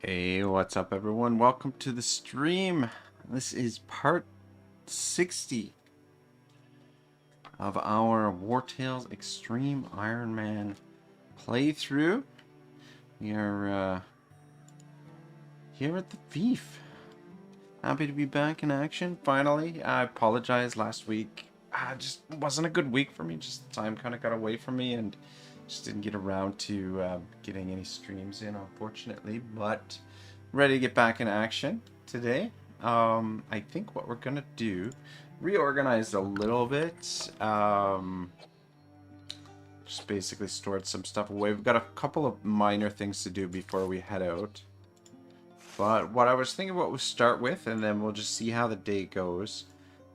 Hey, what's up everyone? Welcome to the stream. This is part 60 of our Wartales Extreme Ironman playthrough. We are here at the Thief. Happy to be back in action, finally. I apologize last week. Just wasn't a good week for me. Just time kind of got away from me and just didn't get around to getting any streams in, unfortunately. But ready to get back in action today. I think what we're gonna do, reorganized a little bit. Just basically stored some stuff away. We've got a couple of minor things to do before we head out. But what I was thinking about was start with, and then we'll just see how the day goes.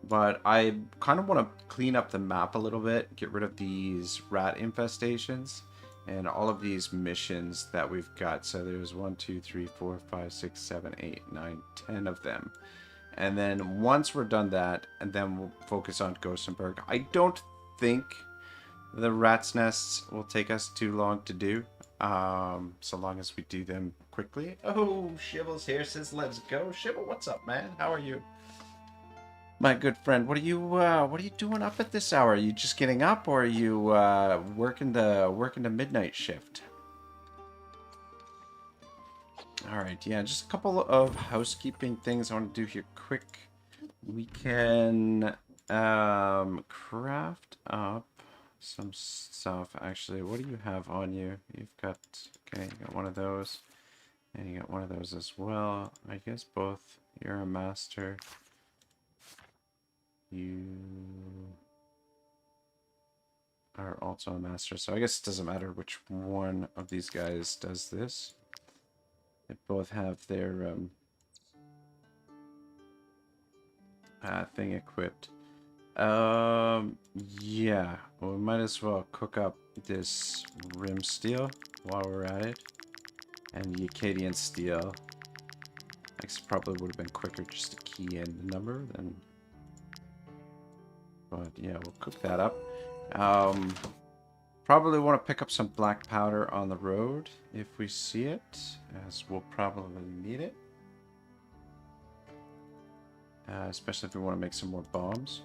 But I kind of want to clean up the map a little bit, get rid of these rat infestations and all of these missions that we've got. So there's 1, 2, 3, 4, 5, 6, 7, 8, 9, 10 of them. And then once we're done that, and then we'll focus on Ghostenberg. I don't think the rat's nests will take us too long to do. So long as we do them quickly. Oh, Shivel's here, says let's go. Shivel, what's up, man? How are you? My good friend, what are you doing up at this hour? Are you just getting up, or are you working the midnight shift? All right, yeah, just a couple of housekeeping things I want to do here quick. We can craft up some stuff. Actually, what do you have on you? You've got, okay, you got one of those, and you got one of those as well. I guess both. You're a master. You are also a master, so I guess it doesn't matter which one of these guys does this. They both have their thing equipped. Yeah, well, we might as well cook up this rim steel while we're at it, and the Acadian steel. I guess it probably would have been quicker just to key in the number than. But yeah, we'll cook that up. Probably want to pick up some black powder on the road if we see it, as we'll probably need it. Especially if we want to make some more bombs.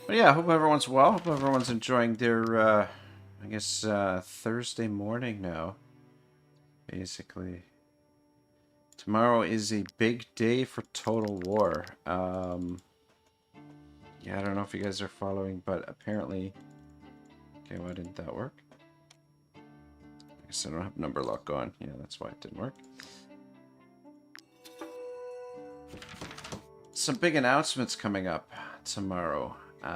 But yeah, hope everyone's well. Hope everyone's enjoying their, I guess, Thursday morning now. Basically. Tomorrow is a big day for Total War. Yeah, I don't know if you guys are following, but apparently... Okay, why didn't that work? I guess I don't have number lock on. Yeah, that's why it didn't work. Some big announcements coming up tomorrow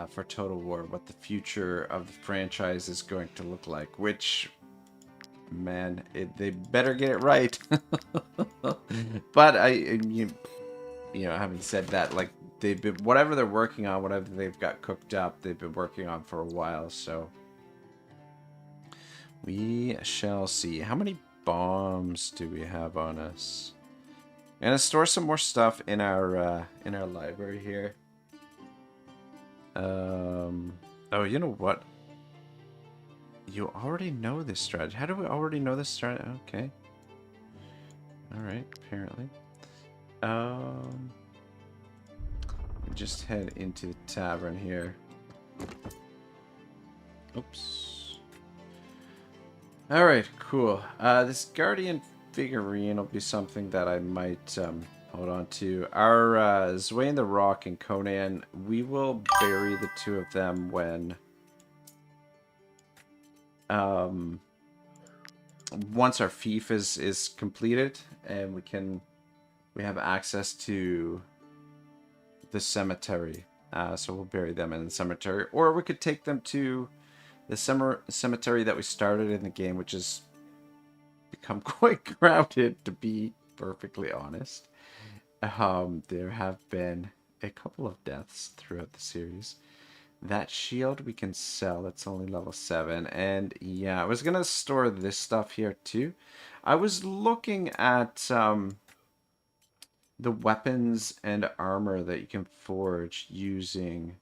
for Total War. What the future of the franchise is going to look like. Which, man, they better get it right. But you know, having said that, like, they've been, whatever they're working on, whatever they've got cooked up, they've been working on for a while, so we shall see. How many bombs do we have on us? I'm gonna store some more stuff in our library here. Oh, you know what? You already know this strategy. How do we already know this strategy? Okay. All right. Apparently. Just head into the tavern here. Oops. Alright, cool. This Guardian figurine will be something that I might hold on to. Our Zwain the Rock and Conan, we will bury the two of them when... once our fief is completed and we have access to the cemetery, so we'll bury them in the cemetery, or we could take them to the cemetery that we started in the game, which has become quite crowded, to be perfectly honest. There have been a couple of deaths throughout the series. That shield we can sell. It's only level 7. And yeah, I was going to store this stuff here too. I was looking at the weapons and armor that you can forge using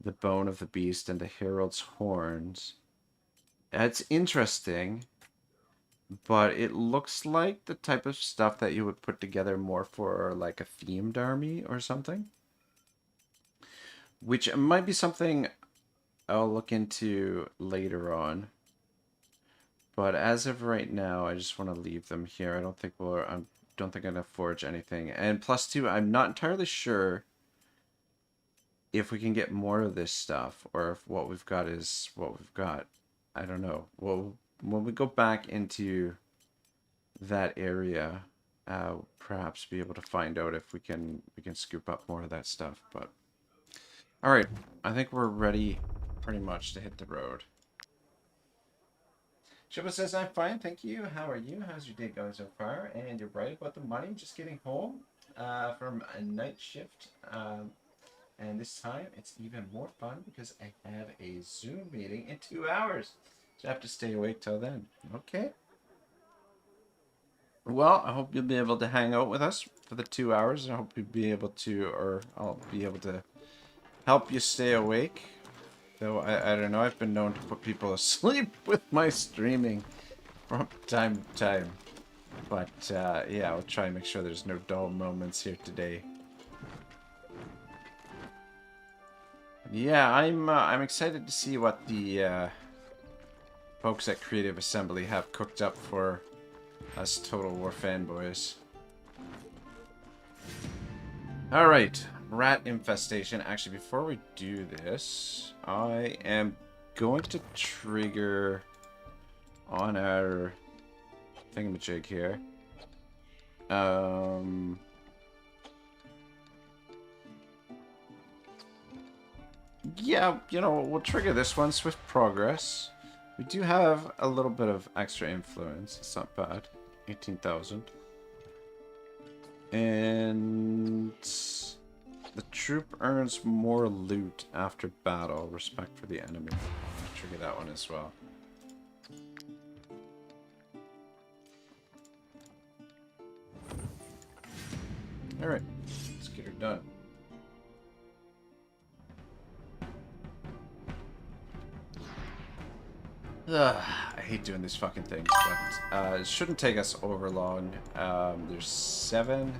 the bone of the beast and the herald's horns. It's interesting, But it looks like the type of stuff that you would put together more for like a themed army or something. Which might be something I'll look into later on. But as of right now, I just want to leave them here. I don't think I don't think I'm gonna forge anything. And plus two, I'm not entirely sure if we can get more of this stuff or if what we've got is what we've got. I don't know. Well, when we go back into that area, perhaps be able to find out if we can scoop up more of that stuff. But all right, I think we're ready pretty much to hit the road. Shiva says, I'm fine, thank you. How are you? How's your day going so far? And you're right about the money. I'm just getting home from a night shift. And this time it's even more fun because I have a Zoom meeting in 2 hours. So I have to stay awake till then. Okay. Well, I hope you'll be able to hang out with us for the 2 hours. I hope you'll be able to, or I'll be able to help you stay awake. Though, I don't know, I've been known to put people asleep with my streaming from time to time. But, yeah, I'll try and make sure there's no dull moments here today. Yeah, I'm excited to see what the, folks at Creative Assembly have cooked up for us Total War fanboys. Alright. Rat infestation. Actually, before we do this, I am going to trigger on our thingamajig here. Yeah, you know, we'll trigger this one, Swift Progress. We do have a little bit of extra influence. It's not bad. 18,000. And the troop earns more loot after battle. Respect for the enemy. I'll trigger that one as well. Alright, let's get her done. I hate doing these fucking things, but it shouldn't take us over long. There's 7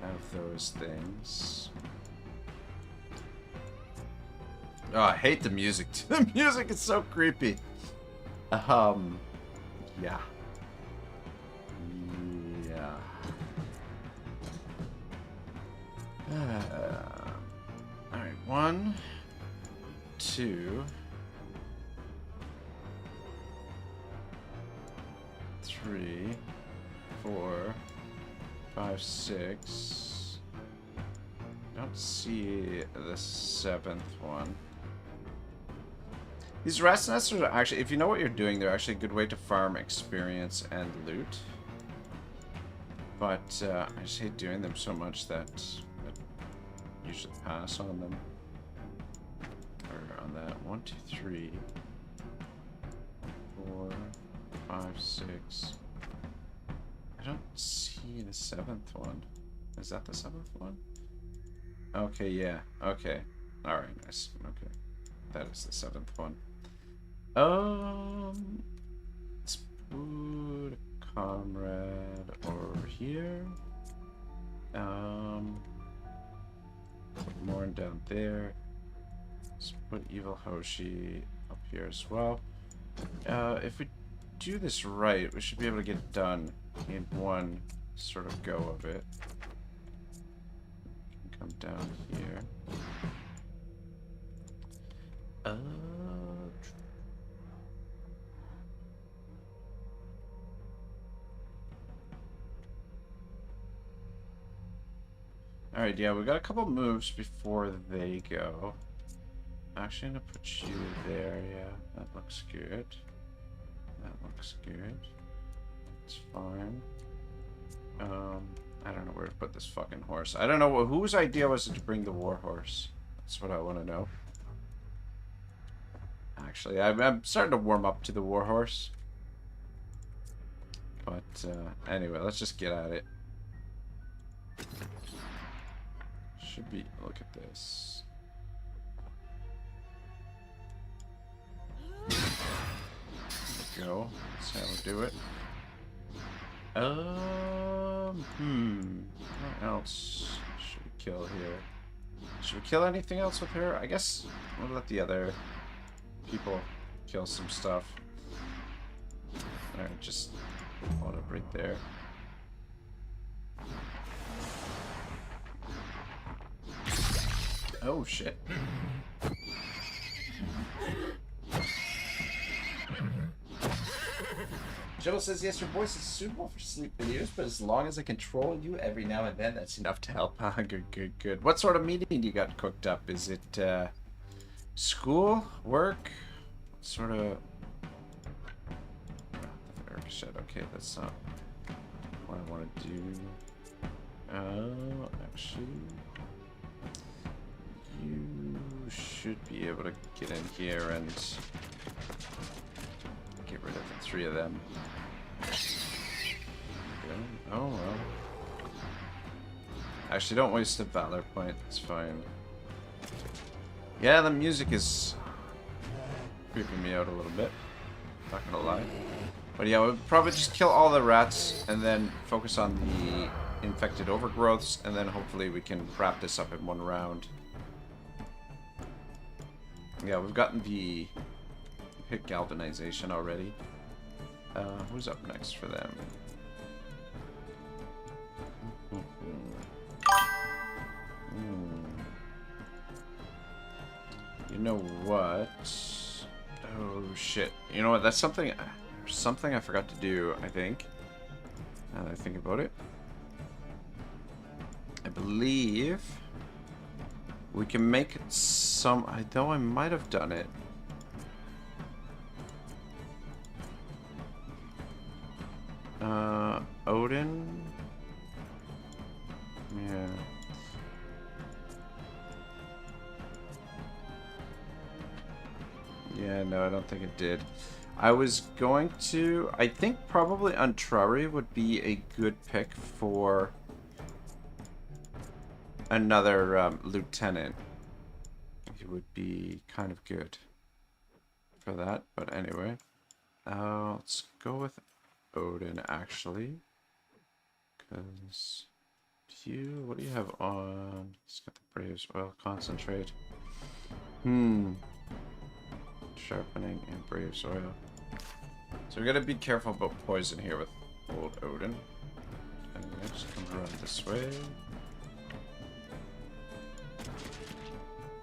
of those things. Oh, I hate the music. The music is so creepy. Yeah. Yeah. Alright, 1, 2, 3, 4, 5, 6. Don't see the 7th one. These rest nests are actually, if you know what you're doing, they're actually a good way to farm experience and loot. But I just hate doing them so much that I usually pass on them. Or on that. 1, 2, 3, 4, 5, 6. I don't see the 7th one. Is that the 7th one? Okay, yeah. Okay. Alright, nice. Okay. That is the 7th one. Let's put a comrade over here. Put Morn down there. Let's put Evil Hoshi up here as well. If we do this right, we should be able to get it done in one sort of go of it. Come down here. Alright, yeah, we got a couple moves before they go. Actually, I'm gonna put you there, yeah. That looks good. That looks good. It's fine. I don't know where to put this fucking horse. I don't know whose idea was it to bring the war horse. That's what I want to know. Actually, I'm starting to warm up to the war horse. But anyway, let's just get at it. Should be. Look at this. go. That's how we'll do it. What else should we kill here? Should we kill anything else with her? I guess we'll let the other people kill some stuff. Alright, just hold up right there. Oh shit. Joe says, yes, your voice is suitable for sleep videos, but as long as I control you every now and then, that's enough to help. Good. What sort of meeting you got cooked up? Is it school? Work? What sort of... Shit, okay, that's not what I want to do. Actually... You should be able to get in here and get rid of the 3 of them. Oh well. Actually, don't waste a valor point. It's fine. Yeah, the music is creeping me out a little bit. Not gonna lie. But yeah, we'll probably just kill all the rats and then focus on the infected overgrowths, and then hopefully we can wrap this up in one round. Yeah, we've gotten the hit galvanization already. Who's up next for them? You know what? Oh shit! You know what? That's something I forgot to do. I think. Now that I think about it, I believe we can make some. I know I might have done it. Odin. Yeah. Yeah, no, I don't think it did. I was going to... I think probably Untrari would be a good pick for another lieutenant. He would be kind of good for that, but anyway. Let's go with Odin, actually. Because... what do you have on? Let's get the Braves Oil Concentrate. Sharpening and Braves Oil. So we gotta be careful about poison here with old Odin. And we're just gonna run this way.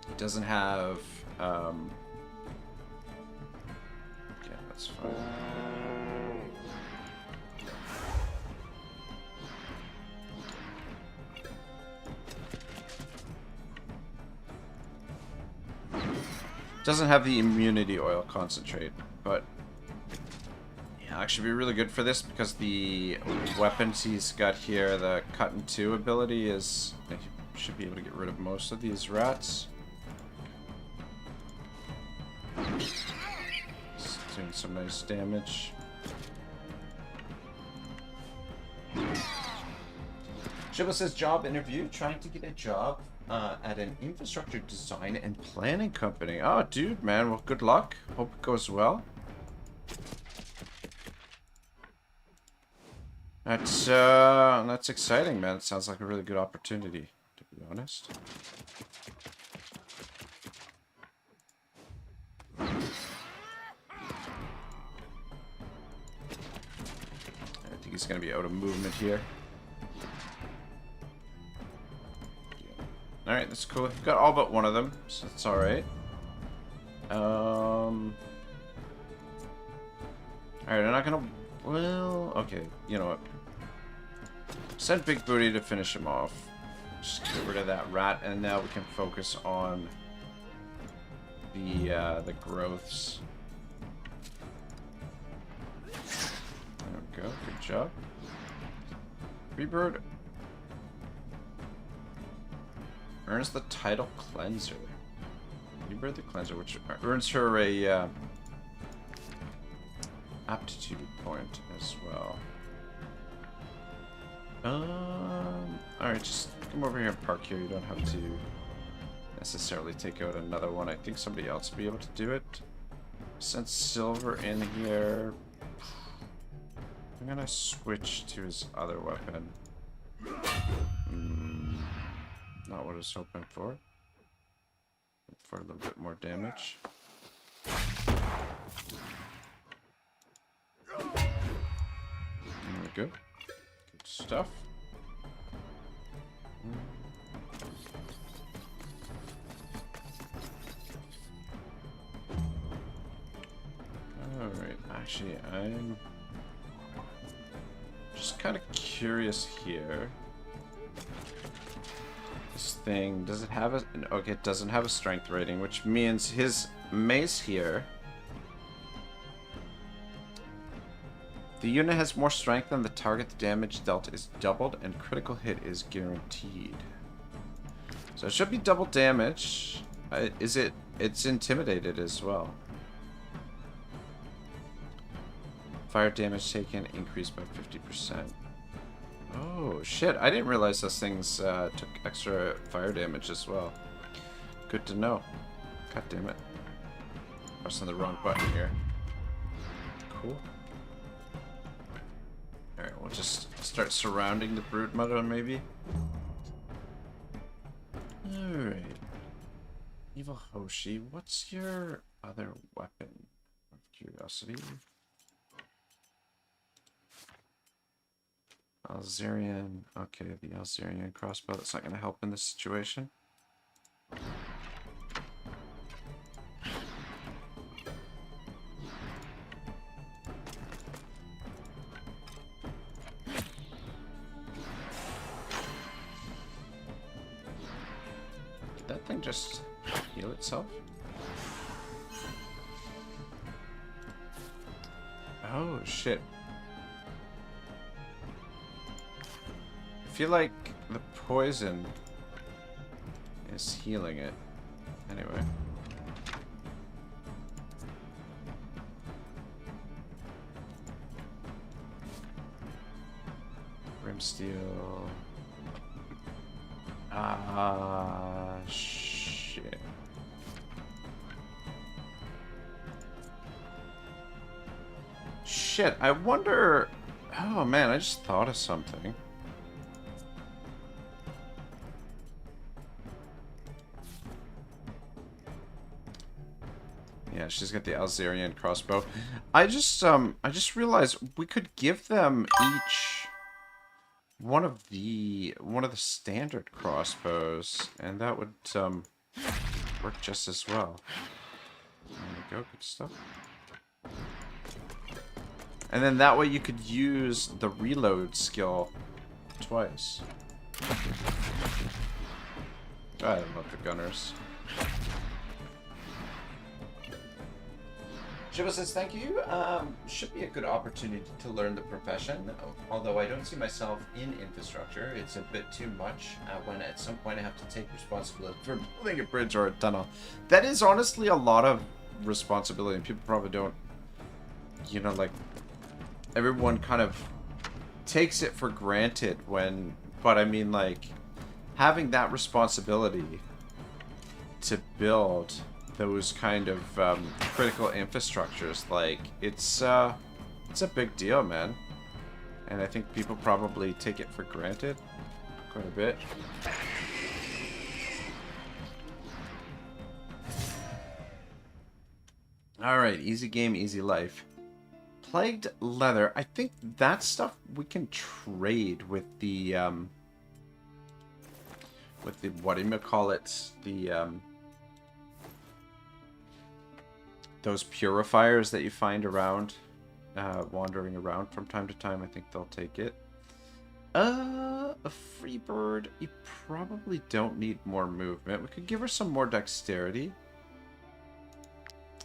It doesn't have yeah, that's fine. Doesn't have the immunity oil concentrate, but yeah, actually be really good for this because the weapons he's got here, the cut in 2 ability, is he should be able to get rid of most of these rats. It's doing some nice damage. Shiba says job interview, trying to get a job at an infrastructure design and planning company. Oh, dude, man. Well, good luck. Hope it goes well. That's exciting, man. It sounds like a really good opportunity, to be honest. I think he's going to be out of movement here. Alright, that's cool. We've got all but one of them, so that's alright. Alright, I'm not gonna... Well, okay, you know what? Send Big Booty to finish him off. Just get rid of that rat, and now we can focus on the growths. There we go, good job. Freebird earns the title Cleanser. Rebirth the Cleanser, which earns her a aptitude point as well. Alright, just come over here and park here. You don't have to necessarily take out another one. I think somebody else will be able to do it. Send Silver in here. I'm gonna switch to his other weapon. Not what I was hoping for. For a little bit more damage. There we go. Good stuff. Alright, actually, I'm just kind of curious here. This thing, does it have a... Okay, it doesn't have a strength rating, which means his mace here... The unit has more strength than the target. The damage dealt is doubled, and critical hit is guaranteed. So it should be double damage. It's intimidated as well. Fire damage taken increased by 50%. Oh, shit. I didn't realize those things took extra fire damage as well. Good to know. God damn it. Pressing the wrong button here. Cool. Alright, we'll just start surrounding the brood mother, maybe. Alright. Evil Hoshi, what's your other weapon? Of curiosity. Alzarian. Okay, the Alzarian crossbow. That's not going to help in this situation. Did that thing just heal itself? Oh, shit. I feel like the poison is healing it. Anyway. Brimsteel. Ah, shit. Shit, I wonder... Oh man, I just thought of something. Yeah, she's got the Alzarian crossbow. I just realized we could give them each one of the standard crossbows, and that would work just as well. There we go, good stuff. And then that way you could use the reload skill twice. I love the gunners. Shiva says, thank you. Should be a good opportunity to learn the profession, although I don't see myself in infrastructure. It's a bit too much when at some point I have to take responsibility for building a bridge or a tunnel. That is honestly a lot of responsibility, and people probably don't, you know, like, everyone kind of takes it for granted when, but I mean, like, having that responsibility to build those kind of critical infrastructures, like, it's a big deal, man. And I think people probably take it for granted quite a bit. Alright, easy game, easy life. Plagued leather. I think that stuff we can trade with the those purifiers that you find around, wandering around from time to time. I think they'll take it. A free bird. You probably don't need more movement. We could give her some more dexterity,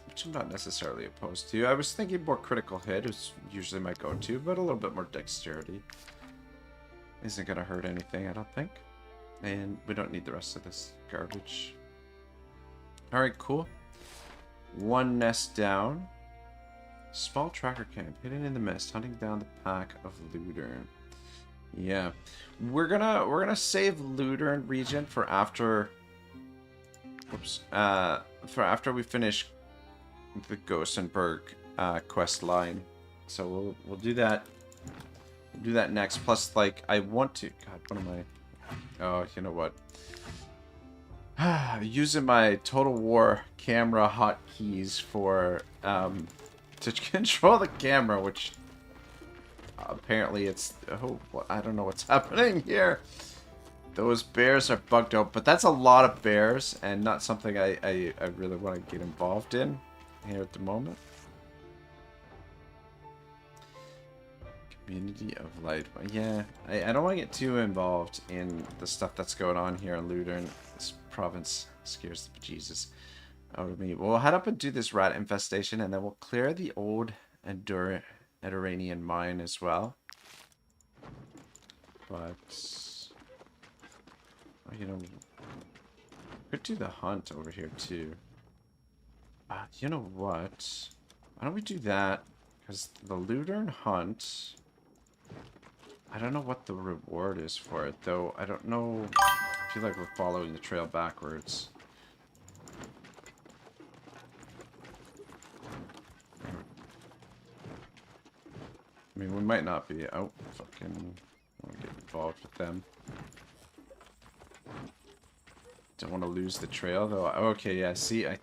which I'm not necessarily opposed to. I was thinking more critical hit is usually my go-to, but a little bit more dexterity isn't going to hurt anything, I don't think. And we don't need the rest of this garbage. Alright, cool. One nest down. Small tracker camp hidden in the mist, hunting down the pack of Ludern. Yeah, we're gonna save Ludern region for after. Whoops. For after we finish the Ghostenberg quest line. So we'll do that Do that next. Plus, like, I want to... God, what am I... Oh, you know what? Using my Total War camera hotkeys for, to control the camera, which... apparently it's... Oh, I don't know what's happening here. Those bears are bugged out, but that's a lot of bears, and not something I really want to get involved in here at the moment. Community of Light. Yeah, I don't want to get too involved in the stuff that's going on here in Ludern. This province scares the bejesus out of me. We'll head up and do this rat infestation, and then we'll clear the old Eduranian mine as well. But, you know, could do the hunt over here too. You know what? Why don't we do that? Because the Ludern hunt... I don't know what the reward is for it, though. I don't know. I feel like we're following the trail backwards. I mean, we might not be. Oh, fucking... I want to get involved with them. Don't want to lose the trail, though. Okay, yeah, see, I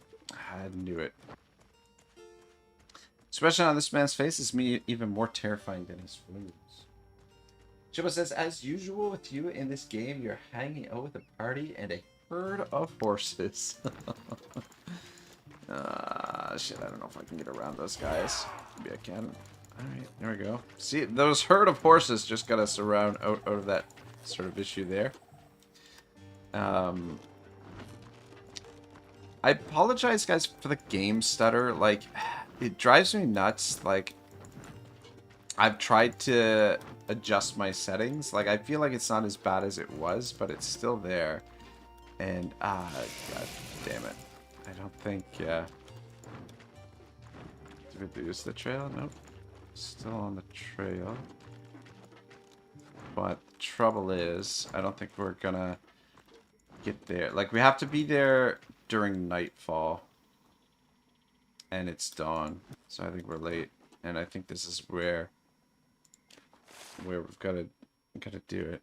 knew it. Expression on this man's face is even more terrifying than his wounds. Chiba says, as usual with you in this game, you're hanging out with a party and a herd of horses. Shit, I don't know if I can get around those guys. Maybe I can. Alright, there we go. See, those herd of horses just got us around out of that sort of issue there. I apologize, guys, for the game stutter. Like, it drives me nuts. Like, I've tried to adjust my settings. Like, I feel like it's not as bad as it was, but it's still there. And, God damn it. I don't think, Did we lose the trail? Nope. Still on the trail. But the trouble is, I don't think we're gonna get there. Like, we have to be there during nightfall. And it's dawn. So I think we're late. And I think this is where we've gotta do it.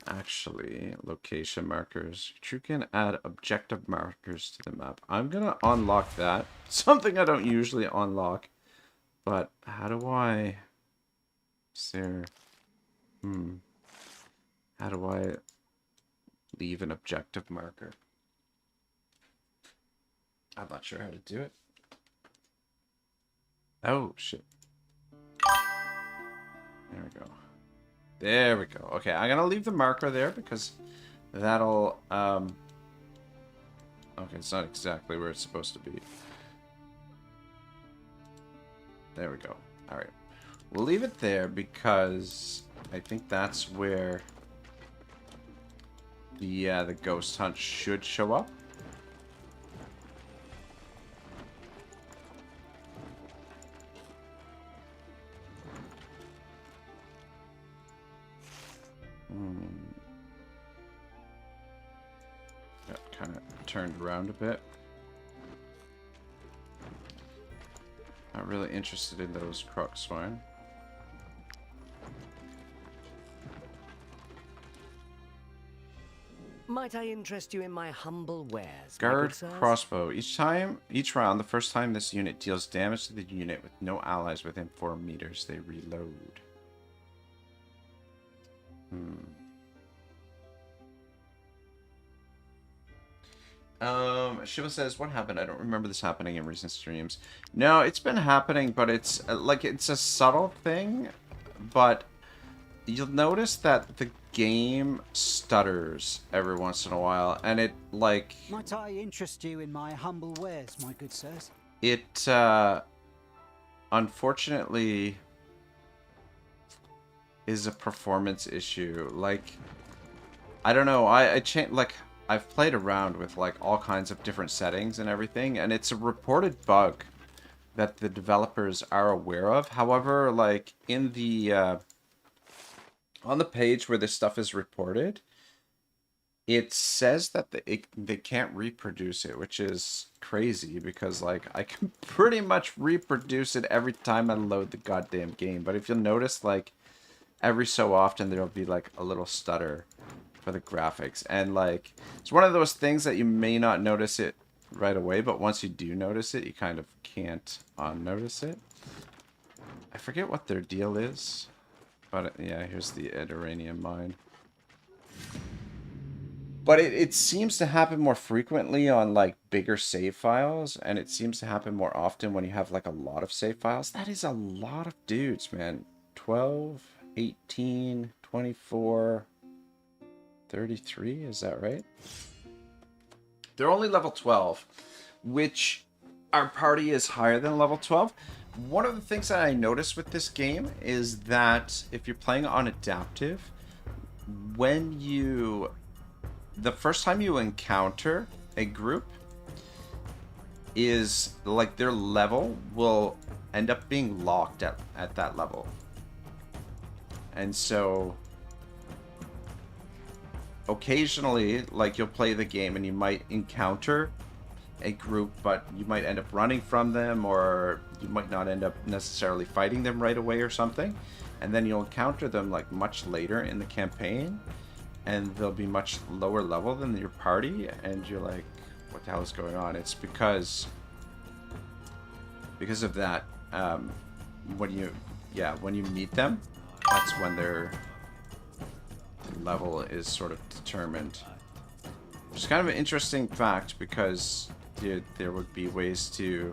Actually, location markers. You can add objective markers to the map. I'm gonna unlock that. Something I don't usually unlock. But how do I... Is there... How do I leave an objective marker? I'm not sure how to do it. Oh, shit. There we go. There we go. Okay, I'm gonna leave the marker there because that'll, okay, it's not exactly where it's supposed to be. There we go. Alright. We'll leave it there because I think that's where the ghost hunt should show up. Got kind of turned around a bit. Not really interested in those croc swine. Might I interest you in my humble wares? Guard crossbow. Each round, the first time this unit deals damage to the unit with no allies within 4 meters, they reload. Shiva says, what happened? I don't remember this happening in recent streams. No, it's been happening, but it's like, it's a subtle thing, but you'll notice that the game stutters every once in a while, and it, like... Might I interest you in my humble wares, my good sirs? It, unfortunately, is a performance issue. Like, I don't know, I've played around with, like, all kinds of different settings and everything, and it's a reported bug that the developers are aware of. However, like, in the, on the page where this stuff is reported, It says that they can't reproduce it, which is crazy because like I can pretty much reproduce it every time I load the goddamn game. But if you'll notice, like every so often there'll be like a little stutter for the graphics, and like it's one of those things that you may not notice it right away, but once you do notice it, you kind of can't unnotice it. I forget what their deal is, but yeah, here's the uranium mine. But it seems to happen more frequently on, like, bigger save files, and it seems to happen more often when you have, like, a lot of save files. That is a lot of dudes, man. 12, 18, 24, 33, is that right? They're only level 12, which our party is higher than level 12. One of the things that I noticed with this game is that if you're playing on adaptive, when you... the first time you encounter a group is like their level will end up being locked at that level. And so occasionally, like, you'll play the game and you might encounter a group, but you might end up running from them, or you might not end up necessarily fighting them right away or something. And then you'll encounter them like much later in the campaign, and they'll be much lower level than your party, and you're like, what the hell is going on? It's because of that. When you meet them, that's when their level is sort of determined. Which is kind of an interesting fact, because there would be ways to...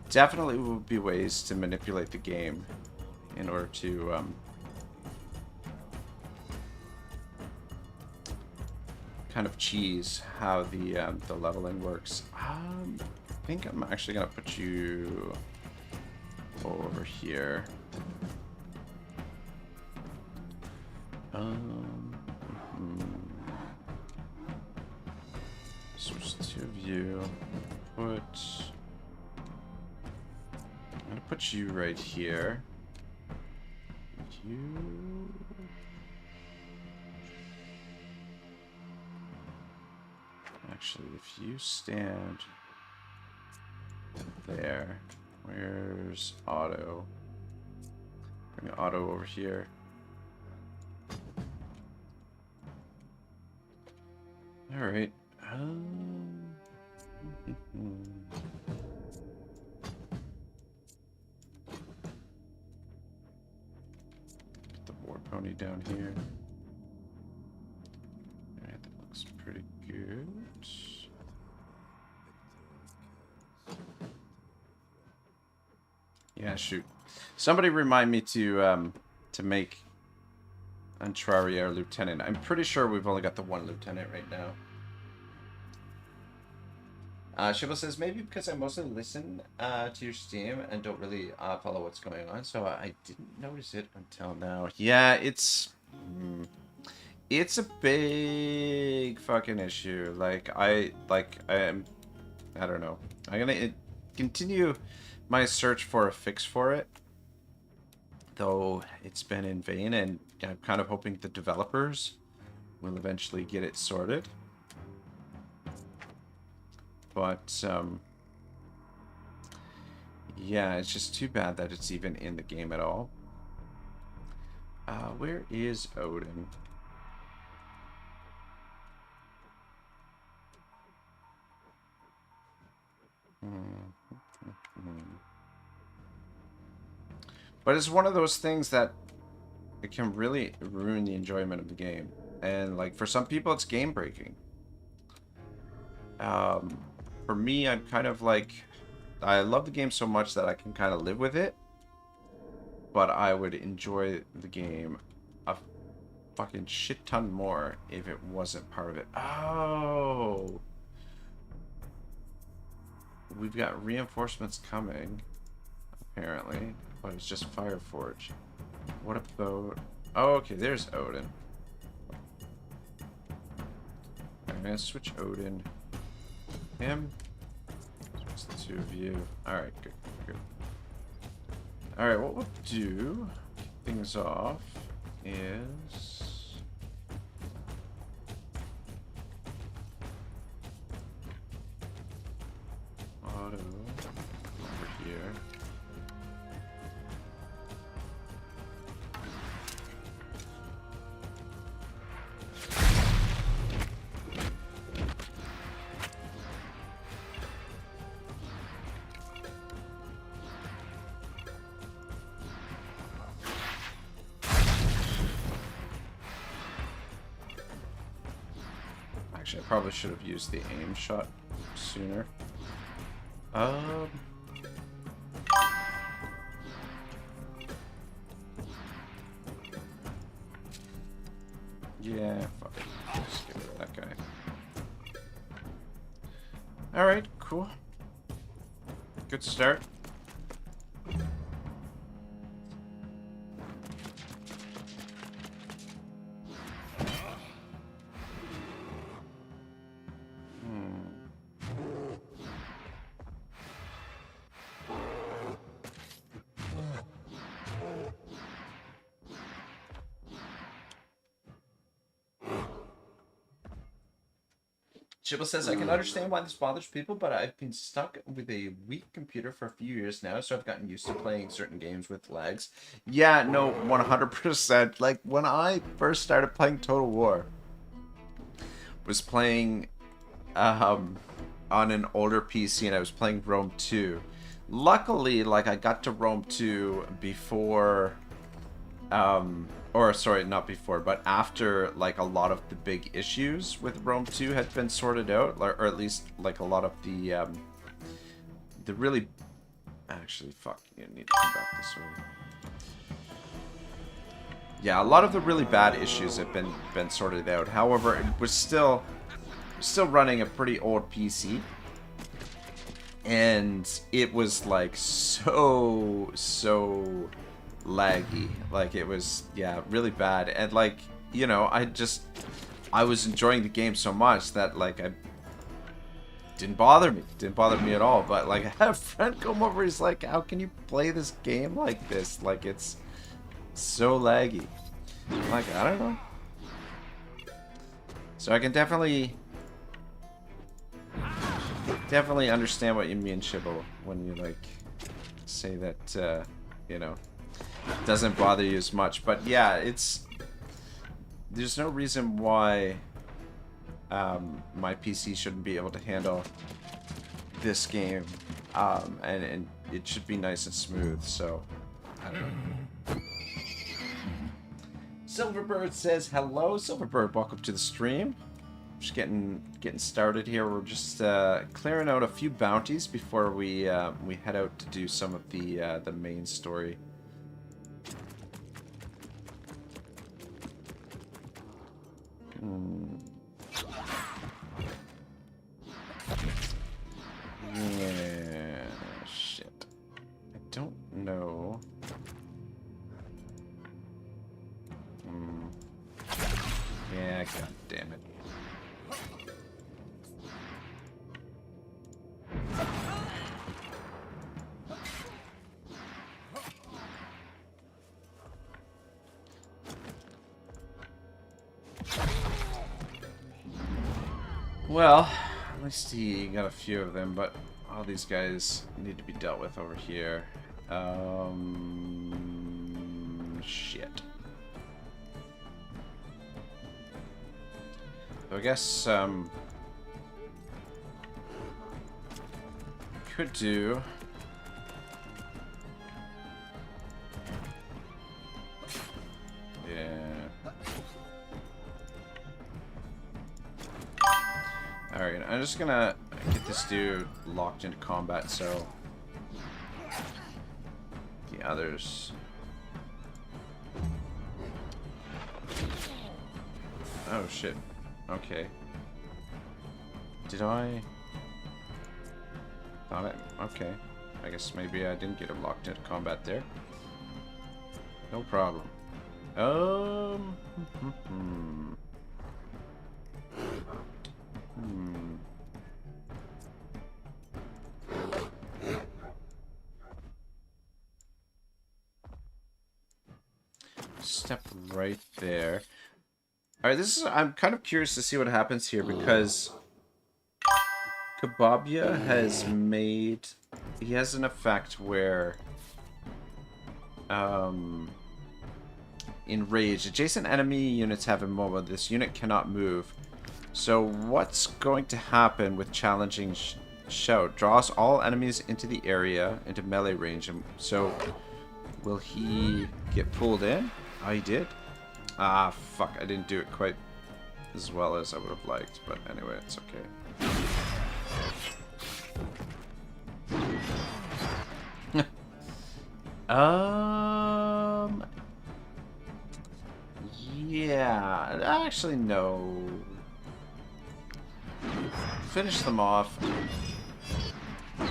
definitely would be ways to manipulate the game in order to kind of cheese how the leveling works. I think I'm actually gonna put you over here. Switch two of you. I'm gonna put you right here. You. Actually, if you stand there, where's Otto? Bring Otto over here. All right. Get the war pony down here. Alright, that looks pretty good. Yeah, shoot. Somebody remind me to make Antraria our lieutenant. I'm pretty sure we've only got the one lieutenant right now. Shiva says, maybe because I mostly listen to your stream and don't really follow what's going on, so I didn't notice it until now. Yeah, it's a big fucking issue. I don't know. I'm gonna continue my search for a fix for it, though it's been in vain, and I'm kind of hoping the developers will eventually get it sorted. But, yeah, it's just too bad that it's even in the game at all. Where is Odin? But it's one of those things that it can really ruin the enjoyment of the game. And, like, for some people, it's game-breaking. For me, I'm kind of like, I love the game so much that I can kind of live with it, but I would enjoy the game a fucking shit ton more if it wasn't part of it. Oh, we've got reinforcements coming, apparently, but it's just Fireforge. What about... oh, okay, there's Odin. I'm gonna switch Odin. Him. It's the two of you. Alright, good, good. Alright, what we'll do, kick things off, is... Otto over here. Actually, I probably should have used the aim shot sooner. Yeah, fuck it. Just get rid of that guy. Alright, cool. Good start. Chibble says, I can understand why this bothers people, but I've been stuck with a weak computer for a few years now, so I've gotten used to playing certain games with lags. Yeah, no, 100%. Like, when I first started playing Total War, was playing on an older PC, and I was playing Rome 2. Luckily, like, I got to Rome 2 before... or sorry, not before, but after like a lot of the big issues with Rome 2 had been sorted out, or at least like a lot of the really, actually, fuck, you need to come back this way. Yeah, a lot of the really bad issues have been sorted out. However, it was still running a pretty old PC, and it was like so laggy. Like, it was, yeah, really bad. And like, you know, I was enjoying the game so much that like I didn't bother me at all. But like, I had a friend come over, he's like, how can you play this game like this? Like, it's so laggy. I'm like, I don't know. So I can definitely understand what you mean, Shibble, when you like say that you know, doesn't bother you as much. But yeah, there's no reason why my PC shouldn't be able to handle this game, and it should be nice and smooth. So I don't know. Silverbird says hello. Silverbird, welcome to the stream. Just getting started here. We're just clearing out a few bounties before we head out to do some of the main story. Yeah, shit. I don't know. Yeah, god damn it. Well, at least he got a few of them, but all these guys need to be dealt with over here. Shit. So I guess, could do... Yeah. Alright, I'm just gonna get this dude locked into combat so the others... Oh shit. Okay. Did I... Thought it... Okay. I guess maybe I didn't get him locked into combat there. No problem. Step right there. Alright, I'm kind of curious to see what happens here because Kababia has made... He has an effect where... in Rage, adjacent enemy units have immobile. This unit cannot move. So what's going to happen with challenging Shout? Draws all enemies into the area, into melee range. So will he get pulled in? Oh, he did? Ah, fuck. I didn't do it quite as well as I would have liked. But anyway, it's okay. Yeah, actually, no. Finish them off.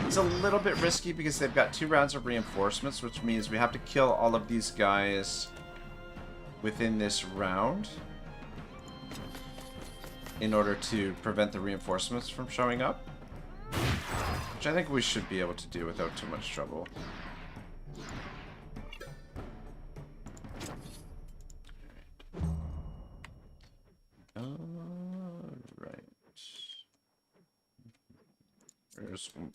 It's a little bit risky because they've got 2 rounds of reinforcements, which means we have to kill all of these guys within this round in order to prevent the reinforcements from showing up, which I think we should be able to do without too much trouble. Alright. Where's Oomph?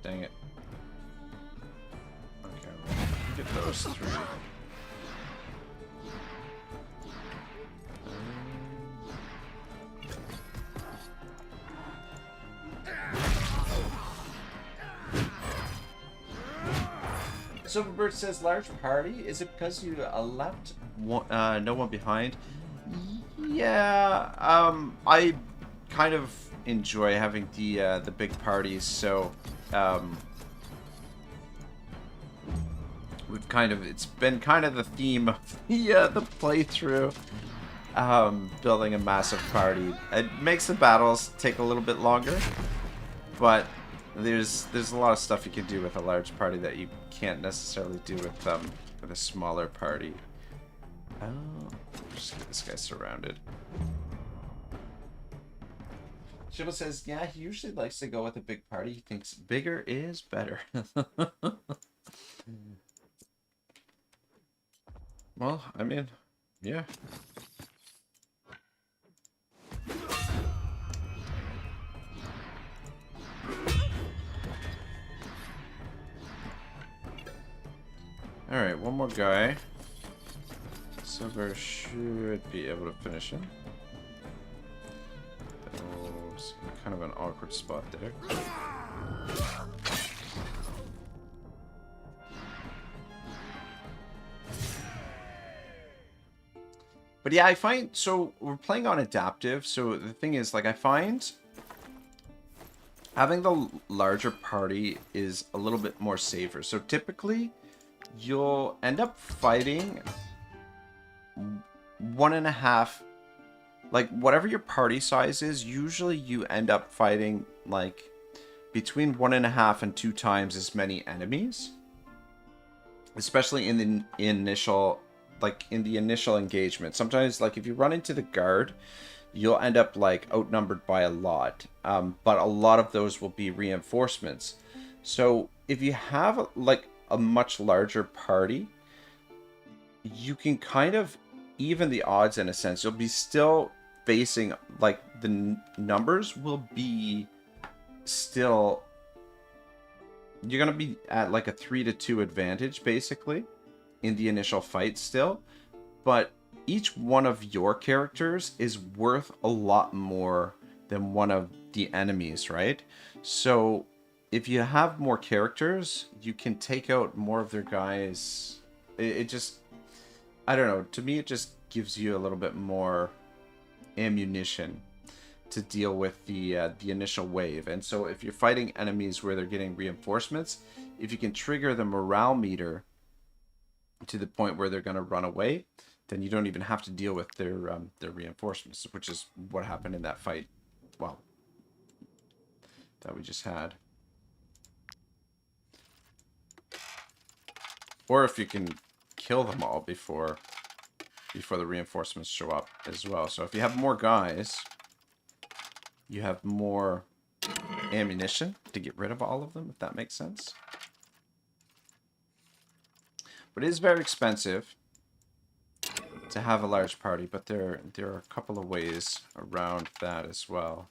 Dang it. Okay, we'll get those 3. Silverbird says, large party? Is it because you left no one behind? Yeah, I kind of enjoy having the big parties, so we've kind of, it's been kind of the theme of the playthrough, building a massive party. It makes the battles take a little bit longer, but there's a lot of stuff you can do with a large party that you can't necessarily do with a smaller party. Oh, just get this guy surrounded. Shibble says, yeah, he usually likes to go with a big party. He thinks bigger is better. Well, I mean, yeah. Alright, one more guy. Silver should be able to finish him. Oh, it's kind of an awkward spot there. But yeah, I find, so we're playing on adaptive, so the thing is, like, I find having the larger party is a little bit more safer. So typically, you'll end up fighting 1.5, like, whatever your party size is, usually you end up fighting, like, between 1.5 and 2 times as many enemies. Especially in the initial, like, in the initial engagement. Sometimes, like, if you run into the guard, you'll end up, like, outnumbered by a lot. But a lot of those will be reinforcements. So, if you have, like, a much larger party, you can kind of even the odds in a sense. You'll be still facing, like, the numbers will be still, you're gonna be at like a 3-2 advantage basically in the initial fight still, but each one of your characters is worth a lot more than one of the enemies, right? So if you have more characters, you can take out more of their guys. It just, I don't know, to me it just gives you a little bit more ammunition to deal with the initial wave. And so if you're fighting enemies where they're getting reinforcements, if you can trigger the morale meter to the point where they're going to run away, then you don't even have to deal with their reinforcements, which is what happened in that fight, well, that we just had. Or if you can kill them all before the reinforcements show up as well. So if you have more guys, you have more ammunition to get rid of all of them, if that makes sense. But it is very expensive to have a large party, but there are a couple of ways around that as well.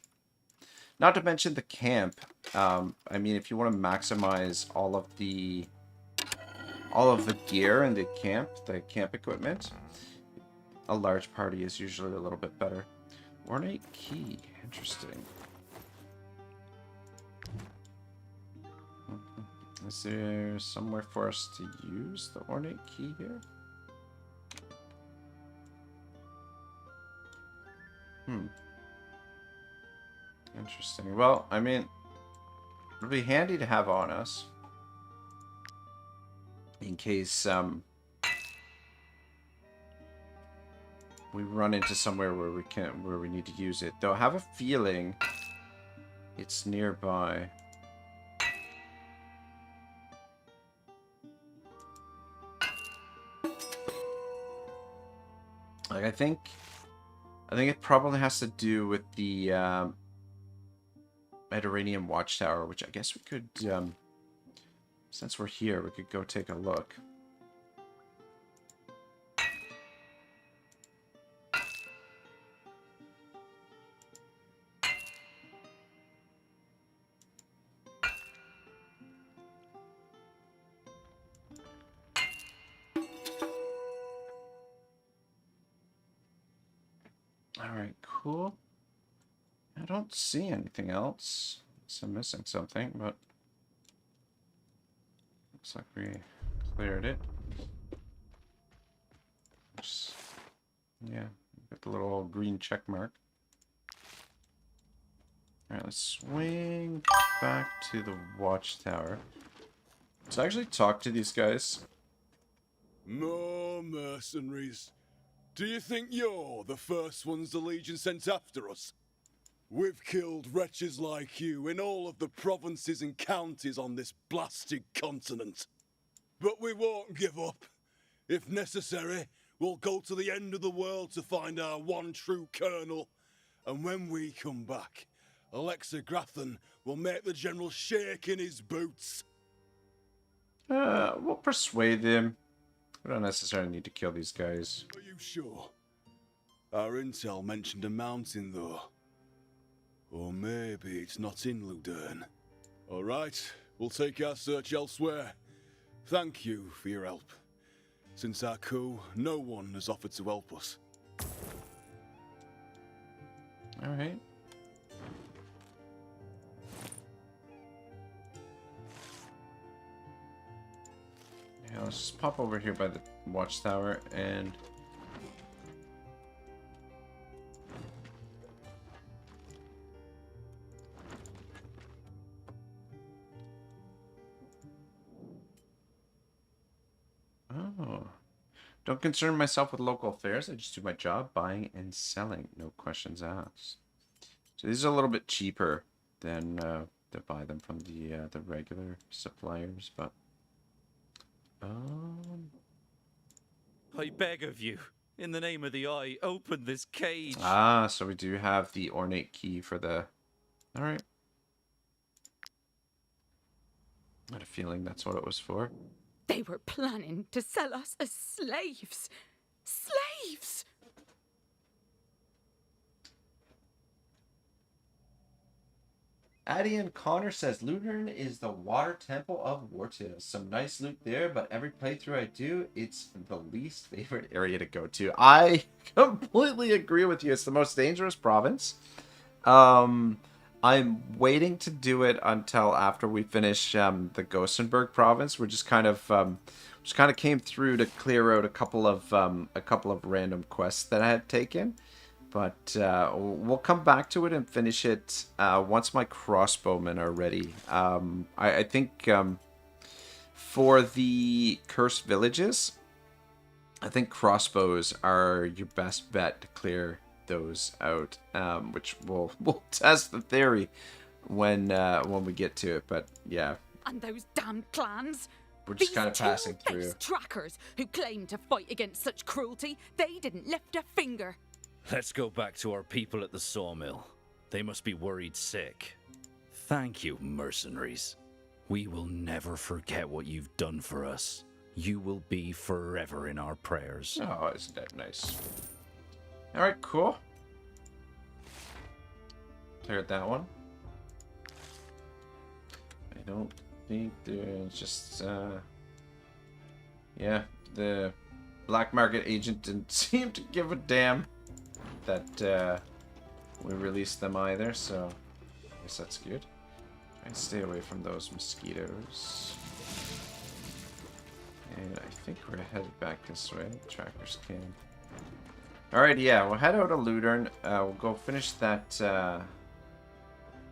Not to mention the camp. I mean, if you want to maximize all of the gear in the camp equipment, a large party is usually a little bit better. Ornate key, interesting. Is there somewhere for us to use the ornate key here? Interesting. Well, I mean, it'll be handy to have on us in case we run into somewhere where we need to use it. Though I have a feeling it's nearby. Like, I think it probably has to do with the Mediterranean Watchtower, which I guess we could, since we're here, we could go take a look. Alright, cool. I don't see anything else. So I'm missing something, but looks like we cleared it. Just, yeah, got the little green check mark. Alright, let's swing back to the watchtower. Let's actually talk to these guys. More mercenaries. Do you think you're the first ones the Legion sent after us? We've killed wretches like you in all of the provinces and counties on this blasted continent. But we won't give up. If necessary, we'll go to the end of the world to find our one true colonel. And when we come back, Alexa Grathan will make the general shake in his boots. We'll persuade them. We don't necessarily need to kill these guys. Are you sure? Our intel mentioned a mountain, though. Or maybe it's not in Ludern. All right, we'll take our search elsewhere. Thank you for your help. Since our coup, no one has offered to help us. All right. Yeah, let's just pop over here by the watchtower and... Oh. Don't concern myself with local affairs. I just do my job, buying and selling. No questions asked. So these are a little bit cheaper than to buy them from the regular suppliers, but... I beg of you, in the name of the Eye, open this cage. Ah, so we do have the ornate key for the... Alright. I had a feeling that's what it was for. They were planning to sell us as slaves. Slaves! Adian Connor says, Ludern is the water temple of Wartales. Some nice loot there, but every playthrough I do, it's the least favorite area to go to. I completely agree with you. It's the most dangerous province. I'm waiting to do it until after we finish the Gothenburg province. We're just kind of came through to clear out a couple of random quests that I had taken. But we'll come back to it and finish it once my crossbowmen are ready. I think for the cursed villages, I think crossbows are your best bet to clear those out, which we'll test the theory when we get to it. But yeah, And those damned clans. we're just These kind of passing through. two-faced trackers who claim to fight against such cruelty, they didn't lift a finger. Let's go back to our people at the sawmill. They must be worried sick. Thank you, mercenaries. We will never forget what you've done for us. You will be forever in our prayers. Oh, isn't that nice? Alright, cool. Cleared that one. I don't think there's just, yeah, the black market agent didn't seem to give a damn that, we released them either, so I guess that's good. Try and stay away from those mosquitoes. And I think we're headed back this way. Trackers can. Alright, yeah, we'll head out of Ludern. We'll go finish that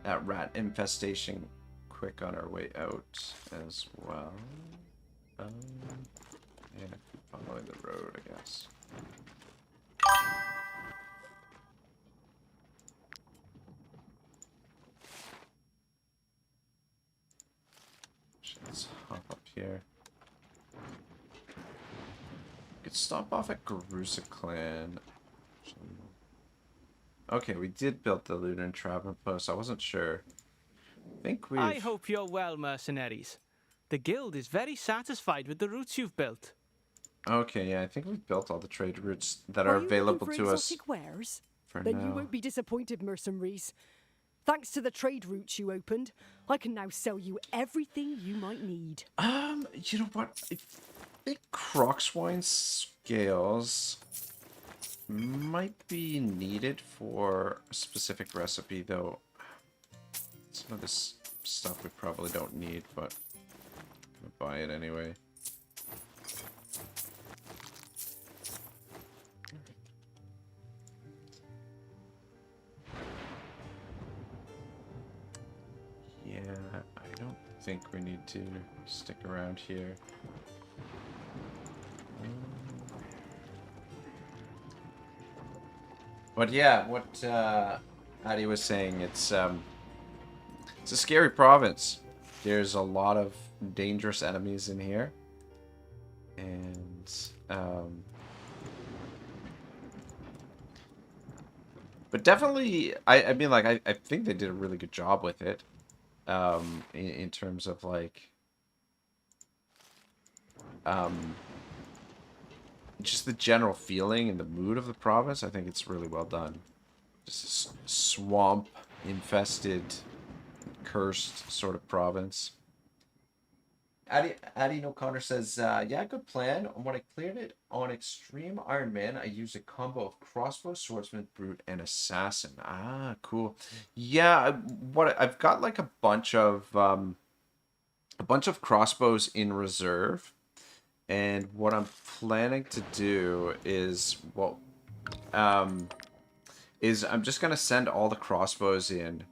that rat infestation quick on our way out as well. Yeah, following the road, I guess. Let's hop up here. We could stop off at Garusa Clan. Okay, we did build the Lunar Entrapment Post. I wasn't sure. I hope you're well, mercenaries. The guild is very satisfied with the routes you've built. Okay, yeah, I think we've built all the trade routes that are available to us wares? for Then now. you won't be disappointed, mercenaries. Thanks to the trade routes you opened, I can now sell you everything you might need. You know what? I think Crocswine scales might be needed for a specific recipe, though. Some of this stuff we probably don't need, but I'm gonna buy it anyway. Yeah, I don't think we need to stick around here. But yeah, what Addy was saying, it's a scary province. There's a lot of dangerous enemies in here, and but definitely, I mean, like, I think they did a really good job with it, in terms of like, just the general feeling and the mood of the province. I think it's really well done. Just a swamp infested, cursed sort of province. Addy O'Connor says, yeah, good plan. When I cleared it on Extreme Ironman, I used a combo of crossbow, swordsman, brute, and assassin. Ah, cool. Yeah, I've got like a bunch of crossbows in reserve, and what I'm planning to do is, well, I'm just gonna send all the crossbows in,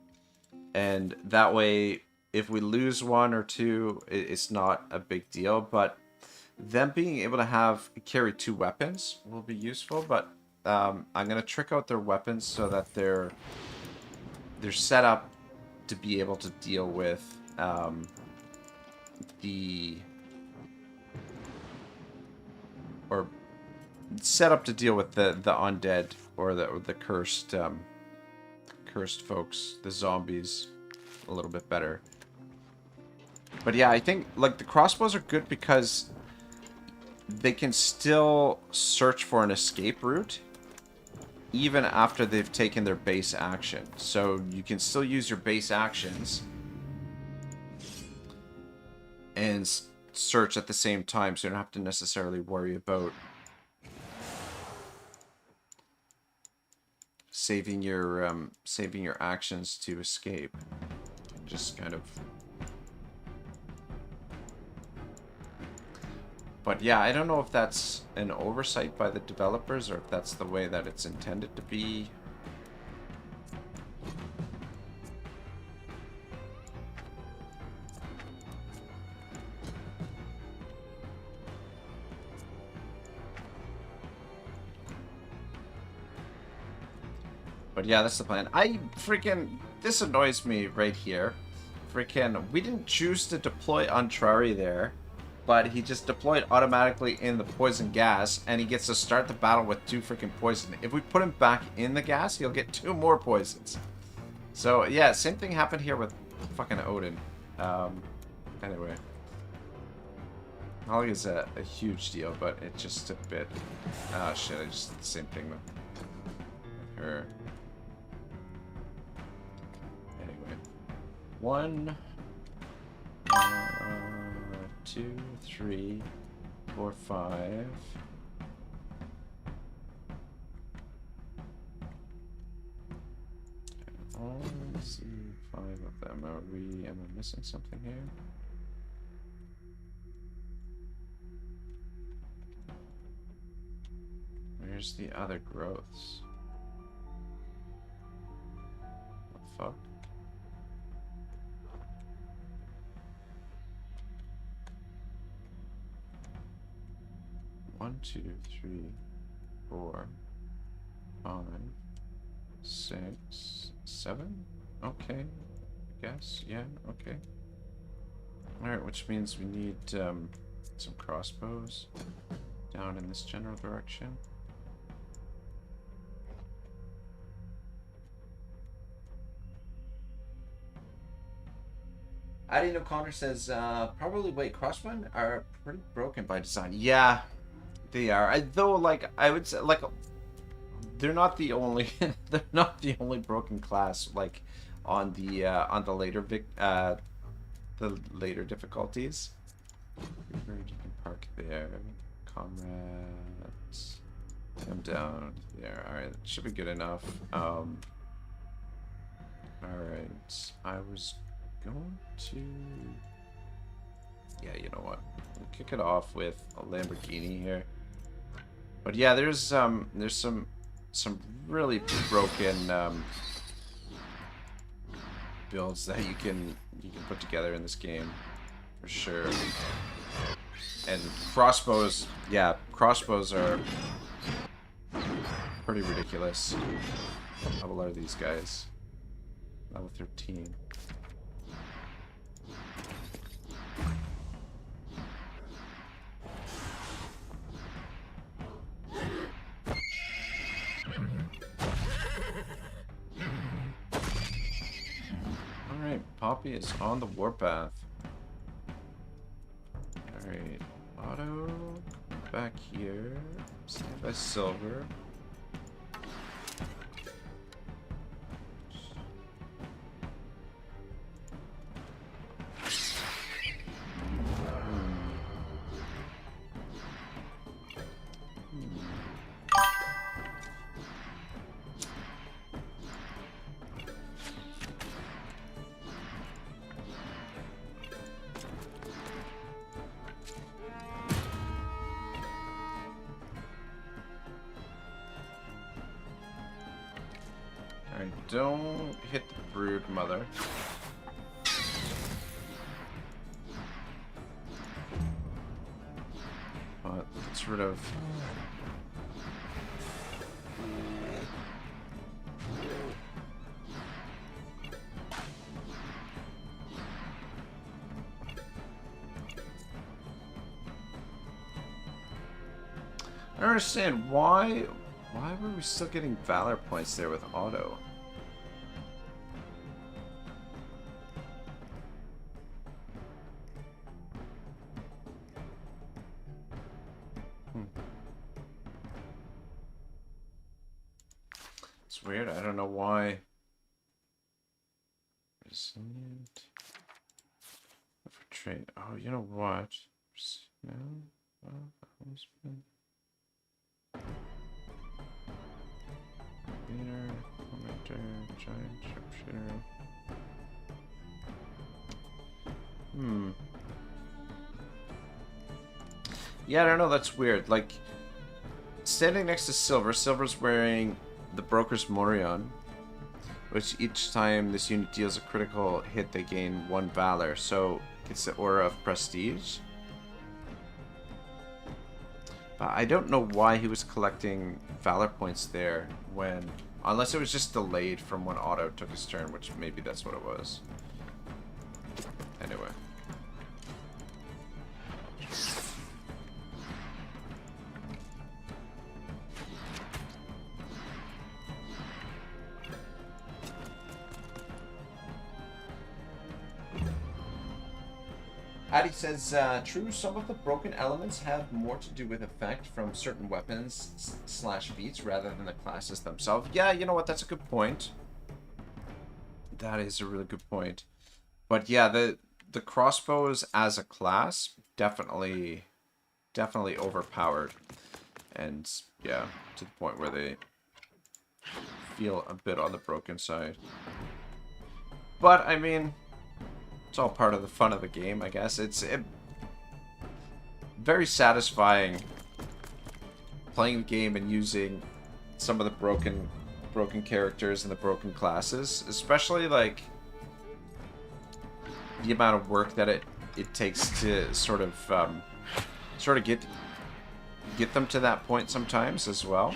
and that way, if we lose one or two, it's not a big deal. But them being able to carry two weapons will be useful. But I'm gonna trick out their weapons so that they're set up to be able to deal with the undead or the cursed folks, the zombies, a little bit better. But yeah, I think like the crossbows are good because they can still search for an escape route even after they've taken their base action. So you can still use your base actions and search at the same time, so you don't have to necessarily worry about saving your actions to escape. Just kind of. But yeah, I don't know if that's an oversight by the developers or if that's the way that it's intended to be. But yeah, that's the plan. This annoys me right here. We didn't choose to deploy Antrari there, but he just deployed automatically in the poison gas, and he gets to start the battle with 2 freaking poison. If we put him back in the gas, he'll get 2 more poisons. So yeah, same thing happened here with fucking Odin. Anyway. Holly is a huge deal, but it's just a bit... Ah, shit, I just did the same thing with her. Anyway. 1, 2, 3, 4, 5. Let's see, 5 of them. Am I missing something here? Where's the other growths? What the fuck? One, 2, 3, 4, 5, 6, 7? Okay. I guess. Yeah, okay. Alright, which means we need some crossbows down in this general direction. Addie O'Connor says, probably, wait, crossbow are pretty broken by design. Yeah, they are. Though, like, I would say, like, they're not the only, they're not the only broken class, like, on the later difficulties. You can park there, comrades. I'm down there. All right, that should be good enough. All right, I was going to... Yeah, you know what? We'll kick it off with a Lamborghini here. But yeah, there's some really broken builds that you can put together in this game for sure. And crossbows, yeah, crossbows are pretty ridiculous. How level are these guys? Level 13. Alright, Poppy is on the warpath. Alright, Otto, back here. Stand by Silver. Don't hit the brood mother. But let's rid of... I don't understand why were we still getting valor points there with Otto? It's weird. I don't know why. Resilient. For trade. Oh, you know what? No. Well, husband. Leader, commenter, giant sharpshooter. Yeah, I don't know. That's weird. Like, standing next to Silver. Silver's wearing the Broker's Morion, which each time this unit deals a critical hit, they gain 1 Valor. So it's the Aura of Prestige. I don't know why he was collecting Valor points there when... Unless it was just delayed from when Otto took his turn, which maybe that's what it was. Anyway. Addy says, true, some of the broken elements have more to do with effect from certain weapons slash feats rather than the classes themselves. Yeah, you know what? That's a good point. That is a really good point. But yeah, the crossbows as a class definitely overpowered. And yeah, to the point where they feel a bit on the broken side. But I mean, it's all part of the fun of the game, I guess. It's very satisfying playing the game and using some of the broken characters and the broken classes, especially like the amount of work that it takes to sort of get them to that point sometimes as well.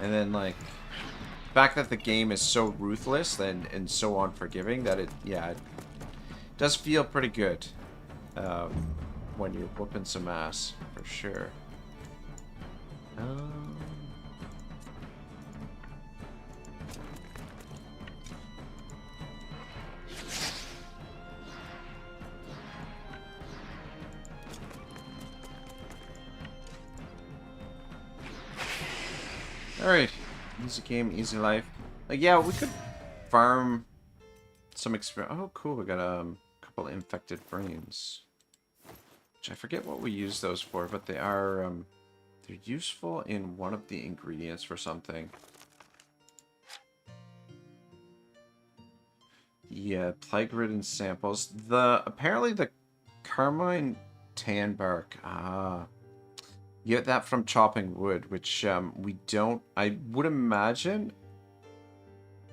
And then like the fact that the game is so ruthless and so unforgiving that it does feel pretty good when you're whooping some ass, for sure. Alright, easy game, easy life. Like, yeah, we could farm some experience. Oh, cool, we got a couple infected brains. Which I forget what we use those for, but they are, they're useful in one of the ingredients for something. Yeah, plague-ridden samples. Apparently the carmine tan bark. You get that from chopping wood, which we don't. I would imagine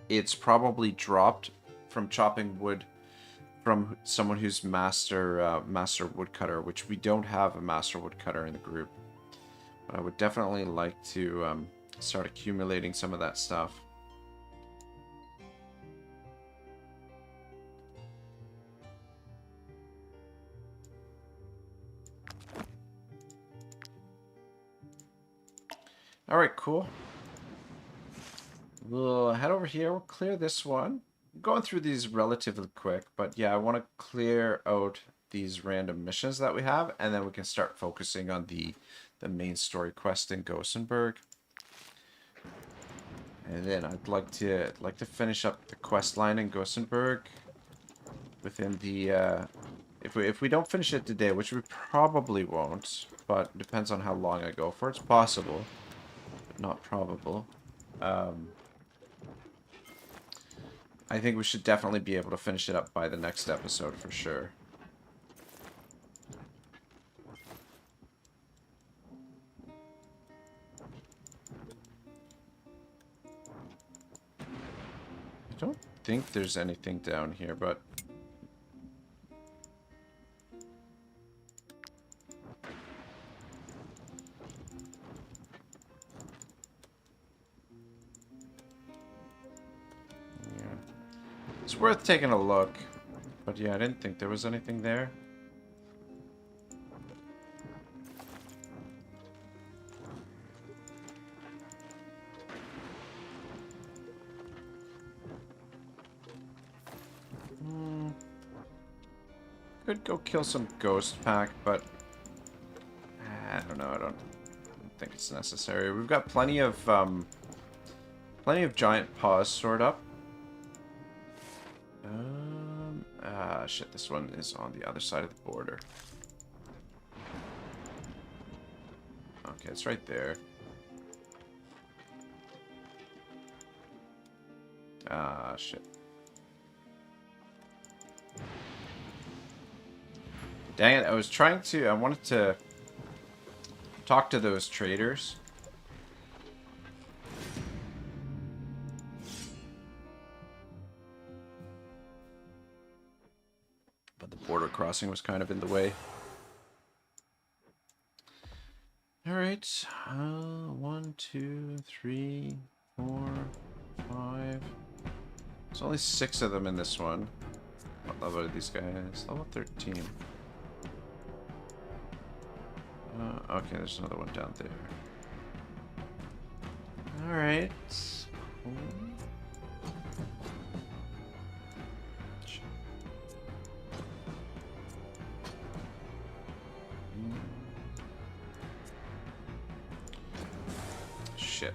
it's probably dropped from chopping wood from someone who's master woodcutter, which we don't have a master woodcutter in the group. But I would definitely like to start accumulating some of that stuff. Alright, cool. We'll head over here. We'll clear this one. I'm going through these relatively quick, but yeah, I want to clear out these random missions that we have, and then we can start focusing on the main story quest in Gothenburg. And then I'd like to finish up the quest line in Gothenburg within the if we don't finish it today, which we probably won't, but it depends on how long I go for. It's possible. Not probable. I think we should definitely be able to finish it up by the next episode for sure. I don't think there's anything down here, but it's worth taking a look. But yeah, I didn't think there was anything there. Could go kill some ghost pack, but I don't know. I don't think it's necessary. We've got plenty of giant paws stored up. Shit, this one is on the other side of the border. Okay, it's right there. Shit. Dang it, I wanted to talk to those traders. Border crossing was kind of in the way. Alright. 1, 2, 3, 4, 5. There's only 6 of them in this one. What level are these guys? Level 13. Okay, there's another one down there. Alright. Cool. shit.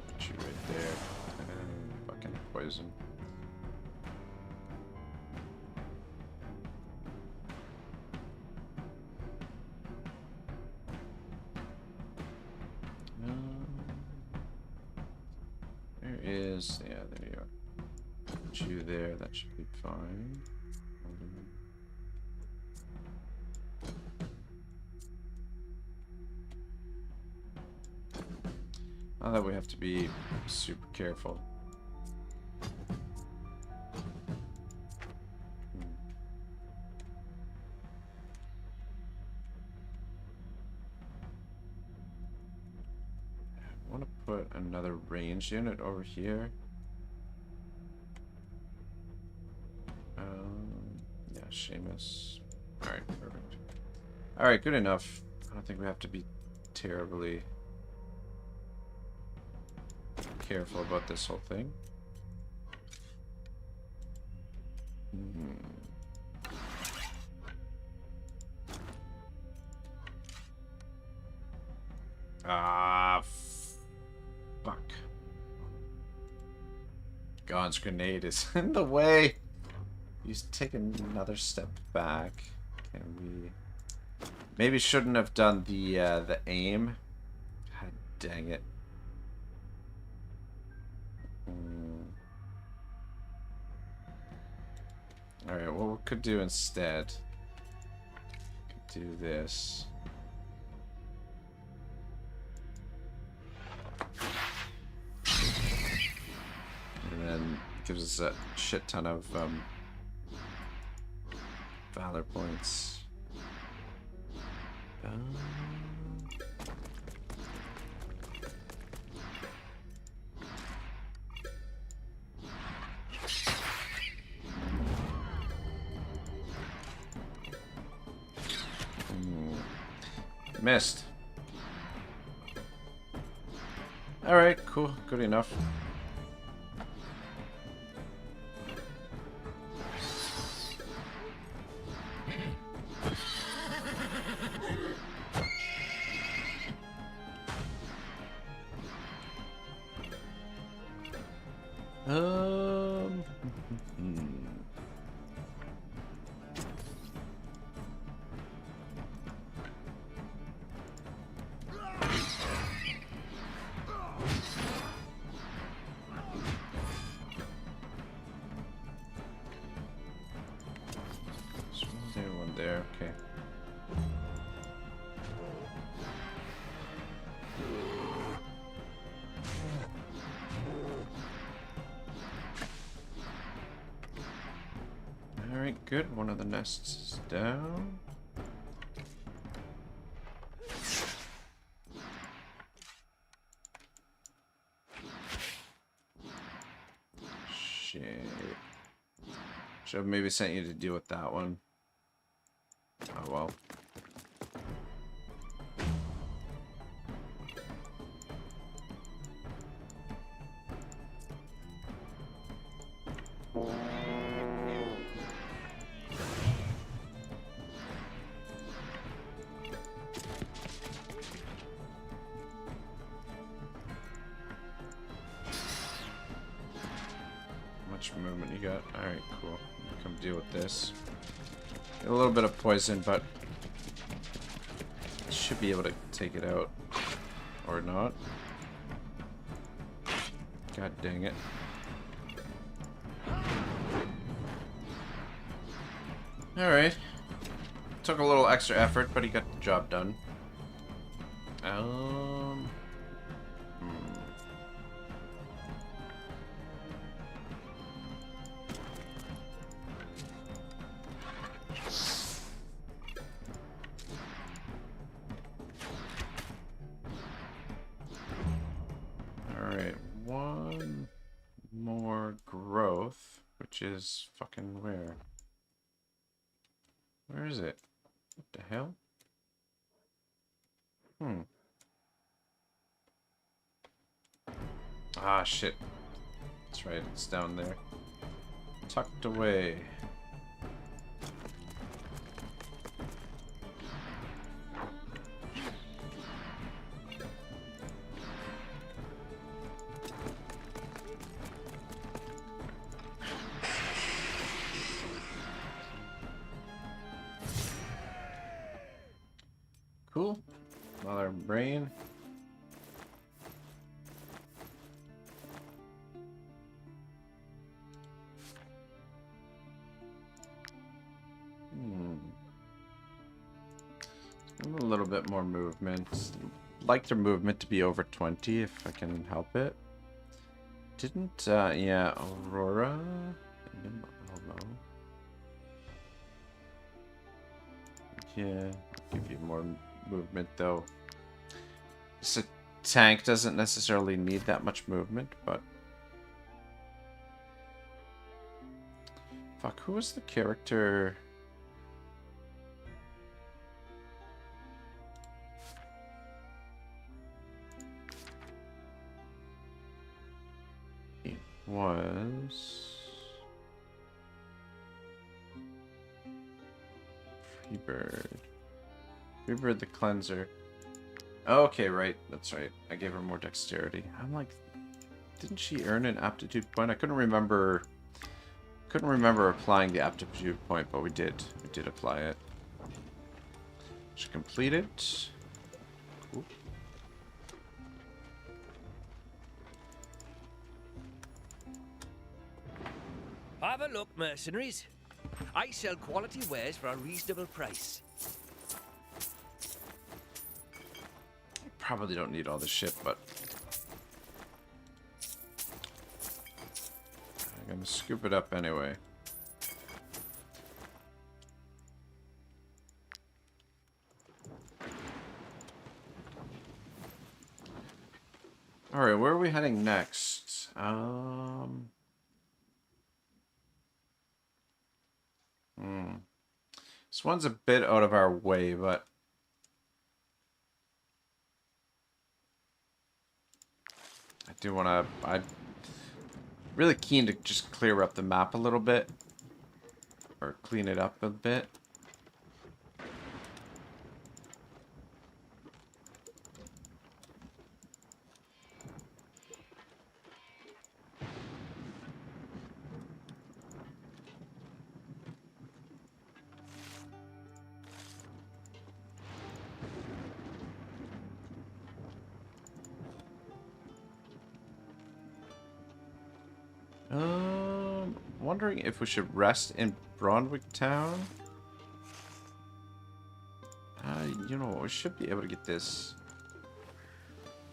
Put you right there. And fucking poison. There is, yeah, there you are. Put you there, that should be fine. Now that we have to be super careful. I want to put another range unit over here. Yeah, Seamus. Alright, perfect. Alright, good enough. I don't think we have to be terribly careful about this whole thing. Ah, fuck. Gon's grenade is in the way. He's taking another step back. Can we? Maybe shouldn't have done the aim. God dang it. Alright, what we could do instead. Could do this. And then gives us a shit ton of valor points. Missed. Alright, cool. Good enough. There, okay. Alright, good. One of the nests is down. Shit. Should have maybe sent you to deal with that one. Oh well. How much movement you got? Alright, cool. Come deal with this. A little bit of poison, but should be able to take it out. Or not. God dang it. Alright. Took a little extra effort, but he got the job done. Alright, one more growth, which is fucking where? Where is it? What the hell? Ah, shit. That's right, it's down there. Tucked away. Cool. Another brain. A little bit more movement. Like their movement to be over 20 if I can help it. Didn't, yeah, Aurora. Hello. Yeah, I'll give you more movement though. This tank doesn't necessarily need that much movement, but fuck, who was the character? It was Freebird. Freebird the cleanser. Okay, right. That's right. I gave her more dexterity. I'm like, didn't she earn an aptitude point? I couldn't remember. Couldn't remember applying the aptitude point, but we did. We did apply it. She completed. Cool. Have a look, mercenaries. I sell quality wares for a reasonable price. Probably don't need all this shit, but I'm gonna scoop it up anyway. Alright, where are we heading next? This one's a bit out of our way, but I do want to... I'm really keen to just clear up the map a little bit. Or clean it up a bit. Wondering if we should rest in Brondwick Town. You know, we should be able to get this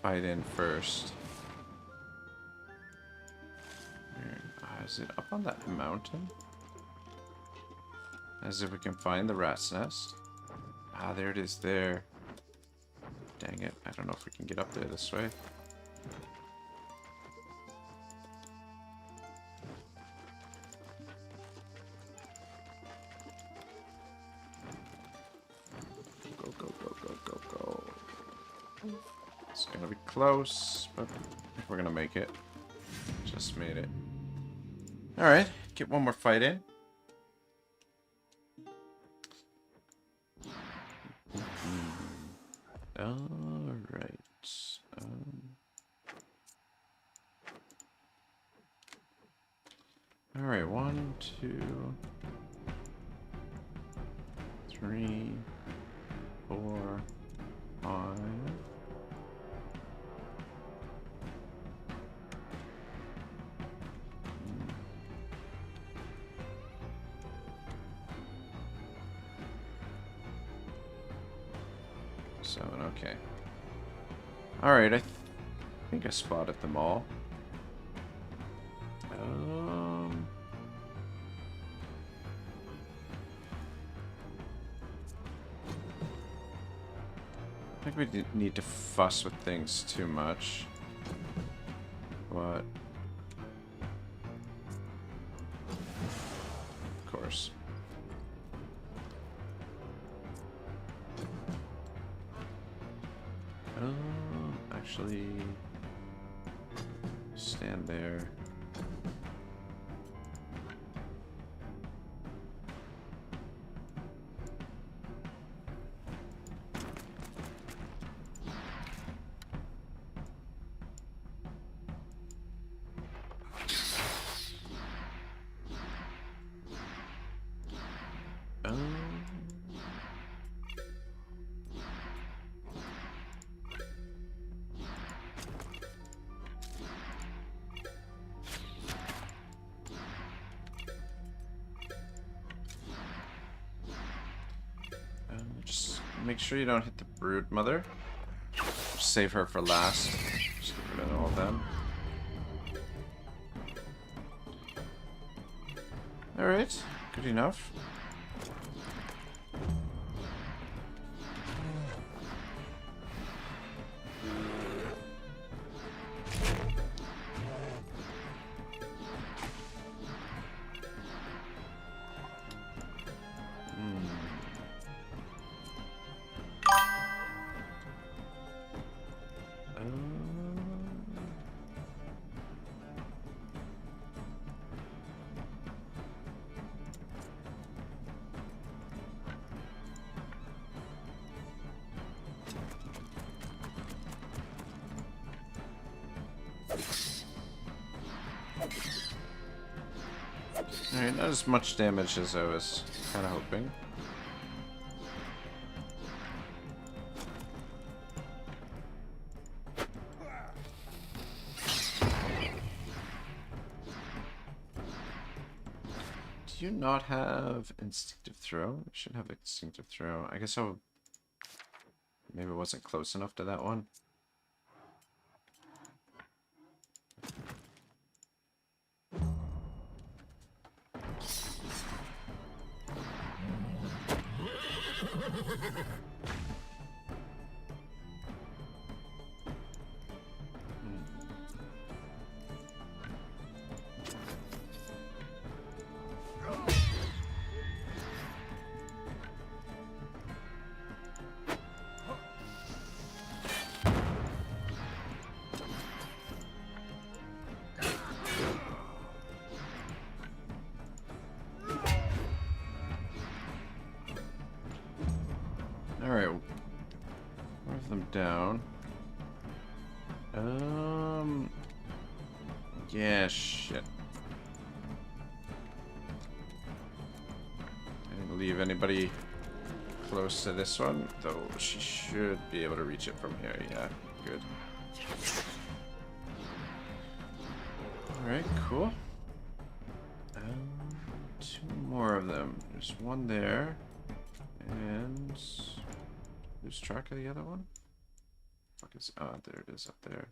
fight in first. Is it up on that mountain? As if we can find the rat's nest. Ah, there it is there. Dang it, I don't know if we can get up there this way. It's gonna be close, but we're gonna make it. Just made it. Alright, get one more fight in. Alright. Alright, 1, 2, 3, 4, 5. Okay. Alright, I think I spotted them all. I think we didn't need to fuss with things too much. But Actually, stand there. Just make sure you don't hit the brood mother. Save her for last. Just get rid of all of them. Alright, good enough. Alright, not as much damage as I was kind of hoping. Do you not have instinctive throw? You should have instinctive throw. I guess I'll... Maybe it wasn't close enough to that one. Alright. One of them down. Yeah, shit. I didn't leave anybody close to this one, though she should be able to reach it from here. Yeah, good. Alright, cool. Two more of them. There's one there. And lose track of the other one? Fuck is there it is up there.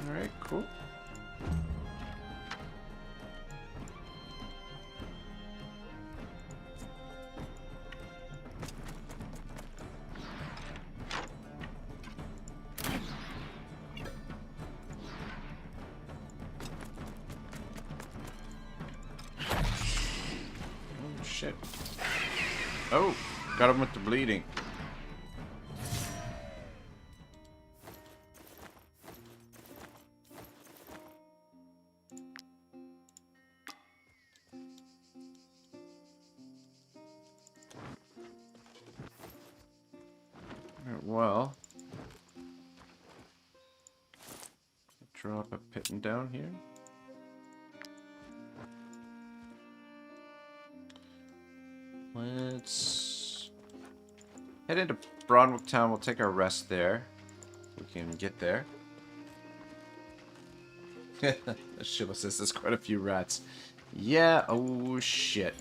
Alright, cool. Oh, shit. Oh, got him with the bleeding. Well, drop a pitten down here. Let's head into Broadwick Town. We'll take our rest there. We can get there. Shiva says there's quite a few rats. Yeah, oh shit.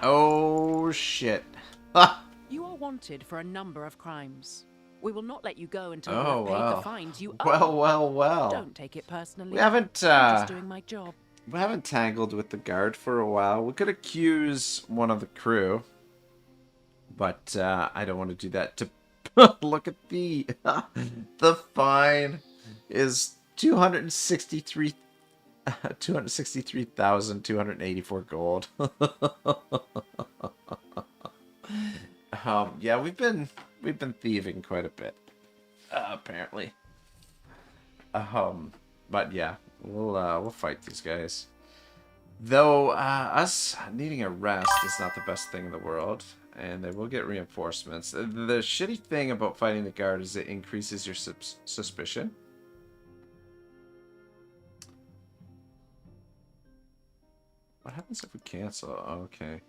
Oh shit. Ah! You are wanted for a number of crimes. We will not let you go until you Oh, have paid wow. the fines you owe. Well, well, well. Don't take it personally. We haven't, I'm just doing my job. We haven't tangled with the guard for a while. We could accuse one of the crew. But, I don't want to do that. To look at the... the fine is 263,284 gold. Yeah, we've been thieving quite a bit, apparently. But yeah, we'll fight these guys. Though us needing a rest is not the best thing in the world, and they will get reinforcements. The shitty thing about fighting the guard is it increases your suspicion. What happens if we cancel? Oh, okay.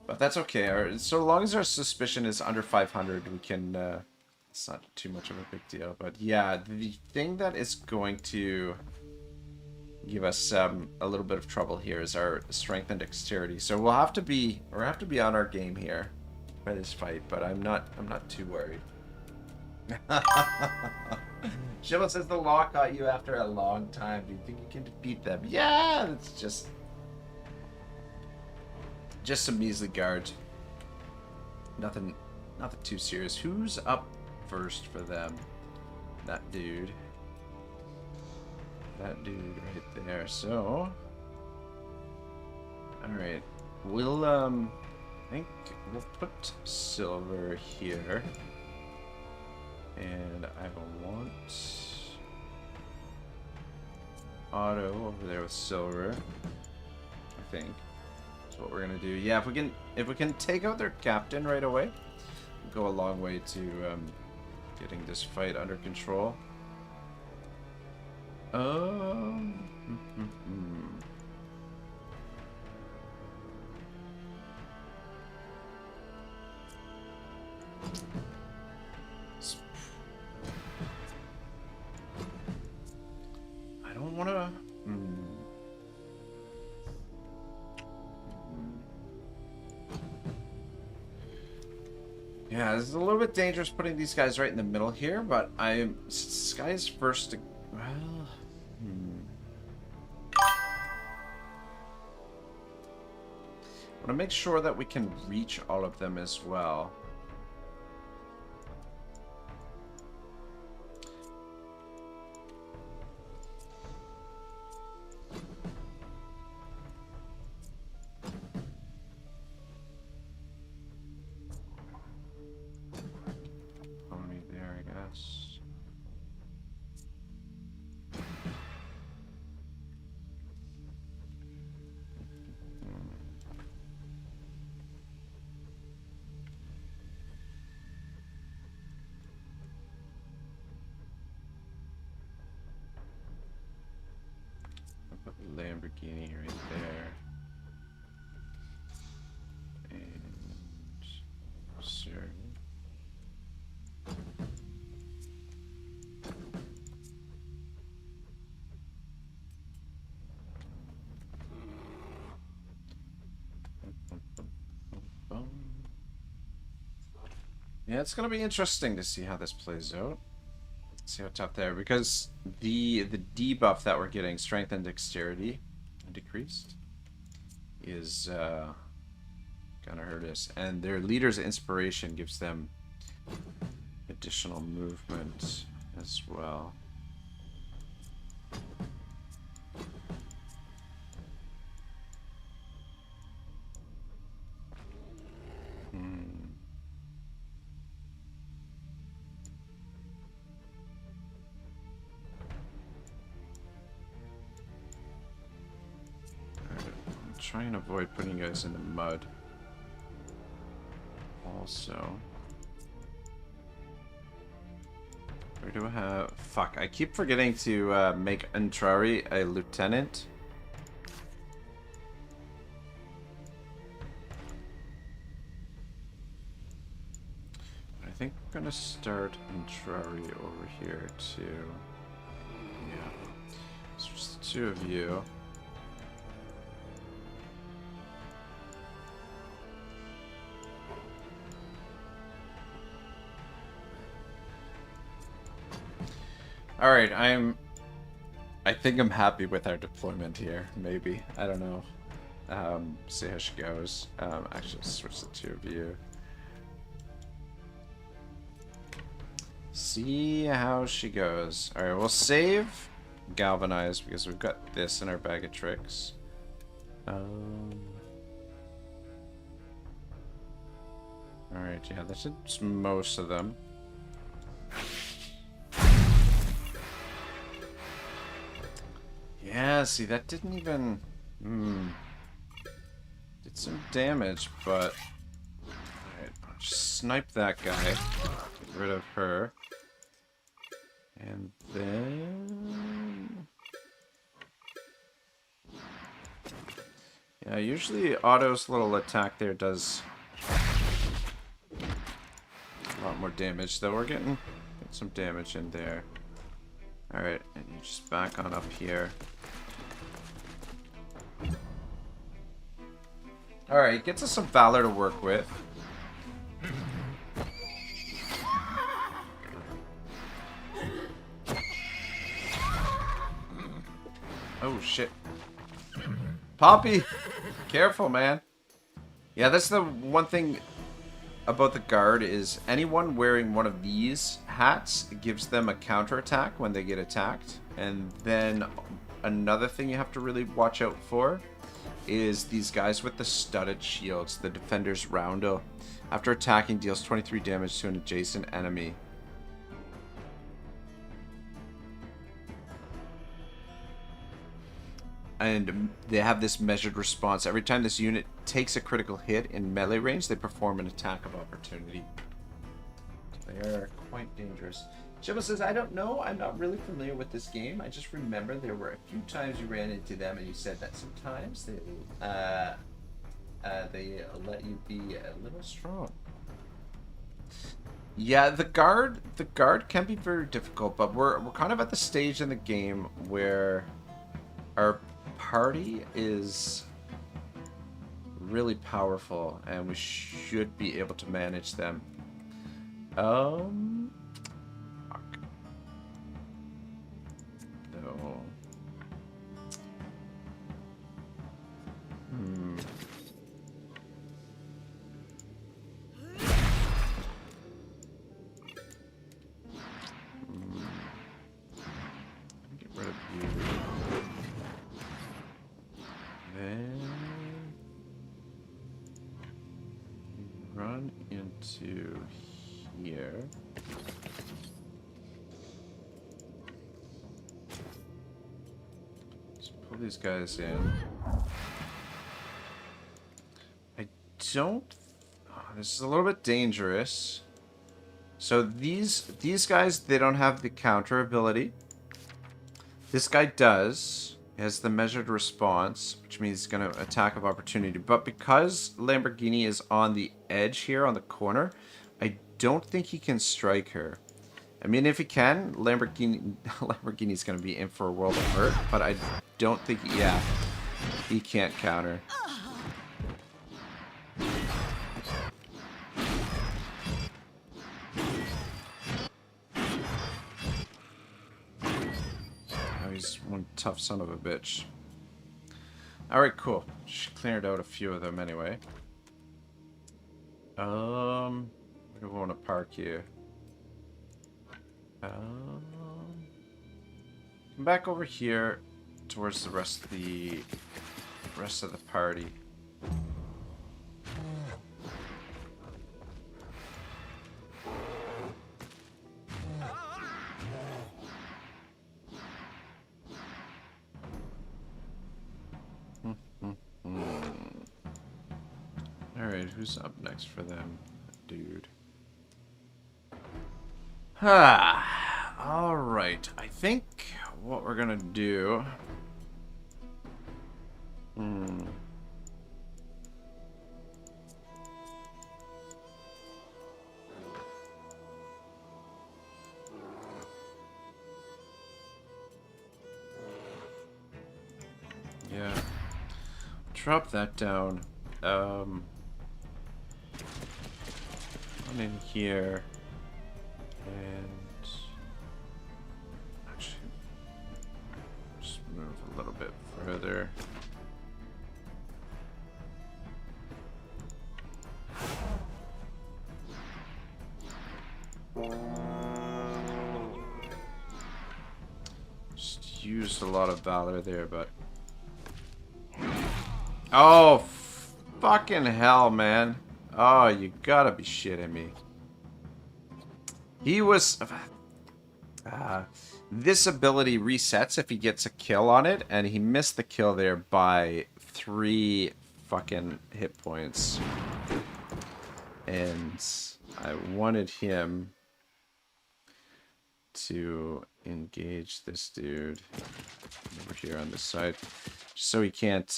But that's okay. So long as our suspicion is under 500, we can... it's not too much of a big deal. But yeah, the thing that is going to give us a little bit of trouble here is our strength and dexterity. So we'll have to be on our game here by this fight. But I'm not too worried. Shiva says the law caught you after a long time. Do you think you can defeat them? Yeah, it's just some measly guards. Nothing too serious. Who's up first for them? That dude. That dude right there. So, all right. We'll I think we'll put silver here. And I will want Otto over there with silver. I think that's what we're gonna do. Yeah, if we can take out their captain right away, we'll go a long way to getting this fight under control. I don't want to... Yeah, this is a little bit dangerous putting these guys right in the middle here, but this guy is first to... Well... I want to make sure that we can reach all of them as well. Lamborghini right there. And sir. Yeah, it's gonna be interesting to see how this plays out. See what's up there, because the debuff that we're getting, strength and dexterity decreased, is gonna hurt us, and their leader's inspiration gives them additional movement as well. Try and avoid putting you guys in the mud. Also, where do I have? Fuck! I keep forgetting to make Antrari a lieutenant. I think we're gonna start Antrari over here too. Yeah, it's just the two of you. Alright, I think I'm happy with our deployment here, maybe. I don't know. See how she goes. Actually, let's switch the two of you. See how she goes. Alright, we'll save Galvanize because we've got this in our bag of tricks. Alright, yeah, that's most of them. Yeah, see, that didn't even... Did some damage, but... Alright, I'll just snipe that guy. Get rid of her. And then... Yeah, usually Otto's little attack there does a lot more damage, though we're getting some damage in there. Alright, and you just back on up here. Alright, gets us some valor to work with. Oh shit. Poppy! Careful, man. Yeah, that's the one thing about the guard is anyone wearing one of these hats gives them a counterattack when they get attacked. And then another thing you have to really watch out for is these guys with the studded shields, the Defender's Roundel. After attacking, deals 23 damage to an adjacent enemy. And they have this measured response. Every time this unit takes a critical hit in melee range, they perform an attack of opportunity. They are quite dangerous. Shibba says, I don't know. I'm not really familiar with this game. I just remember there were a few times you ran into them and you said that sometimes they let you be a little strong. Yeah, the guard can be very difficult, but we're kind of at the stage in the game where our party is really powerful and we should be able to manage them. Fuck. No. Get rid of you. Then run into here. Let's pull these guys in. I don't... Oh, this is a little bit dangerous. So these guys, they don't have the counter ability. This guy does. He has the measured response, which means he's going to attack of opportunity. But because Lamborghini is on the edge here, on the corner, I don't think he can strike her. I mean, if he can, Lamborghini's going to be in for a world of hurt. But I don't think, yeah, he can't counter. He's one tough son of a bitch. Alright, cool. She cleared out a few of them anyway. Where do we want to park you? Come back over here towards the rest of the party. Alright, who's up next for them? Dude. Alright, I think what we're gonna do... Yeah. Drop that down. Come in here. And... used a lot of valor there, but... Oh, fucking hell, man. Oh, you gotta be shitting me. He was... this ability resets if he gets a kill on it, and he missed the kill there by 3 fucking hit points. And I wanted him to engage this dude over here on this side, so he can't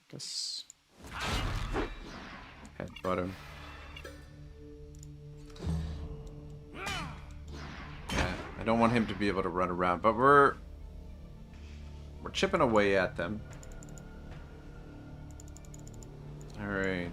just headbutt him. Yeah, I don't want him to be able to run around, but we're chipping away at them. All right.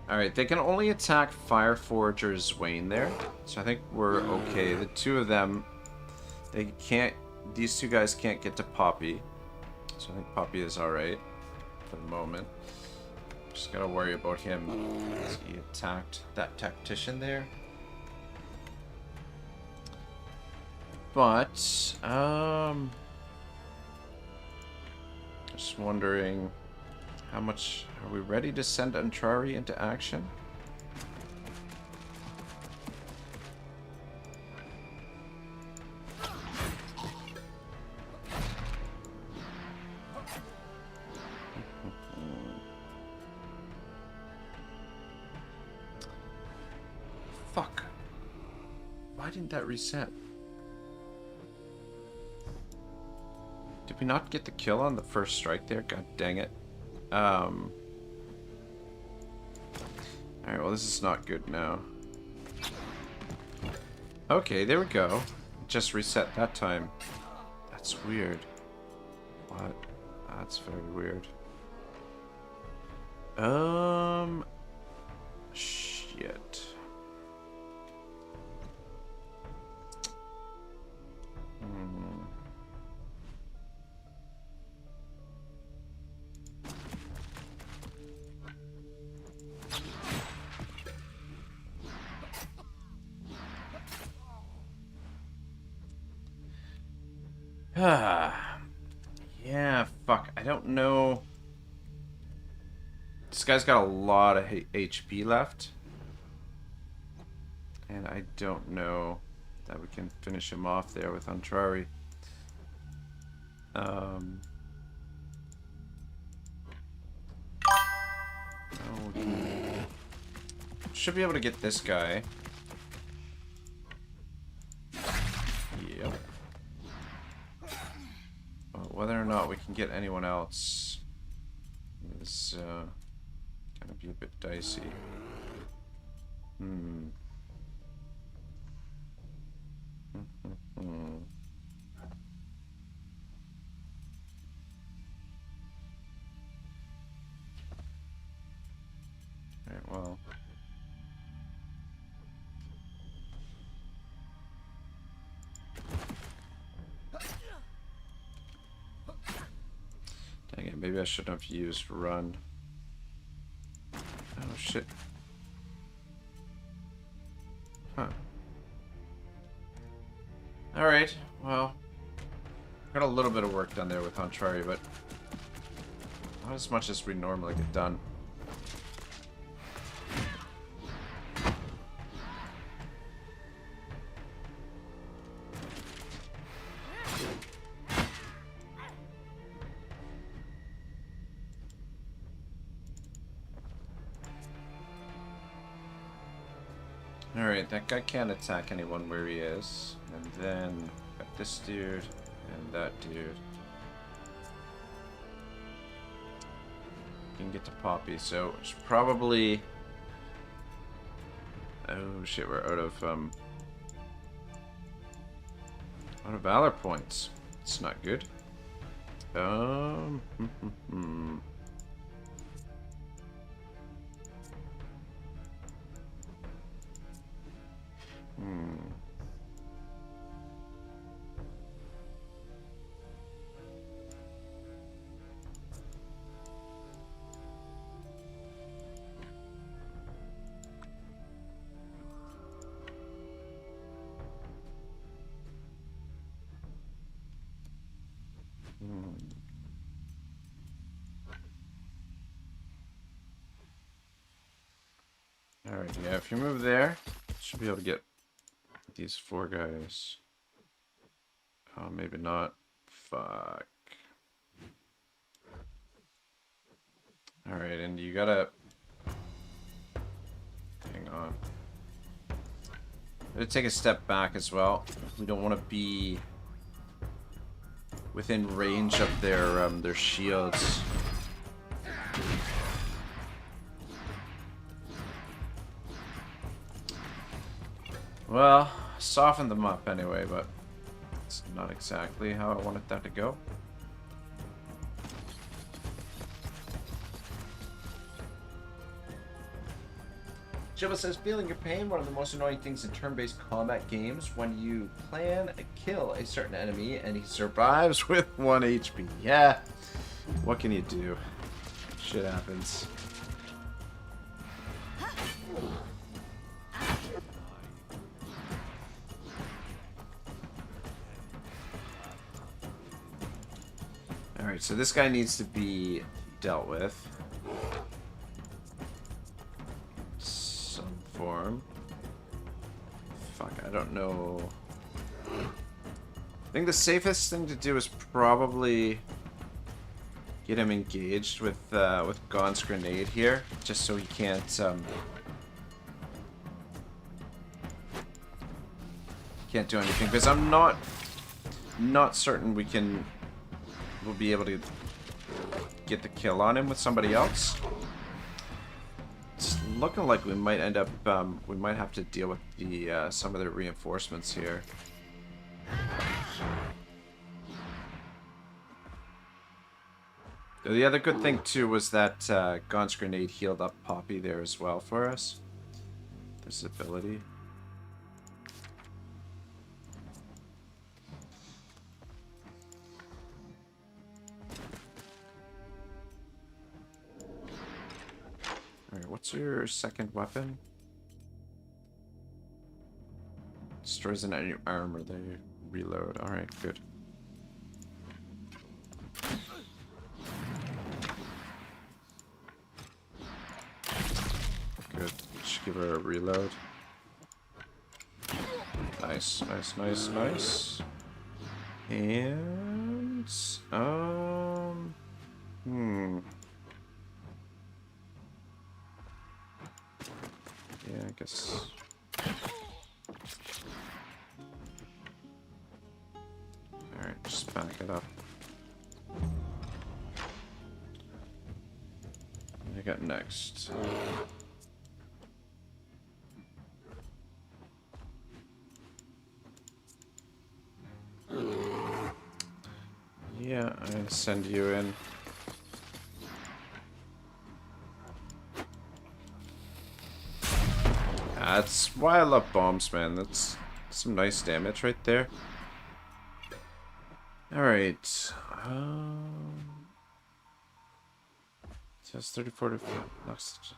Alright, they can only attack Fireforge or Zwain there, so I think we're okay. The 2 of them, they can't, these 2 guys can't get to Poppy, so I think Poppy is alright for the moment. Just gotta worry about him, because he attacked that tactician there. But, just wondering, how much are we ready to send Antrari into action? Fuck. Why didn't that reset? Did we not get the kill on the first strike there? God dang it. Alright, well this is not good now. Okay, there we go. Just reset that time. That's weird. What? That's very weird. Shit. Yeah, fuck. I don't know. This guy's got a lot of HP left. And I don't know that we can finish him off there with Antrari. We should be able to get this guy. Yep. Whether or not we can get anyone else is gonna be a bit dicey. Alright, well. Dang it, maybe I shouldn't have used run. Oh shit. Huh. Alright, well. Got a little bit of work done there with Antrari, but not as much as we normally get done. Alright, that guy can't attack anyone where he is. And then got this dude and that dude. Can get to Poppy, so it's probably... Oh shit, we're out of valor points. It's not good. Alright, yeah, if you move there, should be able to get these 4 guys. Oh, maybe not. Fuck. Alright, and you gotta... Hang on. Gotta take a step back as well. We don't want to be within range of their shields. Well, soften them up anyway, but it's not exactly how I wanted that to go. Jibba says, feeling your pain, one of the most annoying things in turn-based combat games, when you plan to kill a certain enemy and he survives with 1 HP. Yeah, what can you do? Shit happens. Alright, so this guy needs to be dealt with. Some form. Fuck, I don't know. I think the safest thing to do is probably get him engaged with Gon's grenade here, just so he can't do anything. Because I'm not certain we'll be able to get the kill on him with somebody else. It's looking like we might end up, we might have to deal with the some of the reinforcements here. The other good thing too was that Gon's grenade healed up Poppy there as well for us. This ability. Alright, what's your second weapon? Destroys an enemy armor, they reload. Alright, good. Good. Just give her a reload. Nice, nice, nice, nice. And yeah, I guess. Alright, just back it up. What do I got next? Yeah, I'm gonna send you in. That's why I love bombs, man. That's some nice damage right there. Alright. Just 34 to next.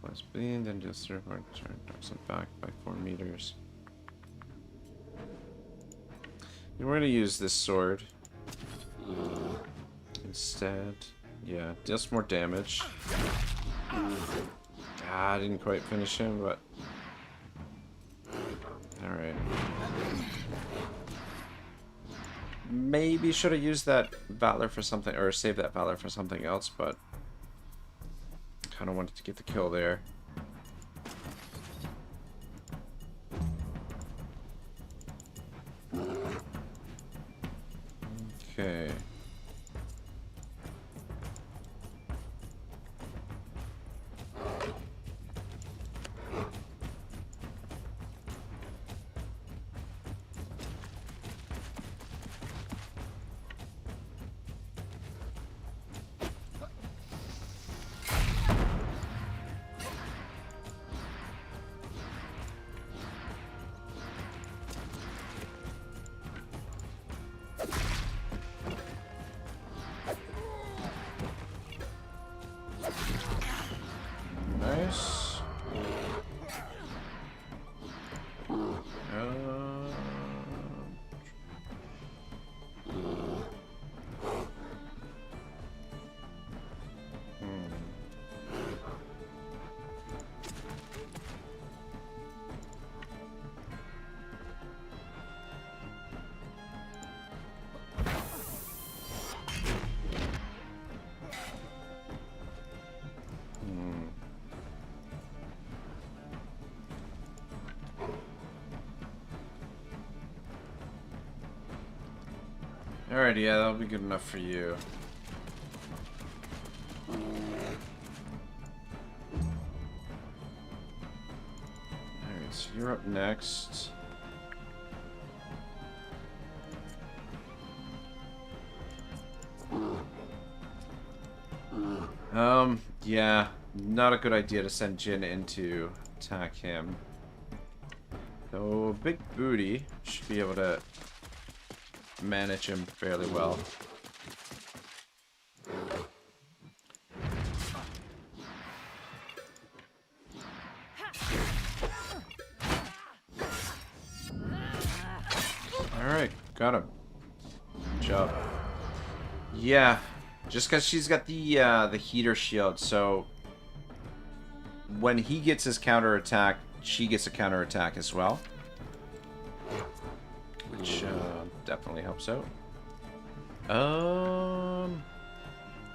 Plus speed, then just 34 to turn it back by 4 meters. And we're gonna use this sword instead. Yeah, deals more damage. Ah, I didn't quite finish him, but alright. Maybe should have used that valor for something, or saved that valor for something else, but kind of wanted to get the kill there. Okay. Nice. Alright, yeah, that'll be good enough for you. Alright, so you're up next. Yeah, not a good idea to send Jin in to attack him. So, big booty should be able to manage him fairly well. Alright, got him. Good job. Yeah. Just because she's got the heater shield, so when he gets his counterattack, she gets a counterattack as well. Which definitely helps out.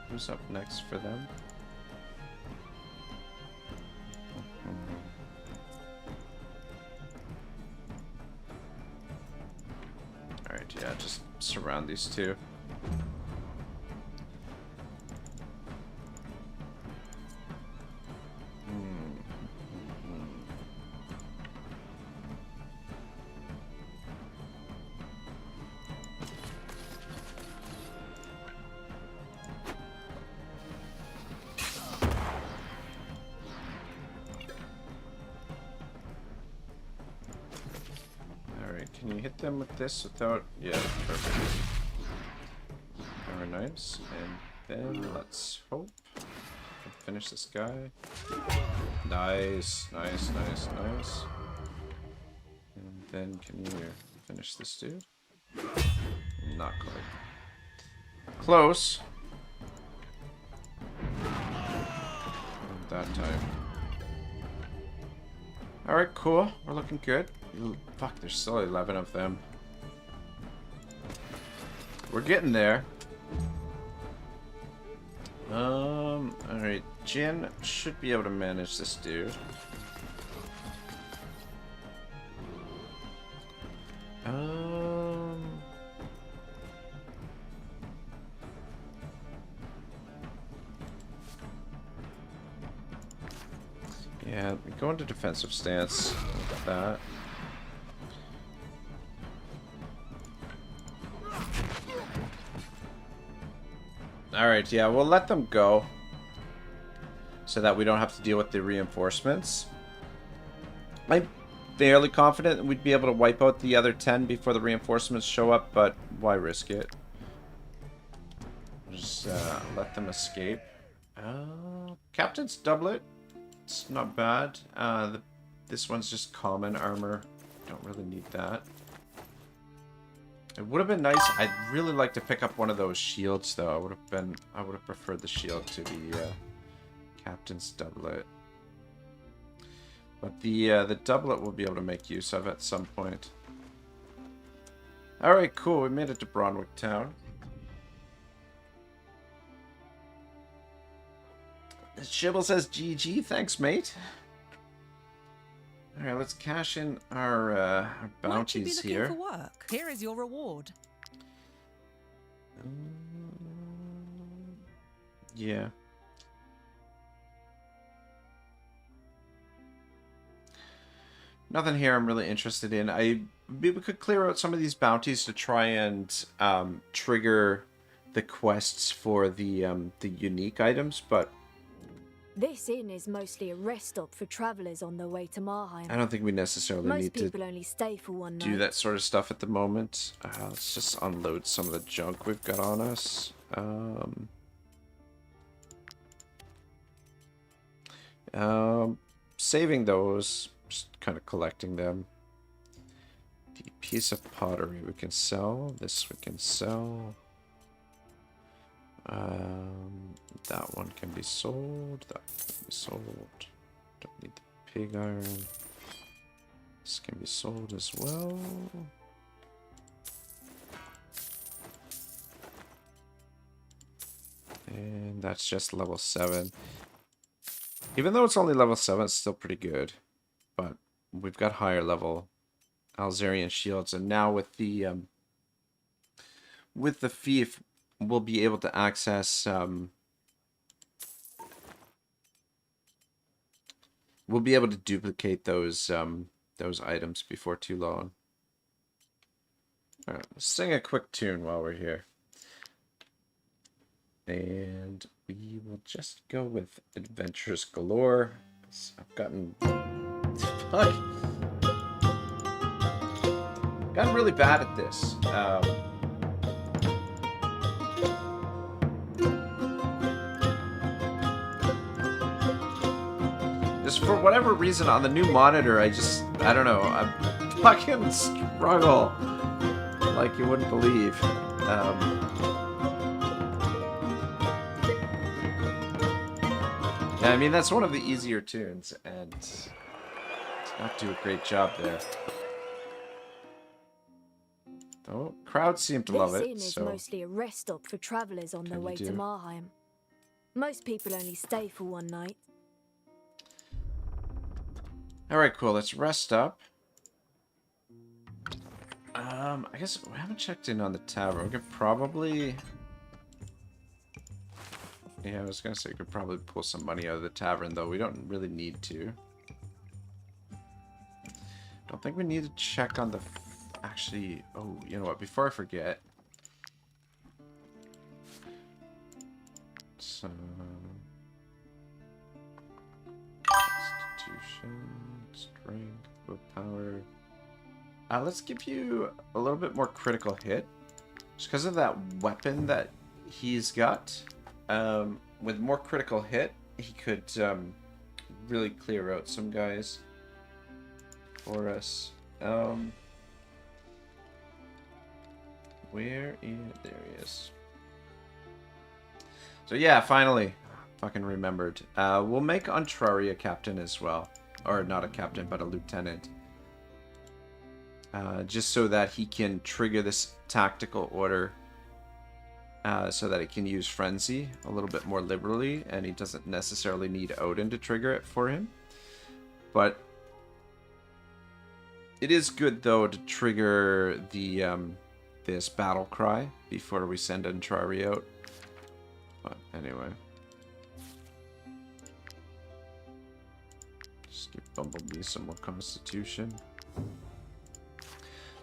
Who's up next for them? Alright, yeah, just surround these two. Can you hit them with this without... Yeah, perfect. Very nice. And then let's hope we can finish this guy. Nice, nice, nice, nice. And then can you finish this dude? Not quite. Close. Not that time. Alright, cool. We're looking good. Fuck, there's still 11 of them. We're getting there. Alright, Jin should be able to manage this dude. Yeah, go into defensive stance like that. Alright, yeah, we'll let them go. So that we don't have to deal with the reinforcements. I'm fairly confident that we'd be able to wipe out the other 10 before the reinforcements show up, but why risk it? Just let them escape. Captain's doublet. It's not bad. This one's just common armor. Don't really need that. It would have been nice. I'd really like to pick up one of those shields, though. I would have preferred the shield to the captain's doublet. But the doublet we'll be able to make use of at some point. All right, cool. We made it to Bronwick Town. Shibble says GG. Thanks, mate. All right, let's cash in our bounties here. For work? Here is your reward. Yeah. Nothing here I'm really interested in. We could clear out some of these bounties to try and trigger the quests for the unique items, but this inn is mostly a rest stop for travellers on their way to Marheim. I don't think we necessarily need to Most people only stay for one night. do that sort of stuff at the moment. Let's just unload some of the junk we've got on us. Saving those, just kind of collecting them. The piece of pottery we can sell. This we can sell. That one can be sold. That can be sold. Don't need the pig iron. This can be sold as well. And that's just level 7. Even though it's only level 7, it's still pretty good. But we've got higher level Alzarian shields, and now with the with the fief, we'll be able to access, we'll be able to duplicate those items before too long. Alright, let's sing a quick tune while we're here. And we will just go with Adventures Galore. I've gotten... Fuck! Gotten really bad at this. Just for whatever reason on the new monitor, I don't know, I fucking struggle like you wouldn't believe. Yeah, I mean, that's one of the easier tunes, and it's not do a great job there. Though crowds seem to love it. This inn is mostly a rest stop for travellers on their way to Marheim. Most people only stay for one night. Alright, cool. Let's rest up. I guess we haven't checked in on the tavern. We could probably... Yeah, I was gonna say we could probably pull some money out of the tavern, though. We don't really need to. Don't think we need to check on the... Actually, oh, you know what? Before I forget... So... Constitution, strength, willpower... let's give you a little bit more critical hit. Just because of that weapon that he's got. With more critical hit, he could really clear out some guys for us. Where is... There he is. So yeah, finally. Fucking remembered. We'll make Untrari a captain as well. Or not a captain, but a lieutenant. Just so that he can trigger this tactical order. So that he can use Frenzy a little bit more liberally. And he doesn't necessarily need Odin to trigger it for him. But it is good, though, to trigger the this battle cry before we send Untrari out. But anyway. Just give Bumblebee some more Constitution.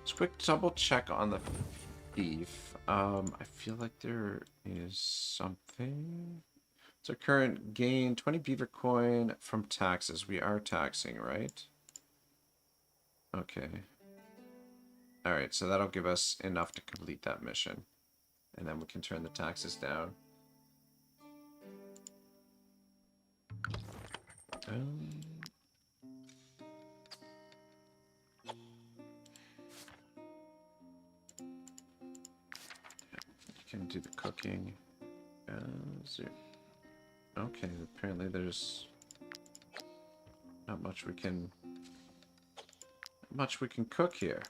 Just quick double check on the thief. I feel like there is something. So current gain 20 beaver coin from taxes. We are taxing, right? Okay. Alright, so that'll give us enough to complete that mission. And then we can turn the taxes down. You can do the cooking. Okay, apparently there's not much we can cook here.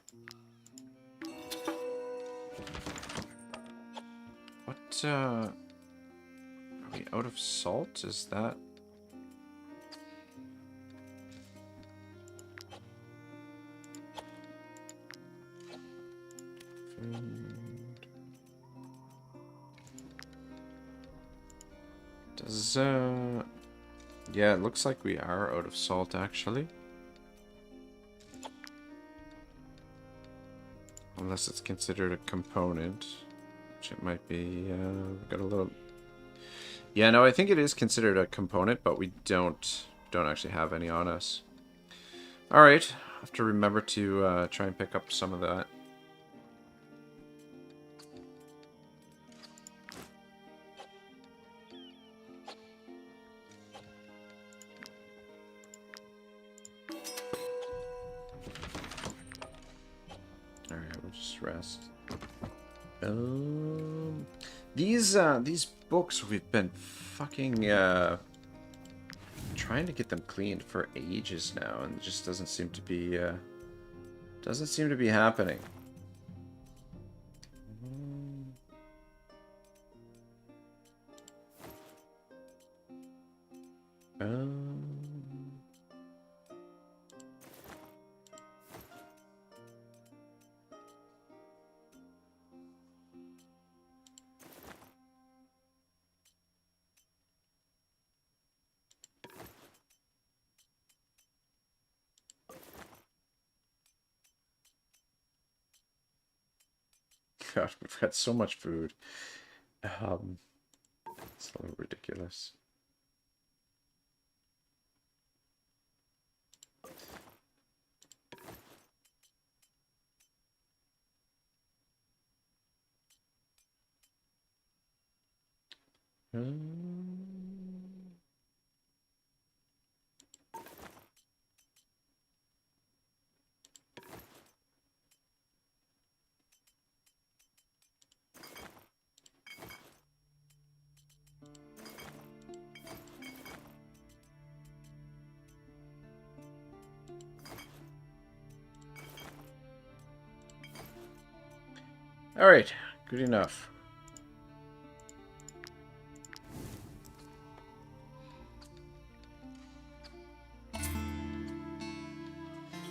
What are we out of salt? Is that does yeah, it looks like we are out of salt actually. Unless it's considered a component, which it might be. We've got a little. Yeah, no, I think it is considered a component, but we don't actually have any on us. All right, have to remember to try and pick up some of that. Rest. These books we've been fucking trying to get them cleaned for ages now, and it just doesn't seem to be happening. God, we've got so much food. It's a little ridiculous. All right, good enough.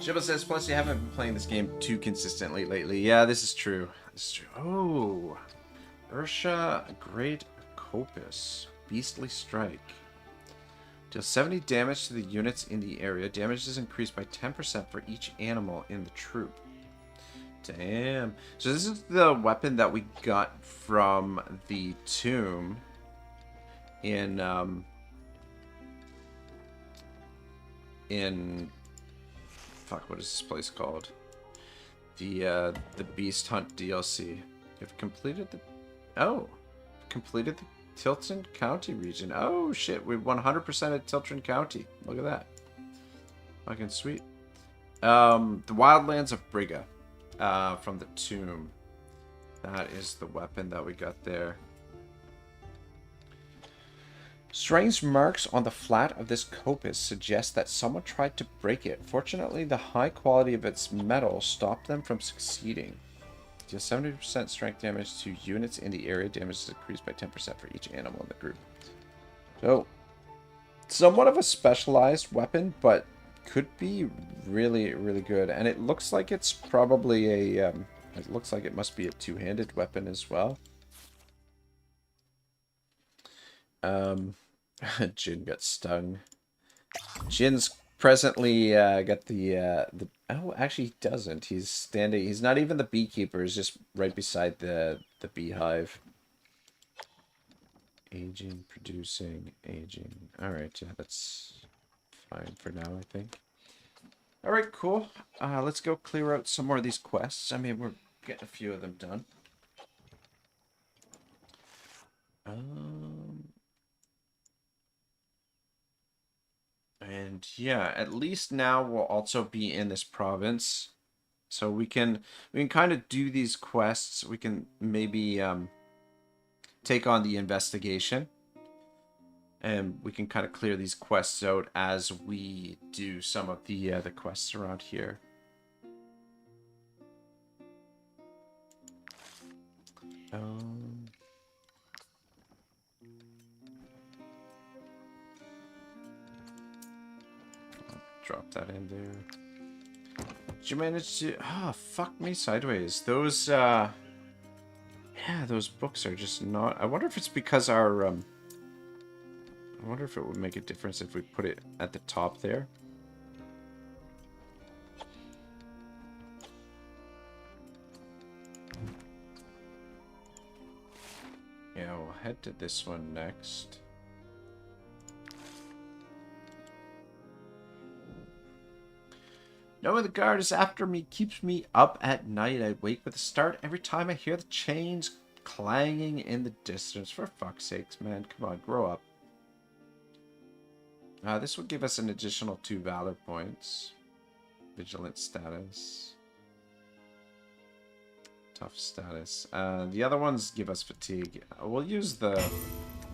Shibba says, plus you haven't been playing this game too consistently lately. Yeah, this is true. This is true. Oh, Ursha, Great Copus, Beastly Strike. Deals 70 damage to the units in the area. Damage is increased by 10% for each animal in the troop. Damn. So this is the weapon that we got from the tomb in fuck, what is this place called? The Beast Hunt DLC. You've completed the completed the Tilton County region. Oh shit, we 100% at Tilton County. Look at that. Fucking sweet. The Wildlands of Briga. From the tomb. That is the weapon that we got there. Strange marks on the flat of this coppice suggest that someone tried to break it. Fortunately, the high quality of its metal stopped them from succeeding. Deals 70% strength damage to units in the area. Damage is increased by 10% for each animal in the group. So, somewhat of a specialized weapon, but could be really, really good. And it looks like it's probably a... it looks like it must be a two-handed weapon as well. Jin got stung. Jin's presently got the oh, actually he doesn't. He's standing, he's not even the beekeeper, he's just right beside the beehive. Aging, producing, aging. Alright, yeah, that's fine for now, I think. Alright, cool. Let's go clear out some more of these quests. I mean, we're getting a few of them done. And yeah, at least now we'll also be in this province. So we can kind of do these quests. We can maybe take on the investigation. And we can kind of clear these quests out as we do some of the quests around here. Drop that in there. Did you manage to... Ah, fuck me sideways. Those, yeah, those books are just not... I wonder if it's because our, I wonder if it would make a difference if we put it at the top there. Yeah, we'll head to this one next. Knowing the guard is after me keeps me up at night. I wake with a start every time I hear the chains clanging in the distance. For fuck's sakes, man. Come on, grow up. This would give us an additional 2 valor points. Vigilant status. Tough status. The other ones give us fatigue. We'll use the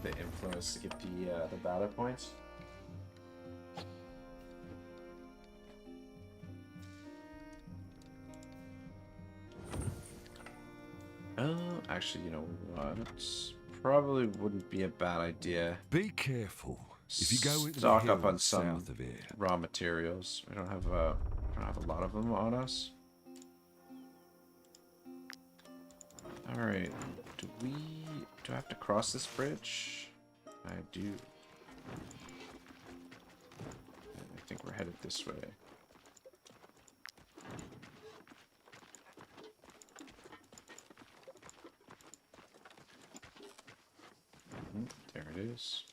influence to get the valor points. Actually, you know what? Probably wouldn't be a bad idea. Be careful. If you go into stock the up on hills some south of here. raw materials. We don't have a lot of them on us. All right. Do I have to cross this bridge? I do. I think we're headed this way. goes.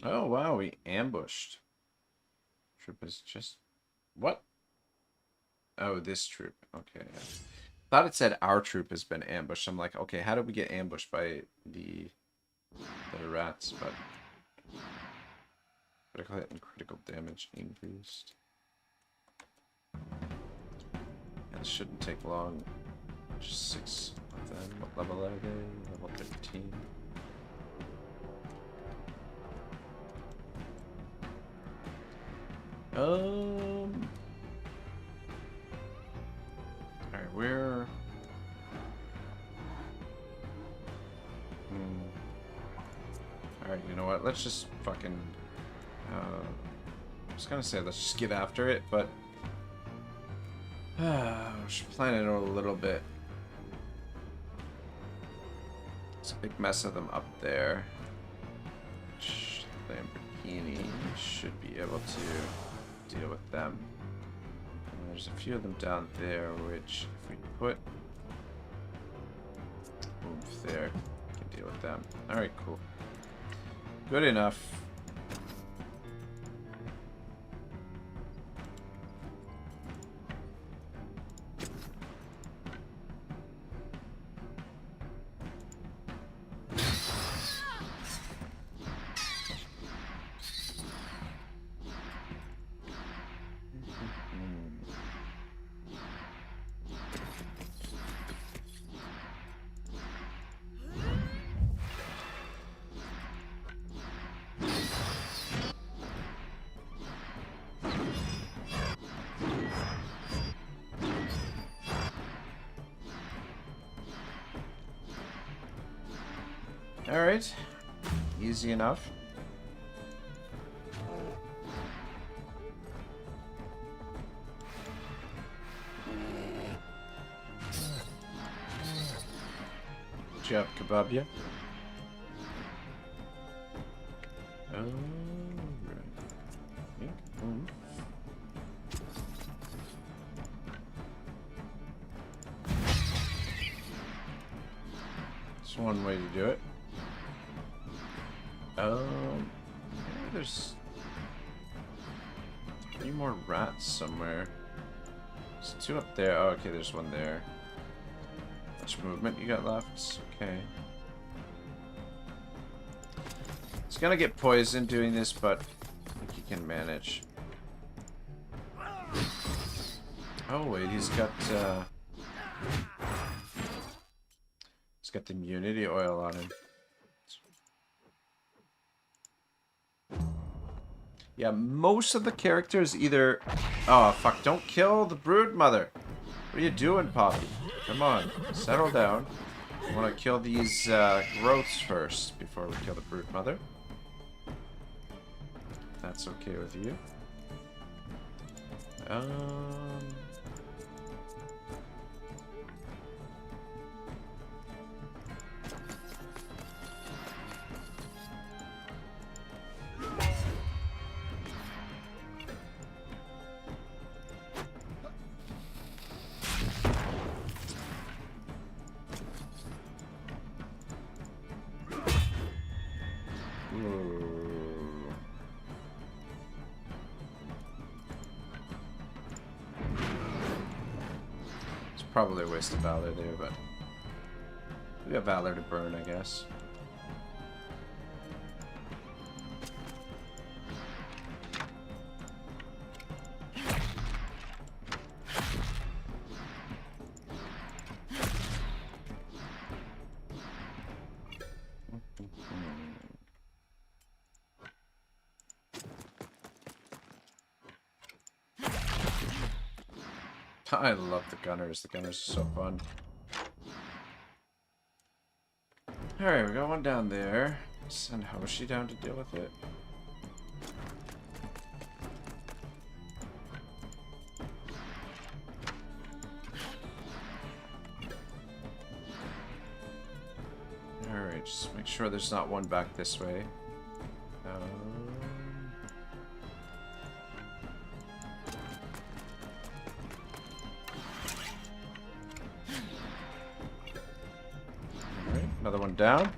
Oh wow, we ambushed. Troop is just... What? Oh, this troop. Okay. Thought it said our troop has been ambushed. I'm like, okay, how did we get ambushed by the rats? But critical hit and critical damage increased. Yeah, this shouldn't take long. Just 6 of them. What level are they? Level 13. Alright, we're... Alright, you know what? Let's just fucking... I was gonna say let's just get after it, but... I should plan it a little bit. It's a big mess of them up there. Lamborghini should be able to deal with them. And there's a few of them down there, which if we put oomph there, we can deal with them. Alright, cool. Good enough. Alright. Easy enough. Good job, Kebabia. That's one way to do it. Maybe there's 3 more rats somewhere. There's 2 up there. Oh, okay, there's one there. How much movement you got left? Okay. It's gonna get poisoned doing this, but I think he can manage. Oh wait, he's got the immunity oil on him. Yeah, most of the characters either... Oh, fuck, don't kill the brood mother. What are you doing, Poppy? Come on, settle down. I want to kill these growths first before we kill the brood mother. If that's okay with you. Probably a waste of valor there, but we got valor to burn, I guess. I love the gunners. The gunners are so fun. Alright, we got one down there. Send Hoshi down to deal with it. Alright, just make sure there's not one back this way. Another one down.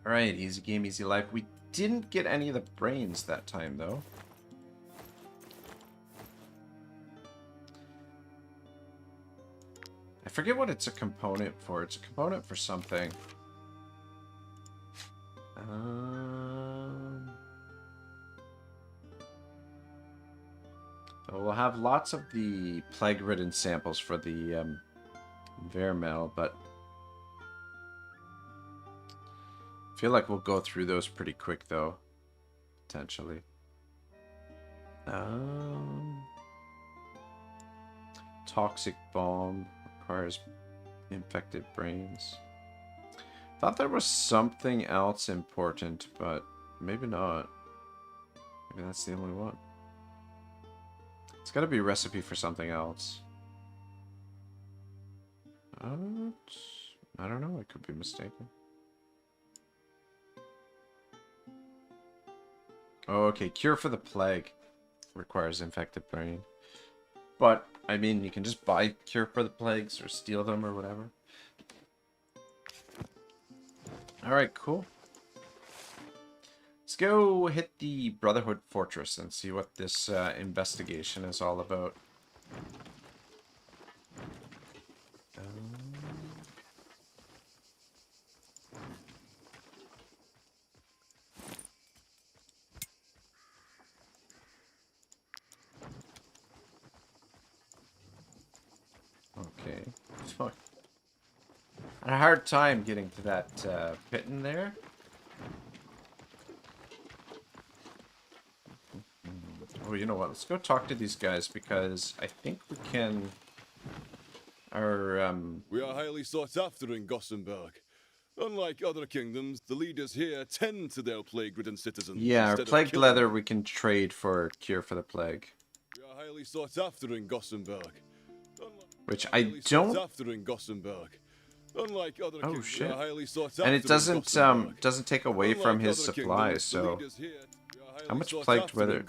Alright, easy game, easy life. We didn't get any of the brains that time, though. I forget what it's a component for. It's a component for something. So we'll have lots of the plague-ridden samples for the Vermeil, but I feel like we'll go through those pretty quick, though. Potentially. Toxic bomb requires infected brains. Thought there was something else important, but maybe not. Maybe that's the only one. It's got to be a recipe for something else. I don't know. I could be mistaken. Oh, okay. Cure for the plague requires infected brain. But, I mean, you can just buy cure for the plagues or steal them or whatever. Alright, cool. Let's go hit the Brotherhood Fortress and see what this investigation is all about. Okay. Fuck. I had a hard time getting to that pit in there. Oh, you know what? Let's go talk to these guys because I think we can... We are highly sought after in Gothenburg. Unlike other kingdoms, the leaders here tend to their plague-ridden citizens. Yeah, our plague leather we can trade for cure for the plague. We are highly sought after in Gothenburg. Which I don't... Oh shit. And it doesn't take away from his supplies, so... How much plagued leather?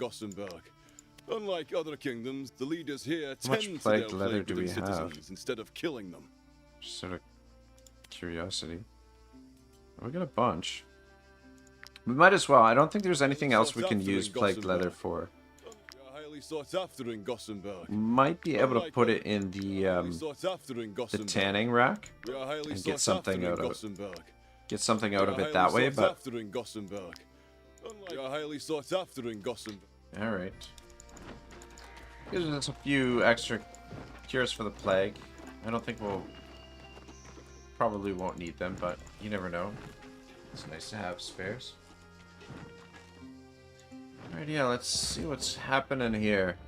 Unlike other kingdoms, the leaders here How much tend plagued to leather do we have? Instead of killing them. Just sort of curiosity. We got a bunch. We might as well. I don't think there's anything else we can use plagued leather for. Sought after in Gothenburg. Might be able to put it in the tanning rack and get something out of it. Get something out of it that way, but... Alright. Gives us a few extra cures for the plague. I don't think we'll... Probably won't need them, but you never know. It's nice to have spares. Alright, yeah, let's see what's happening here.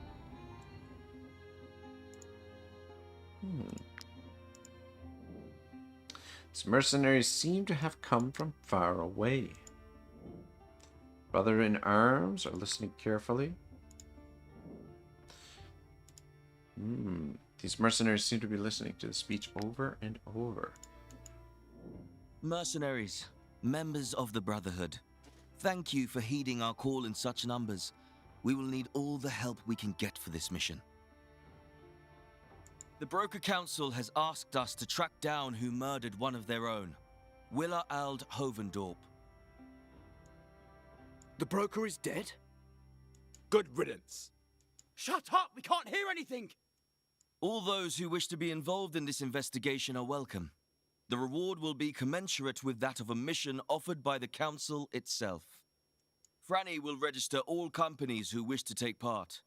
These mercenaries seem to have come from far away. Brother in arms are listening carefully. These mercenaries seem to be listening to the speech over and over. Mercenaries, members of the Brotherhood. Thank you for heeding our call in such numbers. We will need all the help we can get for this mission. The Broker Council has asked us to track down who murdered one of their own, Willard Hovendorp. The broker is dead? Good riddance. Shut up! We can't hear anything! All those who wish to be involved in this investigation are welcome. The reward will be commensurate with that of a mission offered by the Council itself. Franny will register all companies who wish to take part.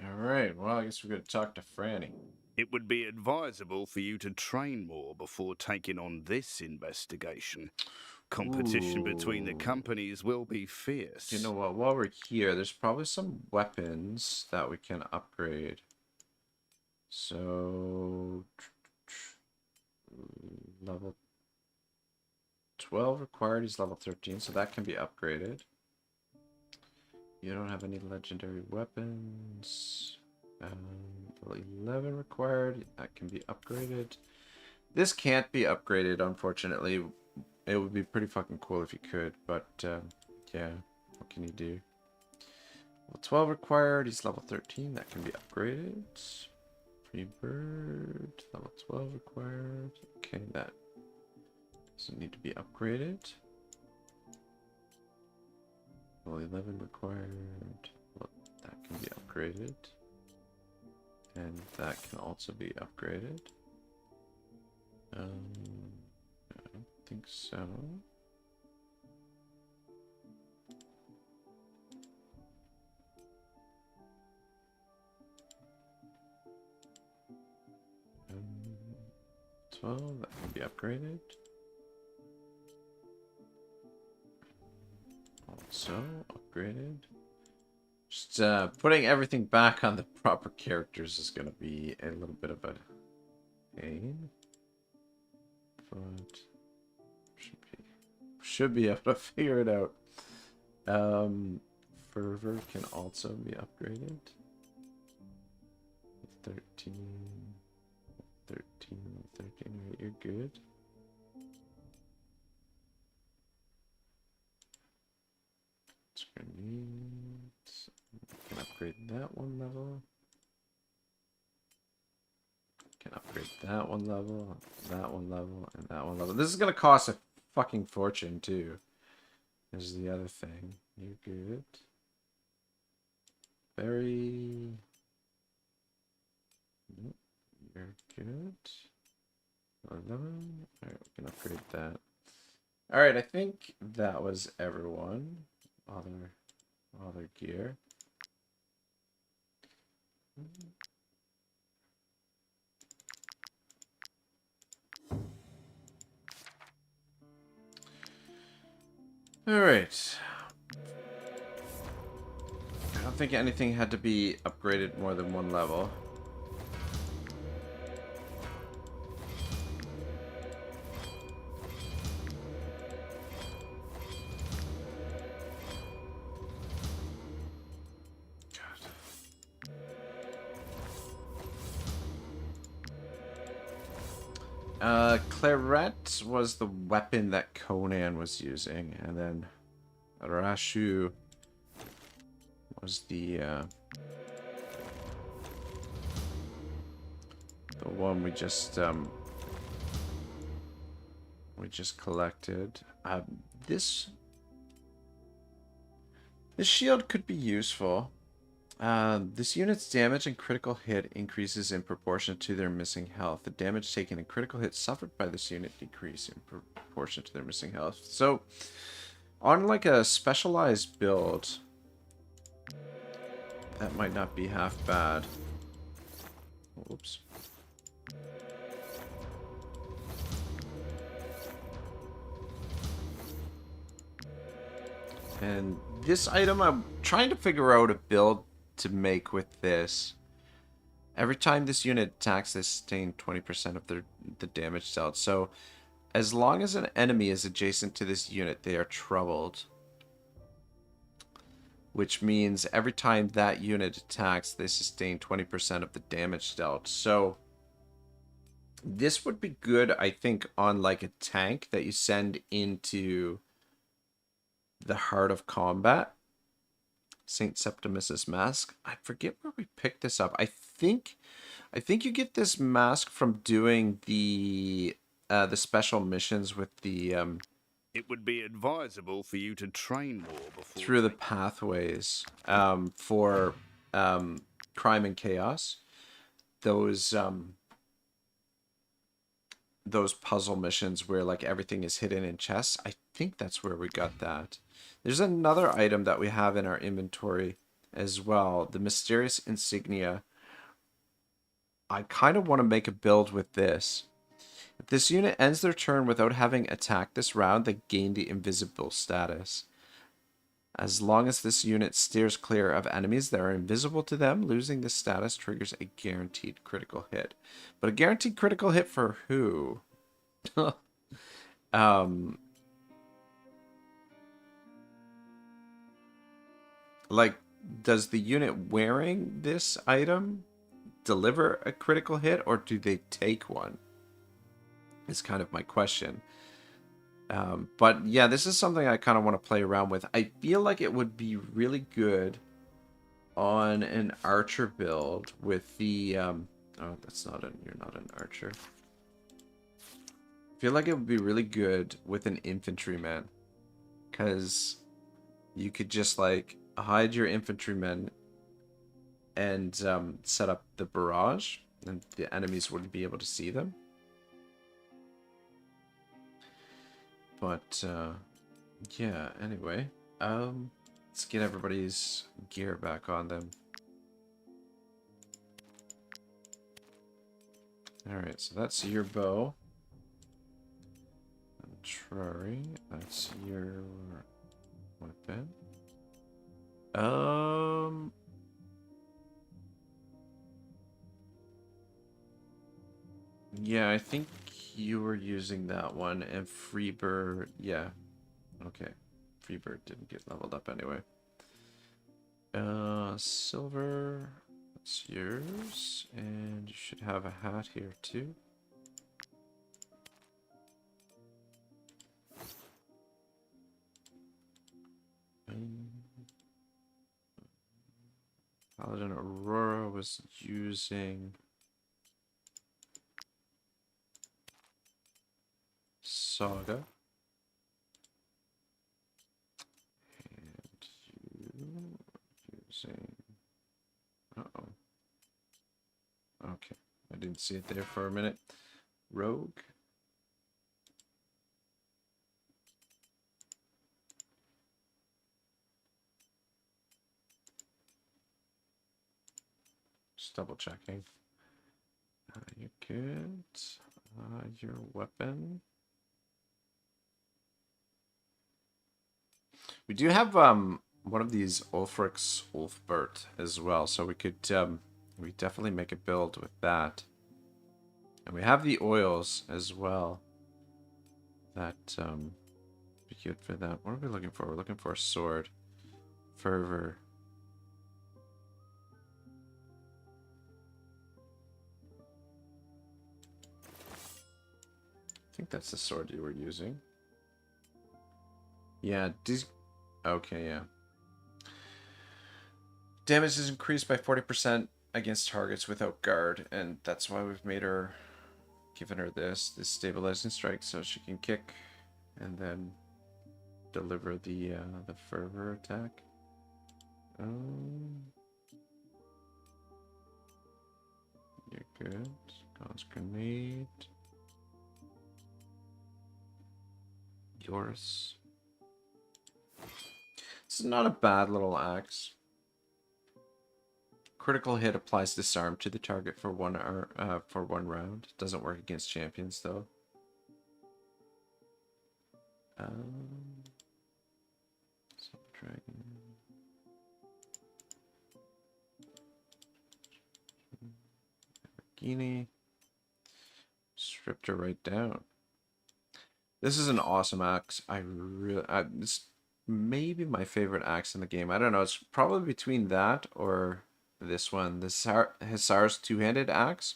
Alright, well, I guess we're going to talk to Franny. It would be advisable for you to train more before taking on this investigation. Competition between the companies will be fierce. You know what, while we're here, there's probably some weapons that we can upgrade. So... level 12 required. He's level 13, so that can be upgraded. You don't have any legendary weapons. Level 11 required. That can be upgraded. This can't be upgraded, unfortunately. It would be pretty fucking cool if you could, but yeah, what can you do? Level 12 required. He's level 13. That can be upgraded. Free bird. Level 12 required. Okay, that doesn't need to be upgraded. Level 11 required. Well, that can be upgraded. And that can also be upgraded. I don't think so. Um, 12, that can be upgraded. Also upgraded. Just putting everything back on the proper characters is going to be a little bit of a pain. But should be able to figure it out. Fervor can also be upgraded. 13. 13. Right, you're good. Grenades. Can upgrade that one level. Can upgrade that one level, that one level, and that one level. This is gonna cost a fucking fortune too. There's the other thing. You're good. Very. Nope. You're good. 11. Alright, we can upgrade that. Alright, I think that was everyone. All their gear. Alright. I don't think anything had to be upgraded more than one level. Claret was the weapon that Conan was using, and then Rashu was the one we just collected. This shield could be useful. This unit's damage and critical hit increases in proportion to their missing health. The damage taken and critical hit suffered by this unit decrease in proportion to their missing health. So, on like a specialized build, that might not be half bad. Oops. And this item, I'm trying to figure out a build to make with this. Every time this unit attacks, they sustain 20% of the damage dealt. So, as long as an enemy is adjacent to this unit, they are troubled. Which means every time that unit attacks, they sustain 20% of the damage dealt. So, this would be good, I think, on like a tank that you send into the heart of combat. Saint Septimus's mask. I forget where we picked this up. I think you get this mask from doing the special missions with the It would be advisable for you to train more before through the pathways for crime and chaos. Those puzzle missions where like everything is hidden in chests. I think that's where we got that. There's another item that we have in our inventory as well. The mysterious insignia. I kind of want to make a build with this. If this unit ends their turn without having attacked this round, they gain the invisible status. As long as this unit steers clear of enemies that are invisible to them, losing this status triggers a guaranteed critical hit. But a guaranteed critical hit for who? Like, does the unit wearing this item deliver a critical hit, or do they take one? Is kind of my question. But yeah, this is something I kind of want to play around with. I feel like it would be really good on an archer build with the oh, that's not an, you're not an archer. I feel like it would be really good with an infantryman, because you could just like hide your infantrymen and set up the barrage, and the enemies wouldn't be able to see them. But yeah, anyway, let's get everybody's gear back on them. Alright, so that's your bow. Contrary, that's your weapon. Yeah, I think you were using that one, and Freebird, yeah. Okay. Freebird didn't get leveled up anyway. Silver, that's yours, and you should have a hat here too. Paladin Aurora was using Saga. And you using... Uh-oh. Okay. I didn't see it there for a minute. Rogue. Just double checking. You're good. Your weapon. We do have one of these Ulfric's Ulfbert as well, so we could we definitely make a build with that. And we have the oils as well. That be good for that. What are we looking for? We're looking for a sword. Fervor. I think that's the sword you were using. Yeah, okay, yeah. Damage is increased by 40% against targets without guard, and that's why we've made her, given her this stabilizing strike, so she can kick and then deliver the fervor attack. You're good. Cause grenade. Yours. This is not a bad little axe. Critical hit applies disarm to the target for one round. Doesn't work against champions though. Dragon. Lamborghini. Stripped her right down. This is an awesome axe. This may be my favorite axe in the game. I don't know. It's probably between that or this one. This Hussar's two-handed axe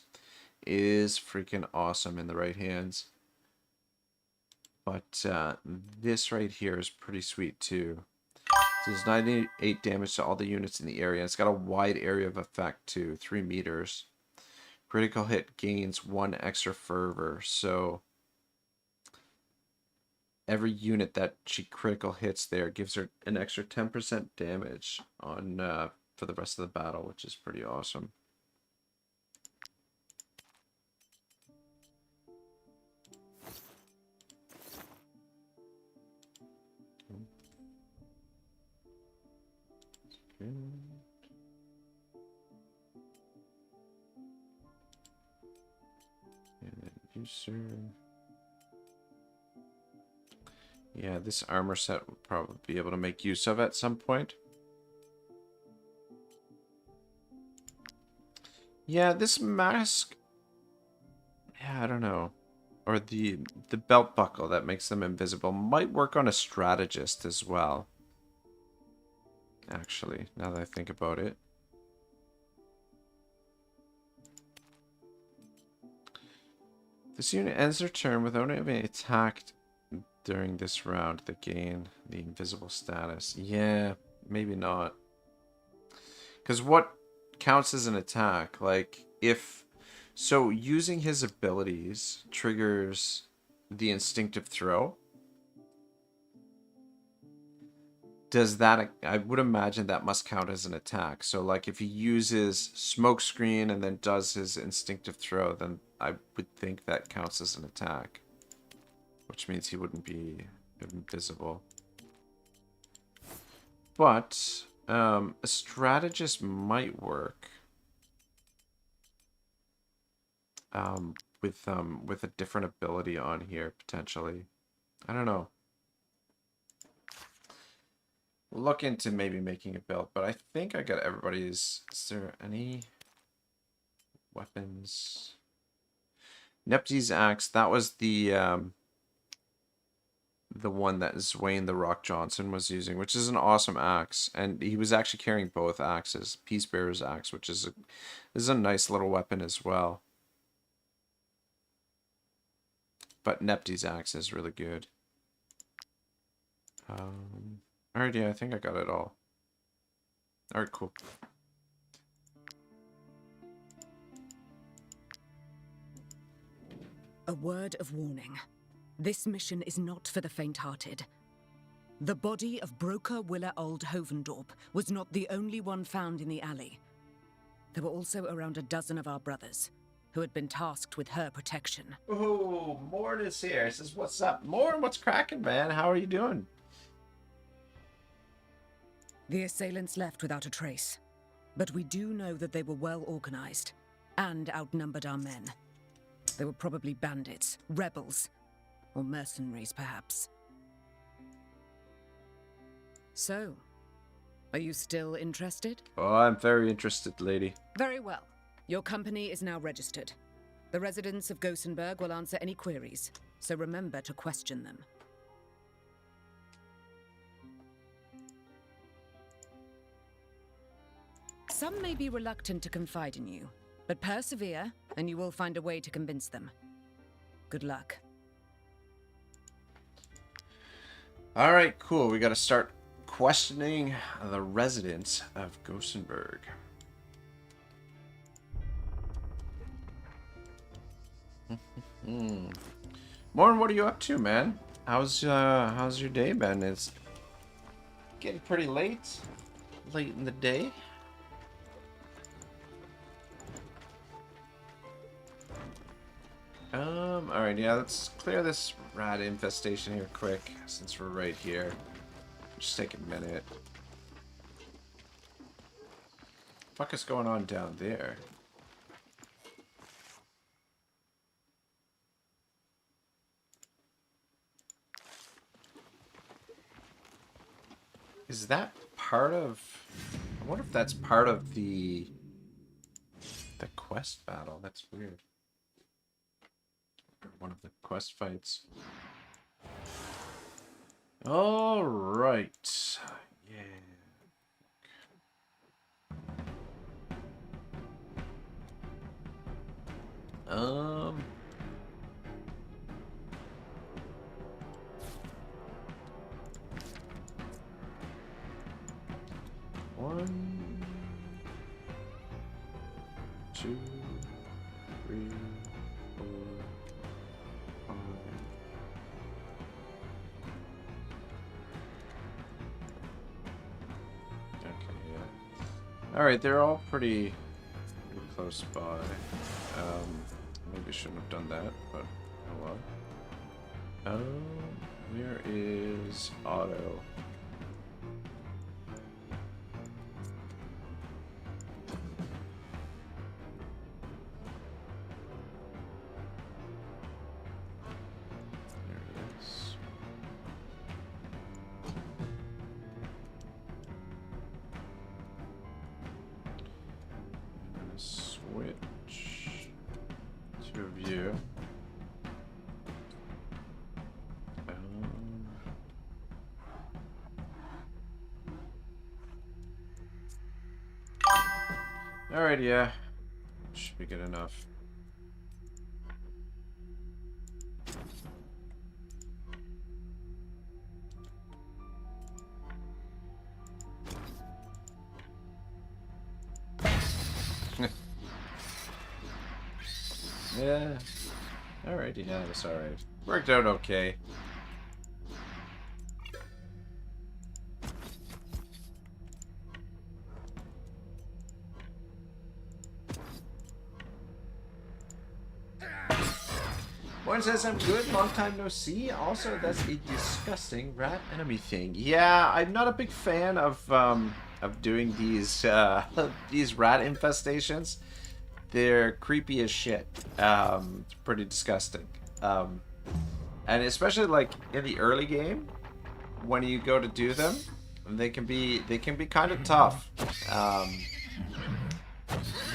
is freaking awesome in the right hands. But this right here is pretty sweet too. It does 98 damage to all the units in the area. It's got a wide area of effect too, 3 meters. Critical hit gains 1 extra fervor, so every unit that she critical hits there gives her an extra 10% damage on for the rest of the battle, which is pretty awesome. Okay. And then user. Yeah, this armor set will probably be able to make use of at some point. Yeah, this mask... Yeah, I don't know. or the belt buckle that makes them invisible might work on a strategist as well. Actually, now that I think about it. This unit ends their turn without having attacked during this round. They gain the invisible status. Yeah, maybe not. Because what counts as an attack? Like, if... So, using his abilities triggers the instinctive throw. Does that... I would imagine that must count as an attack. So, like, if he uses smokescreen and then does his instinctive throw, then I would think that counts as an attack. Which means he wouldn't be invisible. But, a strategist might work. With a different ability on here, potentially. I don't know. We'll look into maybe making a build, but I think I got everybody's... Is there any weapons? Nepti's axe, that was the one that Zwayne the Rock Johnson was using, which is an awesome axe. And he was actually carrying both axes. Peacebearer's axe, which is a nice little weapon as well. But Nepti's axe is really good. Alright, yeah, I think I got it all. Alright, cool. A word of warning. This mission is not for the faint-hearted. The body of Broker Willa Old Hovendorp was not the only one found in the alley. There were also around a dozen of our brothers, who had been tasked with her protection. Oh, Morn is here. He says, what's up? Morn, what's cracking, man? How are you doing? The assailants left without a trace, but we do know that they were well organized and outnumbered our men. They were probably bandits, rebels, or mercenaries, perhaps. So, are you still interested? Oh, I'm very interested, lady. Very well. Your company is now registered. The residents of Gossenburg will answer any queries, so remember to question them. Some may be reluctant to confide in you, but persevere, and you will find a way to convince them. Good luck. Alright, cool. We gotta start questioning the residents of Gossenburg. Morn, what are you up to, man? How's your day been? It's getting pretty late in the day. Alright, yeah, let's clear this rat infestation here quick, since we're right here. Just take a minute. Fuck is going on down there? Is that part of... I wonder if that's part of the quest battle. That's weird. One of the quest fights. All right. Yeah. One, 2, 3, 4, 5. Okay, yeah. Alright, they're all pretty close by. Maybe shouldn't have done that, but oh well. Where is Otto? Switch to view. Alright, yeah. Should be good enough. Yeah. Alright, yeah, that's alright. Worked out okay. One says I'm good, long time no see. Also, that's a disgusting rat enemy thing. Yeah, I'm not a big fan of doing these these rat infestations. They're creepy as shit. It's pretty disgusting. And especially like in the early game, when you go to do them, they can be kind of tough.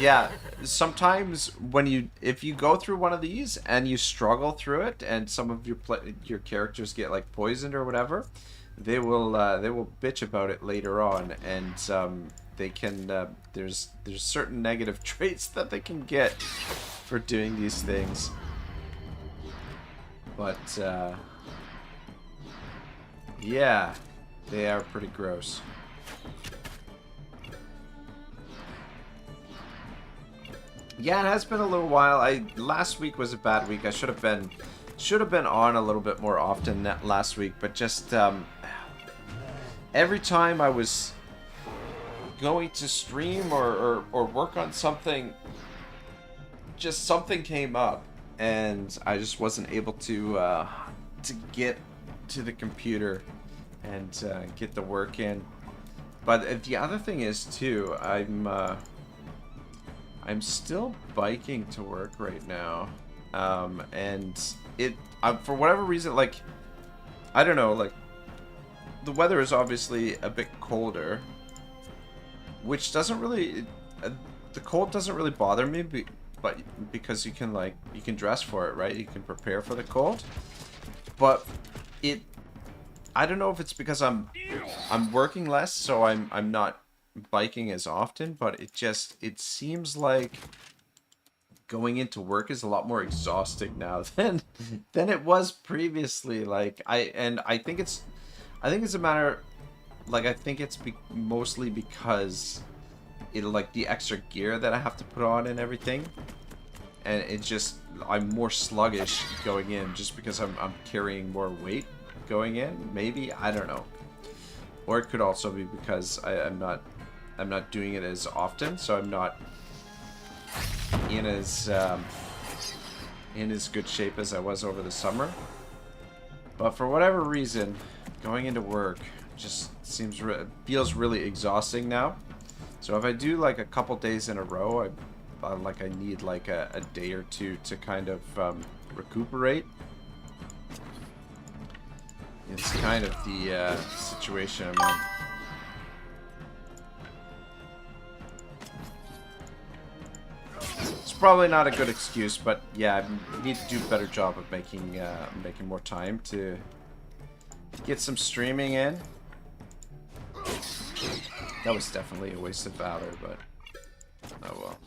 Yeah, sometimes if you go through one of these and you struggle through it, and some of your characters get like poisoned or whatever, they will bitch about it later on, and they can there's certain negative traits that they can get for doing these things. But yeah, they are pretty gross. Yeah, it has been a little while. Last week was a bad week. I should have been on a little bit more often last week, but just every time I was going to stream or work on something, just something came up, and I just wasn't able to get to the computer and get the work in. But the other thing is too, I'm still biking to work right now, and for whatever reason, like, I don't know, like, the weather is obviously a bit colder, which doesn't really, the cold doesn't really bother me, but because you can dress for it, right? You can prepare for the cold, but I don't know if it's because I'm working less, so I'm not biking as often, but it seems like going into work is a lot more exhausting now than it was previously. Like I think it's a matter, like, I think it's mostly because like the extra gear that I have to put on and everything, and I'm more sluggish going in just because I'm carrying more weight going in. Maybe, I don't know, or it could also be because I'm not doing it as often, so I'm not in as good shape as I was over the summer. But for whatever reason, going into work just feels really exhausting now. So if I do like a couple days in a row, I need like a day or two to kind of recuperate. It's kind of the situation I'm in. It's probably not a good excuse, but yeah, I need to do a better job of making more time to get some streaming in. That was definitely a waste of valor, but oh well.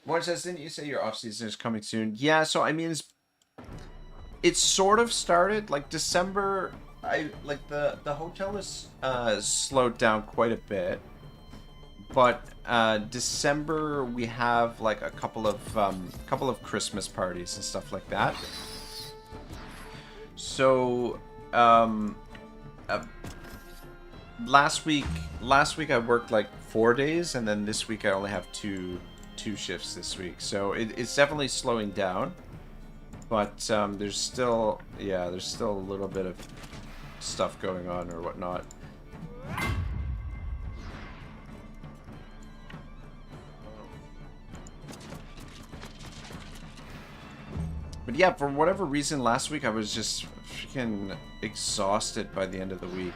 Morn says, didn't you say your off season is coming soon? Yeah, so I mean, it's sort of started. Like December, the hotel is slowed down quite a bit, but December we have like a couple of Christmas parties and stuff like that. So last week I worked like 4 days, and then this week I only have two shifts this week. So it's definitely slowing down. But there's still a little bit of stuff going on or whatnot. But yeah, for whatever reason, last week I was just freaking exhausted by the end of the week.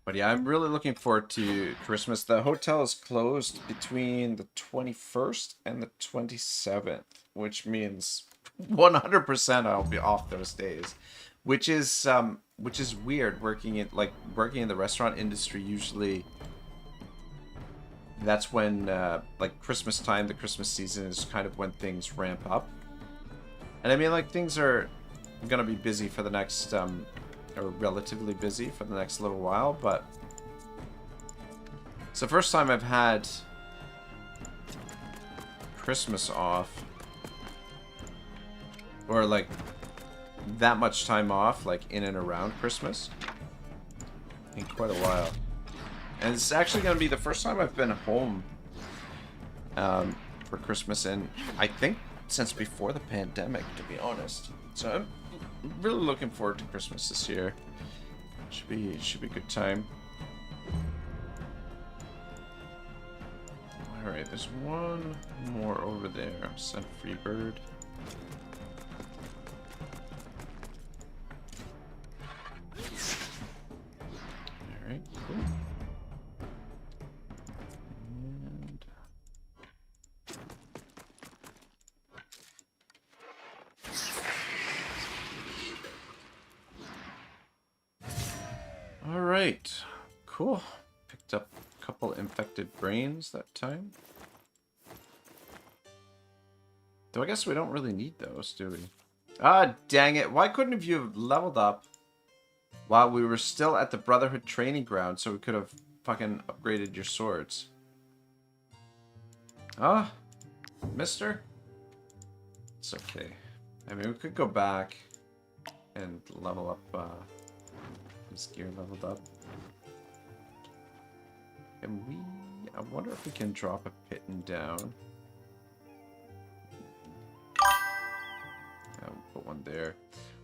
But yeah, I'm really looking forward to Christmas. The hotel is closed between the 21st and the 27th, which means 100% I'll be off those days, which is weird. Working in the restaurant industry, usually that's when like Christmas time, the Christmas season is kind of when things ramp up. And I mean, like, things are gonna be busy for the next or relatively busy for the next little while, but it's the first time I've had Christmas off, or like that much time off, like in and around Christmas, in quite a while. And it's actually going to be the first time I've been home for Christmas, and I think since before the pandemic, to be honest. So I'm really looking forward to Christmas this year. Should be a good time. All right, there's one more over there. Sent free bird. All right, cool. And all right, cool. Picked up a couple infected brains that time. Though I guess we don't really need those, do we? Ah, dang it. Why couldn't have you leveled up while we were still at the Brotherhood training ground so we could have fucking upgraded your swords? Ah, mister? It's okay. I mean, we could go back and level up this gear leveled up. And I wonder if we can drop a pitten down. I'll put one there.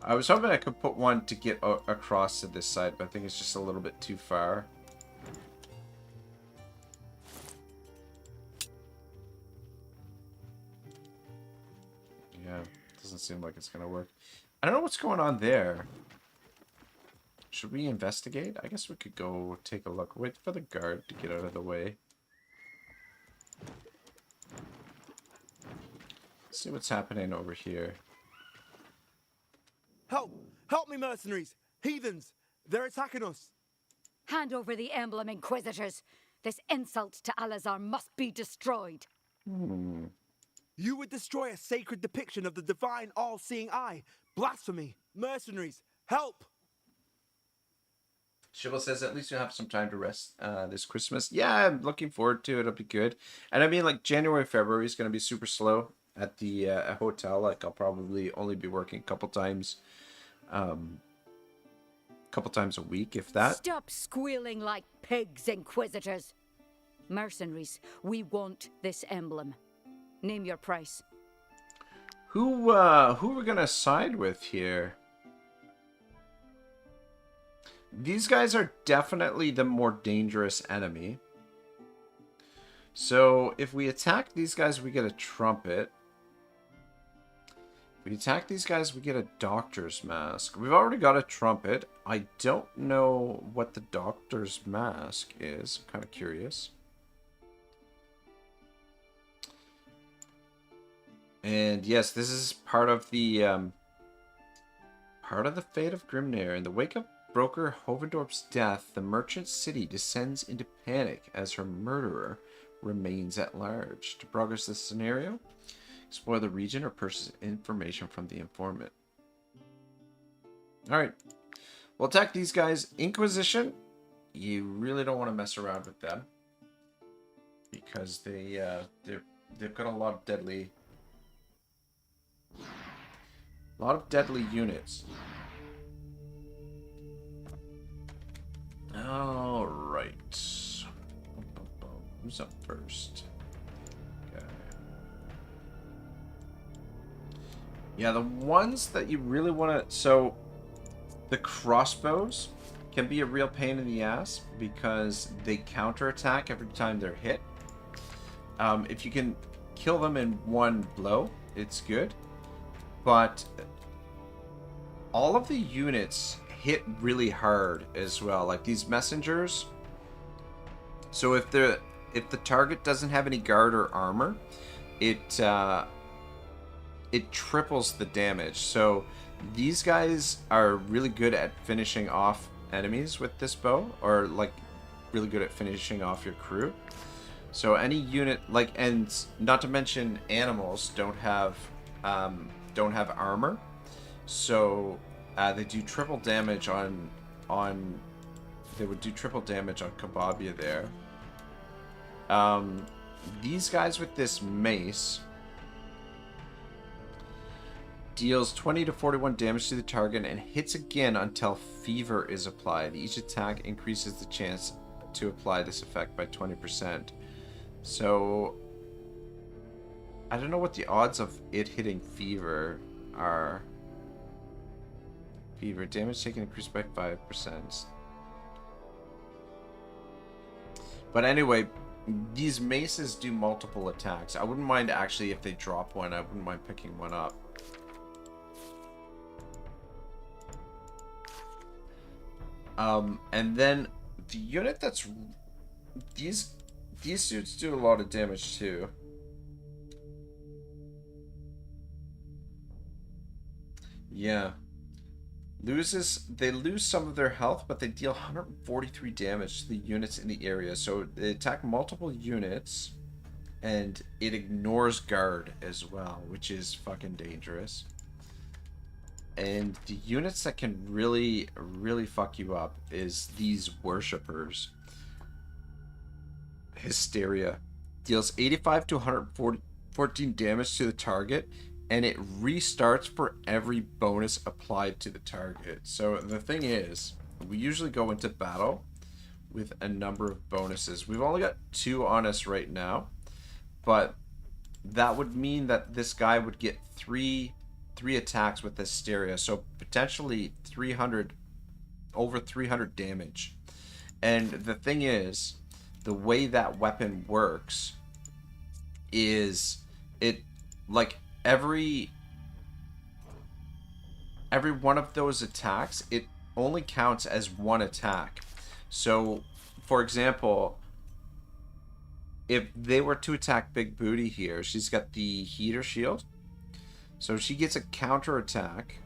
I was hoping I could put one to get across to this side, but I think it's just a little bit too far. Yeah, doesn't seem like it's gonna work. I don't know what's going on there. Should we investigate? I guess we could go take a look. Wait for the guard to get out of the way. See what's happening over here. Help! Help me, mercenaries! Heathens! They're attacking us! Hand over the emblem, Inquisitors. This insult to Alazar must be destroyed. You would destroy a sacred depiction of the divine all-seeing eye. Blasphemy! Mercenaries, help! Shibble says, at least you'll have some time to rest this Christmas. Yeah, I'm looking forward to it. It'll be good. And I mean, like, January, February is going to be super slow at the hotel. Like, I'll probably only be working a couple times a week, if that. Stop squealing like pigs, Inquisitors. Mercenaries, we want this emblem. Name your price. Who are we going to side with here? These guys are definitely the more dangerous enemy. So if we attack these guys, we get a trumpet. If we attack these guys, we get a doctor's mask. We've already got a trumpet. I don't know what the doctor's mask is. I'm kind of curious. And yes, this is part of the fate of Grimnir. In the wake of Broker Hovendorp's death, the merchant city descends into panic as her murderer remains at large. To progress this scenario, explore the region or purchase information from the informant. Alright. We'll attack these guys. Inquisition, you really don't want to mess around with them. Because they've got a lot of deadly units. All right. Who's up first? Okay. Yeah, the ones that you really want to... So, the crossbows can be a real pain in the ass because they counterattack every time they're hit. If you can kill them in one blow, it's good. But all of the units hit really hard as well. Like these messengers. So if the target doesn't have any guard or armor, it triples the damage. So these guys are really good at finishing off enemies with this bow, or like really good at finishing off your crew. So any unit, like, and not to mention animals don't have armor, so they do triple damage on they would do triple damage on Kababia there. These guys with this mace deals 20 to 41 damage to the target and hits again until fever is applied. Each attack increases the chance to apply this effect by 20%. So I don't know what the odds of it hitting fever are. Fever damage taken increased by 5%. But anyway, these maces do multiple attacks. I wouldn't mind actually if they drop one. I wouldn't mind picking one up. And then the unit that's these suits do a lot of damage too. Yeah. They lose some of their health, but they deal 143 damage to the units in the area. So they attack multiple units, and it ignores guard as well, which is fucking dangerous. And the units that can really, really fuck you up is these worshippers. Hysteria. Deals 85 to 114 damage to the target, and it restarts for every bonus applied to the target. So the thing is, we usually go into battle with a number of bonuses. We've only got 2 on us right now, but that would mean that this guy would get 3 attacks with Hysteria, so potentially over 300 damage. And the thing is, the way that weapon works is it, like, every one of those attacks, it only counts as 1 attack. So for example, if they were to attack Big Booty here, she's got the heater shield. So she gets a counter attack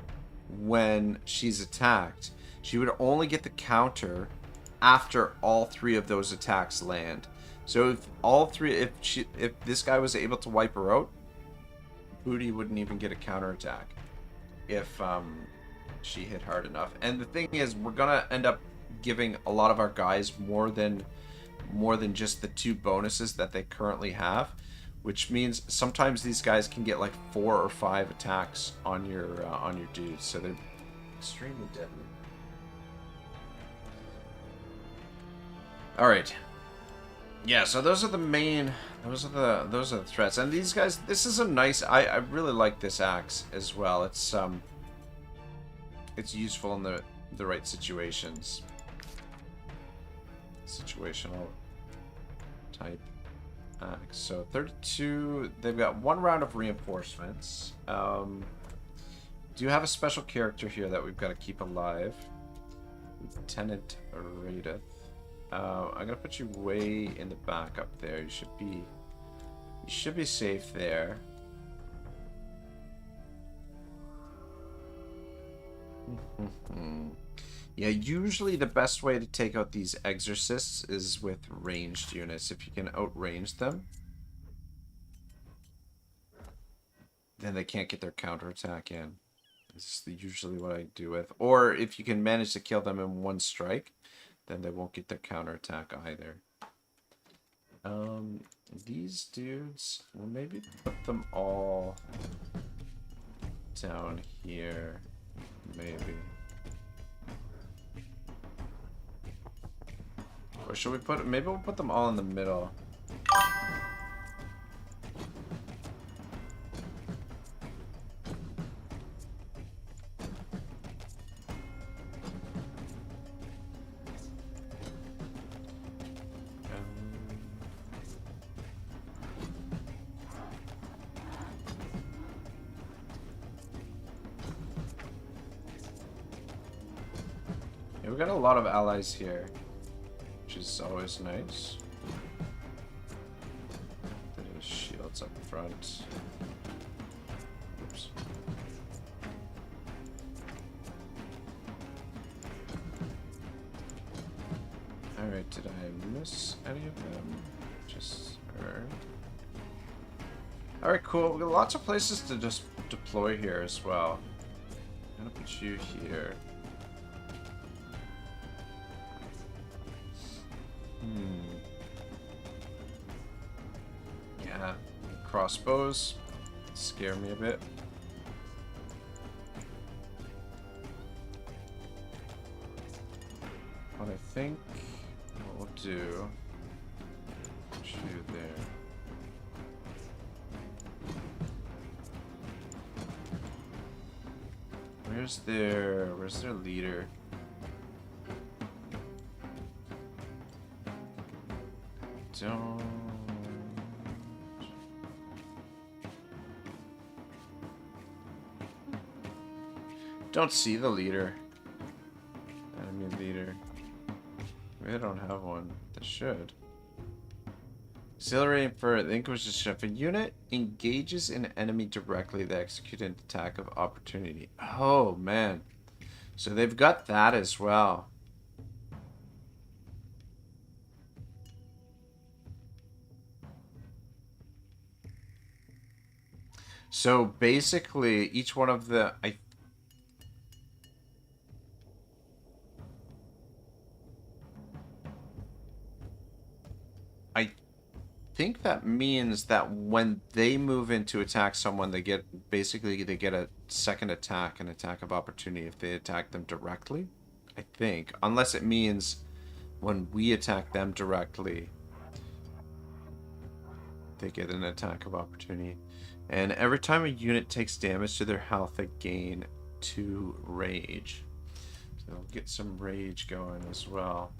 when she's attacked. She would only get the counter after all 3 of those attacks land. So if this guy was able to wipe her out, Booty wouldn't even get a counter attack if she hit hard enough. And the thing is, we're gonna end up giving a lot of our guys more than just the 2 bonuses that they currently have. Which means sometimes these guys can get like 4 or 5 attacks on your dudes, so they're extremely deadly. All right, yeah. So those are the main, those are the threats, and these guys. This is a nice. I really like this axe as well. It's useful in the right situations. Situational type. So 32, they've got 1 round of reinforcements. Do have a special character here that we've got to keep alive. Lieutenant Radith. I'm gonna put you way in the back up there. You should be safe there. Yeah, usually the best way to take out these exorcists is with ranged units. If you can outrange them, then they can't get their counterattack in. This is usually what I do with. Or if you can manage to kill them in 1 strike, then they won't get their counterattack either. These dudes, we'll maybe put them all down here, maybe. Or should we maybe we'll put them all in the middle. Yeah, we got a lot of allies here, which is always nice. There's shields up front. Oops. Alright, did I miss any of them? Just her. Alright, cool. We got lots of places to just deploy here as well. I'm gonna put you here. Yeah, crossbows scare me a bit. What I think what we'll do, put you there. Where's their leader? Don't see the leader. Enemy leader. Maybe they don't have one. They should. Accelerating for the Inquisition. If a unit engages an enemy directly, they execute an attack of opportunity. Oh man. So they've got that as well. So basically, each one of the I think that means that when they move in to attack someone, they get a second attack, an attack of opportunity if they attack them directly. I think, unless it means when we attack them directly, they get an attack of opportunity. And every time a unit takes damage to their health, they gain 2 rage. So they'll get some rage going as well.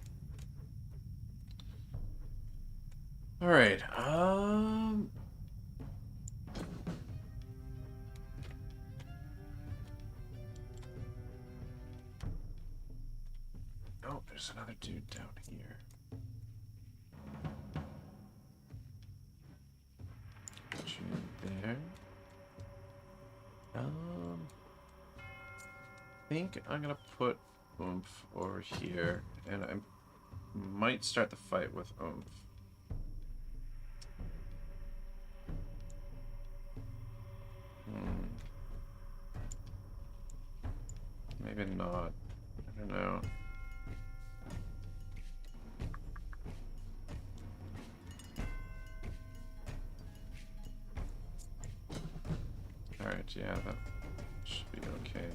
Alright, oh, there's another dude down here. Put you there. I think I'm gonna put Oomph over here, and I might start the fight with Oomph. Maybe not. I don't know. Alright, yeah, that should be okay.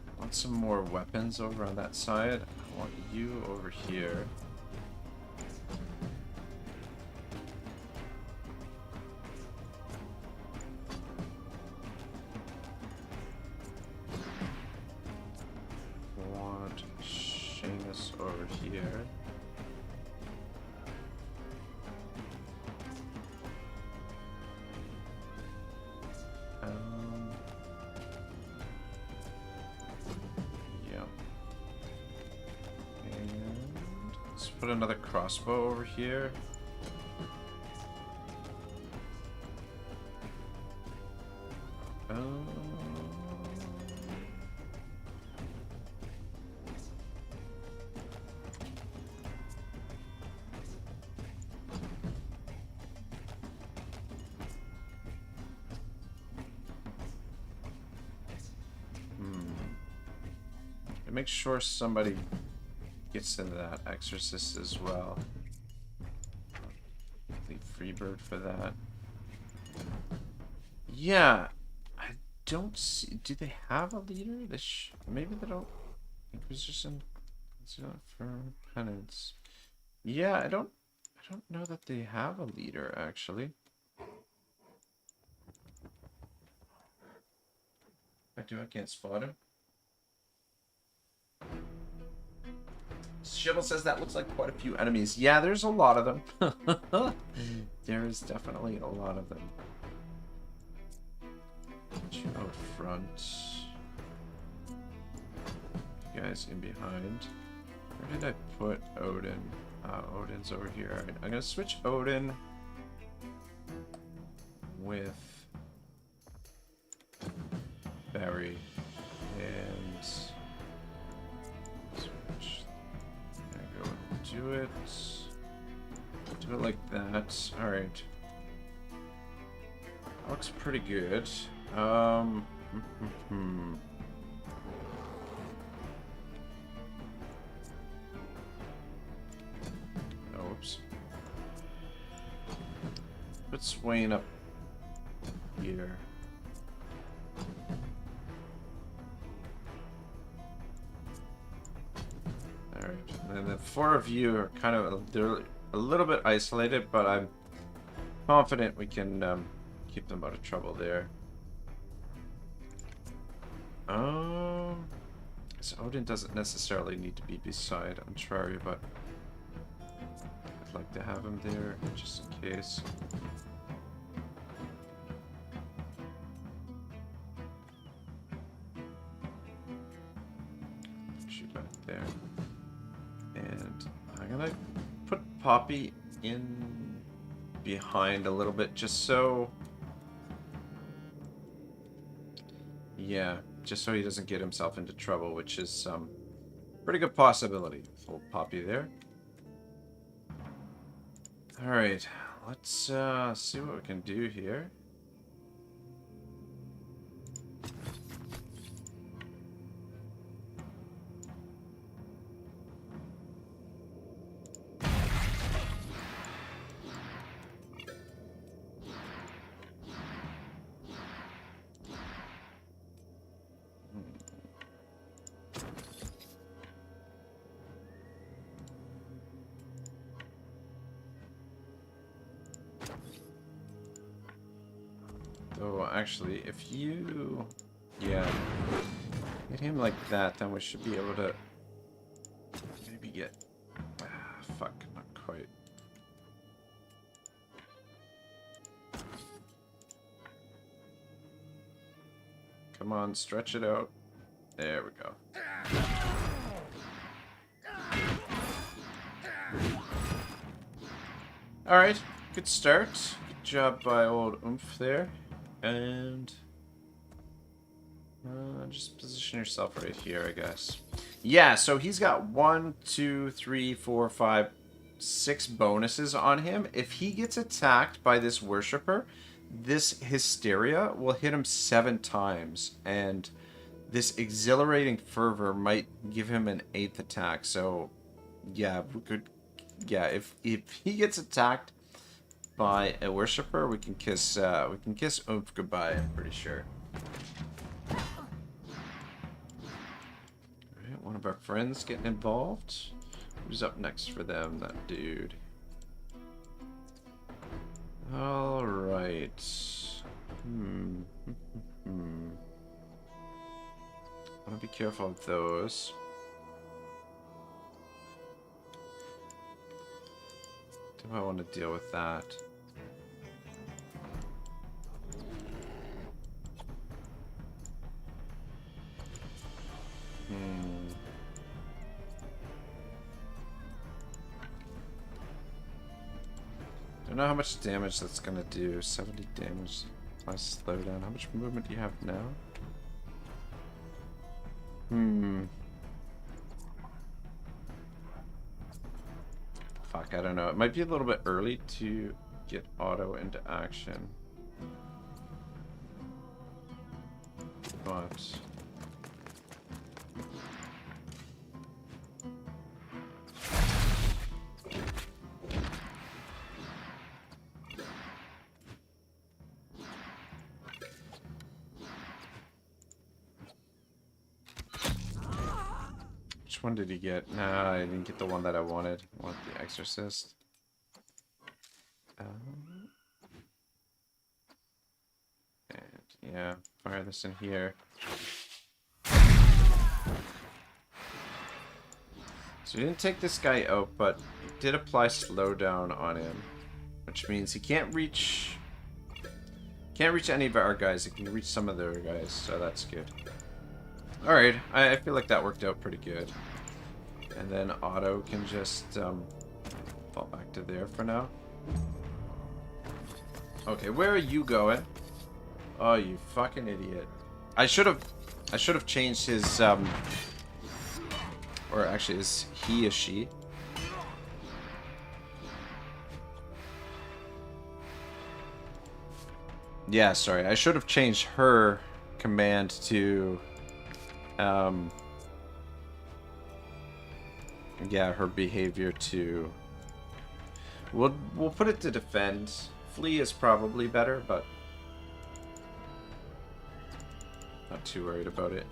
I want some more weapons over on that side. I want you over here. Put another crossbow over here. Make sure somebody gets into that exorcist as well. Leave Freebird for that. Yeah, I don't see. Do they have a leader? Maybe they don't. Inquisition for penance. Yeah, I don't know that they have a leader actually. I can't spot him. Shibble says that looks like quite a few enemies. Yeah, there's a lot of them. There is definitely a lot of them. Put you out front. You guys in behind. Where did I put Odin? Odin's over here. Alright, I'm gonna switch Odin with Barry and switch. There we go. Do it. Do it like that. Alright. Looks pretty good. Oops. Put Swain up here. Alright, and the four of you are kind of, they're a little bit isolated, but I'm confident we can keep them out of trouble there. So Odin doesn't necessarily need to be beside Contrary, but I'd like to have him there just in case. Shoot back there. And I'm gonna put Poppy in behind a little bit just so... Yeah, just so he doesn't get himself into trouble, which is pretty good possibility. Old Poppy there. Alright, let's see what we can do here. Oh, actually, if you... Yeah. Hit him like that, then we should be able to... Maybe get... fuck, not quite. Come on, stretch it out. There we go. Alright, good start. Good job by old Oomph there. And just position yourself right here, I guess. Yeah, so he's got 1, 2, 3, 4, 5, 6 bonuses on him. If he gets attacked by this worshiper, this hysteria will hit him 7 times, and this exhilarating fervor might give him an 8th attack. So yeah, we could, yeah, if he gets attacked by a worshiper, we can kiss Oomph goodbye, I'm pretty sure. Alright, one of our friends getting involved. Who's up next for them? That dude. Alright. I want to be careful of those. Do I want to deal with that? Don't know how much damage that's gonna do. 70 damage plus slowdown. How much movement do you have now? Fuck, I don't know. It might be a little bit early to get Otto into action. But... Which one did he get? Nah, I didn't get the one that I wanted. I want the Exorcist. And yeah, fire this in here. So we didn't take this guy out, but it did apply slowdown on him. Which means he can't reach Can't reach any of our guys. It can reach some of their guys, so that's good. Alright, I feel like that worked out pretty good. And then Otto can just fall back to there for now. Okay, where are you going? Oh, you fucking idiot. I should have changed his or actually is he a she? Yeah, sorry. I should have changed her command to yeah, her behavior to we'll put it to defend. Flee is probably better, but not too worried about it.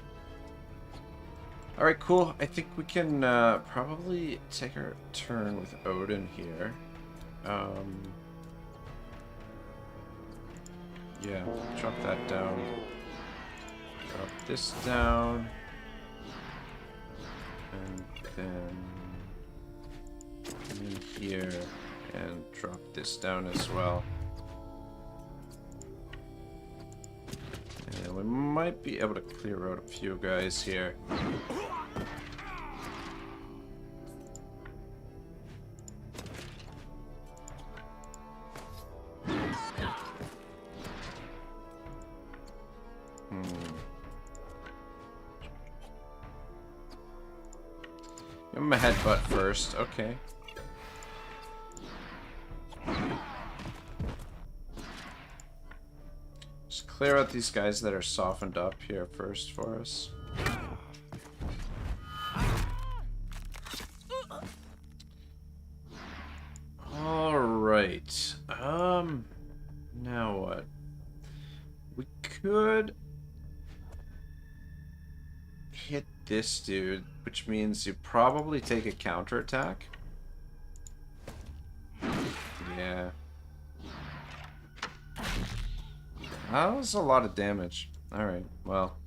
Alright, cool. I think we can probably take our turn with Odin here. Yeah, drop that down. Drop this down. And then come in here and drop this down as well. And we might be able to clear out a few guys here. Give him a headbutt first. Okay. Just clear out these guys that are softened up here first for us. Alright. Now what? We could hit this dude, which means you probably take a counterattack. Yeah. That was a lot of damage. Alright, well.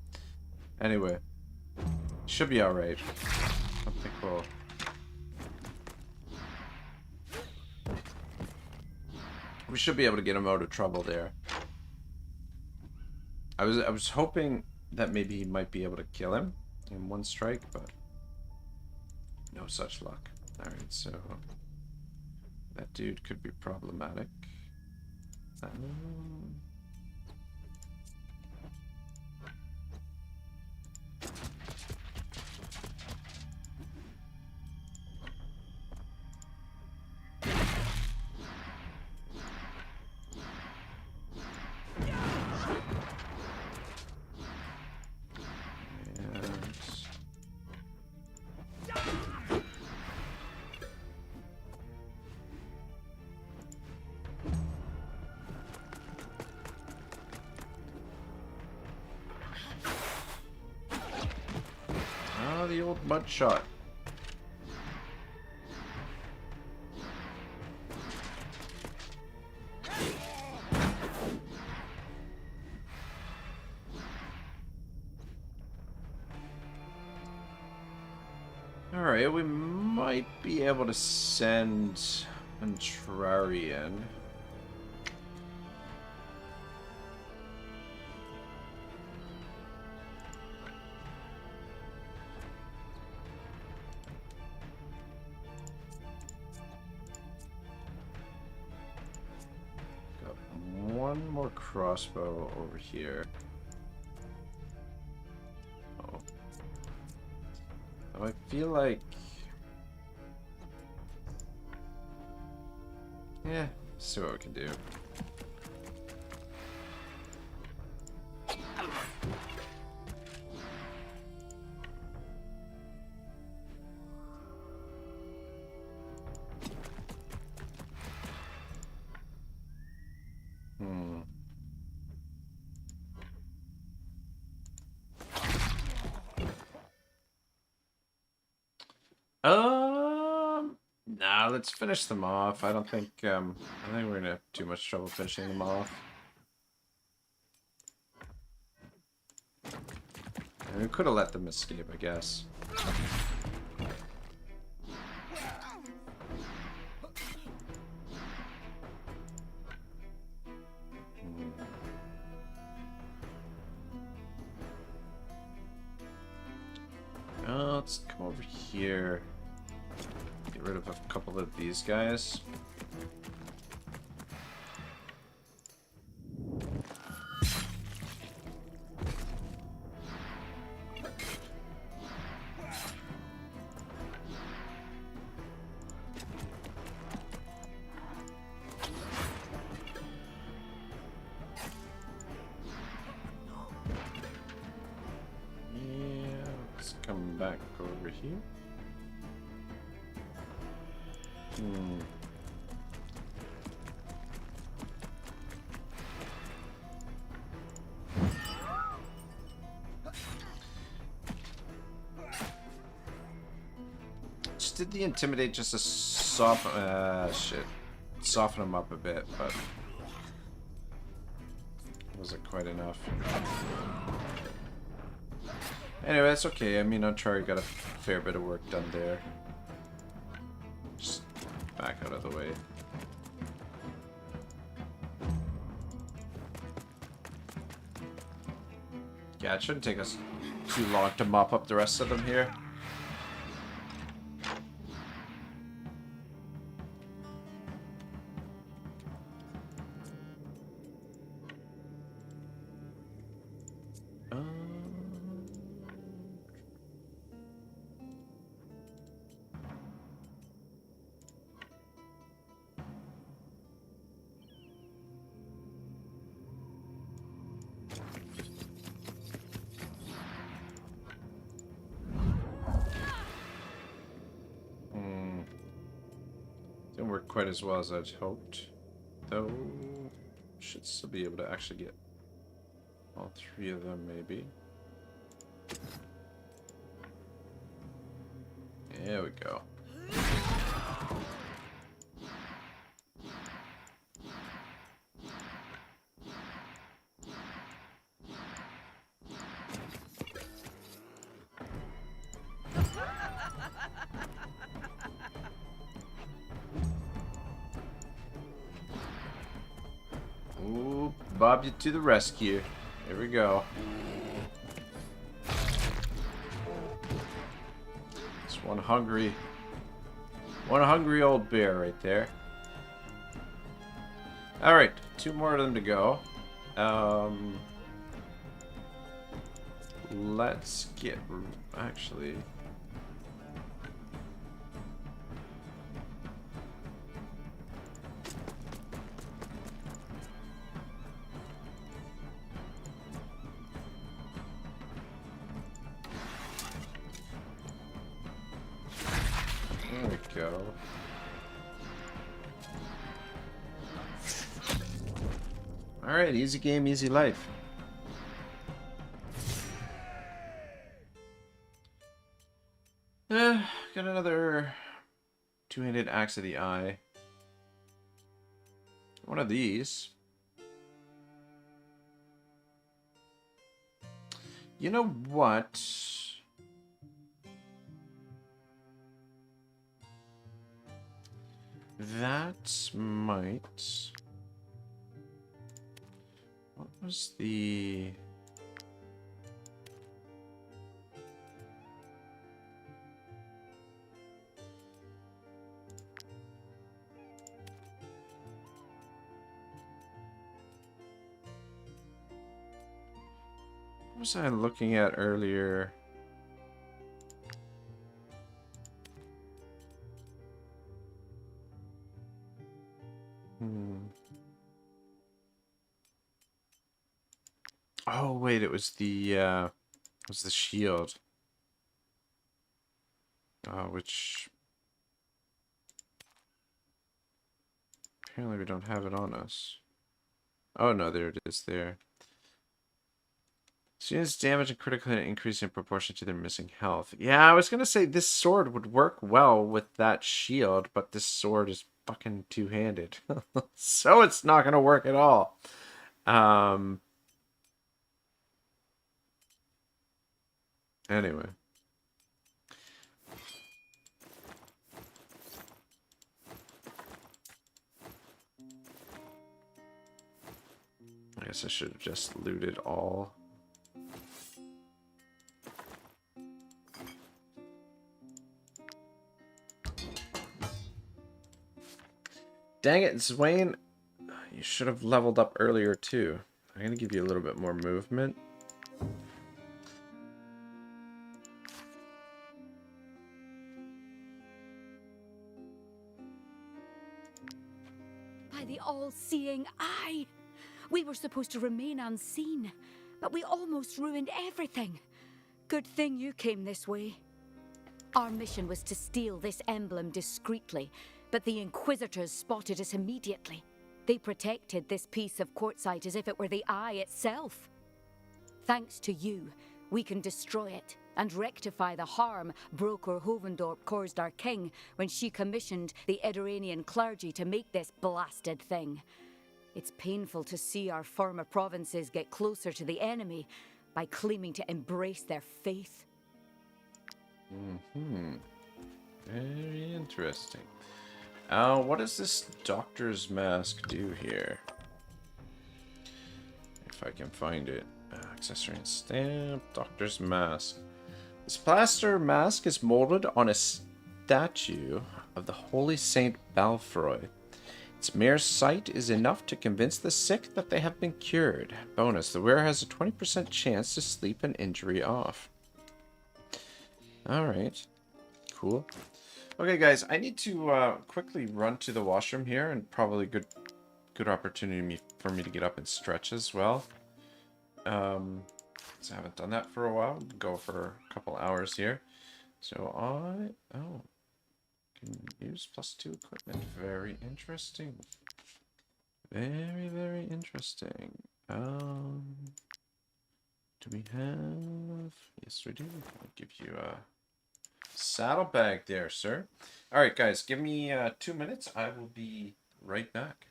Anyway. Should be alright. I think we'll... We should be able to get him out of trouble there. I was hoping that maybe he might be able to kill him in one strike, but no such luck. Alright, so that dude could be problematic. The old mud shot. Alright, we might be able to send Contrarian. One more crossbow over here. Oh. I feel like... Yeah, see what we can do. Nah, let's finish them off. I think we're gonna have too much trouble finishing them off. And we could have let them escape, I guess. Let's come over here. Get rid of a couple of these guys. Come back over here. Just did the intimidate just to soften him up a bit, but wasn't quite enough. Anyway, that's okay. I mean, Uncharted got a fair bit of work done there. Just back out of the way. Yeah, it shouldn't take us too long to mop up the rest of them here. Didn't work quite as well as I'd hoped, though. Should still be able to actually get all three of them, maybe. There we go. Ooh, Bob you to the rescue. Here we go. It's one hungry old bear right there. Alright, two more of them to go. Let's get... actually... There we go. Alright, easy game, easy life. Got another two-handed axe of the eye. One of these. You know what? That might... What was the... What was I looking at earlier? Oh wait, it was the shield. Which apparently we don't have it on us. Oh no, there it is there. Students' damage and critical hit increase in proportion to their missing health. Yeah, I was gonna say this sword would work well with that shield, but this sword is fucking two-handed. So it's not gonna work at all. Anyway. I guess I should have just looted all. Dang it, Swain. You should have leveled up earlier too. I'm gonna give you a little bit more movement. By the all-seeing eye! We were supposed to remain unseen, but we almost ruined everything. Good thing you came this way. Our mission was to steal this emblem discreetly, but the Inquisitors spotted us immediately. They protected this piece of quartzite as if it were the eye itself. Thanks to you, we can destroy it and rectify the harm Broker Hovendorp caused our king when she commissioned the Eduranian clergy to make this blasted thing. It's painful to see our former provinces get closer to the enemy by claiming to embrace their faith. Very interesting. What does this doctor's mask do here? If I can find it. Accessory and stamp. Doctor's mask. This plaster mask is molded on a statue of the Holy Saint Balfroy. Its mere sight is enough to convince the sick that they have been cured. Bonus, the wearer has a 20% chance to sleep an injury off. Alright. Cool. Okay, guys, I need to quickly run to the washroom here, and probably good opportunity for me to get up and stretch as well. So I haven't done that for a while. Go for a couple hours here. So can use +2 equipment. Very interesting. Very, very interesting. Do we have... Yes, we do. I'll give you a saddlebag there, sir. Alright, guys, give me 2 minutes. I will be right back.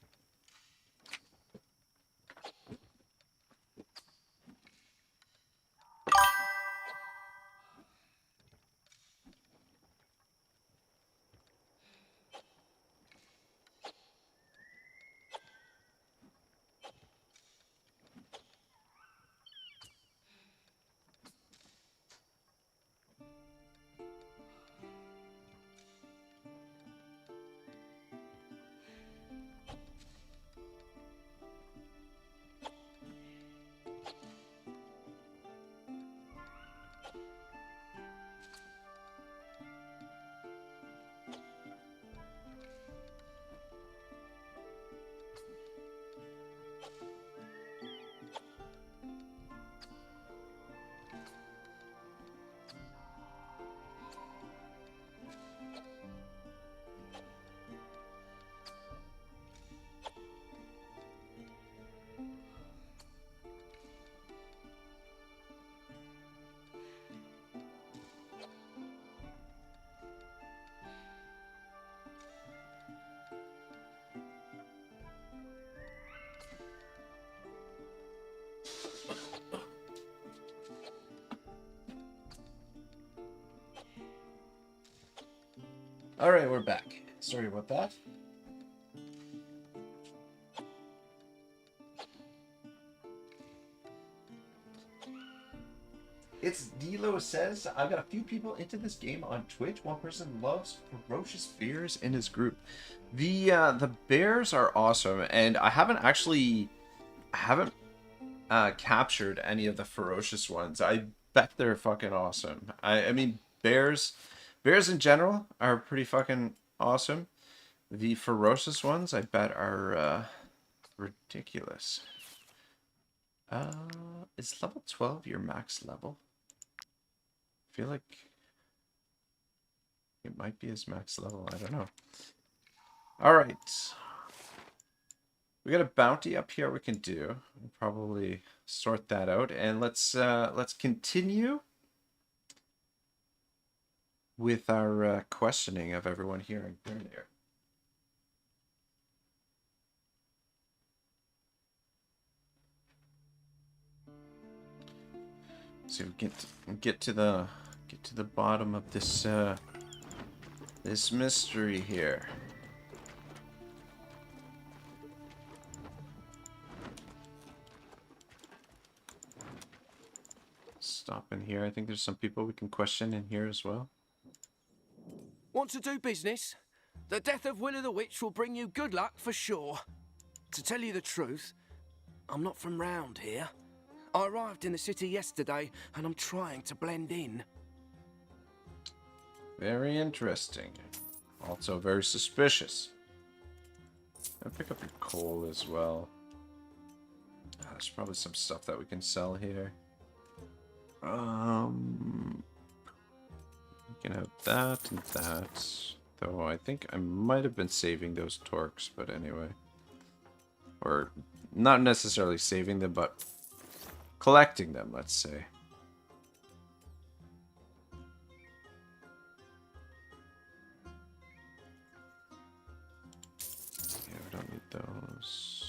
Alright, we're back. Sorry about that. It's Dilo says, I've got a few people into this game on Twitch. One person loves ferocious bears in his group. The bears are awesome, and I haven't captured any of the ferocious ones. I bet they're fucking awesome. I mean, bears in general are pretty fucking awesome. The ferocious ones, I bet, are ridiculous. Is level 12 your max level? I feel like it might be his max level. I don't know. All right. We got a bounty up here we can do. We'll probably sort that out, and let's continue with our questioning of everyone here in there. So we get to the bottom of this this mystery here. Stop in here. I think there's some people we can question in here as well. Want to do business? The death of Willa the Witch will bring you good luck for sure. To tell you the truth, I'm not from round here. I arrived in the city yesterday, and I'm trying to blend in. Very interesting. Also very suspicious. I'll pick up your coal as well. There's probably some stuff that we can sell here. We can have that and that. Though I think I might have been saving those torques, but anyway. Or not necessarily saving them, but collecting them, let's say. Yeah, we don't need those.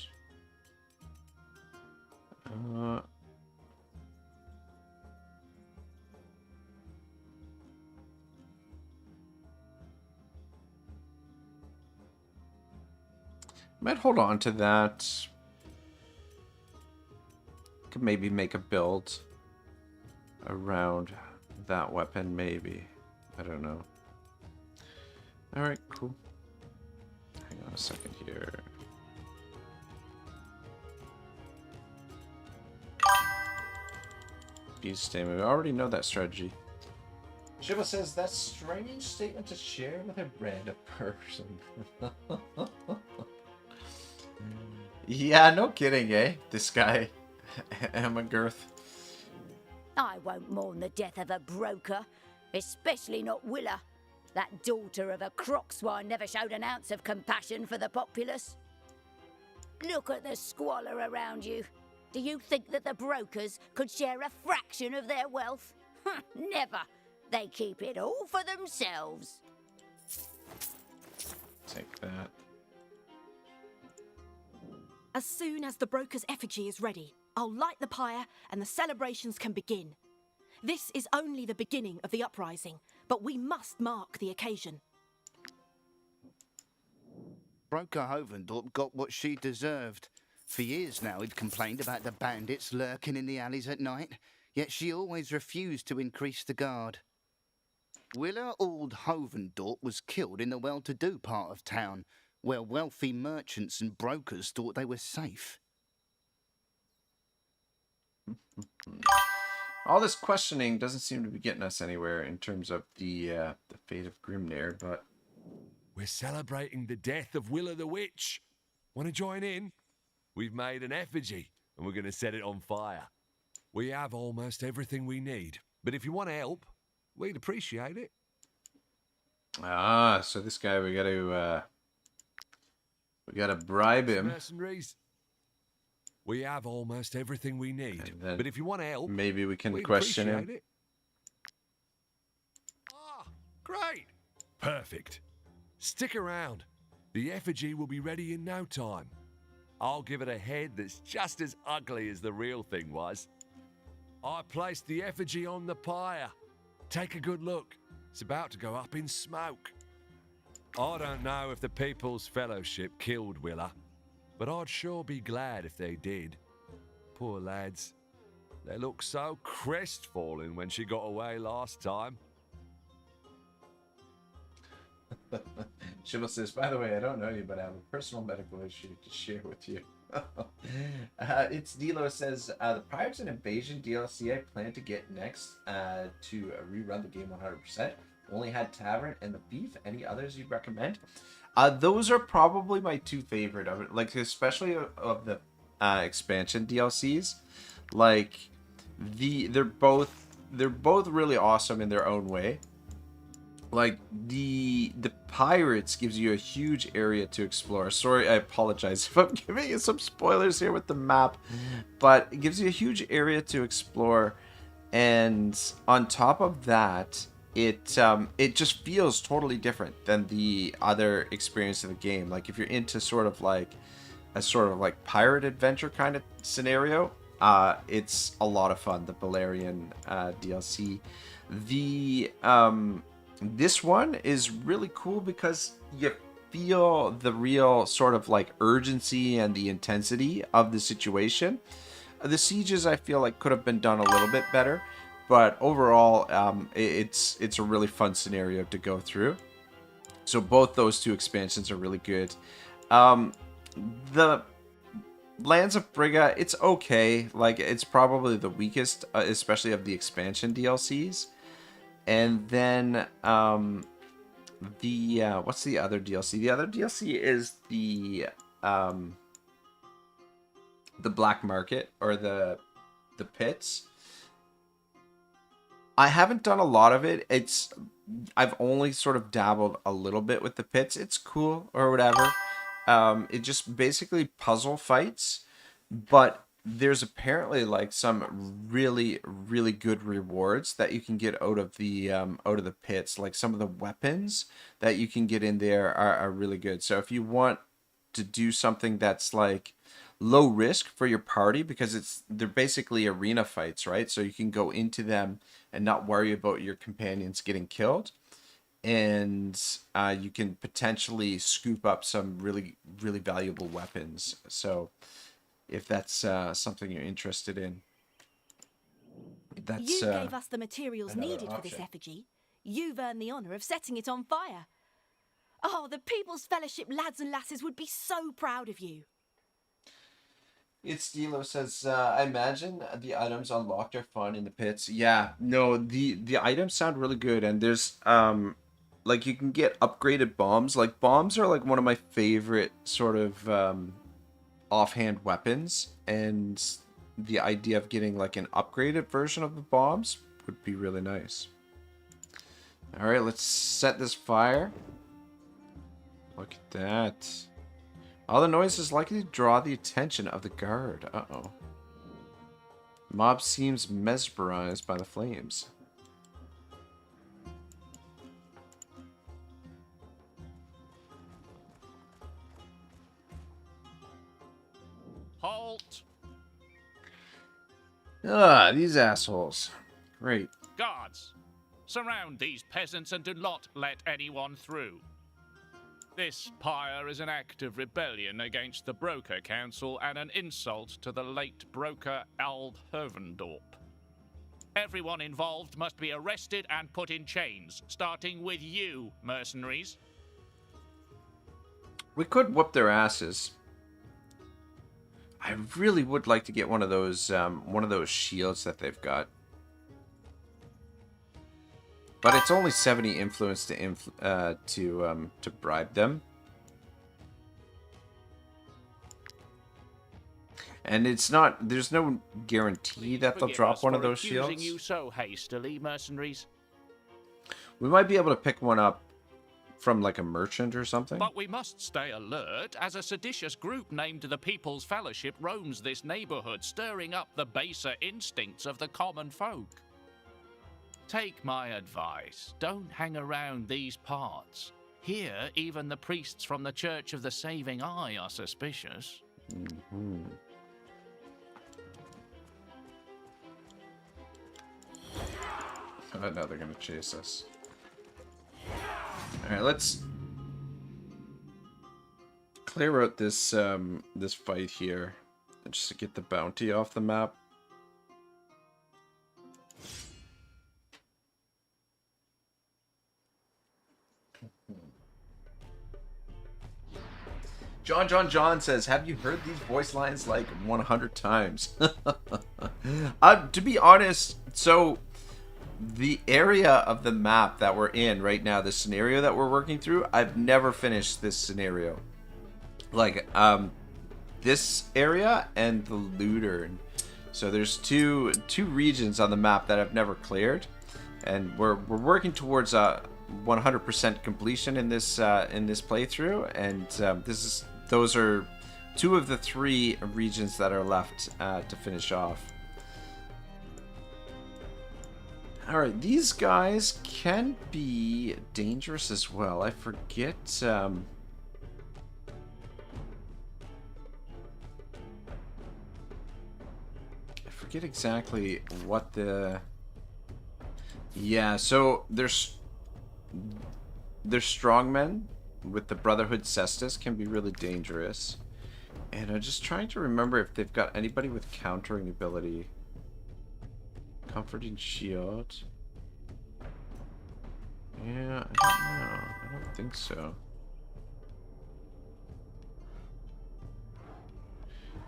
Might hold on to that. Could maybe make a build around that weapon, maybe. I don't know. Alright, cool. Hang on a second here. Beast statement. We already know that strategy. Shiva says, that's a strange statement to share with a random person. Yeah, no kidding, eh? This guy, Emma Girth. I won't mourn the death of a broker, especially not Willa. That daughter of a crockswine never showed an ounce of compassion for the populace. Look at the squalor around you. Do you think that the brokers could share a fraction of their wealth? Never. They keep it all for themselves. Take that. As soon as the broker's effigy is ready, I'll light the pyre and the celebrations can begin. This is only the beginning of the uprising, but we must mark the occasion. Broker Hovendorp got what she deserved. For years now he'd complained about the bandits lurking in the alleys at night, yet she always refused to increase the guard. Willa Old Hovendorp was killed in the well-to-do part of town, where wealthy merchants and brokers thought they were safe. All this questioning doesn't seem to be getting us anywhere in terms of the fate of Grimnir, but... We're celebrating the death of Willa the Witch. Want to join in? We've made an effigy, and we're going to set it on fire. We have almost everything we need. But if you want to help, we'd appreciate it. Ah, so this guy, we gotta bribe him. Mercenaries. We have almost everything we need. But if you want to help, maybe we can question him. It. Ah, great. Perfect. Stick around. The effigy will be ready in no time. I'll give it a head that's just as ugly as the real thing was. I placed the effigy on the pyre. Take a good look. It's about to go up in smoke. I don't know if the People's Fellowship killed Willa, but I'd sure be glad if they did. Poor lads. They looked so crestfallen when she got away last time. Shiva says, by the way, I don't know you, but I have a personal medical issue to share with you. It's Dilo says, the Pirates and Invasion DLC I plan to get next to rerun the game 100%. Only had Tavern and the Thief. Any others you'd recommend? Those are probably my two favorite of it, like especially of the expansion DLCs. Like they're both really awesome in their own way. Like the Pirates gives you a huge area to explore. Sorry, I apologize if I'm giving you some spoilers here with the map, but it gives you a huge area to explore, and on top of that, it just feels totally different than the other experience of the game. Like if you're into sort of like pirate adventure kind of scenario, it's a lot of fun. The Balerian DLC, this one is really cool because you feel the real sort of like urgency and the intensity of the situation. The sieges I feel like could have been done a little bit better, but overall it's a really fun scenario to go through. So both those two expansions are really good. The Lands of Brigga, it's okay. Like, it's probably the weakest, especially of the expansion DLCs. And then, what's the other DLC? The other DLC is the Black Market, or the pits. I haven't done a lot of it. I've only sort of dabbled a little bit with the pits. It's cool, or whatever. It just basically puzzle fights, but there's apparently like some really, really good rewards that you can get out of the pits. Like some of the weapons that you can get in there are really good. So if you want to do something that's like low risk for your party, because they're basically arena fights, right? So you can go into them and not worry about your companions getting killed. And you can potentially scoop up some really, really valuable weapons. So if that's something you're interested in, you gave us the materials needed for this effigy. You've earned the honour of setting it on fire. Oh, the People's Fellowship lads and lasses would be so proud of you. It's Dilo says, I imagine the items unlocked are fun in the pits. Yeah, no, the items sound really good, and there's like you can get upgraded bombs. Like bombs are like one of my favorite sort of offhand weapons, and the idea of getting like an upgraded version of the bombs would be really nice. All right, let's set this fire. Look at that. All the noise is likely to draw the attention of the guard. Uh-oh. Mob seems mesmerized by the flames. Halt! Ah, these assholes. Great. Guards, surround these peasants and do not let anyone through. This pyre is an act of rebellion against the Broker Council and an insult to the late Broker Ald Hovendorp. Everyone involved must be arrested and put in chains, starting with you, mercenaries. We could whoop their asses. I really would like to get one of those shields that they've got. But it's only 70 influence to bribe them. And it's not, there's no guarantee that they'll drop one of those shields. You so hastily, mercenaries. We might be able to pick one up from like a merchant or something. But we must stay alert, as a seditious group named the People's Fellowship roams this neighborhood, stirring up the baser instincts of the common folk. Take my advice. Don't hang around these parts. Here, even the priests from the Church of the Saving Eye are suspicious. Mm-hmm. Oh, now they're gonna chase us. Alright, let's clear out this this fight here, just to get the bounty off the map. John says, have you heard these voice lines like 100 times? To be honest, so the area of the map that we're in right now, the scenario that we're working through, I've never finished this scenario. Like, this area and the looter. So there's two regions on the map that I've never cleared, and we're working towards 100% completion in this playthrough, and those are two of the three regions that are left to finish off. Alright, these guys can be dangerous as well. I forget... I forget exactly what the... Yeah, so there's strongmen with the Brotherhood Cestus can be really dangerous. And I'm just trying to remember if they've got anybody with countering ability. Comforting shield. Yeah, I don't know. I don't think so.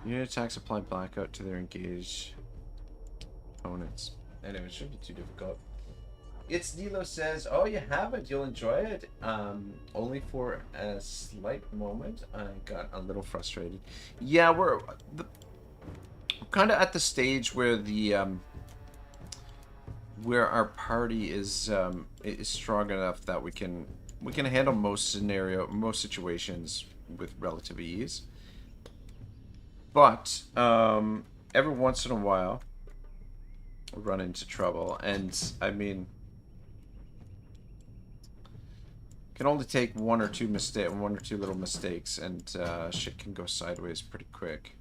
Unit attacks apply blackout to their engaged opponents. Anyway, it shouldn't be too difficult. It's Nilo says, oh, you haven't, you'll enjoy it. Only for a slight moment. I got a little frustrated. Yeah, we're kind of at the stage where the where our party is strong enough that we can handle most situations with relative ease. But every once in a while, we run into trouble, and I mean, can only take one or two little mistakes, and shit can go sideways pretty quick.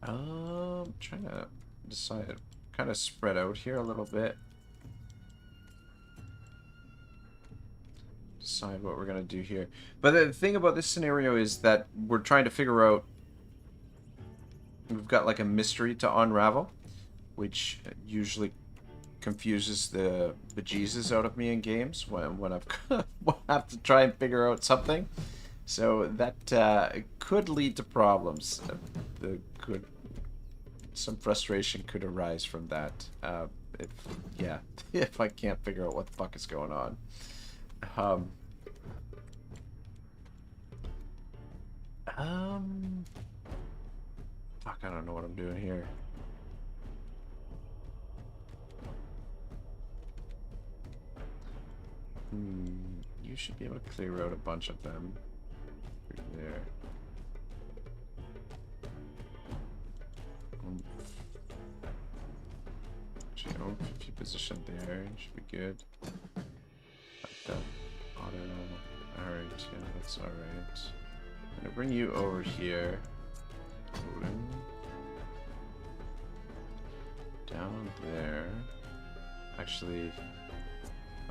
Trying to decide, kind of spread out here a little bit. Decide what we're gonna do here. But the thing about this scenario is that we're trying to figure out. We've got like a mystery to unravel, which usually confuses the bejesus out of me in games when I've have to try and figure out something. So that could lead to problems. Some frustration could arise from that. If I can't figure out what the fuck is going on. Fuck, I don't know what I'm doing here. You should be able to clear out a bunch of them. Through there. Actually, 50 position there. Should be good. Like that. Auto. Alright, yeah, that's alright. I'm gonna bring you over here. Odin. Down there. Actually,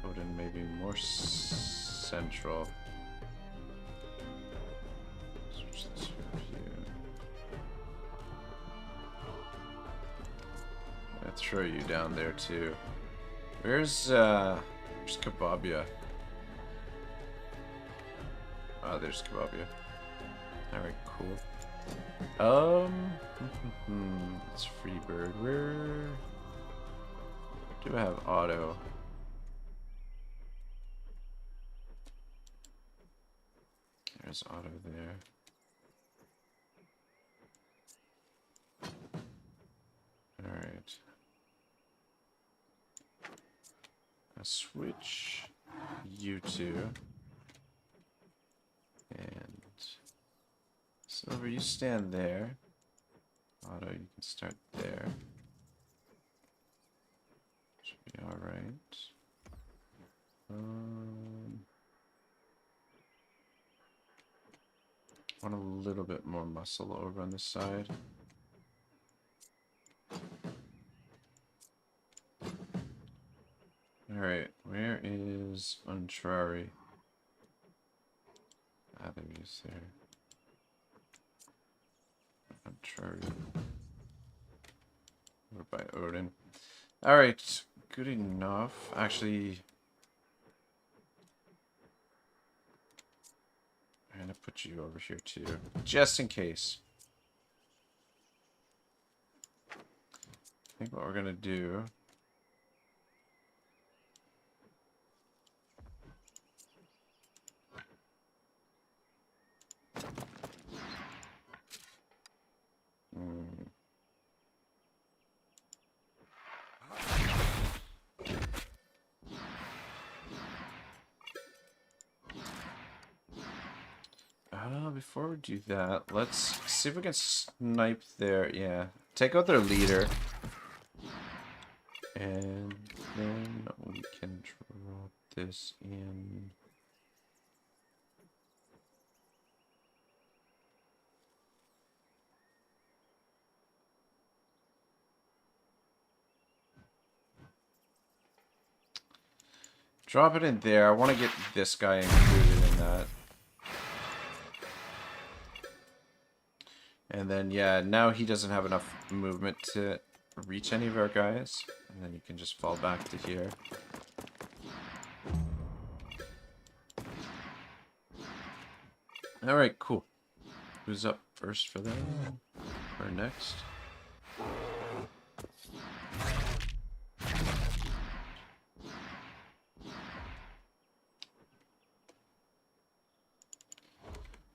Odin may be more central. Switch this over here. I'm gonna throw you down there too. Where's Kababia? Oh, there's Kababia. Alright, cool. It's Freebird. Where do I have Otto? There's Otto there. Alright. I'll switch you two. And Silver, you stand there. Otto, you can start there. Should be alright. Want a little bit more muscle over on this side. Alright, where is Untrari? Ah, there he is there. Untrari. Over by Odin. Alright, good enough. Actually, I'm gonna put you over here too, just in case. I think what we're gonna do. Before we do that, let's see if we can snipe their, yeah, take out their leader. And then we can drop this in. Drop it in there. I want to get this guy included in that. And then, yeah, now he doesn't have enough movement to reach any of our guys. And then you can just fall back to here. Alright, cool. Who's up first for that? Or next?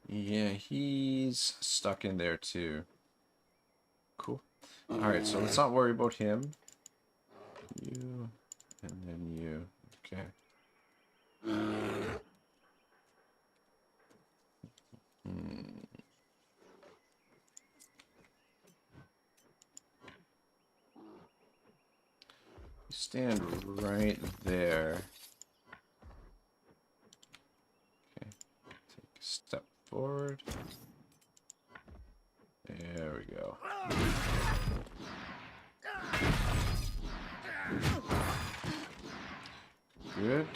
Yeah, he's stuck in there too. Cool. Alright, so let's not worry about him. You, and then you. Okay. Stand right there. Okay. Take a step forward. There we go. Good.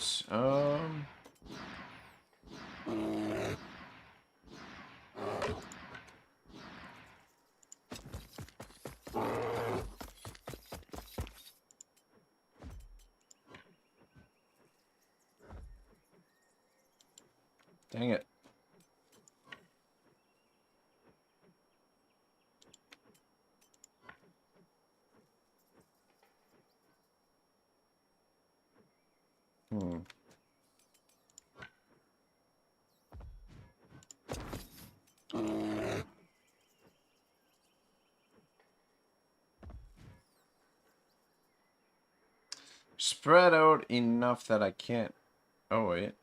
Dang it. Spread out enough that I can't... Oh, wait.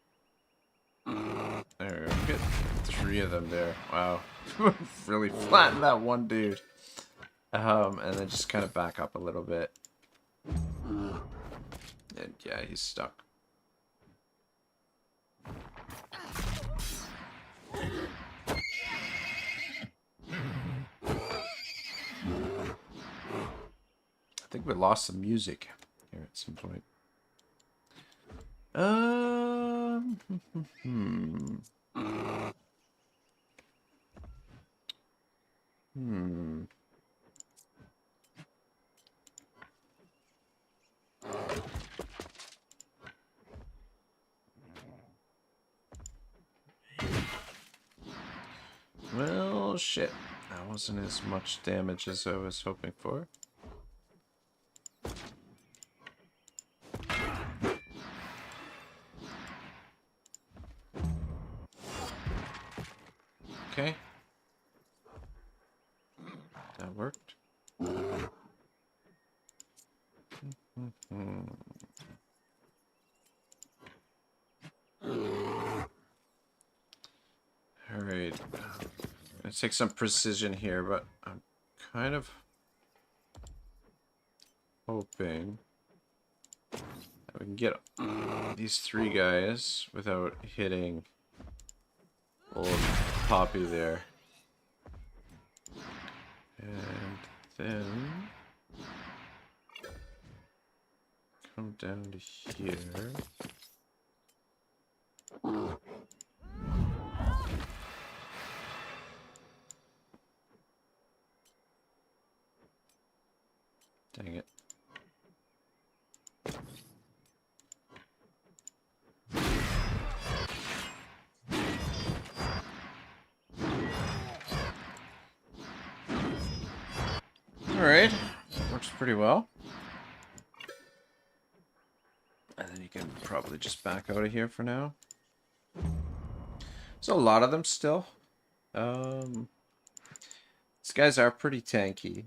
There we go. Get 3 of them there. Wow. Really flattened that one dude. And then just kind of back up a little bit. And yeah, he's stuck. I think we lost some music here at some point. Well, shit. That wasn't as much damage as I was hoping for. Okay. That worked. Alright. Gonna take some precision here, but I'm kind of hoping that we can get these 3 guys without hitting old Poppy there. And then come down to here. Dang it. Alright, works pretty well. And then you can probably just back out of here for now. There's a lot of them still. These guys are pretty tanky.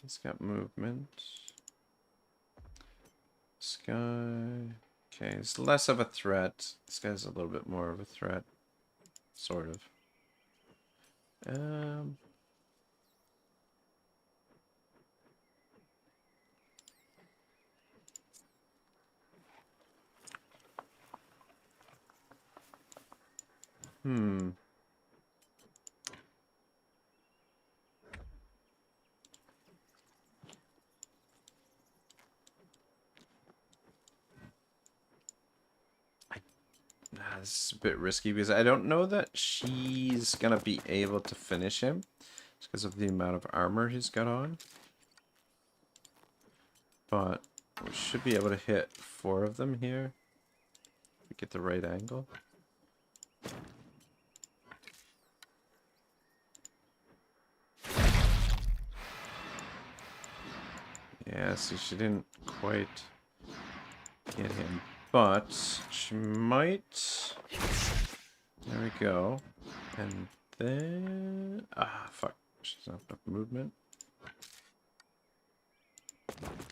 He's got movement. This guy... Okay, he's less of a threat. This guy's a little bit more of a threat. Sort of. This is a bit risky because I don't know that she's gonna be able to finish him just because of the amount of armor he's got on. But we should be able to hit 4 of them here. We get the right angle. Yeah, see, she didn't quite get him, but she might. There we go. And then... Ah, fuck. She's not enough movement.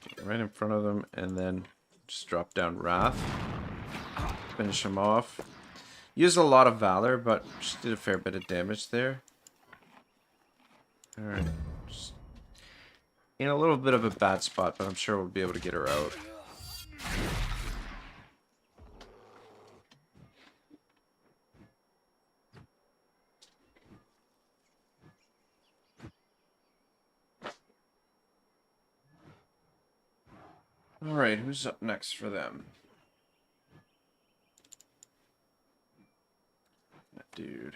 Get right in front of them, and then just drop down Wrath. Finish him off. Used a lot of Valor, but she did a fair bit of damage there. Alright. Just in a little bit of a bad spot, but I'm sure we'll be able to get her out. Alright, who's up next for them? That dude.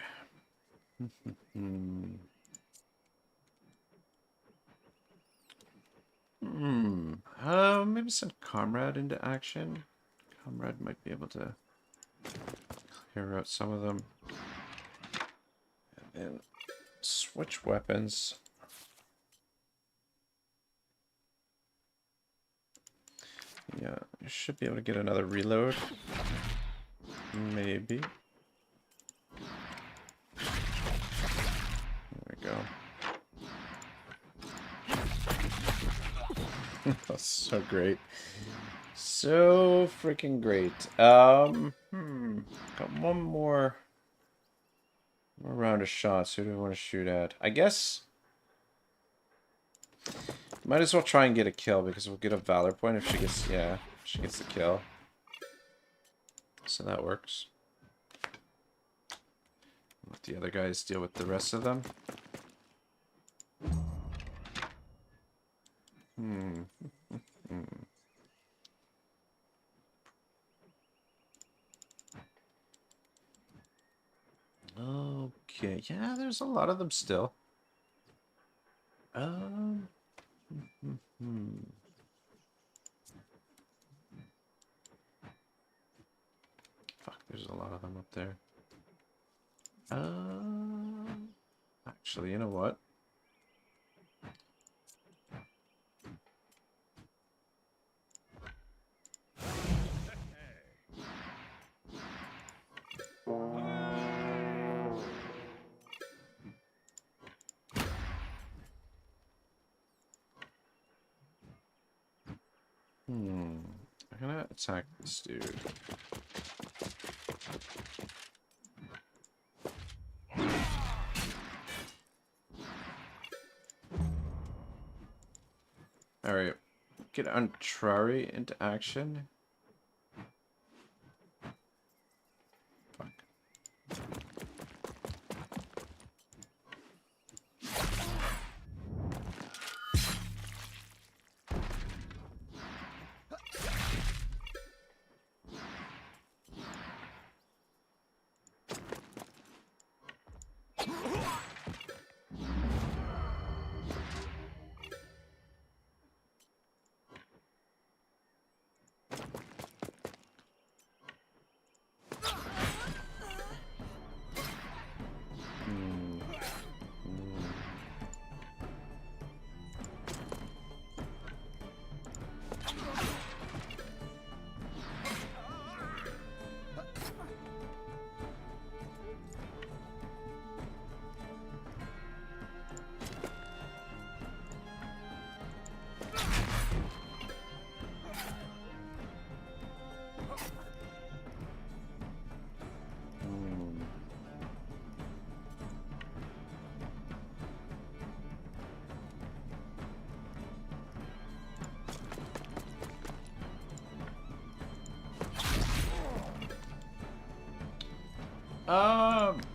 Maybe send Comrade into action. Comrade might be able to clear out some of them. And then switch weapons. Yeah, you should be able to get another reload. Maybe. There we go. That's so great. So freaking great. Got one more round of shots. Who do I want to shoot at? I guess might as well try and get a kill because we'll get a Valor point if she gets, yeah, if she gets the kill. So that works. Let the other guys deal with the rest of them. Okay, yeah, there's a lot of them still. Fuck, there's a lot of them up there. Actually, you know what? I'm gonna attack this dude. Alright, get Untrari into action. Fuck.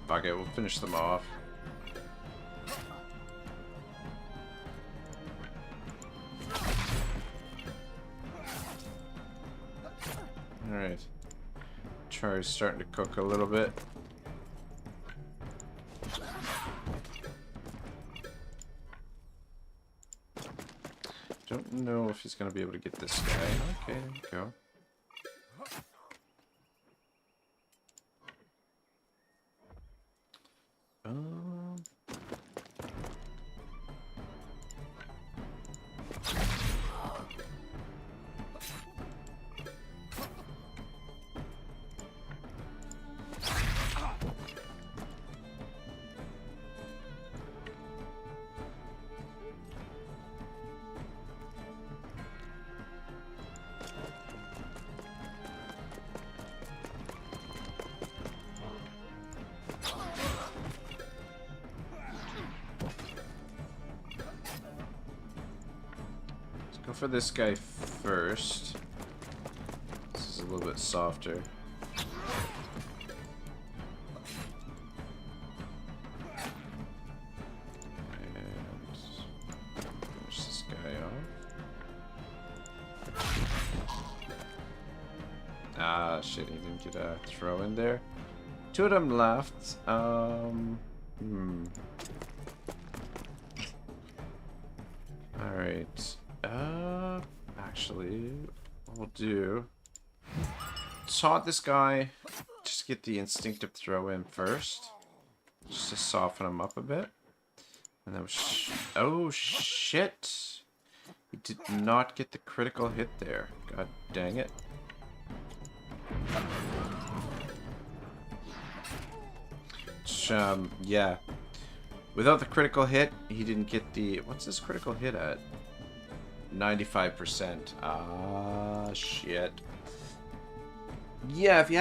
Fuck it, we'll finish them off. Alright. Char's starting to cook a little bit. Don't know if he's gonna be able to get this guy. Okay, there we go. Go for this guy first. This is a little bit softer. And finish this guy off. Ah, shit, he didn't get a throw in there. Two of them left. Alright. Actually, what we'll do... taunt this guy. Just get the instinctive throw in first. Just to soften him up a bit. And then... oh, shit! He did not get the critical hit there. God dang it. Yeah. Without the critical hit, he didn't get the... what's his critical hit at? 95%. Ah, shit. Yeah, if he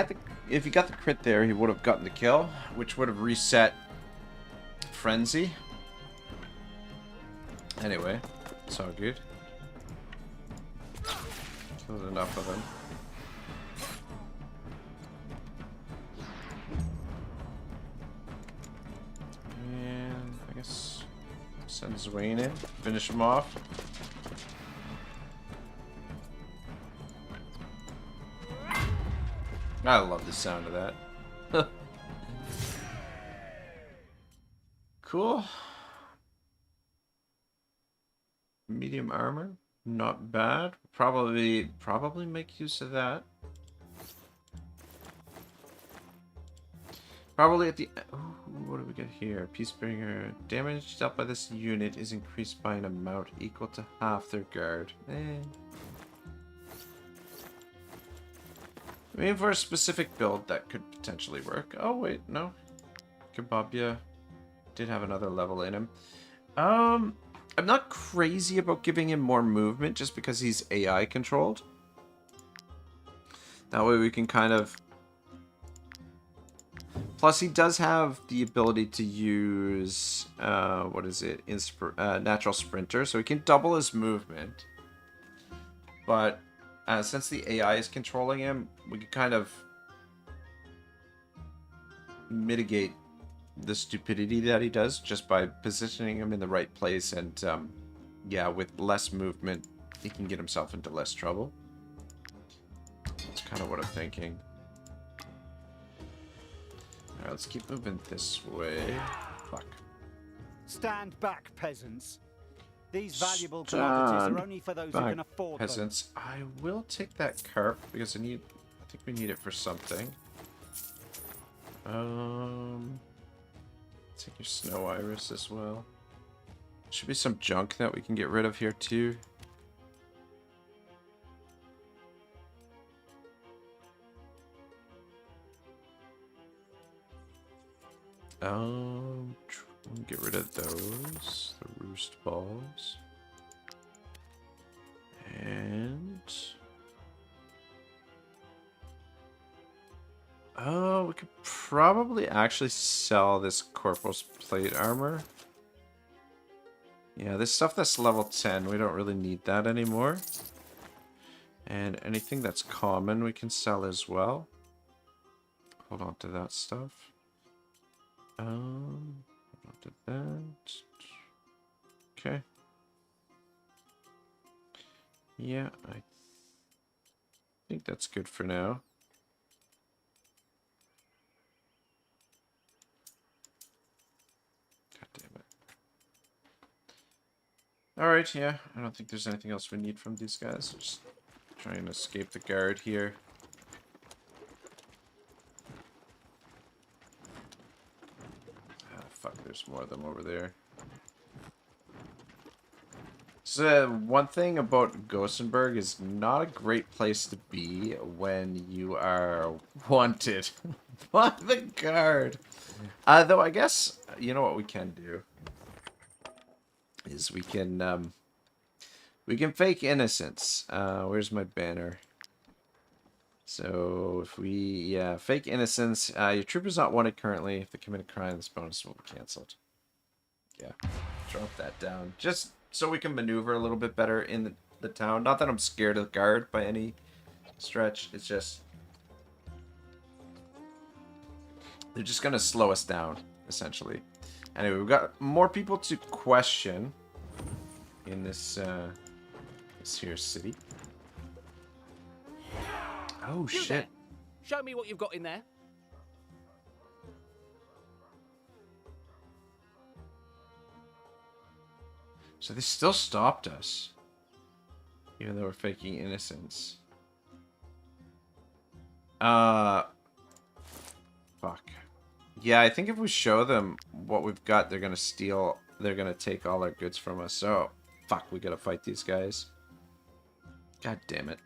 got the crit there, he would have gotten the kill, which would have reset Frenzy. Anyway, it's all good. Killed enough of them. And I guess send Zwayne in, finish him off. I love the sound of that. Cool. Medium armor, not bad. Probably make use of that. Probably at the... ooh, what do we get here? Peacebringer. Damage dealt by this unit is increased by an amount equal to half their guard. I mean, for a specific build, that could potentially work. Oh, wait, no. Kebabia did have another level in him. I'm not crazy about giving him more movement just because he's AI controlled. That way we can kind of... plus, he does have the ability to use, what is it? Natural Sprinter, so he can double his movement. But... since the AI is controlling him, we can kind of mitigate the stupidity that he does just by positioning him in the right place, and yeah, with less movement, he can get himself into less trouble. That's kind of what I'm thinking. Alright, let's keep moving this way. Fuck. Stand back, peasants. These valuable commodities are only for those who can afford peasants. Them. I will take that carp because I think we need it for something. Take your snow iris as well. Should be some junk that we can get rid of here too. Get rid of those. The roost balls. And... oh, we could probably actually sell this Corporal's plate armor. Yeah, this stuff that's level 10, we don't really need that anymore. And anything that's common we can sell as well. Hold on to that stuff. Did that. Okay. Yeah, I think that's good for now. God damn it. Alright, yeah. I don't think there's anything else we need from these guys. Just try and escape the guard here. Fuck, there's more of them over there. So, one thing about Gothenburg is not a great place to be when you are wanted by the guard. Though I guess, you know what we can do? Is we can fake innocence. Where's my banner? So, if we, yeah, fake innocence. Your troop is not wanted currently. If they commit a crime, this bonus will be cancelled. Yeah, drop that down. Just so we can maneuver a little bit better in the the town. Not that I'm scared of the guard by any stretch. It's just they're just gonna slow us down, essentially. Anyway, we've got more people to question in this this here city. Oh You shit! there. Show me what you've got in there. So they still stopped us, even though we're faking innocence. Fuck. Yeah, I think if we show them what we've got, they're gonna steal. They're gonna take all our goods from us. So, fuck, we gotta fight these guys. God damn it.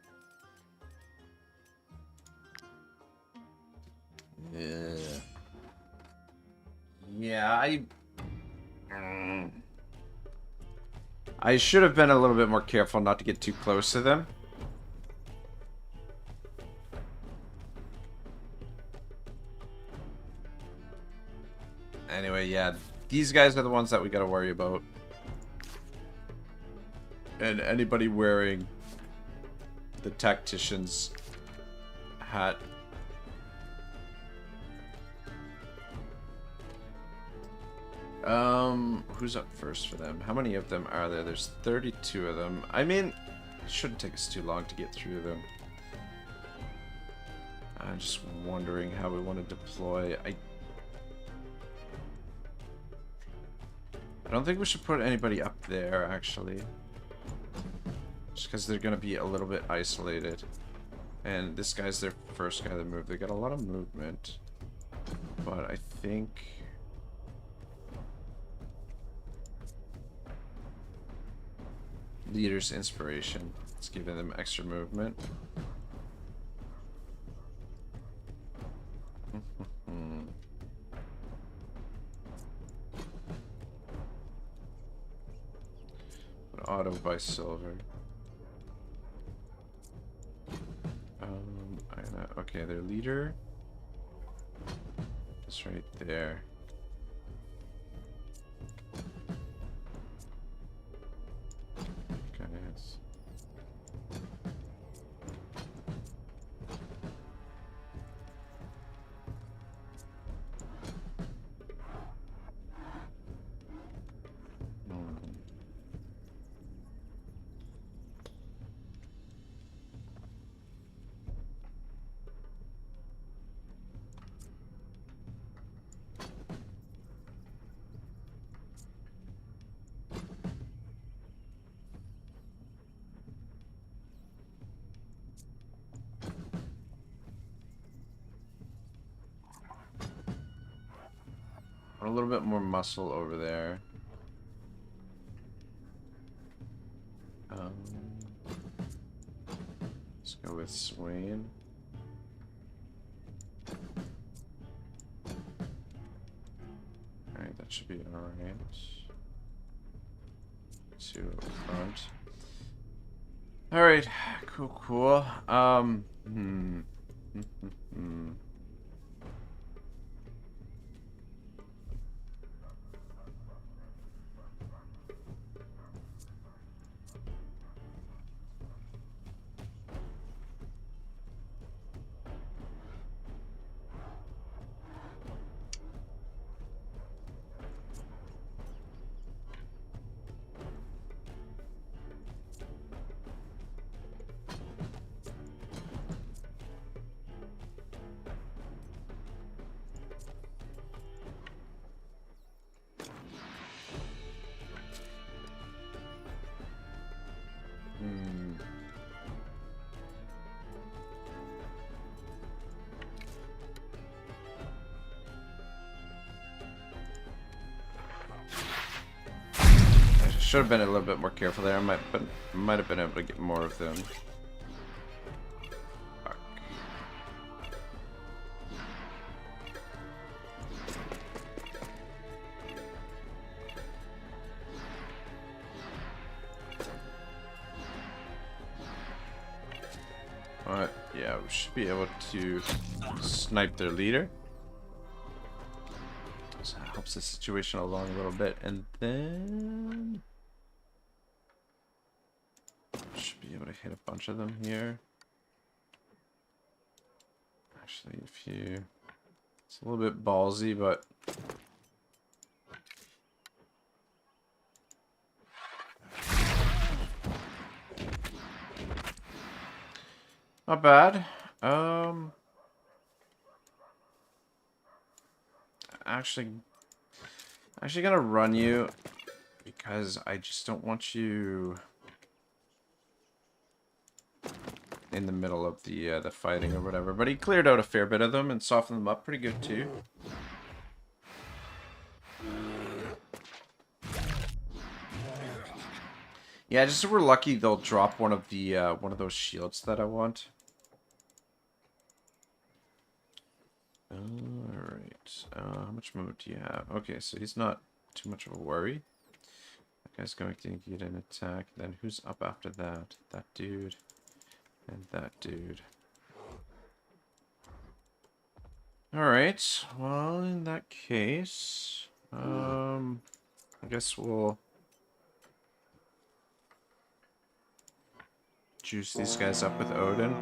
Yeah, I should have been a little bit more careful not to get too close to them. Anyway, yeah, these guys are the ones that we gotta worry about. And anybody wearing the tactician's hat. Who's up first for them? How many of them are there? There's 32 of them. I mean, it shouldn't take us too long to get through them. I'm just wondering how we want to deploy. I don't think we should put anybody up there, actually. Just because they're going to be a little bit isolated. And this guy's their first guy that moved. They got a lot of movement. But I think... Leader's inspiration. It's giving them extra movement. But Otto by silver. Okay, their leader is right there. A little bit more muscle over there. Let's go with Swain. Alright, that should be alright. Two up front. Alright, cool. Should have been a little bit more careful there. I might have been able to get more of them. Fuck. Alright, yeah, we should be able to snipe their leader. So that helps the situation along a little bit. And then... Should be able to hit a bunch of them here. Actually, if you... It's a little bit ballsy, but... Not bad. Actually gonna run you because I just don't want you in the middle of the fighting or whatever. But he cleared out a fair bit of them and softened them up pretty good too. Yeah, just if we're lucky, they'll drop one of those shields that I want. Alright. How much movement do you have? Okay, so he's not too much of a worry. That guy's going to get an attack. Then who's up after that? That dude. And that dude. Alright. Well, in that case... I guess we'll... juice these guys up with Odin.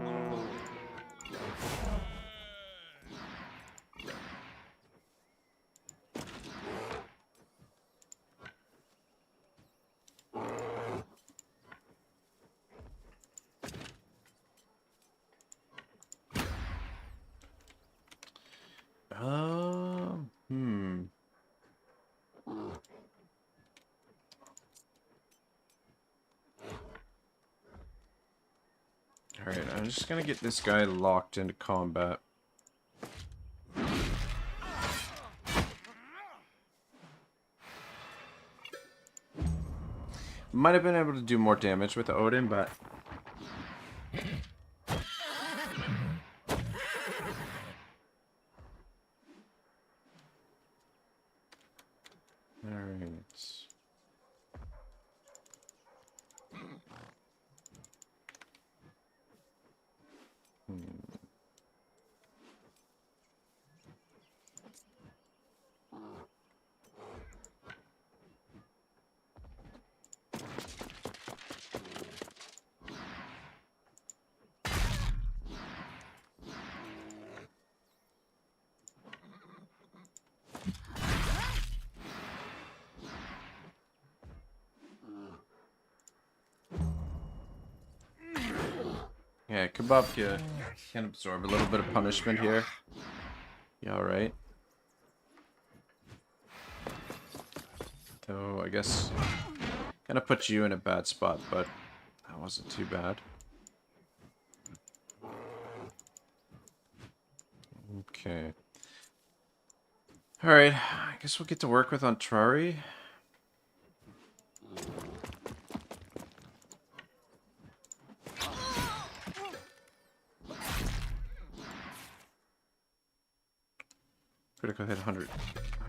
Alright, I'm just gonna get this guy locked into combat. Might have been able to do more damage with Odin, but... Alright. Yeah, Kebab can absorb a little bit of punishment here. Yeah, alright. Though, I guess... Kind of put you in a bad spot, but that wasn't too bad. Okay. Alright, I guess we'll get to work with Antrari. Critical hit 100.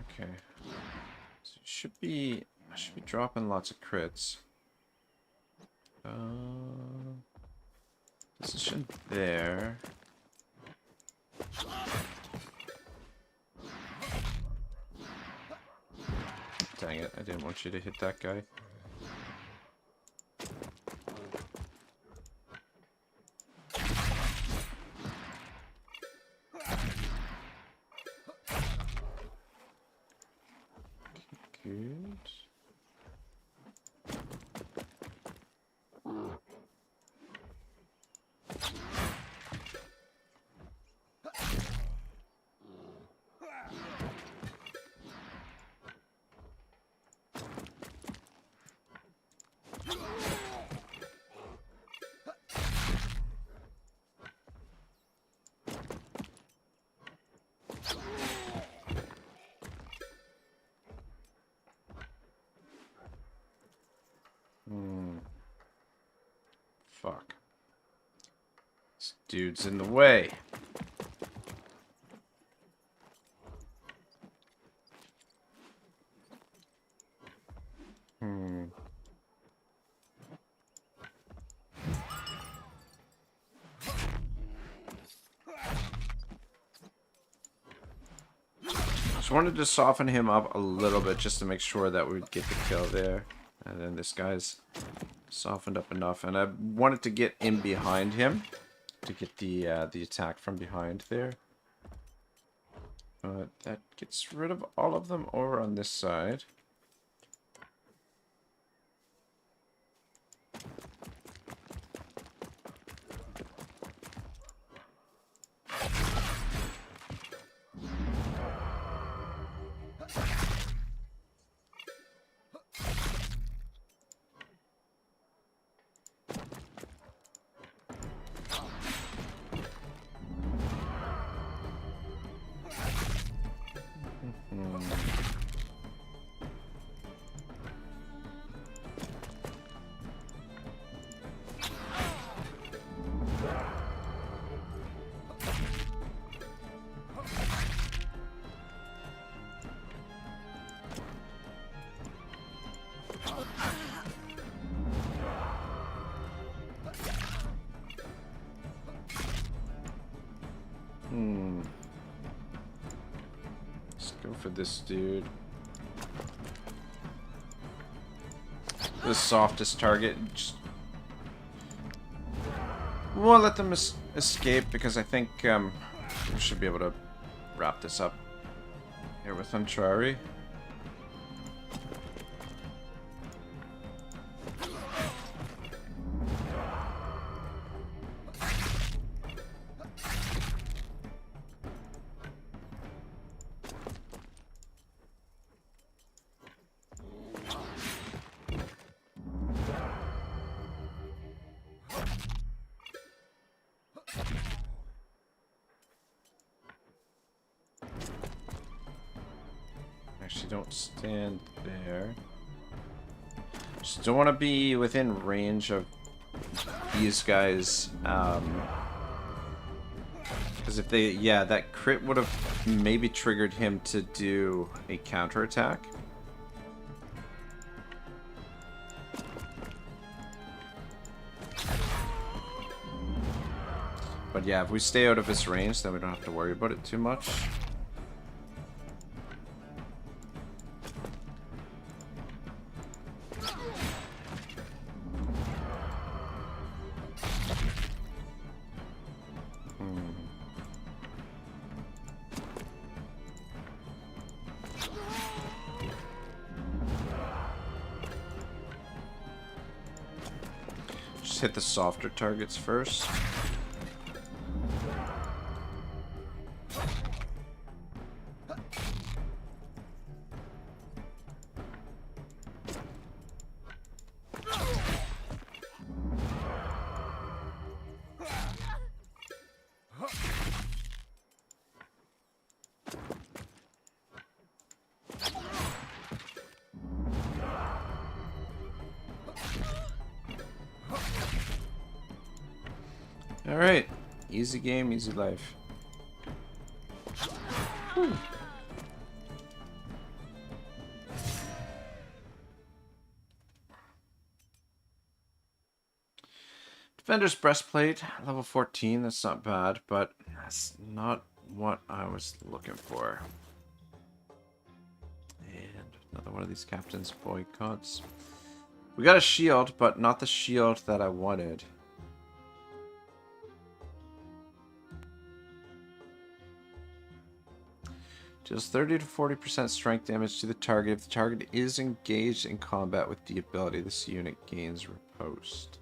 Okay. So I should be dropping lots of crits. Position there. Dang it, I didn't want you to hit that guy. Good. Fuck. This dude's in the way. Just wanted to soften him up a little bit just to make sure that we'd get the kill there. And then this guy's softened up enough, and I wanted to get in behind him to get the attack from behind there. But that gets rid of all of them over on this side. Let's go for this dude. The softest target. Just... We'll let them escape because I think we should be able to wrap this up here with Antrari. Actually, don't stand there. Just don't want to be within range of these guys. Because if they, yeah, that crit would have maybe triggered him to do a counterattack. But yeah, if we stay out of his range, then we don't have to worry about it too much. Just hit the softer targets first. Alright, easy game, easy life. Whew. Defender's breastplate, level 14, that's not bad, but that's not what I was looking for. And another one of these captain's boycotts. We got a shield, but not the shield that I wanted. Deals 30 to 40% strength damage to the target if the target is engaged in combat with the ability. This unit gains riposte.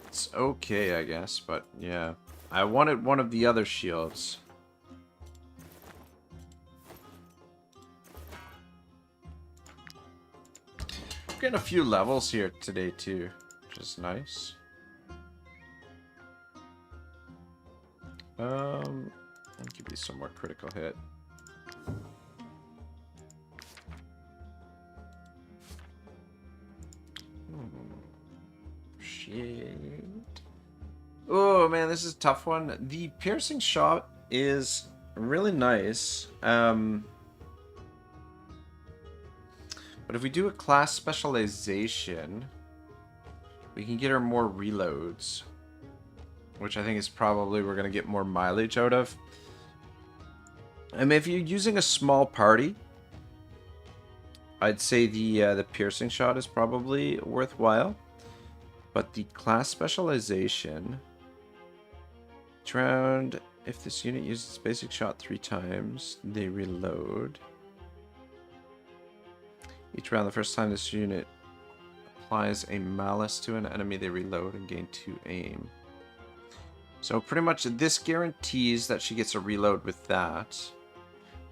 It's okay, I guess, but yeah. I wanted one of the other shields. I'm getting a few levels here today too, which is nice. I'll give you some more critical hit. Shit. Oh man, this is a tough one. The piercing shot is really nice. But if we do a class specialization, we can get her more reloads, which I think is probably we're going to get more mileage out of. I mean, if you're using a small party, I'd say the piercing shot is probably worthwhile, but the class specialization. Each round, if this unit uses basic shot 3 times, they reload. Each round, the first time this unit applies a malice to an enemy, they reload and gain 2 aim. So pretty much this guarantees that she gets a reload with that.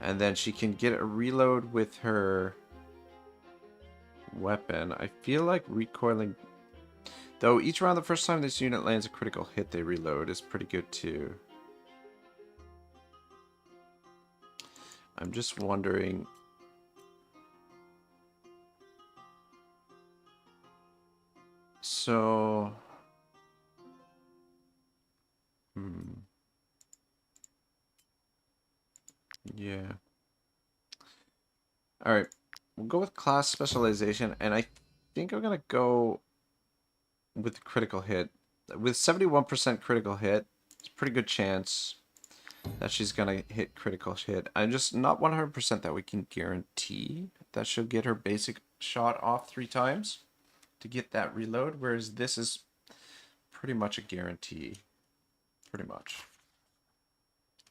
And then she can get a reload with her weapon. I feel like recoiling... Though each round the first time this unit lands a critical hit, they reload is pretty good too. I'm just wondering... So... Yeah. Alright. We'll go with class specialization, and I think I'm gonna go with critical hit. With 71% critical hit, it's a pretty good chance that she's gonna hit critical hit. I'm just not 100% that we can guarantee that she'll get her basic shot off 3 times to get that reload, whereas this is pretty much a guarantee. Pretty much.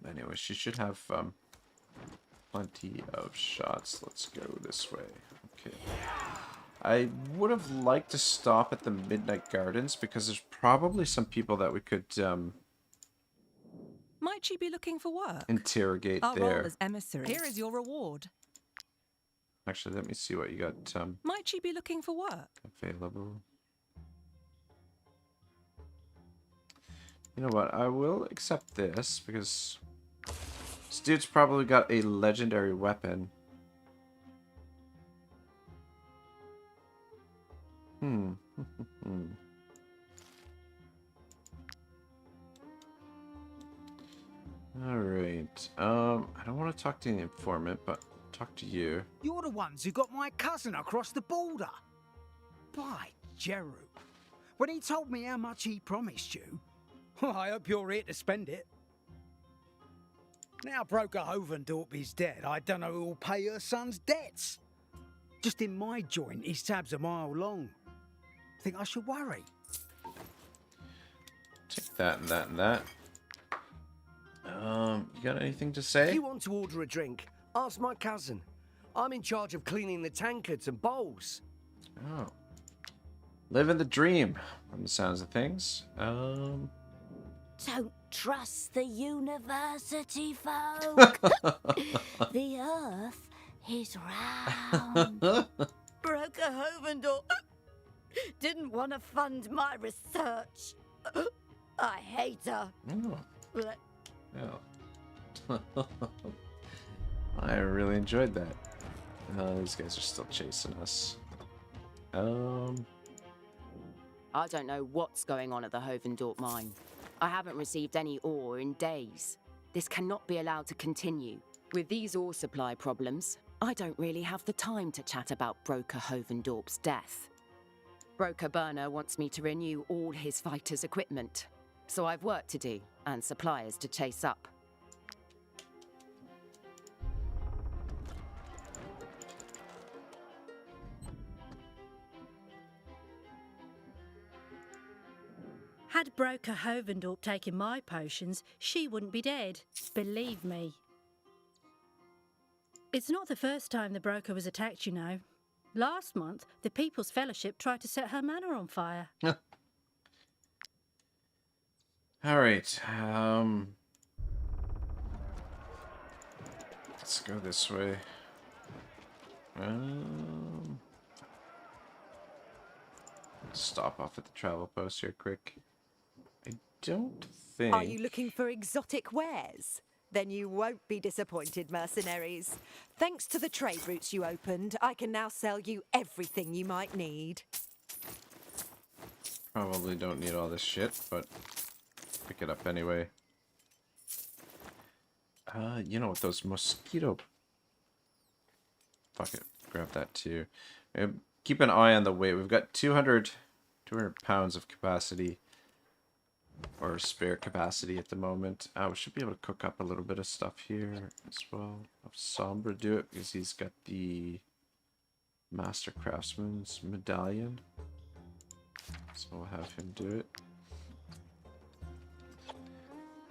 Anyway, she should have plenty of shots. Let's go this way. Okay. I would have liked to stop at the Midnight Gardens because there's probably some people that we could Might you be looking for work? interrogate Our there. role as emissary. Here is your reward. Actually, let me see what you got Might you be looking for work? available. You know what? I will accept this because this dude's probably got a legendary weapon. Alright. I don't want to talk to the informant, but talk to you. You're the ones who got my cousin across the border. By Jeru. When he told me how much he promised you, I hope you're here to spend it. Now Broker Hovendorp is dead, I don't know who will pay her son's debts. Just in my joint, his tab's a mile long. Think I should worry? Take that and that and that. You got anything to say? If you want to order a drink, ask my cousin. I'm in charge of cleaning the tankards and bowls. Oh. Living the dream, from the sounds of things. Don't trust the university folk. The earth is round. Broker Hovendorp didn't want to fund my research. I hate her. Oh. I really enjoyed that. These guys are still chasing us. I don't know what's going on at the Hovendorp mine. I haven't received any ore in days. This cannot be allowed to continue. With these ore supply problems, I don't really have the time to chat about Broker Hovendorp's death. Broker Burner wants me to renew all his fighters' equipment, so I've work to do and suppliers to chase up. Had Broker Hovendorp taken my potions, she wouldn't be dead. Believe me. It's not the first time the broker was attacked, you know. Last month, the People's Fellowship tried to set her manor on fire. Alright, let's go this way. Stop off at the travel post here quick. I don't think... Are you looking for exotic wares? Then you won't be disappointed, mercenaries. Thanks to the trade routes you opened, I can now sell you everything you might need. Probably don't need all this shit, but pick it up anyway. You know what, those mosquito... Fuck it, grab that too. Keep an eye on the weight. We've got 200 pounds of capacity. Or spare capacity at the moment. We should be able to cook up a little bit of stuff here as well. Have Sombra do it because he's got the Master Craftsman's medallion. So we'll have him do it.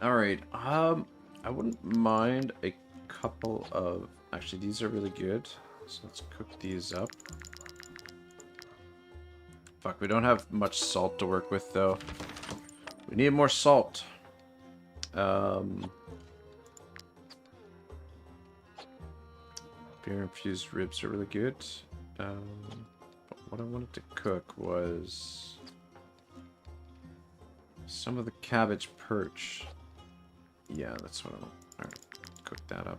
Alright, I wouldn't mind a couple of... Actually, these are really good. So let's cook these up. Fuck, we don't have much salt to work with, though. We need more salt. Beer-infused ribs are really good. But what I wanted to cook was... some of the cabbage perch. Yeah, that's what I want. Alright, cook that up.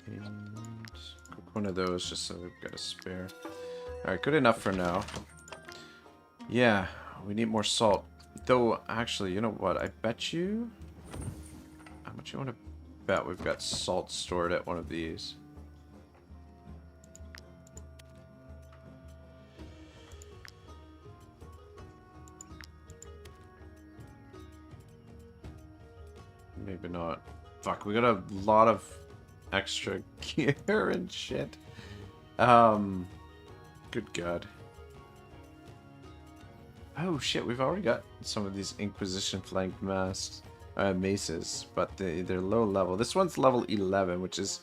And cook one of those just so we've got a spare. Alright, good enough for now. Yeah, we need more salt. Though, actually, you know what? I bet you... How much you want to bet we've got salt stored at one of these? Maybe not. Fuck, we got a lot of extra gear and shit. Good God. Oh shit, we've already got some of these Inquisition flanked maces, but they're low level. This one's level 11, which is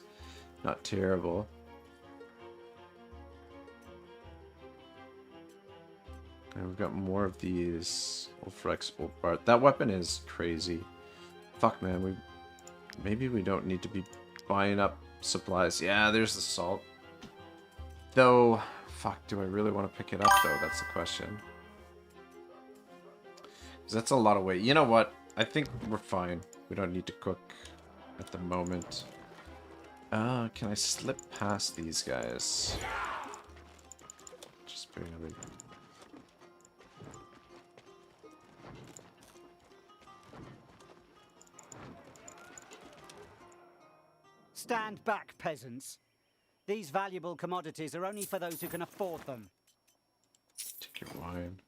not terrible. And we've got more of these Ulfrex Ulfbart. That weapon is crazy. Fuck, man, maybe we don't need to be buying up supplies. Yeah, there's the salt. Though, fuck, do I really want to pick it up, though? That's the question. Because that's a lot of weight. You know what? I think we're fine. We don't need to cook at the moment. Can I slip past these guys? Just barely. Stand back, peasants. These valuable commodities are only for those who can afford them. Take your wine.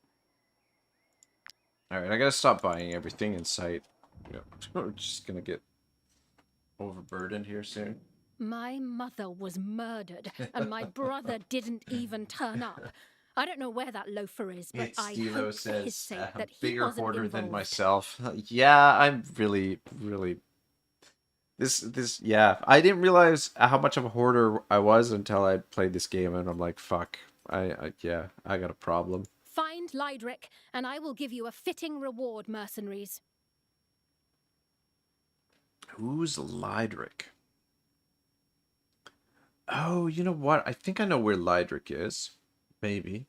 Alright, I gotta stop buying everything in sight. Yep. We're just gonna get overburdened here soon. My mother was murdered, and my brother didn't even turn up. I don't know where that loafer is, but I hope for his sake that he bigger wasn't hoarder involved. than myself. Yeah, I'm really... yeah. I didn't realize how much of a hoarder I was until I played this game, and I'm like, fuck. Yeah, I got a problem. Find Lydric, and I will give you a fitting reward, mercenaries. Who's Lydric? Oh, you know what? I think I know where Lydric is. Maybe.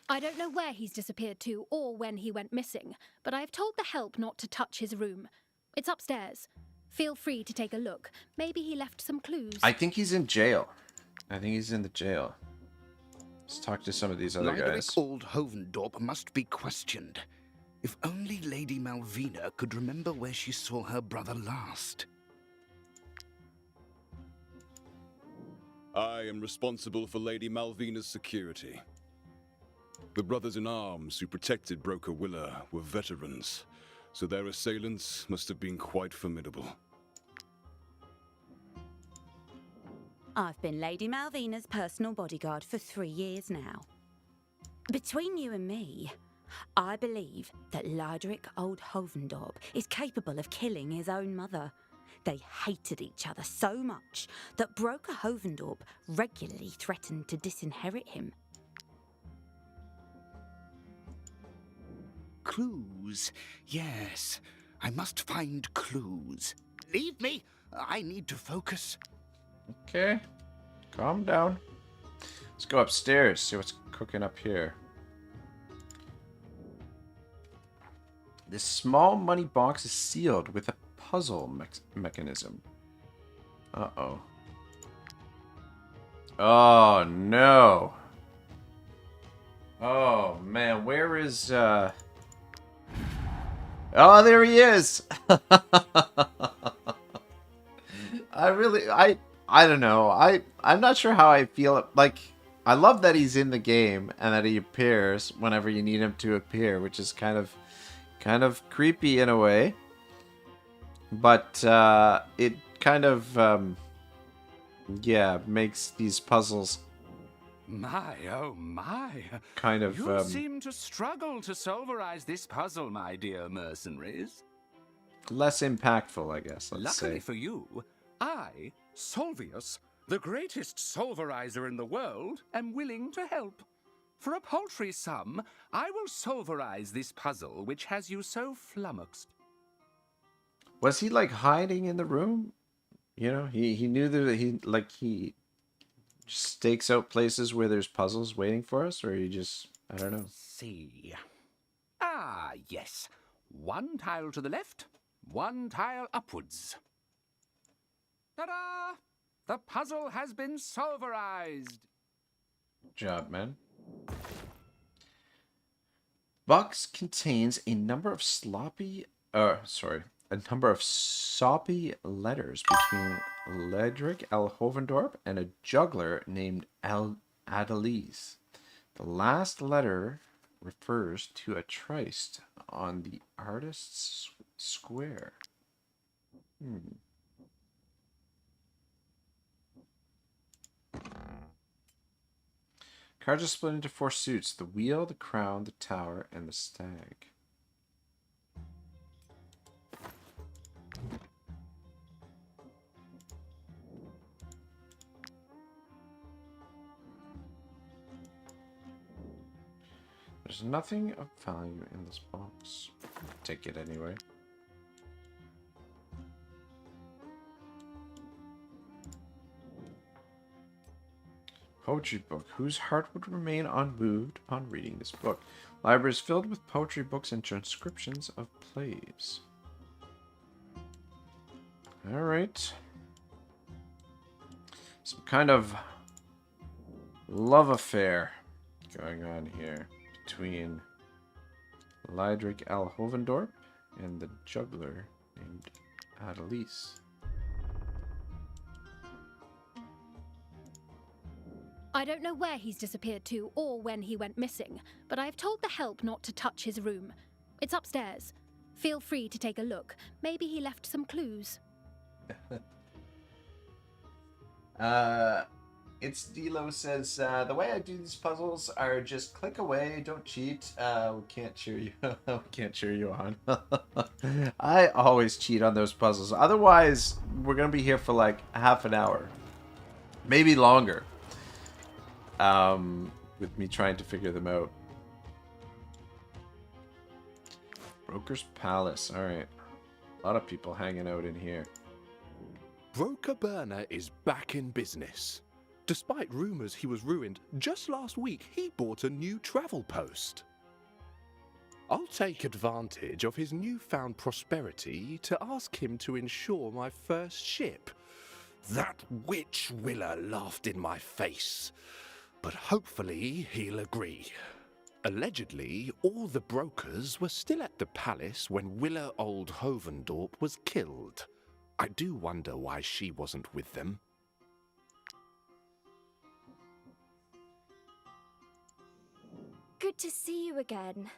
I don't know where he's disappeared to or when he went missing, but I've told the help not to touch his room. It's upstairs. Feel free to take a look. Maybe he left some clues. I think he's in jail. I think he's in the jail. Let's talk to some of these other guys. Lydric Old Hovendorp must be questioned. If only Lady Malvina could remember where she saw her brother last. I am responsible for Lady Malvina's security. The brothers-in-arms who protected Broker Willa were veterans, so their assailants must have been quite formidable. I've been Lady Malvina's personal bodyguard for 3 years now. Between you and me, I believe that Lydric Old Hovendorp is capable of killing his own mother. They hated each other so much that Broker Hovendorp regularly threatened to disinherit him. Clues. Yes, I must find clues. Leave me. I need to focus. Okay. Calm down. Let's go upstairs, see what's cooking up here. This small money box is sealed with a puzzle mechanism. Uh-oh. Oh, no. Oh, man. Where is, Oh, there he is! I don't know. I'm not sure how I feel. Like, I love that he's in the game and that he appears whenever you need him to appear, which is kind of creepy in a way. But it kind of yeah, makes these puzzles My, oh my. kind of You seem to struggle to solverize this puzzle, my dear mercenaries. less impactful, I guess, let's Luckily say. for you, I, Solvius, the greatest solverizer in the world, am willing to help. For a paltry sum, I will solverize this puzzle which has you so flummoxed. Was he like hiding in the room? You know, he knew that he stakes out places where there's puzzles waiting for us, or he just, I don't know. See. Ah, yes. One tile to the left, one tile upwards. Ta-da! The puzzle has been solverized. Good job, man. Box contains a number of soppy letters between Ledric Elhovendorp and a juggler named Adeliz. The last letter refers to a tryst on the artist's square. Cards are split into 4 suits: the wheel, the crown, the tower, and the stag. There's nothing of value in this box. Take it anyway. Poetry book. Whose heart would remain unmoved on reading this book? Library is filled with poetry books and transcriptions of plays. Alright. Some kind of love affair going on here between Lydric Elhovendorp and the juggler named Adeliz. I don't know where he's disappeared to or when he went missing, but I've told the help not to touch his room. It's upstairs. Feel free to take a look. Maybe he left some clues. It's Dilo says, the way I do these puzzles are just click away, don't cheat. We can't cheer you. We can't cheer you on. I always cheat on those puzzles. Otherwise, we're gonna be here for like half an hour, maybe longer. With me trying to figure them out. Broker's Palace. All right, a lot of people hanging out in here. Broker Burner is back in business. Despite rumors he was ruined, just last week he bought a new travel post. I'll take advantage of his newfound prosperity to ask him to insure my first ship. That witch Willa laughed in my face, but hopefully he'll agree. Allegedly, all the brokers were still at the palace when Willa Old Hovendorp was killed. I do wonder why she wasn't with them. Good to see you again.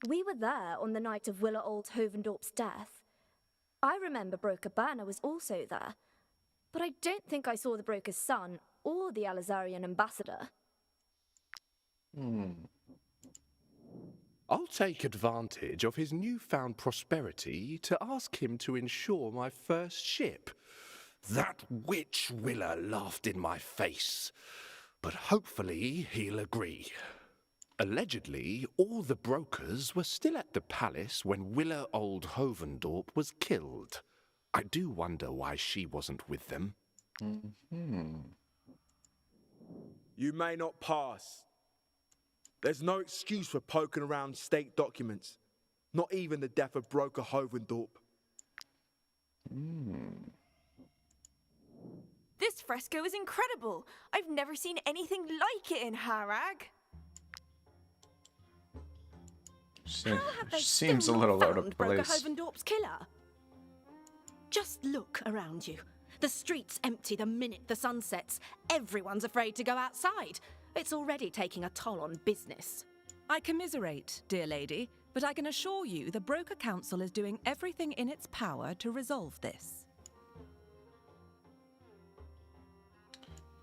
We were there on the night of Willa Old Hovendorp's death. I remember Broker Banner was also there, but I don't think I saw the broker's son or the Alizarian ambassador. I'll take advantage of his newfound prosperity to ask him to insure my first ship. That witch Willa laughed in my face, but hopefully he'll agree. Allegedly, all the brokers were still at the palace when Willa Old Hovendorp was killed. I do wonder why she wasn't with them. You may not pass. There's no excuse for poking around state documents. Not even the death of Broker Hovendorp. This fresco is incredible. I've never seen anything like it in Harag. Seems a little out of Broker place. Hovendorp's killer. Just look around you. The streets empty the minute the sun sets. Everyone's afraid to go outside. It's already taking a toll on business. I commiserate, dear lady, but I can assure you the Broker Council is doing everything in its power to resolve this.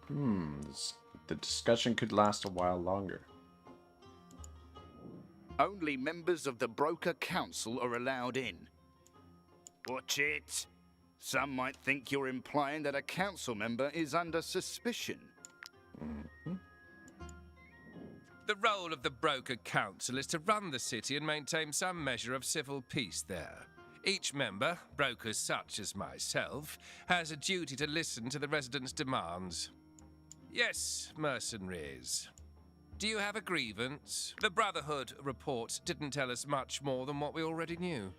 The discussion could last a while longer. Only members of the Broker Council are allowed in. Watch it. Some might think you're implying that a council member is under suspicion. The role of the Broker Council is to run the city and maintain some measure of civil peace there. Each member, brokers such as myself, has a duty to listen to the residents' demands. Yes, mercenaries. Do you have a grievance? The Brotherhood report didn't tell us much more than what we already knew.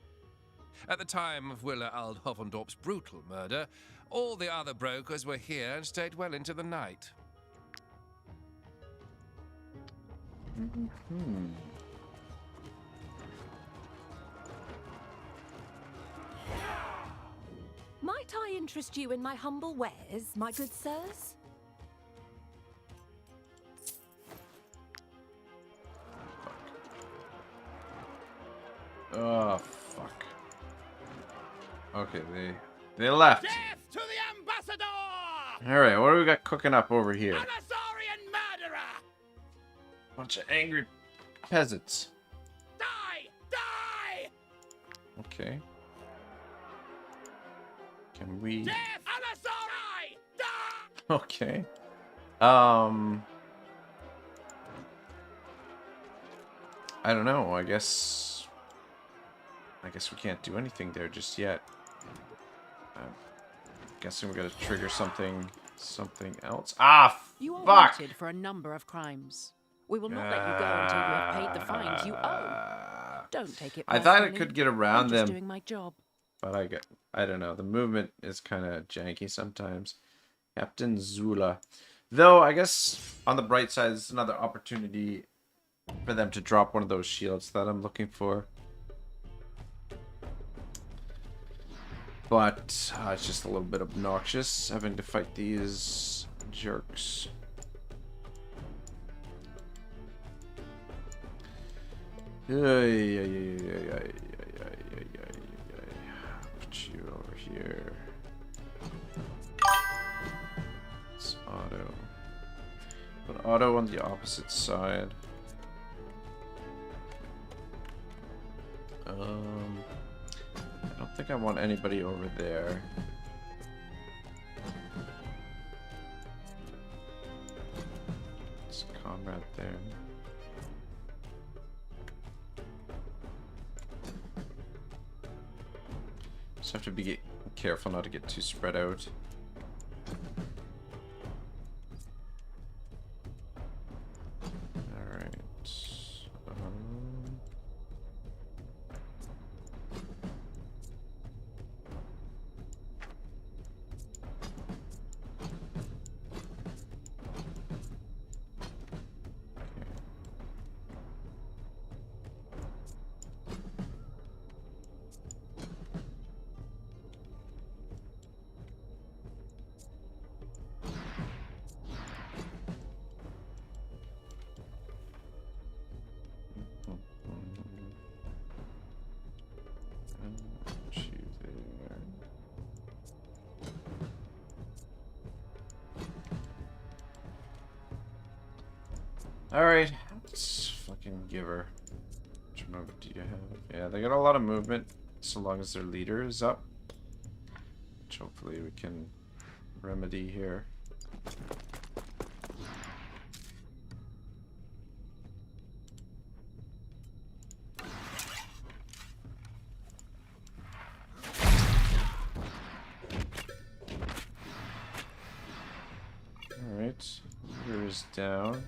At the time of Willa Aldhovendorp's brutal murder, all the other brokers were here and stayed well into the night. Might I interest you in my humble wares, my good sirs? Oh, fuck. Okay, they left. Death to the ambassador! Alright, what do we got cooking up over here? Alazarian murderer! Bunch of angry peasants. Die! Die! Okay. Can we... Death! Alazari! Die! Okay. I don't know. I guess we can't do anything there just yet. I'm guessing we gotta trigger something else. Ah, You are fuck! wanted for a number of crimes. We will not let you go until you have paid the fines you owe. Don't take it I thought I personally. could get around I'm them. just doing my job. But I don't know. The movement is kind of janky sometimes. Captain Zula. Though, I guess on the bright side, it's another opportunity for them to drop one of those shields that I'm looking for. But it's just a little bit obnoxious having to fight these jerks. Put you over here. It's Otto. Put Otto on the opposite side. I don't think I want anybody over there. It's Conrad there. Just have to be careful not to get too spread out. Alright. Alright, let's fucking give her. Which movement do you have? Yeah, they got a lot of movement, so long as their leader is up. Which hopefully we can remedy here. Alright, leader is down.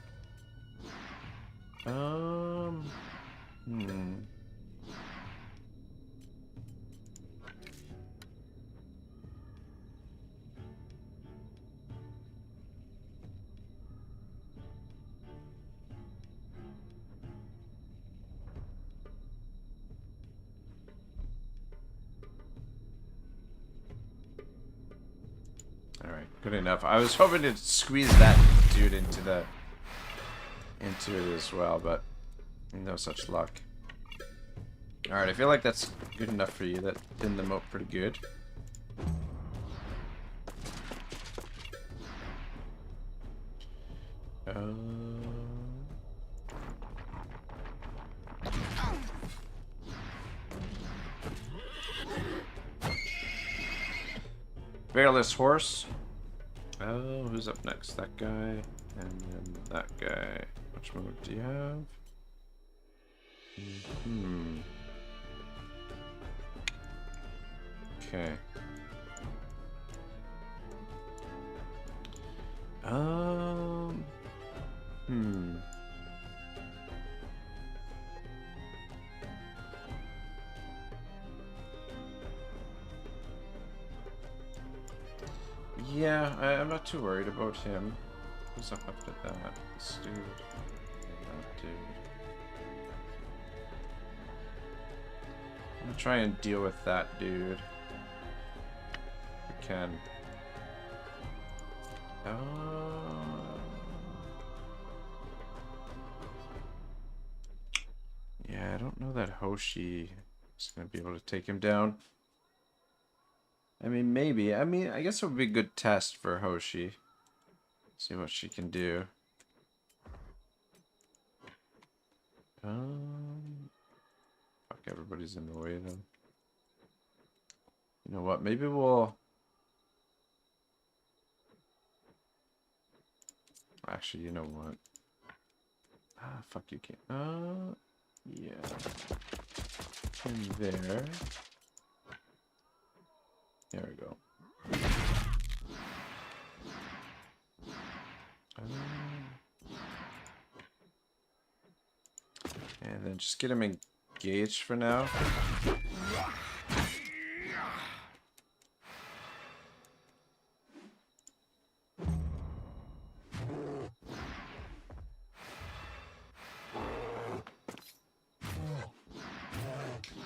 Alright, good enough. I was hoping to squeeze that dude into it as well, but no such luck. Alright, I feel like that's good enough for you. That thinned them out pretty good. Bearless horse. Oh, who's up next? That guy, and then that guy. Which move do you have? Okay. Yeah, I'm not too worried about him. Who's up after that? This dude. And that dude. I'm gonna try and deal with that dude. If we can. Yeah, I don't know that Hoshi is gonna be able to take him down. I mean, maybe. I mean, I guess it would be a good test for Hoshi. See what she can do. Fuck, everybody's in the way though. You know what? Maybe we'll... Actually, you know what? Ah, fuck, you can't. Yeah. In there. There we go. And then just get him engaged for now.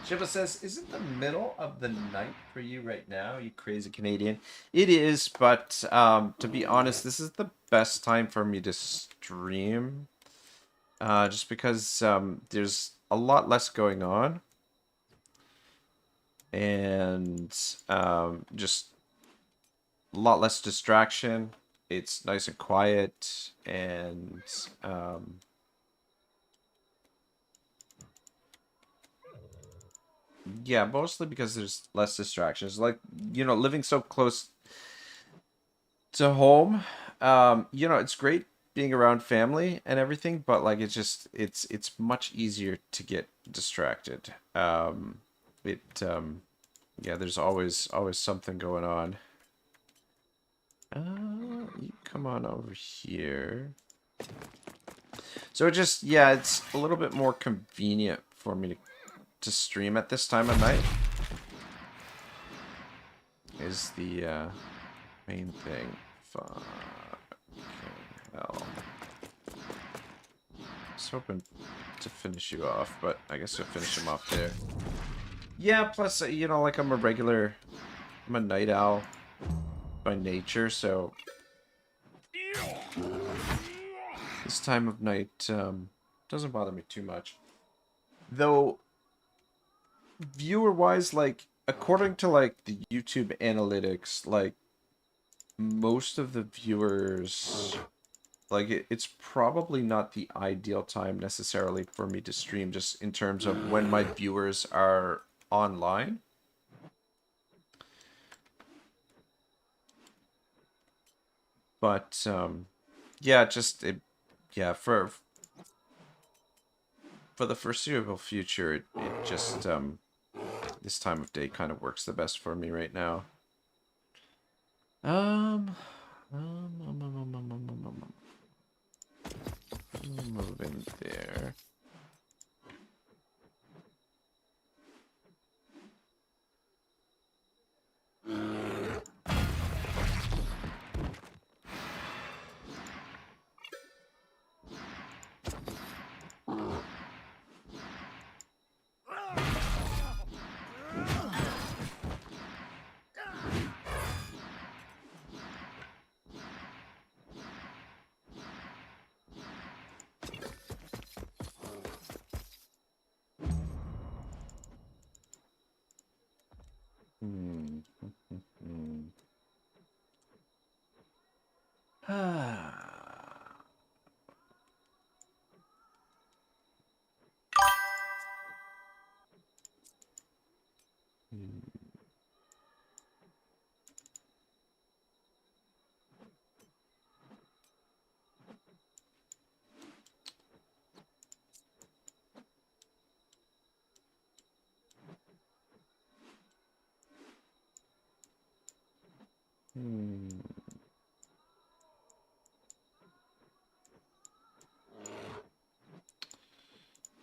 Shiva says, isn't the middle of the night for you right now, you crazy Canadian? It is, but to be honest, this is the best time for me to stream. Just because there's a lot less going on. And just a lot less distraction. It's nice and quiet. And... yeah, mostly because there's less distractions. Like, you know, living so close to home, you know, it's great being around family and everything, but like it's much easier to get distracted. Yeah, there's always something going on. You come on over here. So just, yeah, it's a little bit more convenient for me to stream at this time of night is the main thing. Fuck hell. I was hoping to finish you off, but I guess we'll finish him off there. Yeah, plus, you know, like I'm a night owl by nature, so this time of night doesn't bother me too much. Though, viewer-wise, like, according to, like, the YouTube analytics, like, most of the viewers, like, it's probably not the ideal time necessarily for me to stream, just in terms of when my viewers are online. But, yeah, just, yeah, for the foreseeable future, it just, this time of day kind of works the best for me right now. Move in there.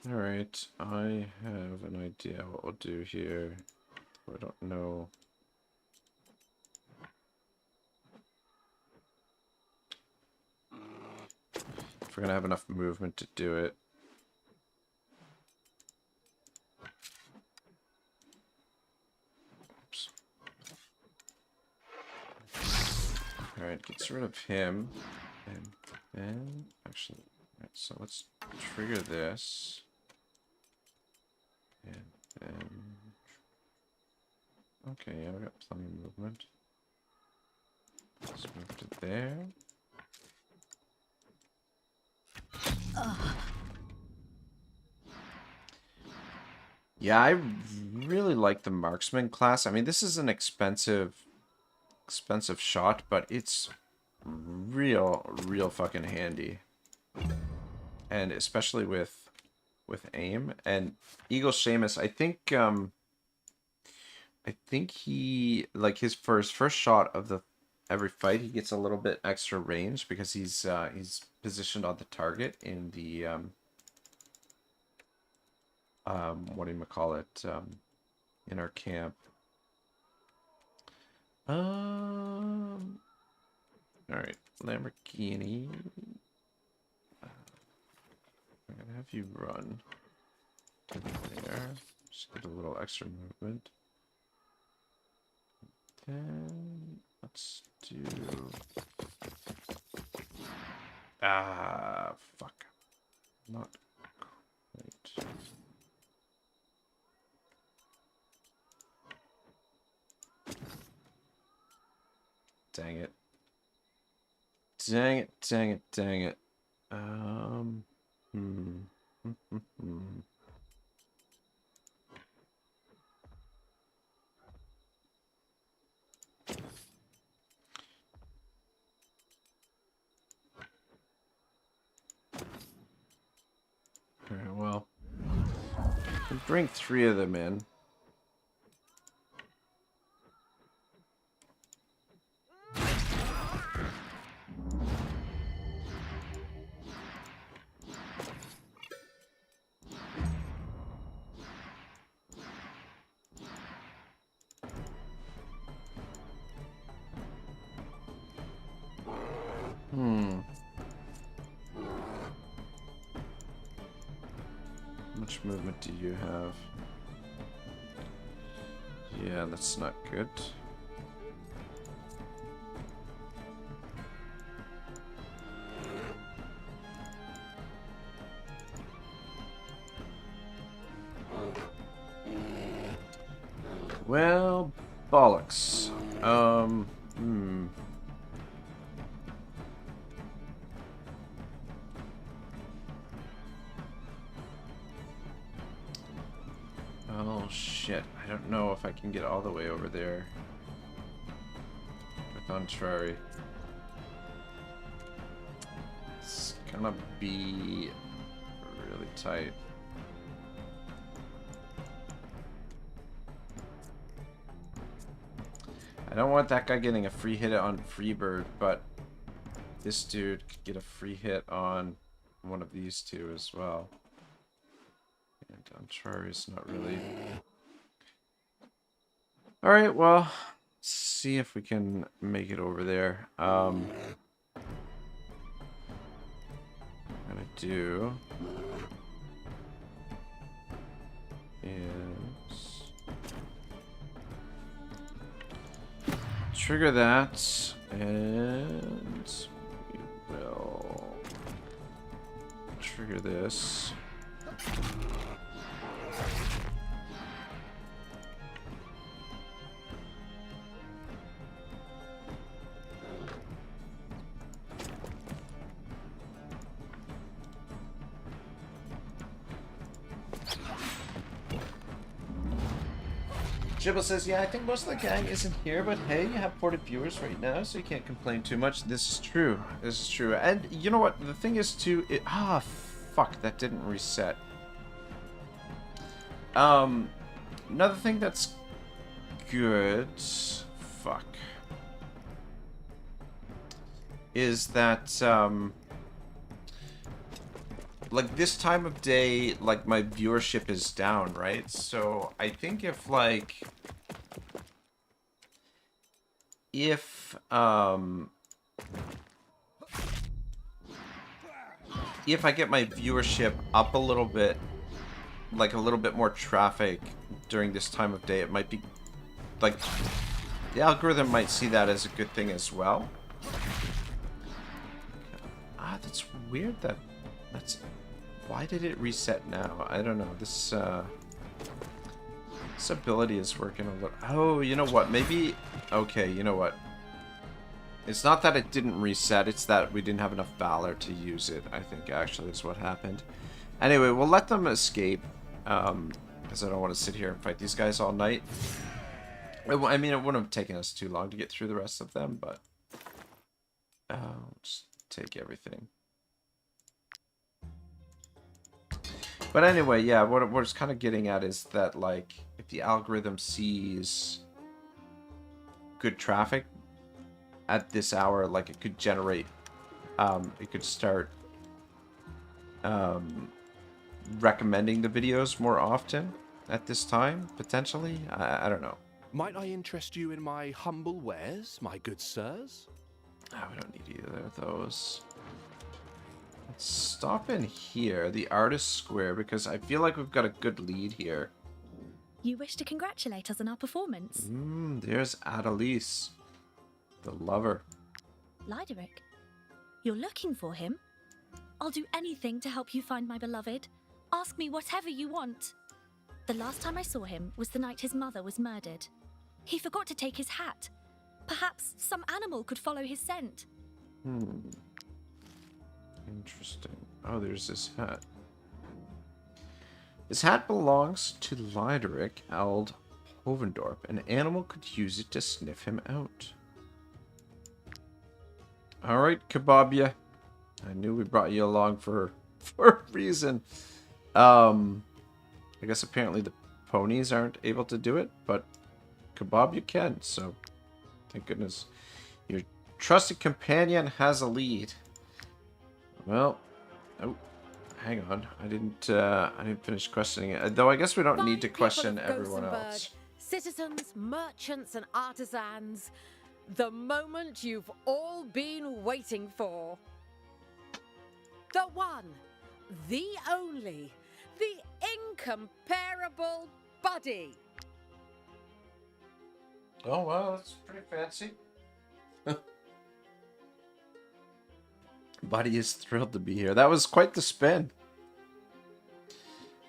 Alright, I have an idea what we'll do here. I don't know. If we're gonna have enough movement to do it. Oops. Alright, gets rid of him. And then, actually, right, so let's trigger this. And then, okay, yeah, we got plenty of movement. Let's move to there. Yeah, I really like the marksman class. I mean, this is an expensive shot, but it's real fucking handy. And especially with aim. And Eagle Seamus, I think he, like, his first shot of every fight, he gets a little bit extra range because he's positioned on the target in the what do you call it, in our camp. All right, Lamborghini. I'm gonna have you run to there. Just get a little extra movement. Then let's do. Fuck. Not quite. Dang it. Dang it, dang it, dang it. Alright, well. We'll bring 3 of them in. How much movement do you have? Yeah, that's not good. Well, bollocks. Oh shit, I don't know if I can get all the way over there with Contrary. It's gonna be really tight. I don't want that guy getting a free hit on Freebird, but this dude could get a free hit on one of these two as well. And Contrary's not really. Alright, well, let's see if we can make it over there. I'm gonna do is trigger that, and we will trigger this. Jibble says, yeah, I think most of the gang isn't here, but hey, you have ported viewers right now, so you can't complain too much. This is true. This is true. And you know what? The thing is, too, fuck, that didn't reset. Another thing that's good, fuck, is that, like this time of day, like my viewership is down, right? So I think if like if I get my viewership up a little bit, like a little bit more traffic during this time of day, it might be like the algorithm might see that as a good thing as well. Ah, that's weird that that's why did it reset now? I don't know. This ability is working a little. Oh, you know what? Maybe okay, you know what? It's not that it didn't reset, it's that we didn't have enough valor to use it, I think, actually, is what happened. Anyway, we'll let them escape, because I don't want to sit here and fight these guys all night. I mean, it wouldn't have taken us too long to get through the rest of them, but... just take everything. But anyway, yeah, what it's kind of getting at is that, like, if the algorithm sees good traffic at this hour, like, it could generate, it could start recommending the videos more often at this time, potentially. I don't know. Might I interest you in my humble wares, my good sirs? Oh, we don't need either of those. Let's stop in here, the Artist Square, because I feel like we've got a good lead here. You wish to congratulate us on our performance. There's Adelice, the lover. Lyderick, you're looking for him? I'll do anything to help you find my beloved. Ask me whatever you want. The last time I saw him was the night his mother was murdered. He forgot to take his hat. Perhaps some animal could follow his scent. Interesting. Oh, there's this hat. This hat belongs to Lyderick Ald Hovendorp. An animal could use it to sniff him out. Alright, Kebabia. I knew we brought you along for a reason. I guess apparently the ponies aren't able to do it, but Kebab you can, so thank goodness. Your trusted companion has a lead. Well, oh, hang on. I didn't finish questioning it. Though I guess we don't need to question everyone else. Citizens, merchants, and artisans, the moment you've all been waiting for. The one, the only, the incomparable Buddy. Oh, well, that's pretty fancy. Buddy is thrilled to be here. That was quite the spin.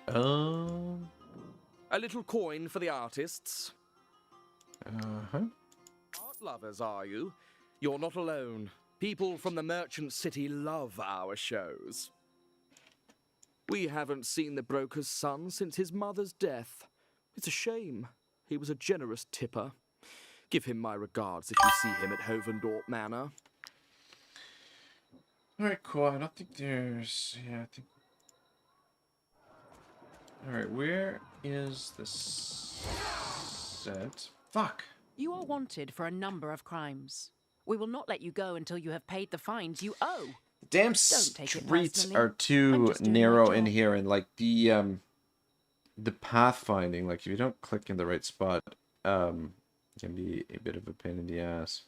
A little coin for the artists. Art lovers, are you? You're not alone. People from the merchant city love our shows. We haven't seen the broker's son since his mother's death. It's a shame. He was a generous tipper. Give him my regards if you see him at Hovendorp Manor. Alright, cool. I don't think there's... Yeah, I think... Alright, where is the set? Fuck! You are wanted for a number of crimes. We will not let you go until you have paid the fines you owe. Damn streets are too narrow in here, and like the pathfinding, like if you don't click in the right spot, can be a bit of a pain in the ass.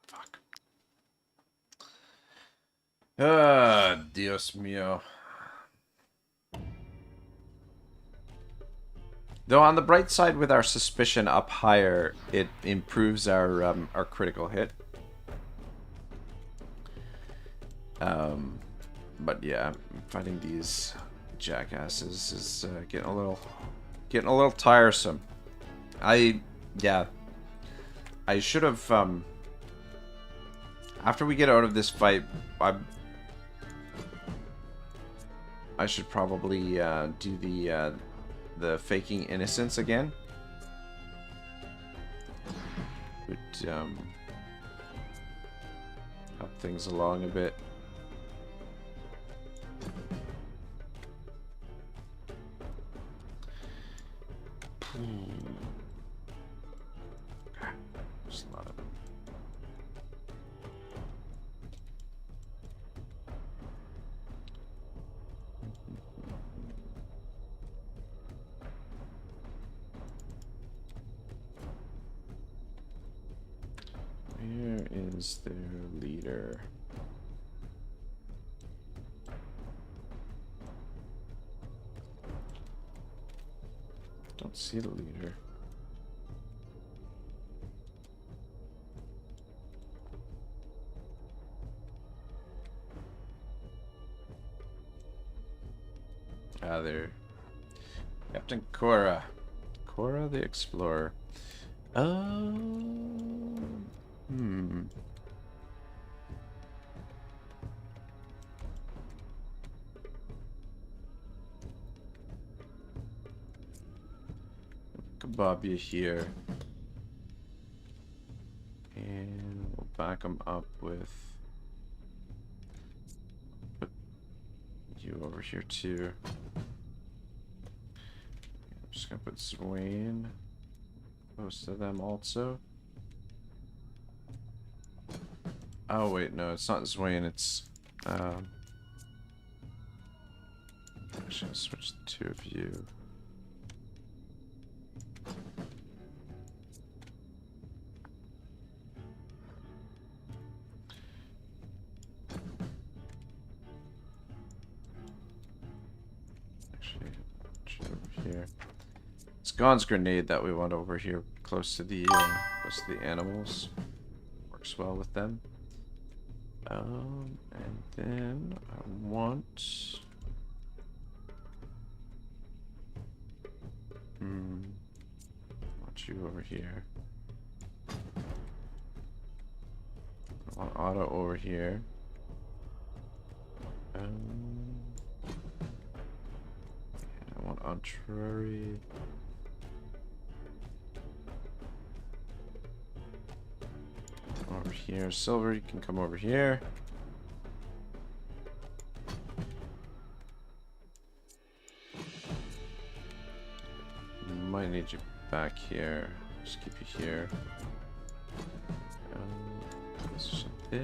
Fuck. Ah, Dios mío. Though on the bright side, with our suspicion up higher, it improves our critical hit. But yeah, fighting these jackasses is getting a little tiresome. I should have after we get out of this fight, I should probably do the faking innocence again. Would help things along a bit. is their leader? Don't see the leader. Ah, there. Captain Cora. Cora the Explorer. Bob you here. And we'll back him up with... put you over here too. I'm just gonna put Swain close to them also. Oh wait, no, it's not Swain, it's... actually, I'll switch the two of you. It's Gon's grenade that we want over here, close to the animals. Works well with them. And then I want. Want you over here. I want Otto over here. I want Entree. Over here. Silver, you can come over here. Might need you back here. Just keep you here. Position there.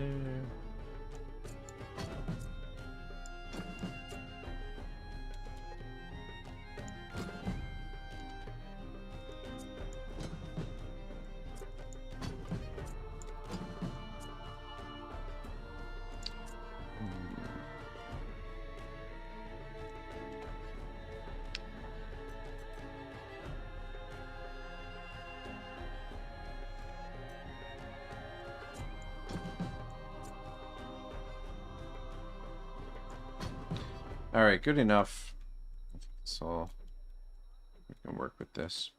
Alright, good enough. So we can work with this.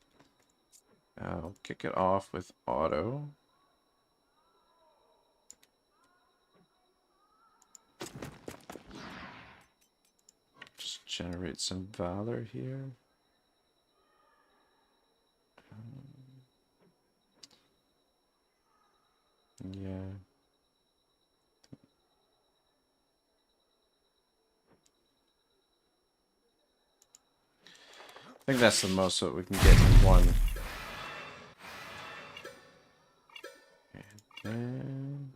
I'll kick it off with Otto. Just generate some valor here. Yeah. I think that's the most that we can get in one. And then...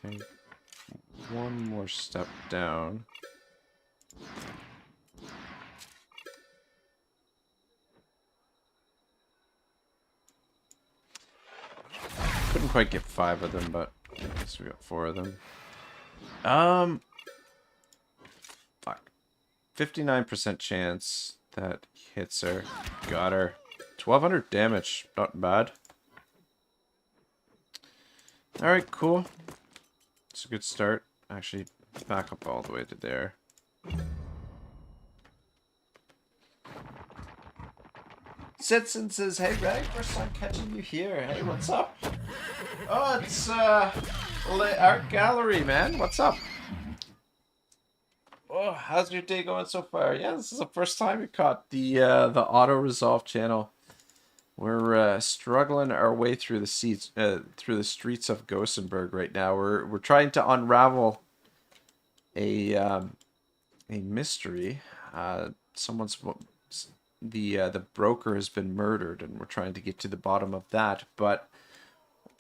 take one more step down. Couldn't quite get 5 of them, but I guess we got 4 of them. Fuck. 59% chance that hits her. Got her. 1200 damage. Not bad. Alright, cool. It's a good start. Actually, back up all the way to there. Sitson says, hey Rag, first time catching you here. Hey, what's up? Oh, it's Art Gallery, man. What's up? Oh, how's your day going so far? Yeah, this is the first time we caught the auto resolve channel. We're struggling our way through the streets of Gossenburg right now. We're trying to unravel a mystery. The broker has been murdered, and we're trying to get to the bottom of that. But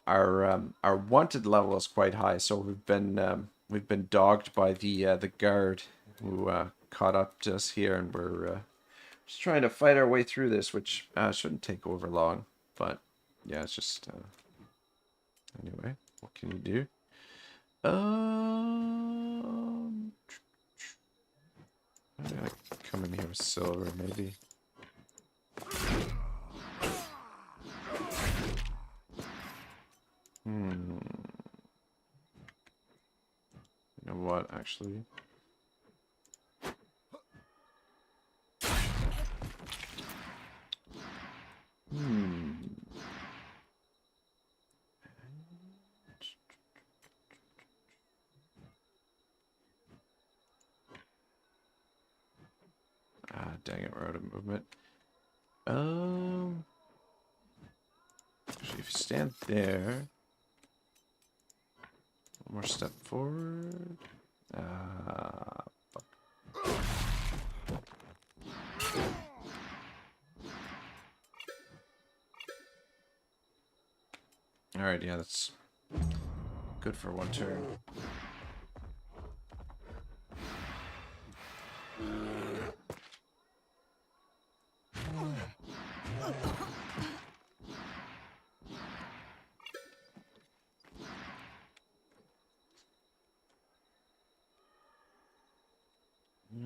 our wanted level is quite high, so we've been we've been dogged by the guard who caught up to us here, and we're just trying to fight our way through this, which shouldn't take over long. But yeah, it's just anyway. What can you do? I'm gonna come in here with silver, maybe. You know what, actually? Ah, dang it, we're out of movement. Actually, if you stand there, one more step forward. Fuck. Alright, yeah, that's good for one turn.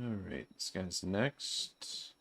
Alright, this guy's next.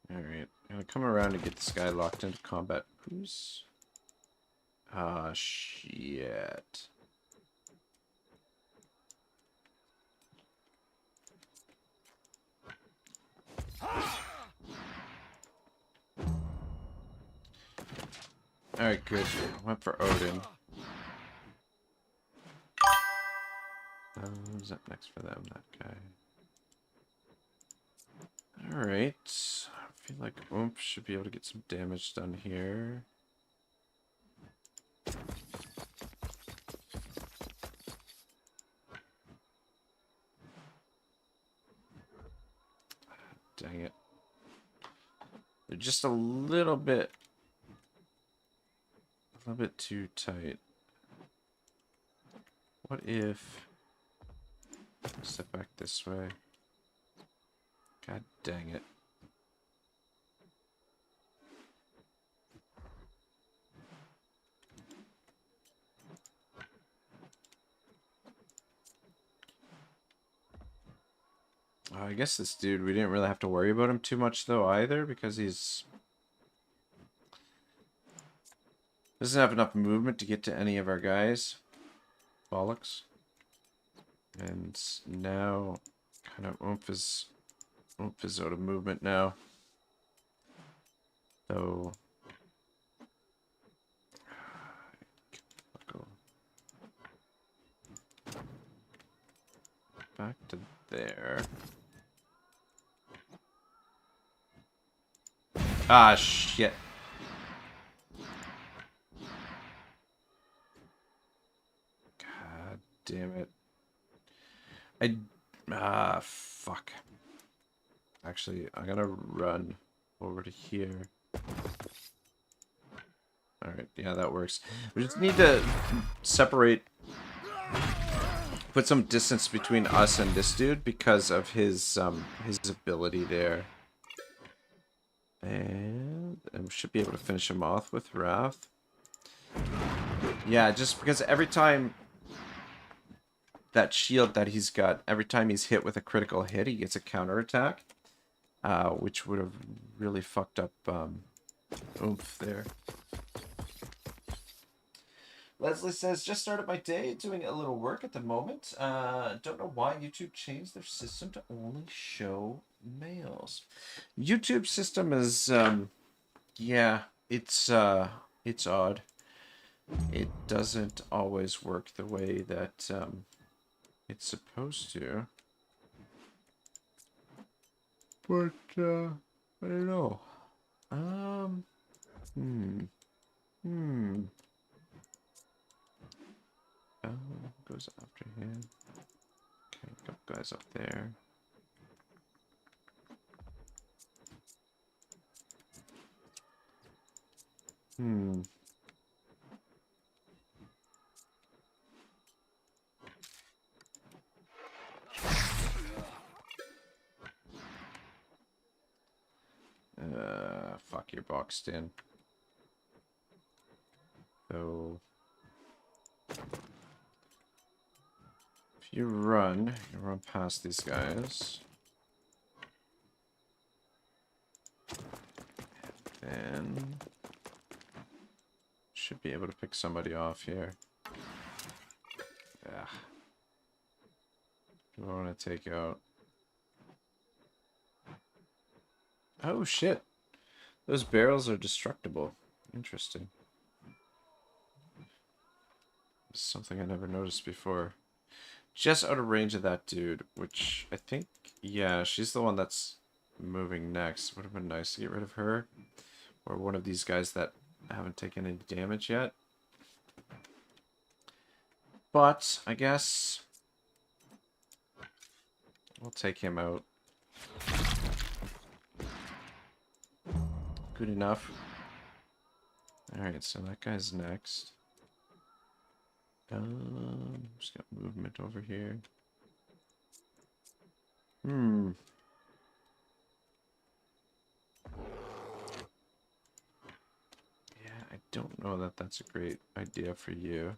Alright, I'm gonna come around and get this guy locked into combat. Who's... Ah, shit. Alright, good. Went for Odin. Who's up next for them? That guy. Alright. I feel like Oomph should be able to get some damage done here. Dang it. They're just a little bit too tight. What if... Step back this way. God dang it. I guess this dude, we didn't really have to worry about him too much though either, because he's... doesn't have enough movement to get to any of our guys. Bollocks. And now, kind of Oomph is out of movement now. So... back to there. Ah, shit. God damn it. Fuck. Actually, I'm gonna run over to here. Alright, yeah, that works. We just need to separate... put some distance between us and this dude because of his ability there. And we should be able to finish him off with Wrath. Yeah, just because every time that shield that he's got, every time he's hit with a critical hit, he gets a counterattack. Which would have really fucked up Oomph there. Leslie says, just started my day doing a little work at the moment. Don't know why YouTube changed their system to only show males. YouTube system is, yeah, it's odd. It doesn't always work the way that it's supposed to. But, I don't know. Goes after him. Okay, a couple guys up there. Fuck, you're boxed in. So if you run past these guys. Then should be able to pick somebody off here. Yeah. Do I want to take out? Oh shit. Those barrels are destructible. Interesting. It's something I never noticed before. Just out of range of that dude, which I think, yeah, she's the one that's moving next. Would have been nice to get rid of her. Or one of these guys that haven't taken any damage yet. But, I guess we'll take him out. Good enough. Alright, so that guy's next. Just got movement over here. Yeah, I don't know that that's a great idea for you.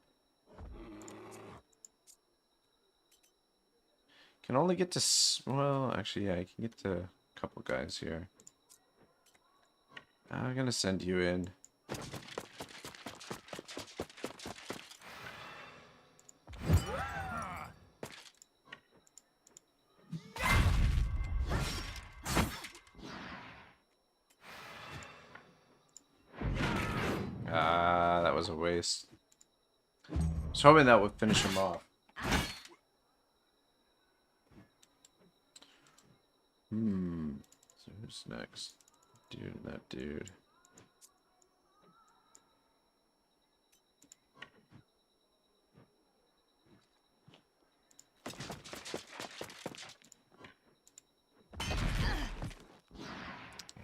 Can only get to... Well, actually, yeah, I can get to a couple guys here. I'm gonna send you in. Ah, that was a waste. I was hoping that would finish him off. So who's next? Dude and that dude.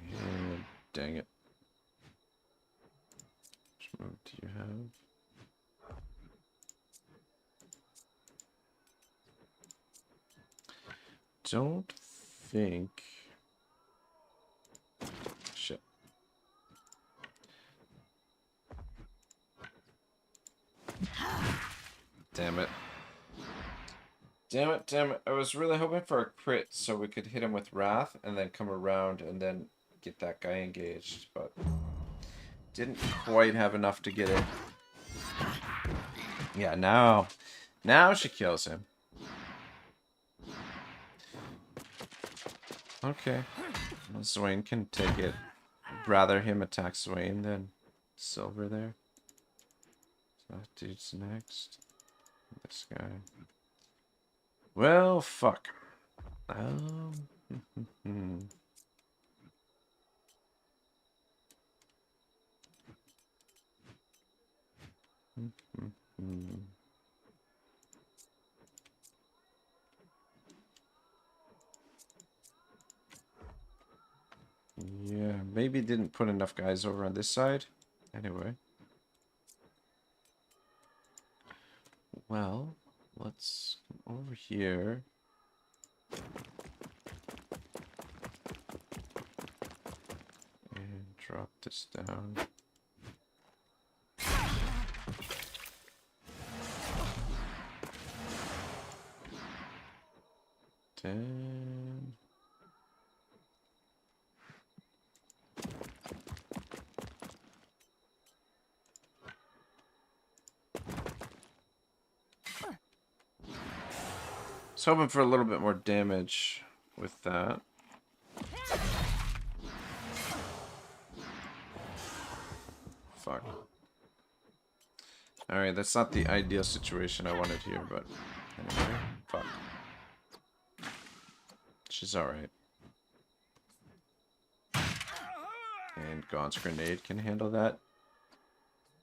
And dang it. Which move do you have? Don't think... Shit. Damn it. Damn it, damn it. I was really hoping for a crit so we could hit him with Wrath and then come around and then get that guy engaged, but didn't quite have enough to get it. Yeah, now she kills him. Okay. Well, Swain can take it. Rather him attack Swain than Silver there. So that dude's next. This guy. Well, fuck. Yeah, maybe didn't put enough guys over on this side. Anyway. Well, let's come over here. And drop this down. Then... I was hoping for a little bit more damage with that. Fuck. Alright, that's not the ideal situation I wanted here, but anyway, fuck. She's alright. And Gaunt's grenade can handle that.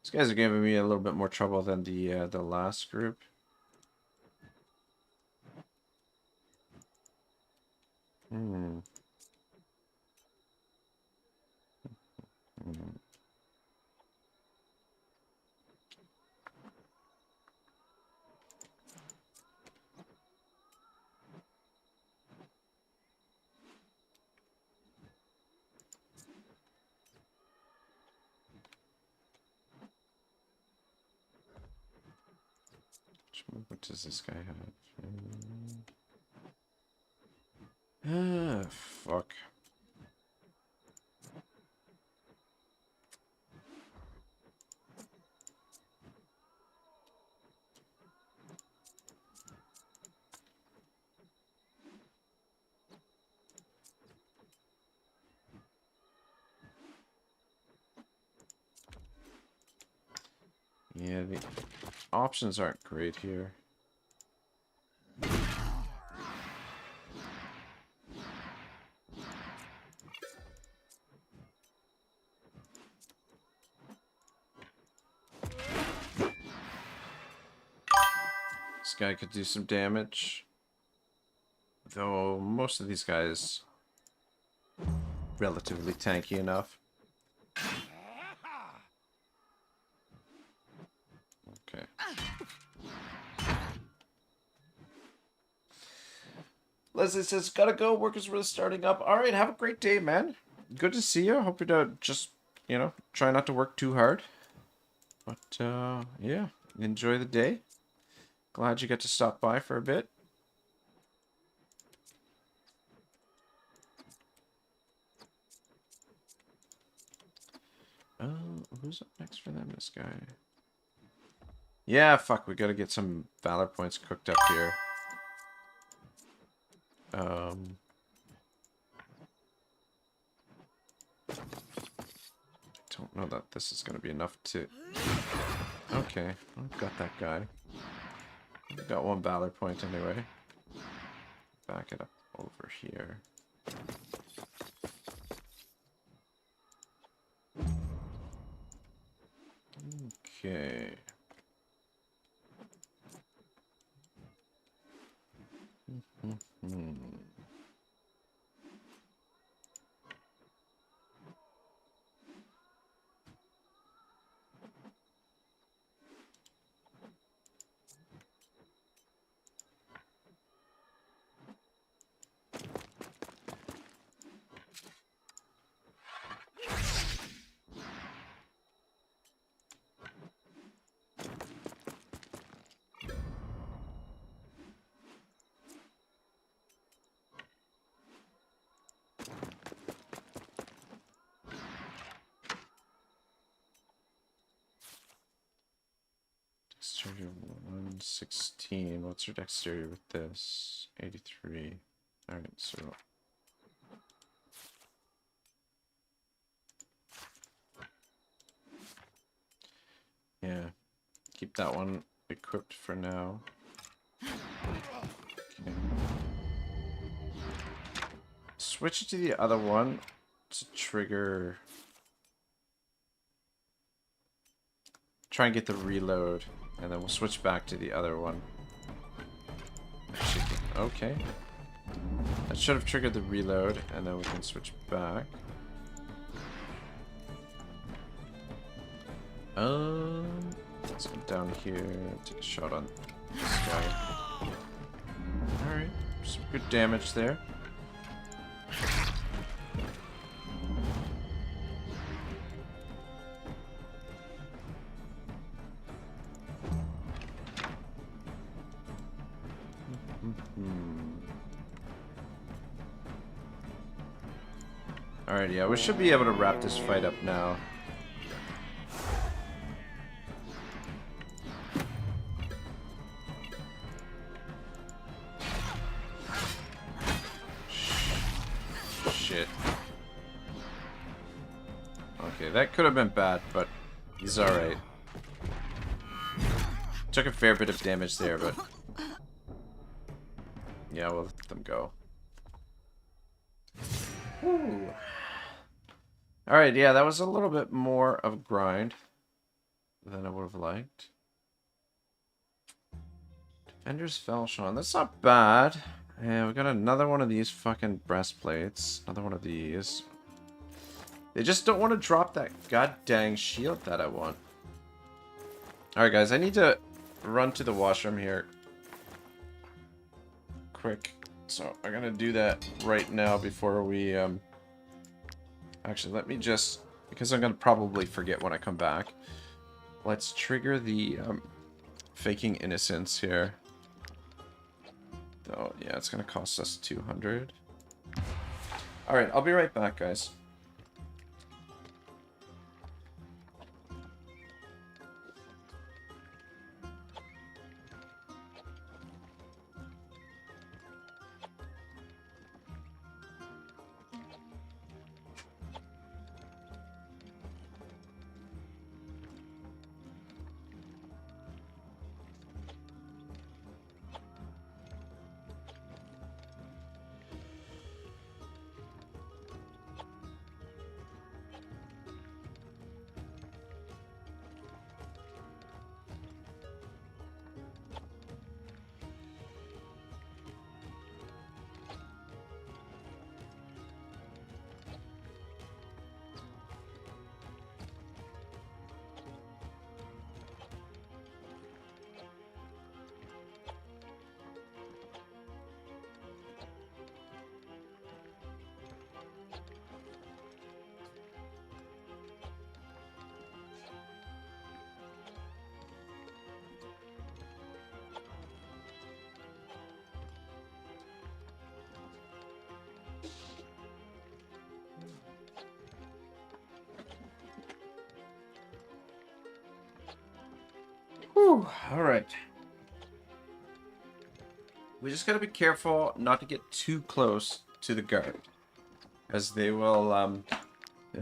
These guys are giving me a little bit more trouble than the last group. Hmm. What does this guy have? Ah, fuck. Yeah, the options aren't great here. This guy could do some damage. Though most of these guys relatively tanky enough. Okay. Leslie says, gotta go. Work is really starting up. Alright, have a great day, man. Good to see you. Hope you don't just, you know, try not to work too hard. But, yeah. Enjoy the day. Glad you got to stop by for a bit. Who's up next for them? This guy. Yeah, fuck. We gotta get some valor points cooked up here. Don't know that this is gonna be enough to... Okay, I've got that guy. I've got one valor point anyway. Back it up over here. Okay. Dexterity 116. What's her dexterity with this? 83. Alright, so... Yeah. Keep that one equipped for now. Okay. Switch it to the other one to trigger... Try and get the reload. And then we'll switch back to the other one. Okay. That should have triggered the reload, and then we can switch back. Let's go down here, take a shot on this guy. Alright, some good damage there. Alright, yeah, we should be able to wrap this fight up now. Shit. Okay, that could have been bad, but he's alright. Took a fair bit of damage there, but... Yeah, we'll let them go. Ooh. Alright, yeah, that was a little bit more of a grind than I would have liked. Defender's Falchion. That's not bad. And we got another one of these fucking breastplates. Another one of these. They just don't want to drop that god dang shield that I want. Alright guys, I need to run to the washroom here. Quick. So I'm gonna do that right now before we actually let me just, because I'm gonna probably forget when I come back. Let's trigger the faking innocence here. Oh yeah, it's gonna cost us 200. Alright, I'll be right back, guys. Whew, alright. We just gotta be careful not to get too close to the guard. As they will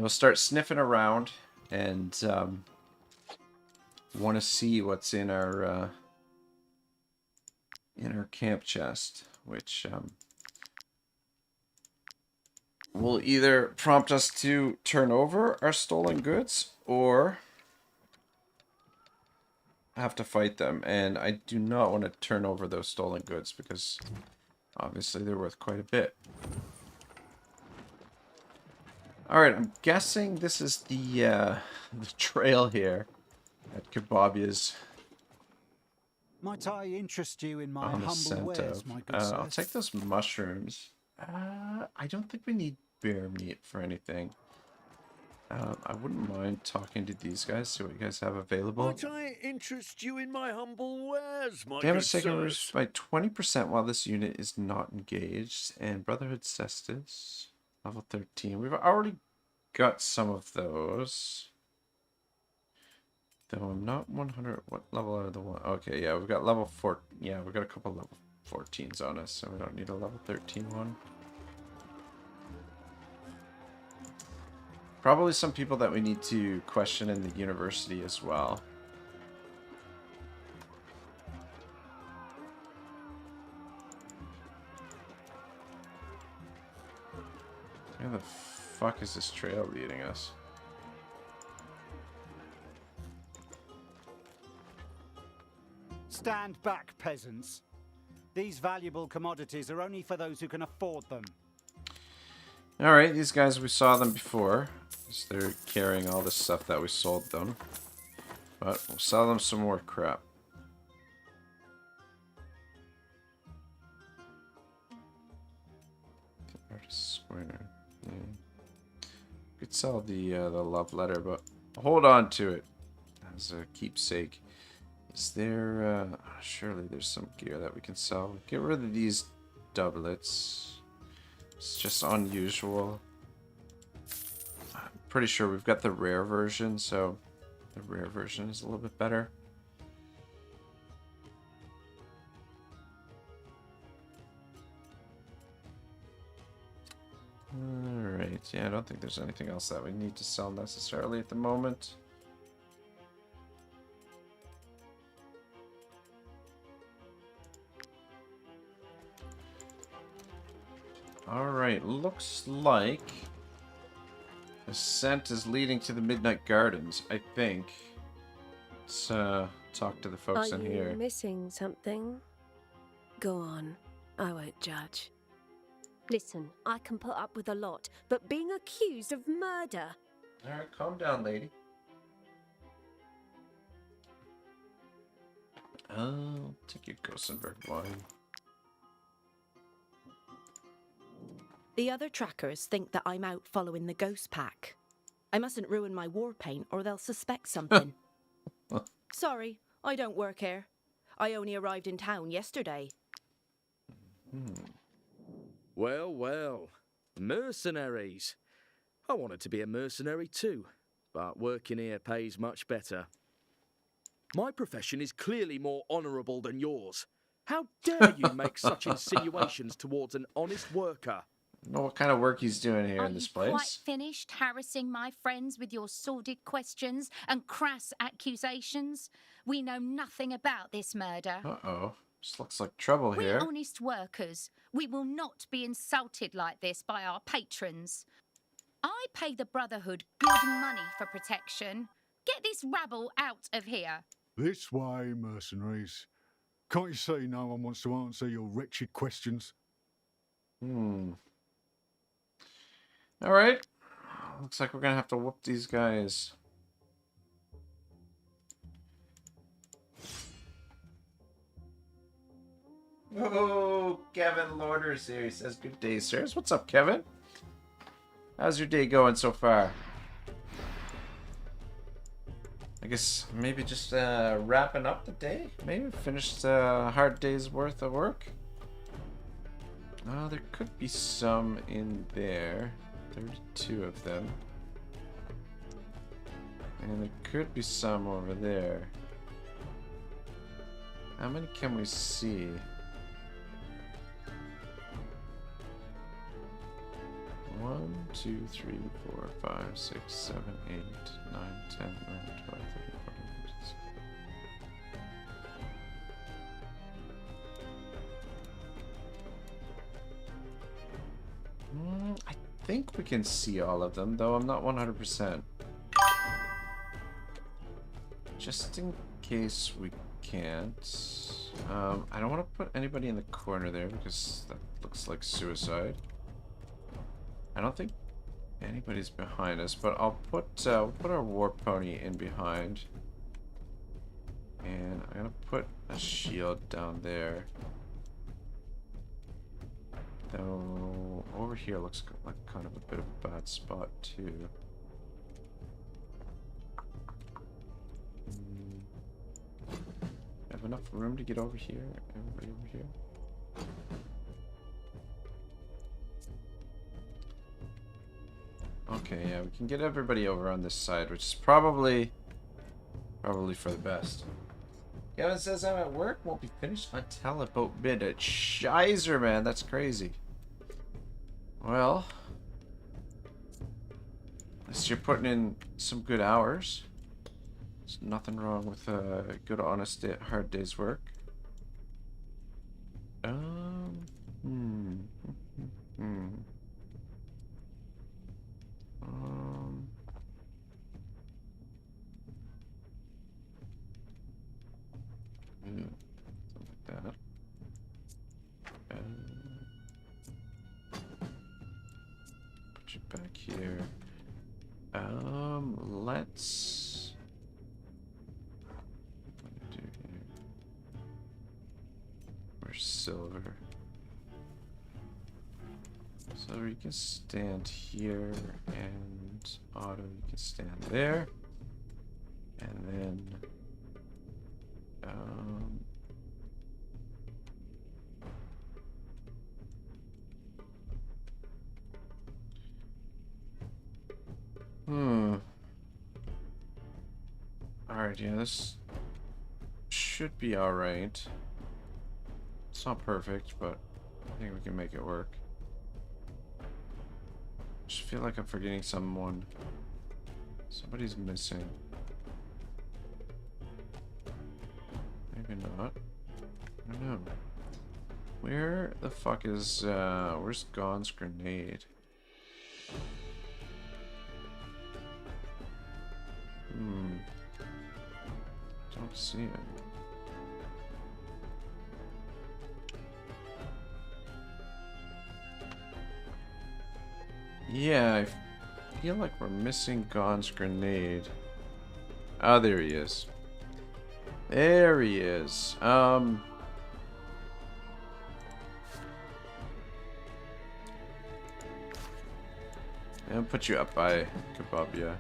start sniffing around and want to see what's in our camp chest, which will either prompt us to turn over our stolen goods or have to fight them. And I do not want to turn over those stolen goods because obviously they're worth quite a bit. Alright, I'm guessing this is the trail here at Kebabia's. Might I interest you in my On the humble scent wares, of. my good I'll sir? take those mushrooms. I don't think we need bear meat for anything. I wouldn't mind talking to these guys, see what you guys have available. Might I interest you in my humble wares, my Damage good taken sirs? reduced by 20% while this unit is not engaged. And Brotherhood Cestus, level 13. We've already got some of those. Though I'm not 100. What level are the one? Okay, yeah, we've got level 4. Yeah, we've got a couple level 14s on us, so we don't need a level 13 one. Probably some people that we need to question in the university as well. Where the fuck is this trail leading us? Stand back, peasants. These valuable commodities are only for those who can afford them. Alright, these guys, we saw them before. So they're carrying all this stuff that we sold them. But we'll sell them some more crap. Square. Yeah. Could sell the love letter, but hold on to it as a keepsake. Is there surely there's some gear that we can sell. Get rid of these doublets. It's just unusual. I'm pretty sure we've got the rare version, so the rare version is a little bit better. Alright, yeah, I don't think there's anything else that we need to sell necessarily at the moment. Alright, looks like Ascent is leading to the Midnight Gardens, I think. Let's talk to the folks in here. Are you missing something? Go on. I won't judge. Listen, I can put up with a lot, but being accused of murder... Alright, calm down, lady. I'll take your Gossenberg wine. The other trackers think that I'm out following the ghost pack. I mustn't ruin my war paint or they'll suspect something. Sorry, I don't work here. I only arrived in town yesterday. Well, well. Mercenaries. I wanted to be a mercenary too, but working here pays much better. My profession is clearly more honourable than yours. How dare you make such insinuations towards an honest worker? I don't know what kind of work he's doing here in this place. Quite finished harassing my friends with your sordid questions and crass accusations? We know nothing about this murder. Uh-oh. This looks like trouble here. We're honest workers. We will not be insulted like this by our patrons. I pay the Brotherhood good money for protection. Get this rabble out of here. This way, mercenaries. Can't you see no one wants to answer your wretched questions? Alright. Looks like we're gonna have to whoop these guys. Oh, Kevin Lorders here. He says, good day, sirs. What's up, Kevin? How's your day going so far? I guess maybe just wrapping up the day? Maybe finished a hard day's worth of work? There could be some in there. 32 of them. And there could be some over there. How many can we see? 1, 2, 3, 4, 5, 6, 7, 8, 9, 10, 11, 12, 13, 14, 15, 16. I think we can see all of them, though I'm not 100%. Just in case we can't. I don't want to put anybody in the corner there because that looks like suicide. I don't think anybody's behind us, but I'll put we'll put our war pony in behind. And I'm gonna put a shield down there. Though over here looks like kind of a bit of a bad spot too. Have enough room to get over here? Everybody over here? Okay, yeah, we can get everybody over on this side, which is probably for the best. Kevin says I'm at work, won't be finished until about midnight. Shizer, man, that's crazy. Well, at least you're putting in some good hours. There's nothing wrong with a good, honest, hard day's work. Something like that. Put you back here. Let's. What do I do here? Where's Silver? So you can stand here, and Otto, you can stand there, and then alright, yeah, this should be alright. It's not perfect, but I think we can make it work. I just feel like I'm forgetting someone. Somebody's missing. Maybe not. I don't know. Where the fuck is, where's Gon's grenade? Don't see it. Yeah, I feel like we're missing Gon's grenade. Oh, there he is. There he is. I'll put you up by Kebabia.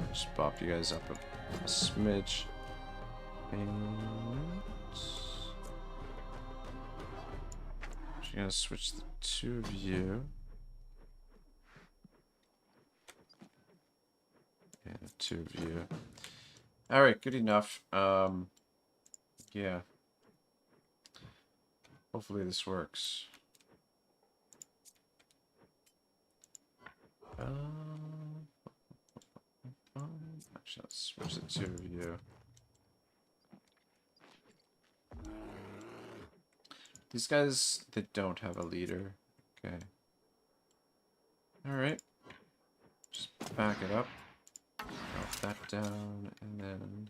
Just bop you guys up a smidge. And just gonna switch the two of you. And the two of you. Alright, good enough. Yeah. Hopefully this works. Actually, let's switch the two of you. These guys, they don't have a leader. Okay. Alright. Just back it up. Drop that down, and then...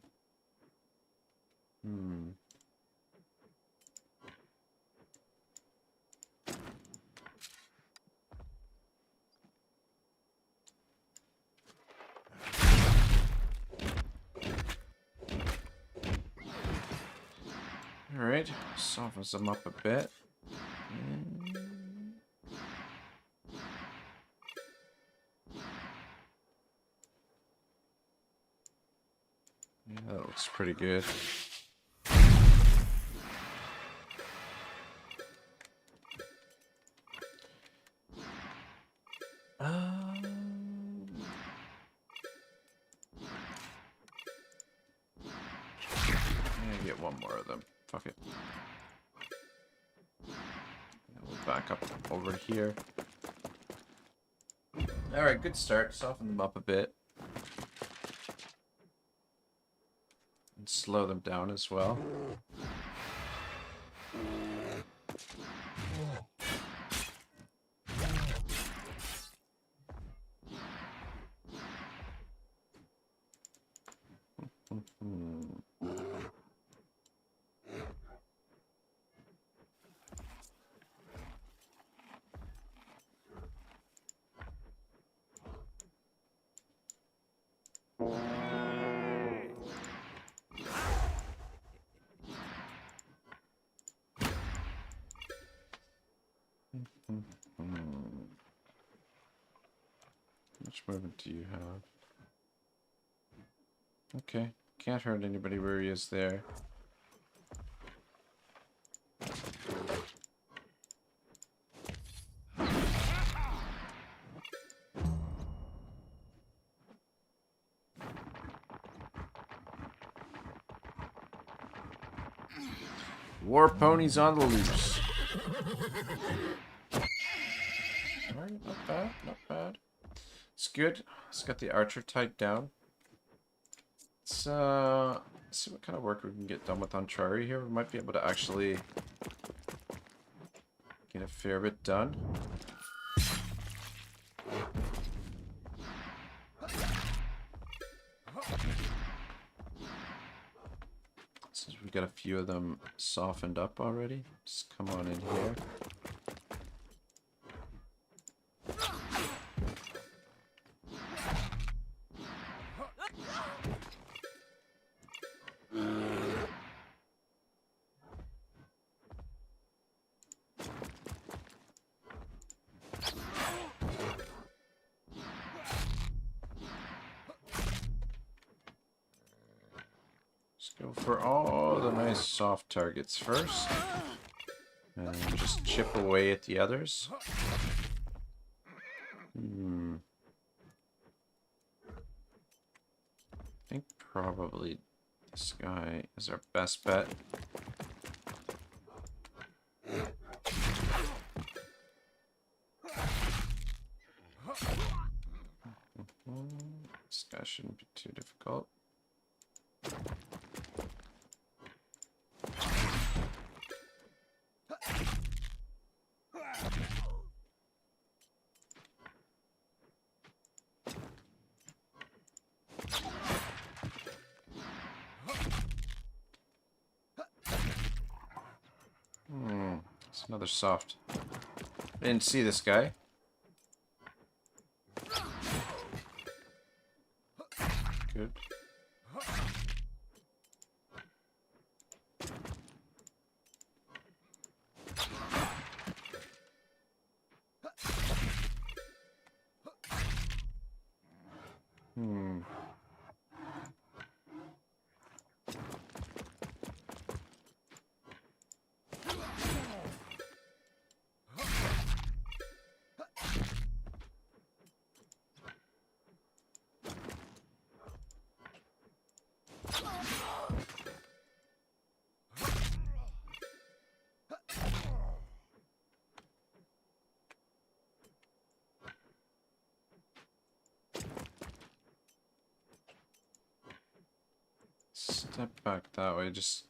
Alright, softens them up a bit. Yeah, that looks pretty good. Yeah, get one more of them. Fuck it. We'll back up over here. Alright, good start. Soften them up a bit. And slow them down as well. How much movement do you have? Okay, can't hurt anybody where he is there. War ponies on the loose. Alright, not bad, not bad. It's good. It's got the archer tied down. Let's see what kind of work we can get done with Antrari here. We might be able to actually get a fair bit done. Since we've got a few of them softened up already, just come on in here. Go for all the nice soft targets first, and just chip away at the others. I think probably this guy is our best bet. This guy shouldn't be too difficult. It's another soft. I didn't see this guy. Good. Hmm. Step back that way. Just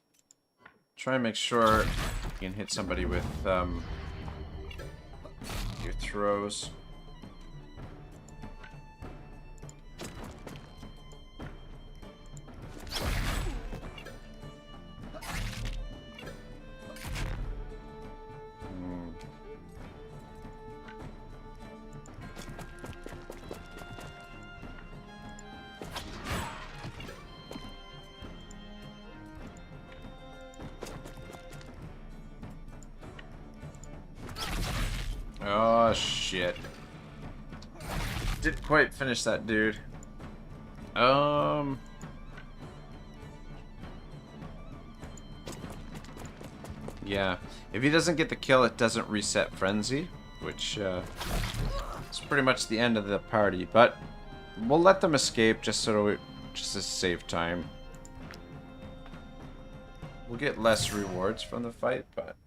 try and make sure you can hit somebody with your throws. Oh, shit. Didn't quite finish that dude. Yeah. If he doesn't get the kill, it doesn't reset Frenzy, which is pretty much the end of the party. But we'll let them escape just to save time. We'll get less rewards from the fight, but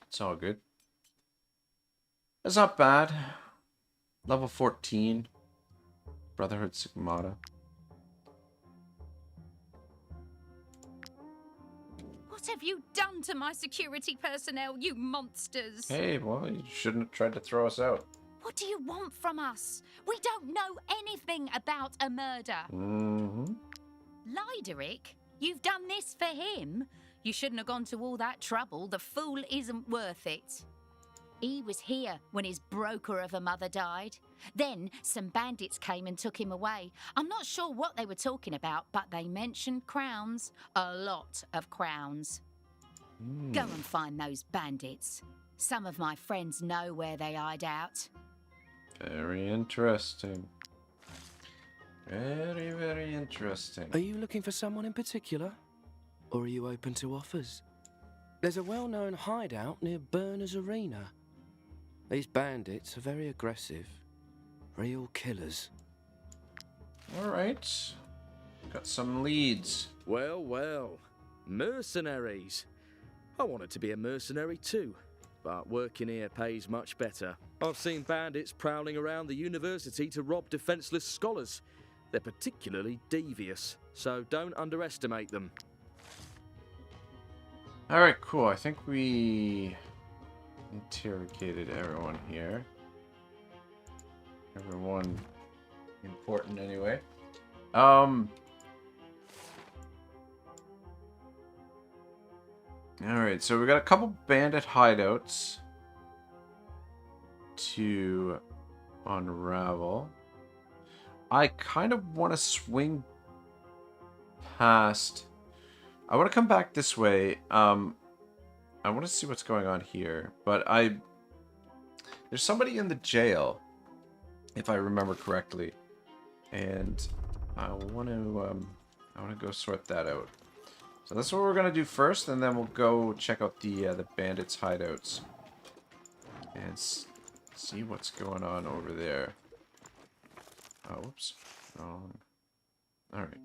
it's all good. That's not bad. Level 14. Brotherhood Sigmata. What have you done to my security personnel, you monsters? Hey, well, you shouldn't have tried to throw us out. What do you want from us? We don't know anything about a murder. Mm-hmm. Lyderick, you've done this for him? You shouldn't have gone to all that trouble. The fool isn't worth it. He was here when his broker of a mother died. Then some bandits came and took him away. I'm not sure what they were talking about, but they mentioned crowns. A lot of crowns. Go and find those bandits. Some of my friends know where they hide out. Very interesting. Very, very interesting. Are you looking for someone in particular? Or are you open to offers? There's a well-known hideout near Burner's Arena. These bandits are very aggressive. Real killers. Alright. Got some leads. Well, well. Mercenaries. I wanted to be a mercenary too, but working here pays much better. I've seen bandits prowling around the university to rob defenseless scholars. They're particularly devious, so don't underestimate them. Alright, cool. I think we interrogated everyone here. Everyone important anyway. Alright, so we got a couple bandit hideouts to unravel. I kind of want to swing past. I want to come back this way. I want to see what's going on here, but there's somebody in the jail, if I remember correctly, and I want to go sort that out. So that's what we're gonna do first, and then we'll go check out the bandits' hideouts and see what's going on over there. Oh, whoops. Wrong. All right.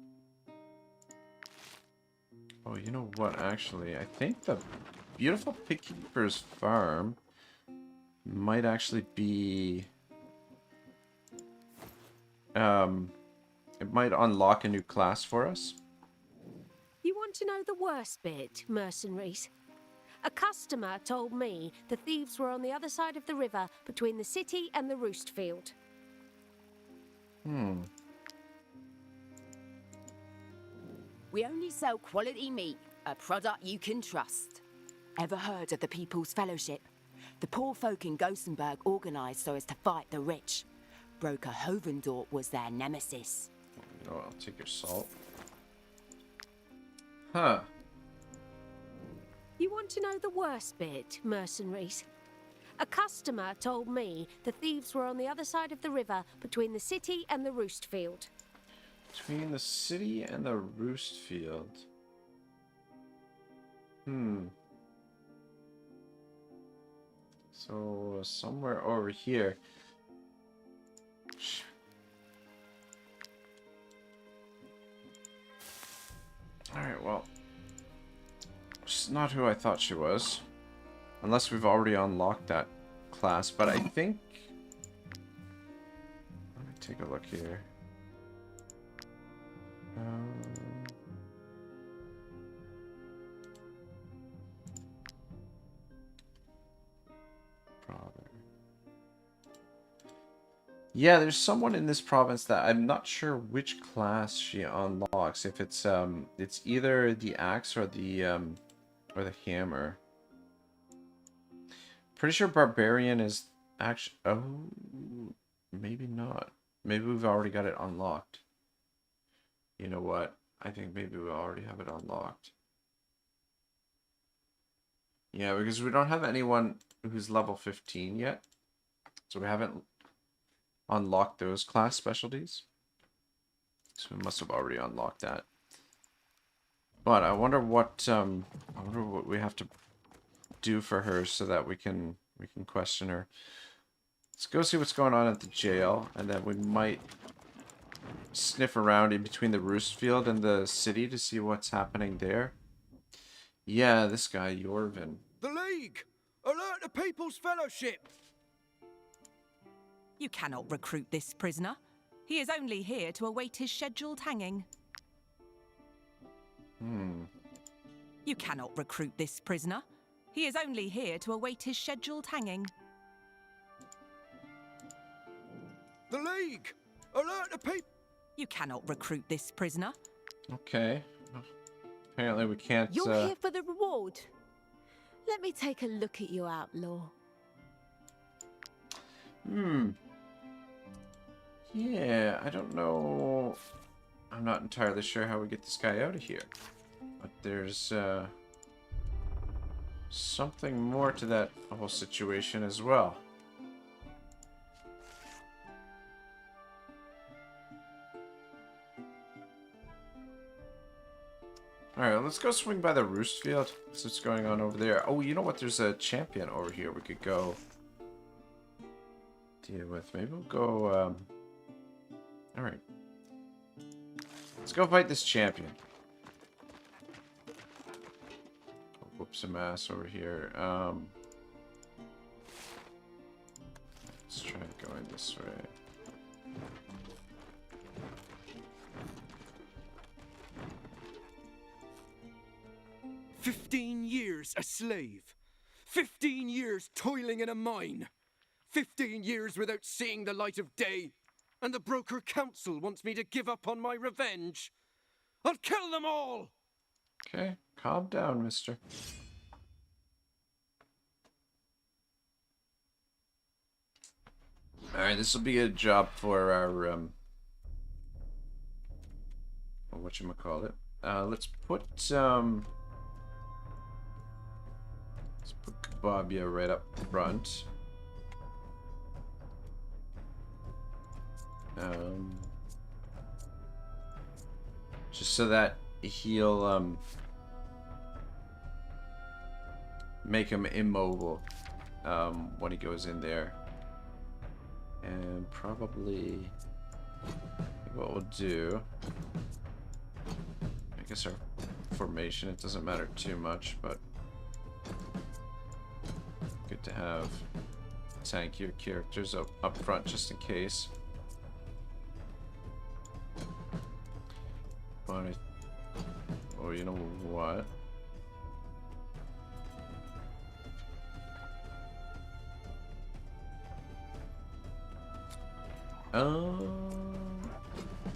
Oh, you know what? Actually, I think the beautiful Pigkeeper's farm might actually be. It might unlock a new class for us. You want to know the worst bit, mercenaries? A customer told me the thieves were on the other side of the river between the city and the roost field. We only sell quality meat. A product you can trust. Ever heard of the People's Fellowship? The poor folk in Gothenburg organised so as to fight the rich. Broker Hovendorp was their nemesis. Oh, I'll take your salt. Huh. You want to know the worst bit, mercenaries? A customer told me the thieves were on the other side of the river between the city and the roost field. Between the city and the roost field. So, somewhere over here. Alright, well. She's not who I thought she was. Unless we've already unlocked that class, but I think... Let me take a look here. Yeah, there's someone in this province that I'm not sure which class she unlocks. If it's either the axe or the hammer. Pretty sure barbarian is actually... Oh, maybe not. Maybe we've already got it unlocked. You know what? I think maybe we already have it unlocked. Yeah, because we don't have anyone who's level 15 yet. So we haven't unlocked those class specialties. So we must have already unlocked that. But I wonder what we have to do for her so that we can question her. Let's go see what's going on at the jail, and then we might sniff around in between the roost field and the city to see what's happening there. Yeah, this guy, Jorvin. The League! Alert the People's Fellowship! You cannot recruit this prisoner. He is only here to await his scheduled hanging. You cannot recruit this prisoner. He is only here to await his scheduled hanging. The League! Alert the people! You cannot recruit this prisoner. Okay. Apparently we can't... You're here for the reward. Let me take a look at you, outlaw. Yeah, I don't know. I'm not entirely sure how we get this guy out of here. But there's something more to that whole situation as well. Alright, let's go swing by the roost field. See what's going on over there. Oh, you know what? There's a champion over here we could go deal with. Maybe we'll go... Alright. Let's go fight this champion. Whoop some ass over here. Let's try going this way. 15 years a slave. 15 years toiling in a mine. 15 years without seeing the light of day. And the Broker Council wants me to give up on my revenge. I'll kill them all! Okay, calm down, mister. Alright, this will be a job for our, whatchamacallit. Let's put Kababia right up front. Just so that he'll, make him immobile, when he goes in there. And probably what we'll do, I guess our formation, it doesn't matter too much, but good to have tankier characters up front just in case. But oh, you know what?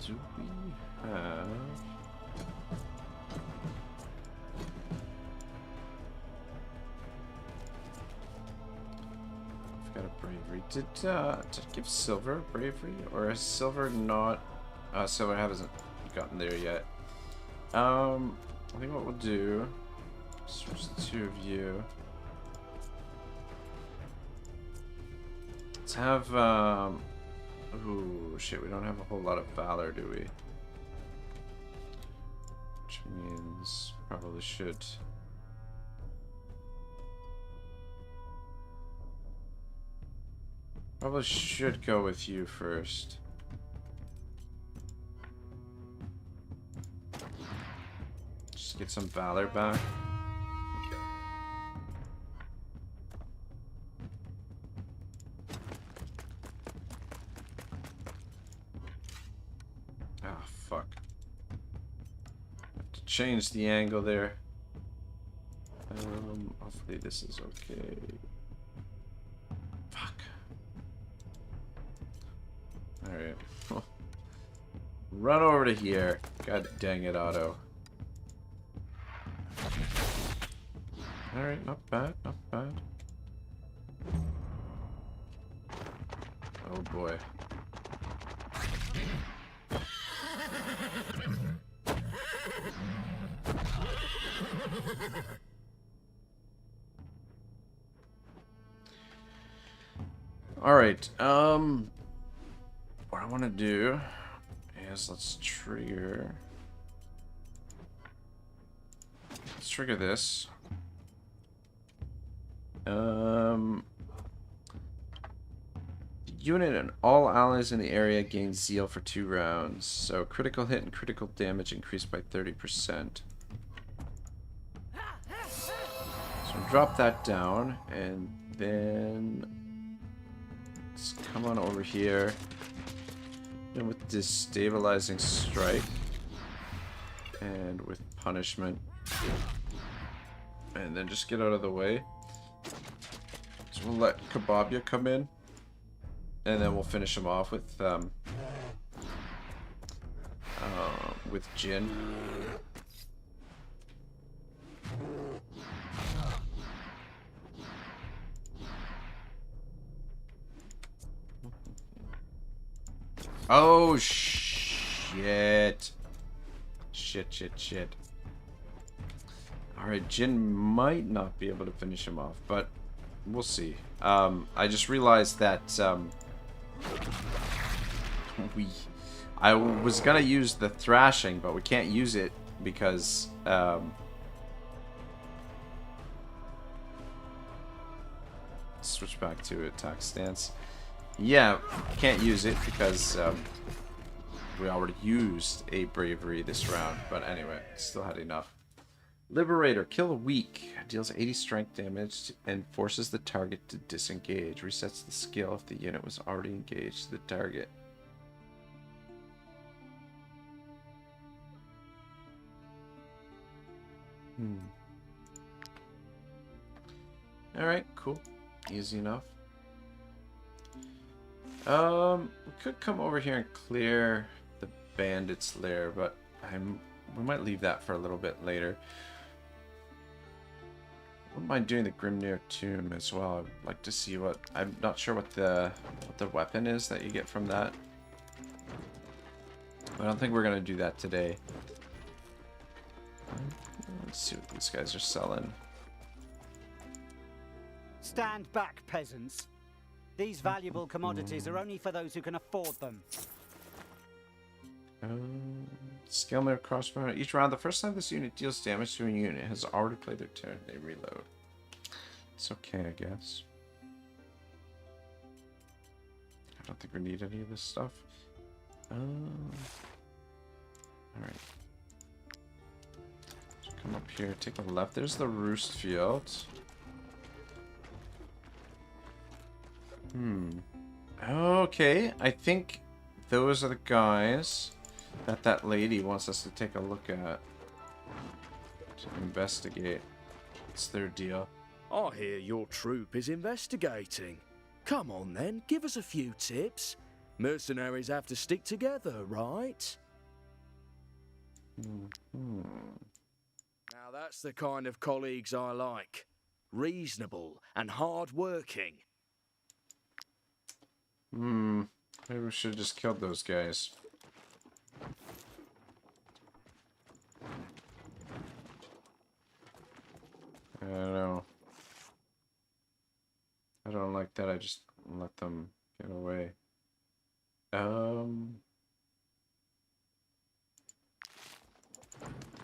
Do we have... did it give Silver bravery, or is Silver not? Silver hasn't gotten there yet. I think what we'll do, switch the two of you. Let's have ooh, shit, we don't have a whole lot of valor, do we? Which means probably should. Probably should go with you first. Just get some valor back. Ah, fuck. Have to change the angle there. Hopefully this is okay. Fuck. Alright. Run over to here. God dang it, Otto. Alright, not bad, not bad. Oh boy. Alright, what I want to do is let's trigger this. Unit and all allies in the area gain zeal for 2 rounds. So critical hit and critical damage increased by 30%. So drop that down, and then let's come on over here. And with destabilizing strike, and with punishment, and then just get out of the way. So we'll let Kababia come in, and then we'll finish him off with Jin. Oh shit. Shit. Alright, Jin might not be able to finish him off, but we'll see. I just realized that I was gonna use the thrashing, but we can't use it because switch back to attack stance. Yeah, can't use it because we already used a bravery this round, but anyway, still had enough. Liberator, kill a weak, deals 80 strength damage and forces the target to disengage. Resets the skill if the unit was already engaged to the target. Alright, cool. Easy enough. We could come over here and clear the bandits' lair, but we might leave that for a little bit later. Wouldn't mind doing the Grimnir Tomb as well. I'd like to see what... I'm not sure what the weapon is that you get from that. I don't think we're going to do that today. Let's see what these guys are selling. Stand back, peasants. These valuable commodities are only for those who can afford them. Scalemeter crossbow. Each round, the first time this unit deals damage to a unit has already played their turn. They reload. It's okay, I guess. I don't think we need any of this stuff. Alright. So come up here, take a left. There's the roost field. Okay, I think those are the guys that lady wants us to take a look at. To investigate. It's their deal. I hear your troop is investigating. Come on then, give us a few tips. Mercenaries have to stick together, right? Now that's the kind of colleagues I like. Reasonable and hard-working. Maybe we should have just killed those guys. I don't know. I don't like that. I just let them get away.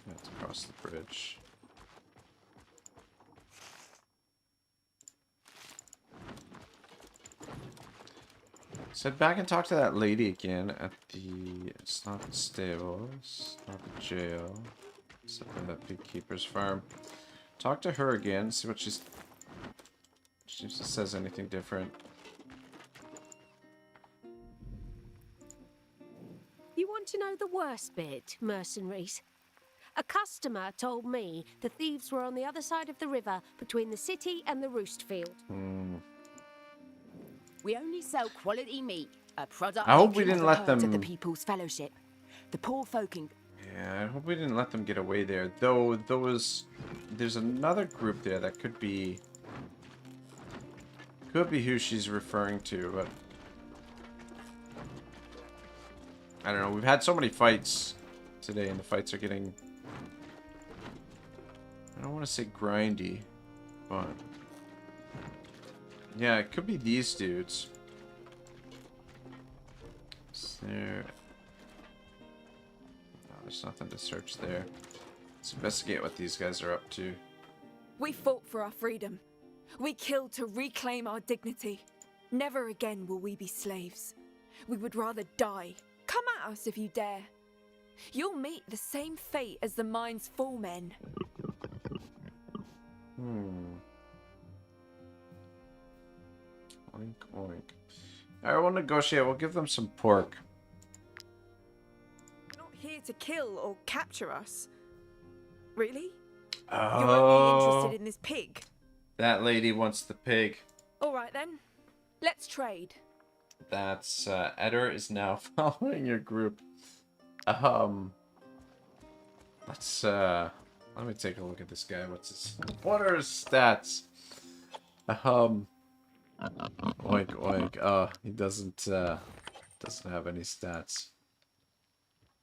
Let's cross the bridge. Let's head back and talk to that lady again at the... It's not the stables, not the jail. It's up in the pig keeper's farm. Talk to her again, see what she's... If she says anything different. You want to know the worst bit, mercenaries? A customer told me the thieves were on the other side of the river between the city and the roost field. We only sell quality meat, a product I hope we of didn't the let herd them... of the People's Fellowship. The poor folk in... Yeah, I hope we didn't let them get away there. Though, there's another group there that could be... Could be who she's referring to, but... I don't know, we've had so many fights today, and the fights are getting... I don't want to say grindy, but... Yeah, it could be these dudes. Is there... No, there's nothing to search there. Let's investigate what these guys are up to. We fought for our freedom. We killed to reclaim our dignity. Never again will we be slaves. We would rather die. Come at us if you dare. You'll meet the same fate as the mine's full men. Oink, oink. Alright, we'll negotiate. We'll give them some pork. You're not here to kill or capture us. Really? Oh. You're only interested in this pig. That lady wants the pig. All right then. Let's trade. That's, Eder is now following your group. Let's, let me take a look at this guy. What are his stats? Oink, oink. He doesn't have any stats.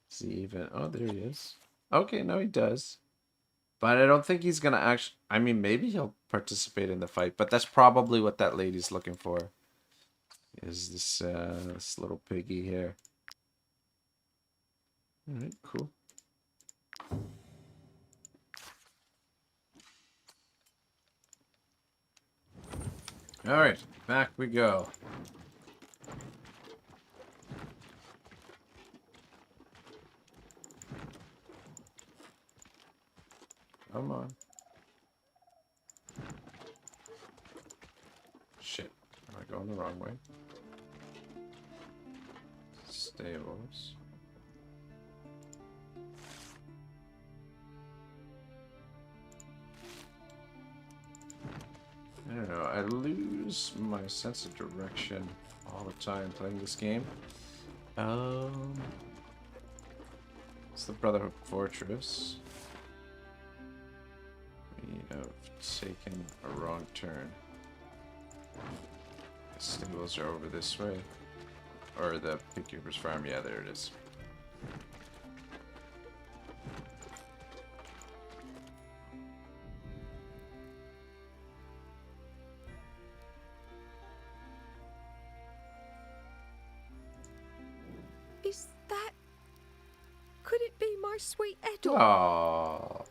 Is he even... Oh, there he is. Okay, no, he does. But I don't think he's gonna actually... I mean, maybe he'll participate in the fight, but that's probably what that lady's looking for. Is this, this little piggy here. Alright, cool. Alright, back we go. Come on. Shit. Am I going the wrong way? Stables. I don't know. I lose my sense of direction all the time playing this game. It's the Brotherhood Fortress. We have taken a wrong turn. The stables are over this way. Or the Pigkeeper's farm. Yeah, there it is. Is that... Could it be my sweet Edel? Aww.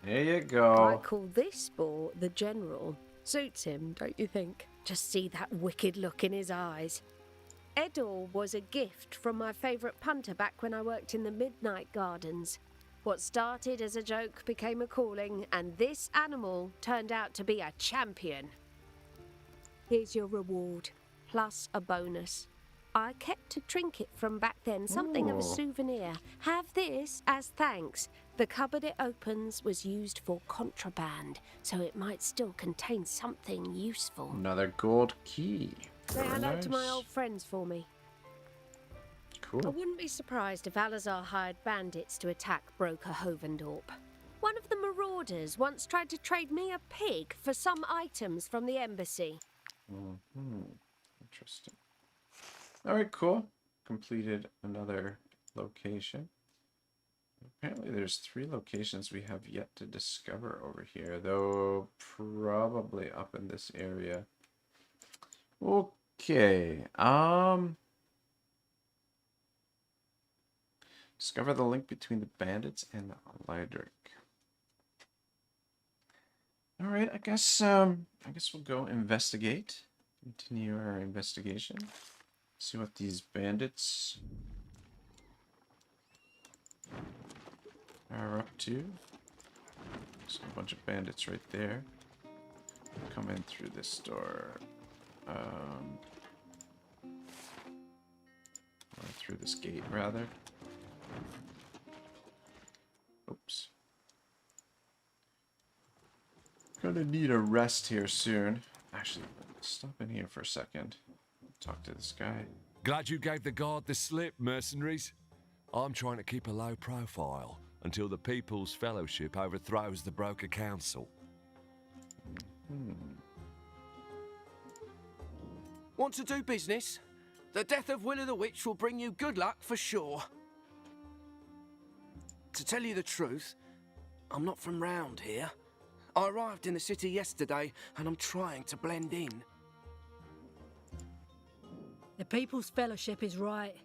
There you go. I call this sport the General. Suits him, don't you think? Just see that wicked look in his eyes. Edel was a gift from my favourite punter back when I worked in the Midnight Gardens. What started as a joke became a calling, and this animal turned out to be a champion. Here's your reward, plus a bonus. I kept a trinket from back then, something of a souvenir. Have this as thanks. The cupboard it opens was used for contraband, so it might still contain something useful. Another gold key. Say Very hello nice. to my old friends for me. Cool. I wouldn't be surprised if Alazar hired bandits to attack Broker Hovendorp. One of the marauders once tried to trade me a pig for some items from the embassy. Interesting. Alright, cool. Completed another location. Apparently there's 3 locations we have yet to discover over here, though probably up in this area. Okay. Discover the link between the bandits and Lydric. Alright, I guess we'll go investigate. Continue our investigation. See what these bandits are up to. There's a bunch of bandits right there. Come in through this door. Or through this gate, rather. Oops. Gonna need a rest here soon. Actually, stop in here for a second. Talk to this guy. Glad you gave the guard the slip, mercenaries. I'm trying to keep a low profile until the People's Fellowship overthrows the Broker Council. Want to do business? The death of Will o' the Witch will bring you good luck for sure. To tell you the truth, I'm not from round here. I arrived in the city yesterday and I'm trying to blend in. The People's Fellowship is right.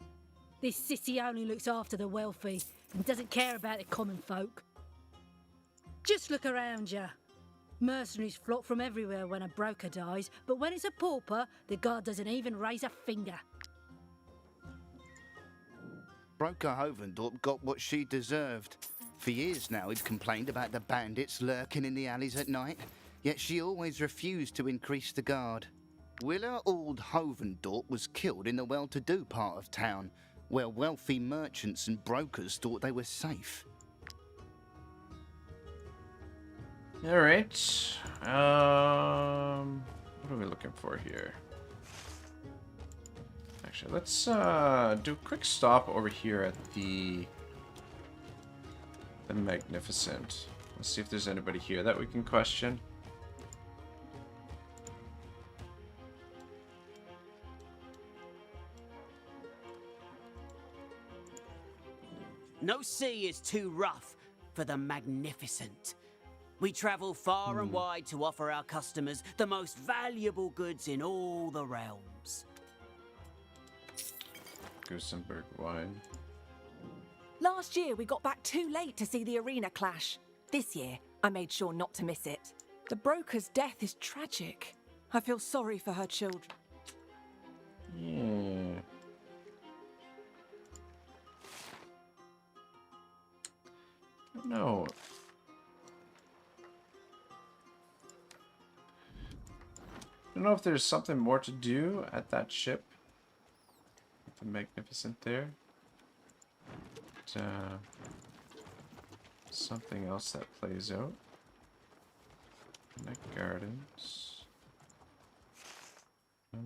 This city only looks after the wealthy and doesn't care about the common folk. Just look around you. Mercenaries flock from everywhere when a broker dies, but when it's a pauper, the guard doesn't even raise a finger. Broker Hovendorp got what she deserved. For years now he'd complained about the bandits lurking in the alleys at night, yet she always refused to increase the guard. Willa Old Hovendorp was killed in the well-to-do part of town, where wealthy merchants and brokers thought they were safe. Alright. What are we looking for here? Actually, let's do a quick stop over here at the Magnificent. Let's see if there's anybody here that we can question. No sea is too rough for the Magnificent. We travel far and wide to offer our customers the most valuable goods in all the realms. Gusenberg wine. Last year we got back too late to see the arena clash. This year I made sure not to miss it. The broker's death is tragic. I feel sorry for her children. Yeah. No. I don't know if there's something more to do at that ship. The Magnificent there. But, something else that plays out. Night Gardens. Okay.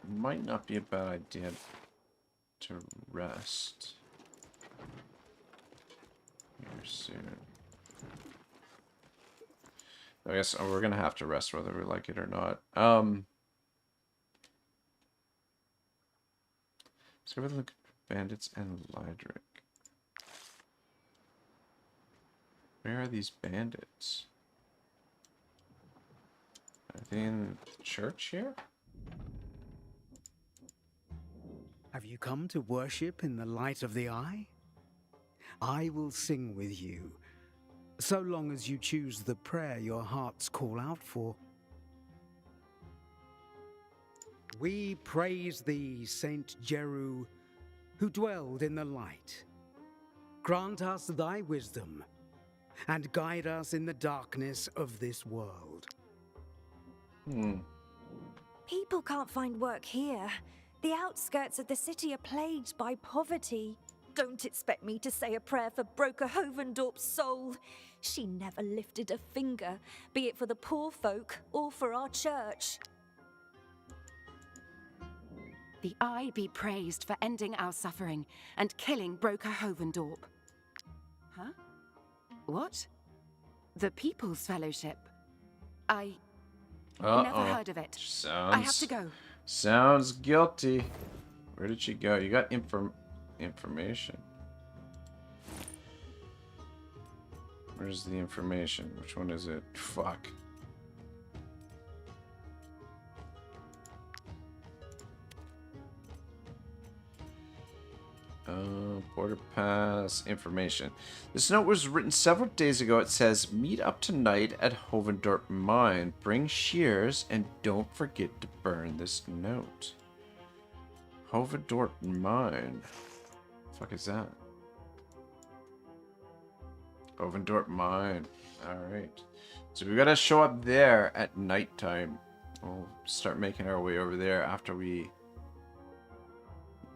Might not be a bad idea to rest here soon. I guess we're gonna have to rest whether we like it or not. So we're looking at bandits and Lydric. Where are these bandits? Are they in the church here? Have you come to worship in the light of the eye? I will sing with you, so long as you choose the prayer your hearts call out for. We praise thee, Saint Jeru, who dwelled in the light. Grant us thy wisdom, and guide us in the darkness of this world. People can't find work here. The outskirts of the city are plagued by poverty. Don't expect me to say a prayer for Broker Hovendorp's soul. She never lifted a finger, be it for the poor folk or for our church. The Eye be praised for ending our suffering and killing Broker Hovendorp. Huh? What? The People's Fellowship? I never heard of it. I have to go. Sounds guilty. Where did she go? You got information. Where's the information? Which one is it? Fuck. Border pass information. This note was written several days ago. It says, meet up tonight at Hovendorp Mine. Bring shears and don't forget to burn this note. Hovendorp Mine. The fuck is that? Hovendorp Mine. Alright. So we gotta show up there at nighttime. We'll start making our way over there after we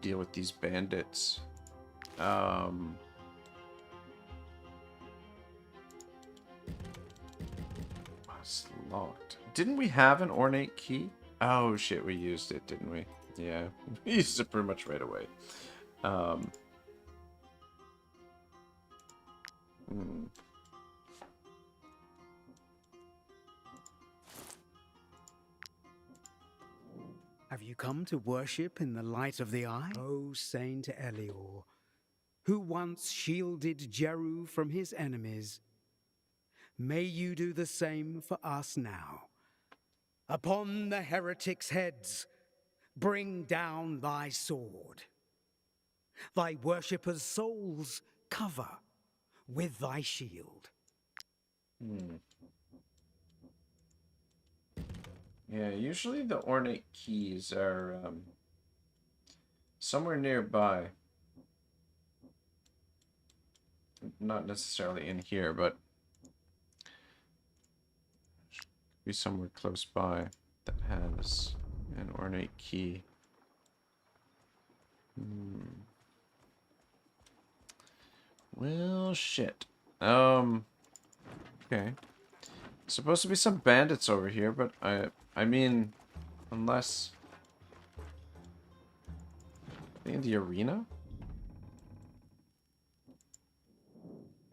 deal with these bandits. It's locked. Didn't we have an ornate key? Oh shit, we used it, didn't we? Yeah, we used it pretty much right away. Have you come to worship in the light of the eye? O Saint Elior, who once shielded Jeru from his enemies, may you do the same for us now. Upon the heretics' heads, bring down thy sword. Thy worshippers' souls cover with thy shield. Yeah, usually the ornate keys are somewhere nearby. Not necessarily in here, but be somewhere close by that has an ornate key. Well, shit. Okay. Supposed to be some bandits over here, but I mean, unless in the arena?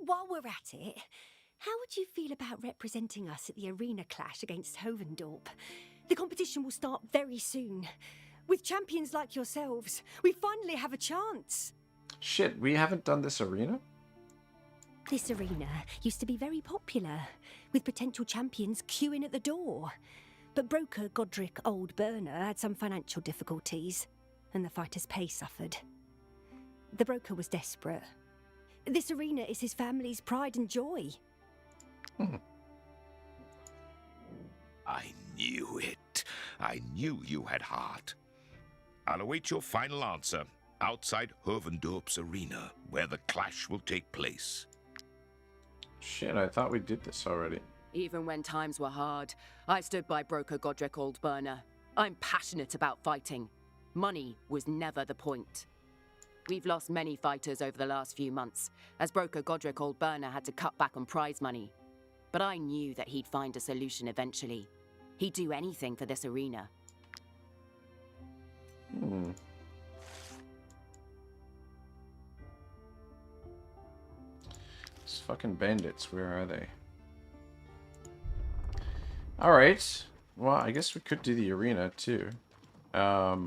While we're at it, how would you feel about representing us at the arena clash against Hovendorp? The competition will start very soon. With champions like yourselves, we finally have a chance. Shit, we haven't done this arena? This arena used to be very popular, with potential champions queuing at the door. But broker Godric Old Burner had some financial difficulties, and the fighter's pay suffered. The broker was desperate. This arena is his family's pride and joy. I knew it. I knew you had heart. I'll await your final answer outside Hovendorp's arena, where the clash will take place. Shit, I thought we did this already. Even when times were hard, I stood by broker Godric Old Burner. I'm passionate about fighting. Money was never the point. We've lost many fighters over the last few months, as broker Godric Old Burner had to cut back on prize money. But I knew that he'd find a solution eventually. He'd do anything for this arena. These fucking bandits, where are they? Alright. Well, I guess we could do the arena, too. I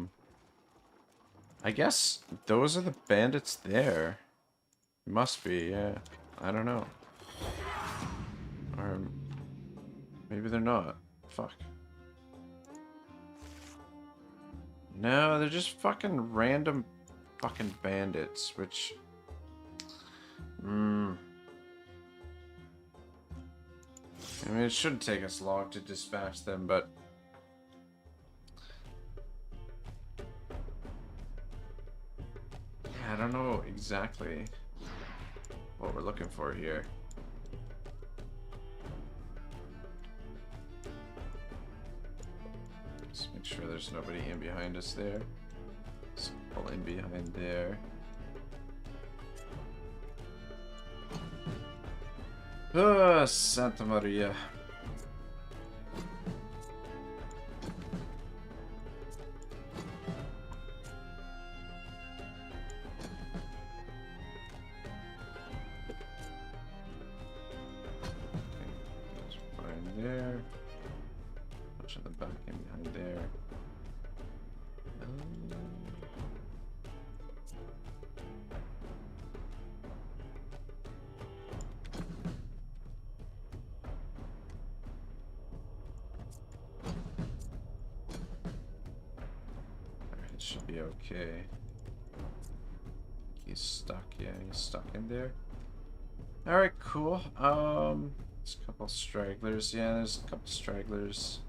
guess those are the bandits there. Must be, yeah. I don't know. Or maybe they're not. Fuck. No, they're just fucking random fucking bandits, which... I mean, it shouldn't take us long to dispatch them, but... yeah, I don't know exactly what we're looking for here. Let's make sure there's nobody in behind us there. Let's pull in behind there. Ah, Santa Maria. there. Bunch in the back and behind there. It should be okay. He's stuck. Yeah, he's stuck in there. All right, cool. There's a couple stragglers. Yeah, there's a couple stragglers.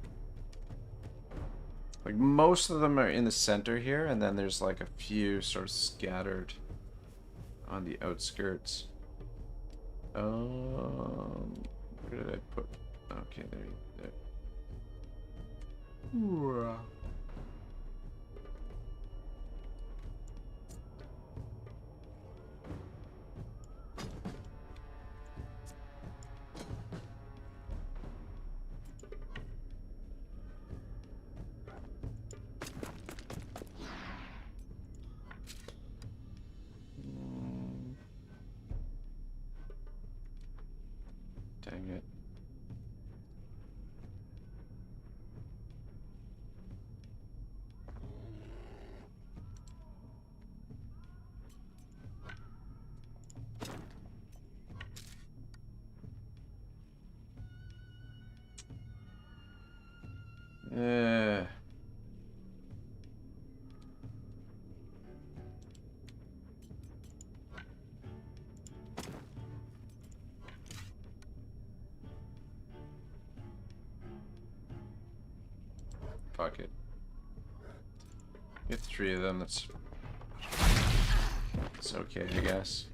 Like most of them are in the center here, and then there's like a few sort of scattered on the outskirts. Where did I put? Okay, there. Ooh. Dang it. Fuck it. Get 3 of them, it's okay, I guess.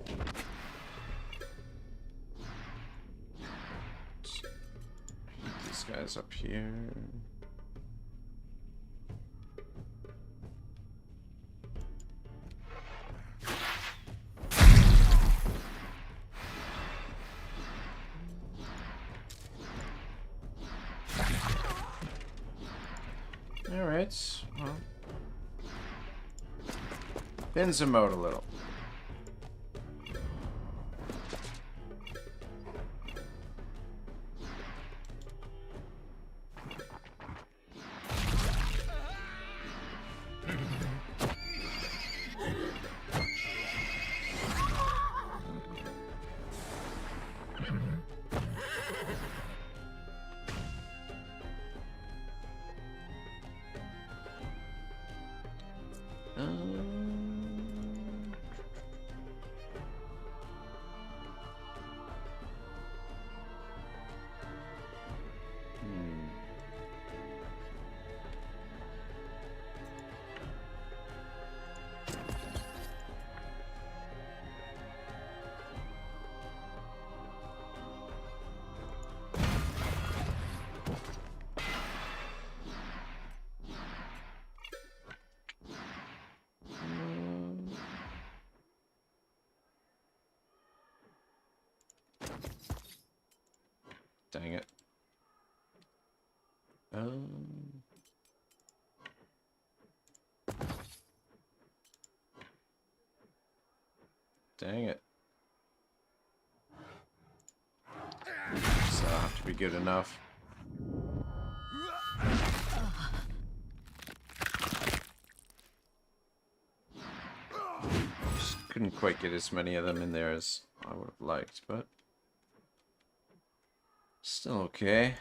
These guys up here. Alright, well. Thins him out a little. Dang it. Dang it. Does that have to be good enough? Just couldn't quite get as many of them in there as I would have liked, but still okay.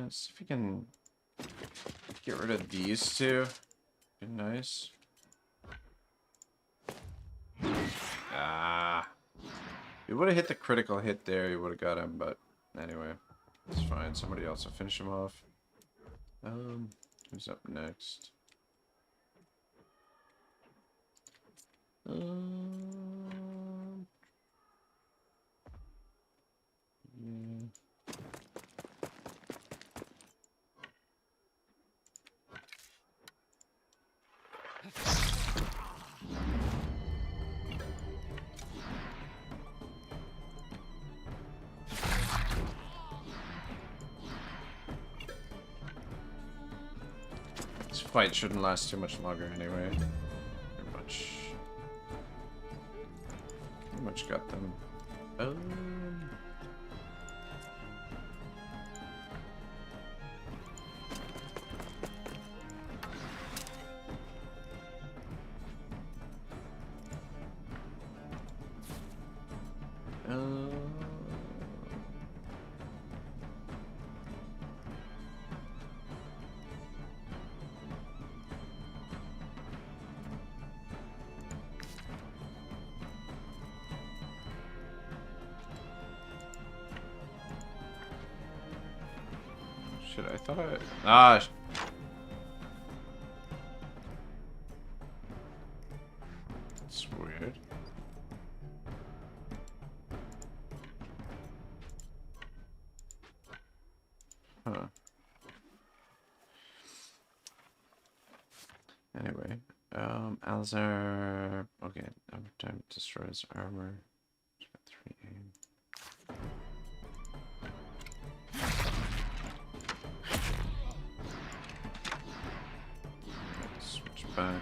Let's see if we can get rid of these two. Be nice. Ah. You would have hit the critical hit there, you would have got him, but anyway. It's fine. Somebody else will finish him off. Who's up next? Yeah. This fight shouldn't last too much longer anyway. Pretty much got them. Shit, I thought I... Ah! That's weird. Huh. Anyway, Alzar... Okay, every time it destroys armor. It's got 3 aim. Switch back.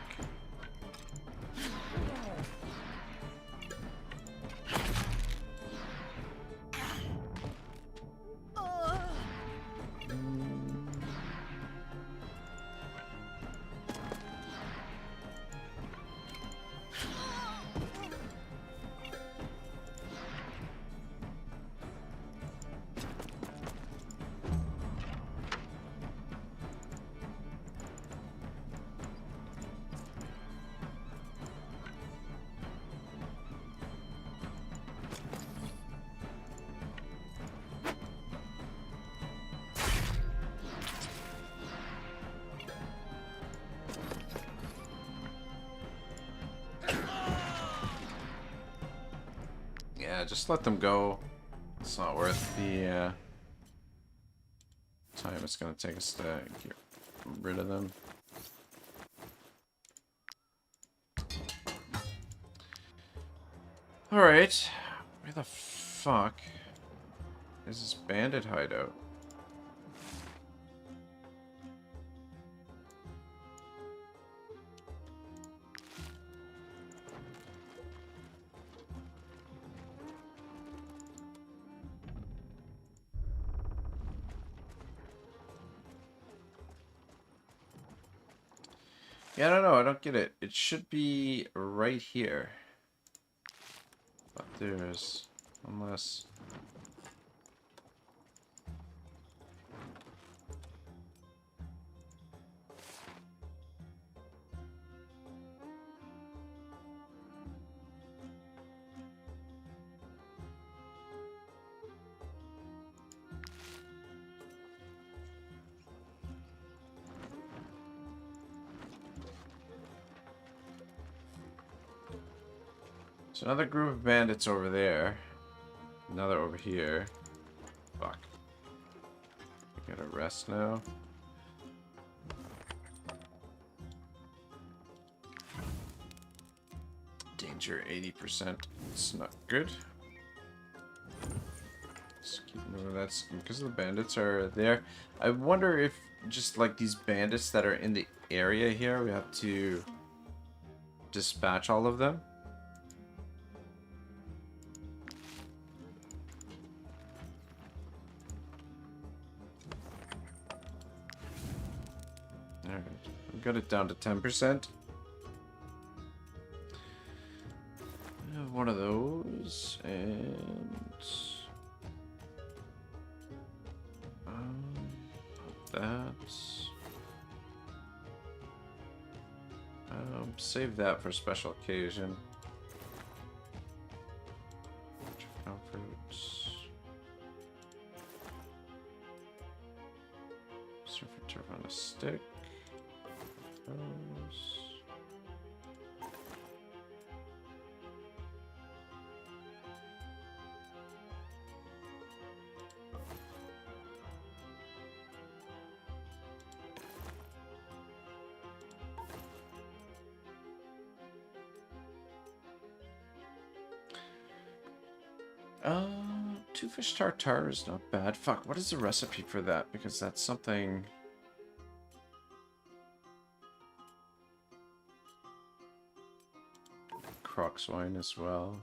Yeah, just let them go. It's not worth the time it's gonna take us to get rid of them. Alright. Where the fuck is this bandit hideout? Yeah, I don't know. I don't get it. It should be right here. But there's... Unless... There's another group of bandits over there. Another over here. Fuck. I gotta rest now. Danger 80%. It's not good. Let's keep moving. That's because the bandits are there. I wonder if just like these bandits that are in the area here, we have to dispatch all of them. Got it down to 10%. I have one of those, and that. Save that for a special occasion. Fruits. Surf and turf on a stick. Those. Two fish tartare is not bad. Fuck, what is the recipe for that? Because that's something... Crocs wine as well.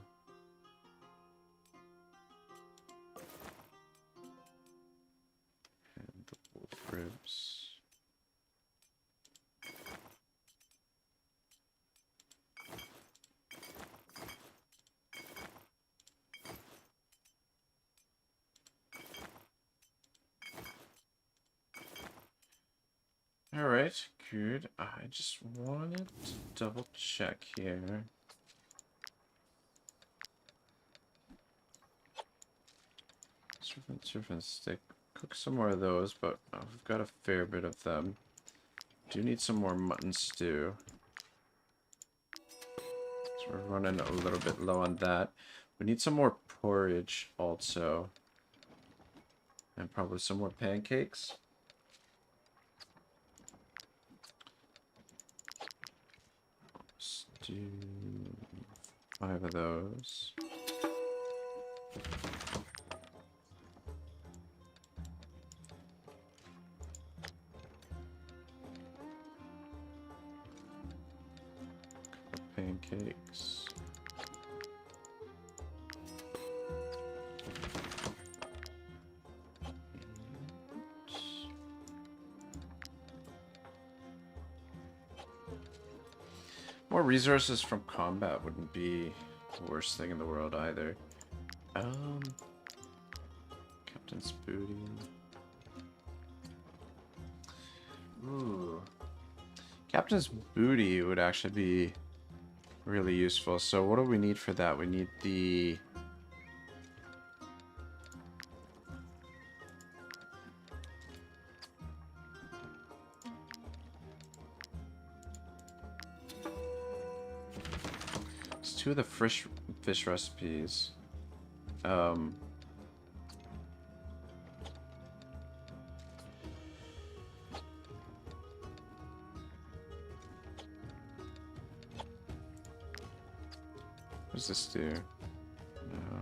And the wolf ribs. Alright, good. I just wanted to double check here. Surf and stick. Cook some more of those, but we've got a fair bit of them. Do need some more mutton stew. So we're running a little bit low on that. We need some more porridge also. And probably some more pancakes. Let's do 5 of those. Pancakes. More resources from combat wouldn't be the worst thing in the world either. Captain's booty. Ooh. Captain's booty would actually be really useful. So what do we need for that? We need the... It's 2 of the fish recipes. What does this do? No.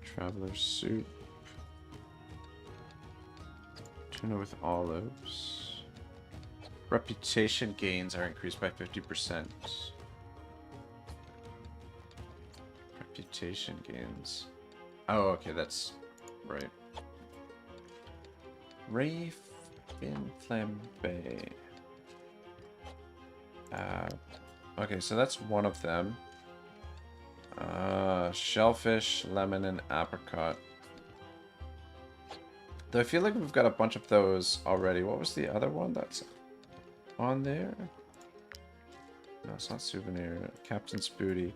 Traveler's soup. Tuna with olives. Reputation gains are increased by 50%. Reputation gains. Oh, okay, that's right. Rafe in Flambe. Okay, so that's one of them. Shellfish, lemon, and apricot. Though I feel like we've got a bunch of those already. What was the other one that's on there? No, it's not souvenir. Captain's booty.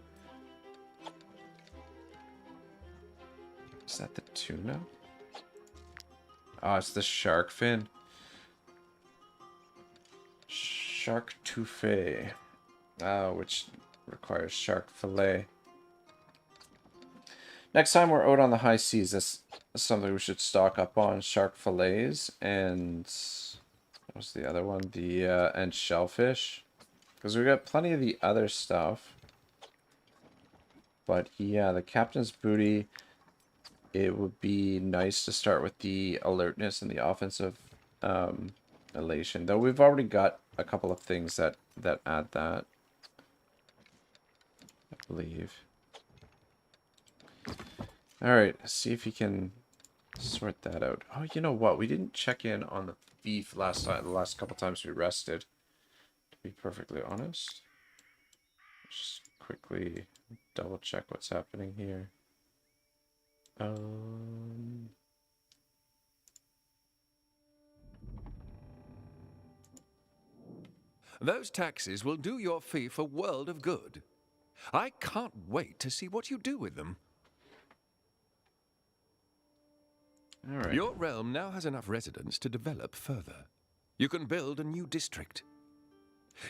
Is that the tuna? Oh, it's the shark fin. Shark touffee. Which requires shark fillet. Next time we're out on the high seas, that's something we should stock up on. Shark fillets and... What's the other one? And shellfish. Because we've got plenty of the other stuff. But yeah, the captain's booty... It would be nice to start with the alertness and the offensive elation. Though we've already got a couple of things that add that. I believe. Alright, see if you can sort that out. Oh, you know what? We didn't check in on the beef the last couple times we rested. To be perfectly honest. Just quickly double check what's happening here. Those taxes will do your fief a world of good. I can't wait to see what you do with them. All right. Your realm now has enough residents to develop further. You can build a new district.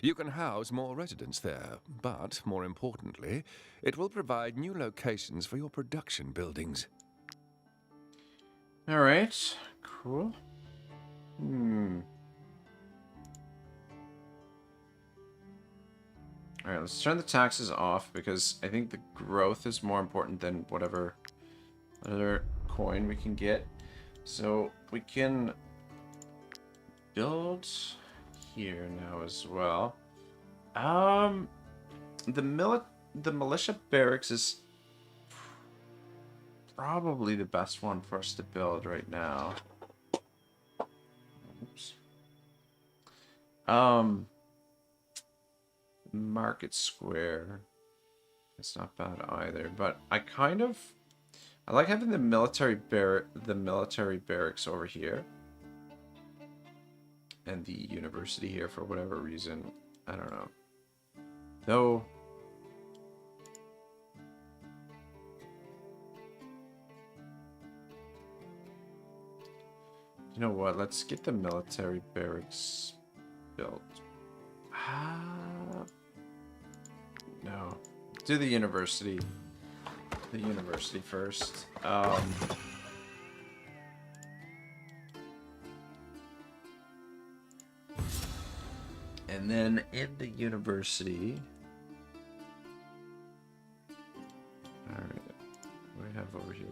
You can house more residents there, but, more importantly, it will provide new locations for your production buildings. All right. Cool. All right, let's turn the taxes off because I think the growth is more important than whatever other coin we can get. So we can build here now as well. The militia barracks is probably the best one for us to build right now. Oops. Market Square. It's not bad either, but I like having the military barracks over here. And the university here for whatever reason. I don't know. Though you know what? Let's get the military barracks built. No. Do the university. The university first. And then in the university... Alright. What do we have over here?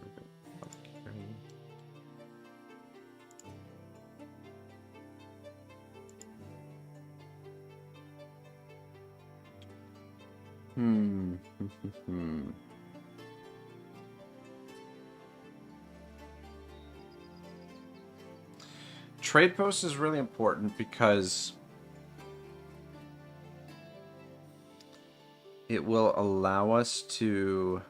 Trade post is really important because it will allow us to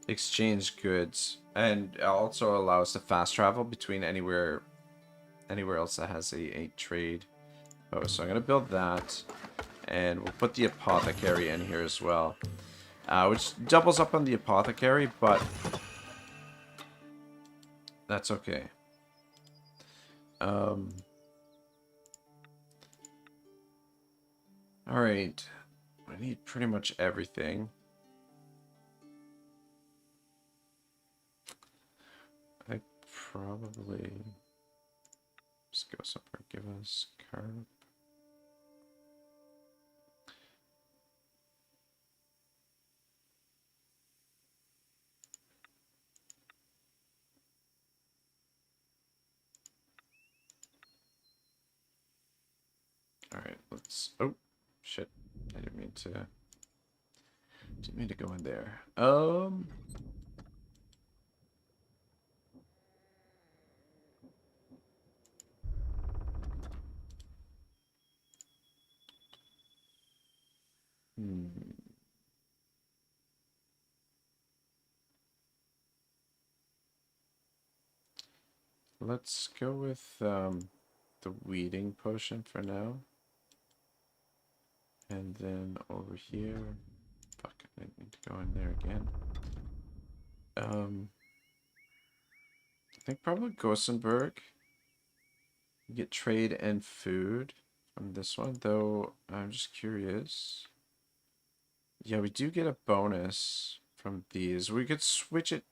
exchange goods and also allow us to fast travel between anywhere else that has a trade post. So I'm going to build that, and we'll put the apothecary in here as well, which doubles up on the apothecary, but that's okay. Alright. I need pretty much everything. I probably just go somewhere. Give us carp. Alright, let's... Oh, shit. I didn't mean to go in there. Let's go with the weeding potion for now. And then over here, fuck, I didn't need to go in there again. I think probably Gossenberg. Get trade and food from this one, though I'm just curious. Yeah, we do get a bonus from these. We could switch it.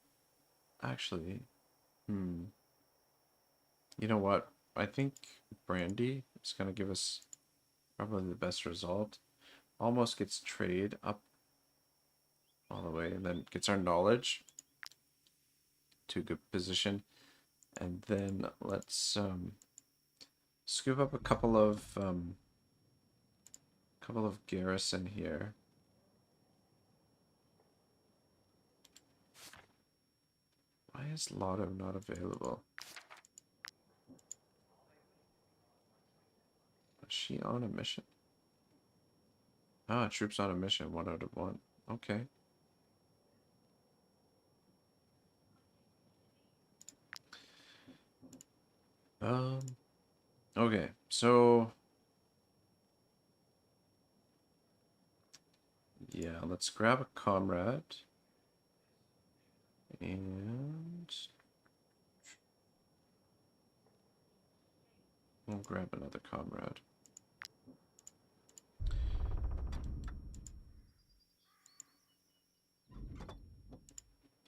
Actually, you know what? I think Brandy is going to give us probably the best result. Almost gets trade up all the way, and then gets our knowledge to a good position. And then let's scoop up a couple of garrison here. Why is Lotto not available? Is she on a mission? Ah, troops on a mission, 1 out of 1. Okay. Okay, so... yeah, let's grab a comrade. And... we'll grab another comrade.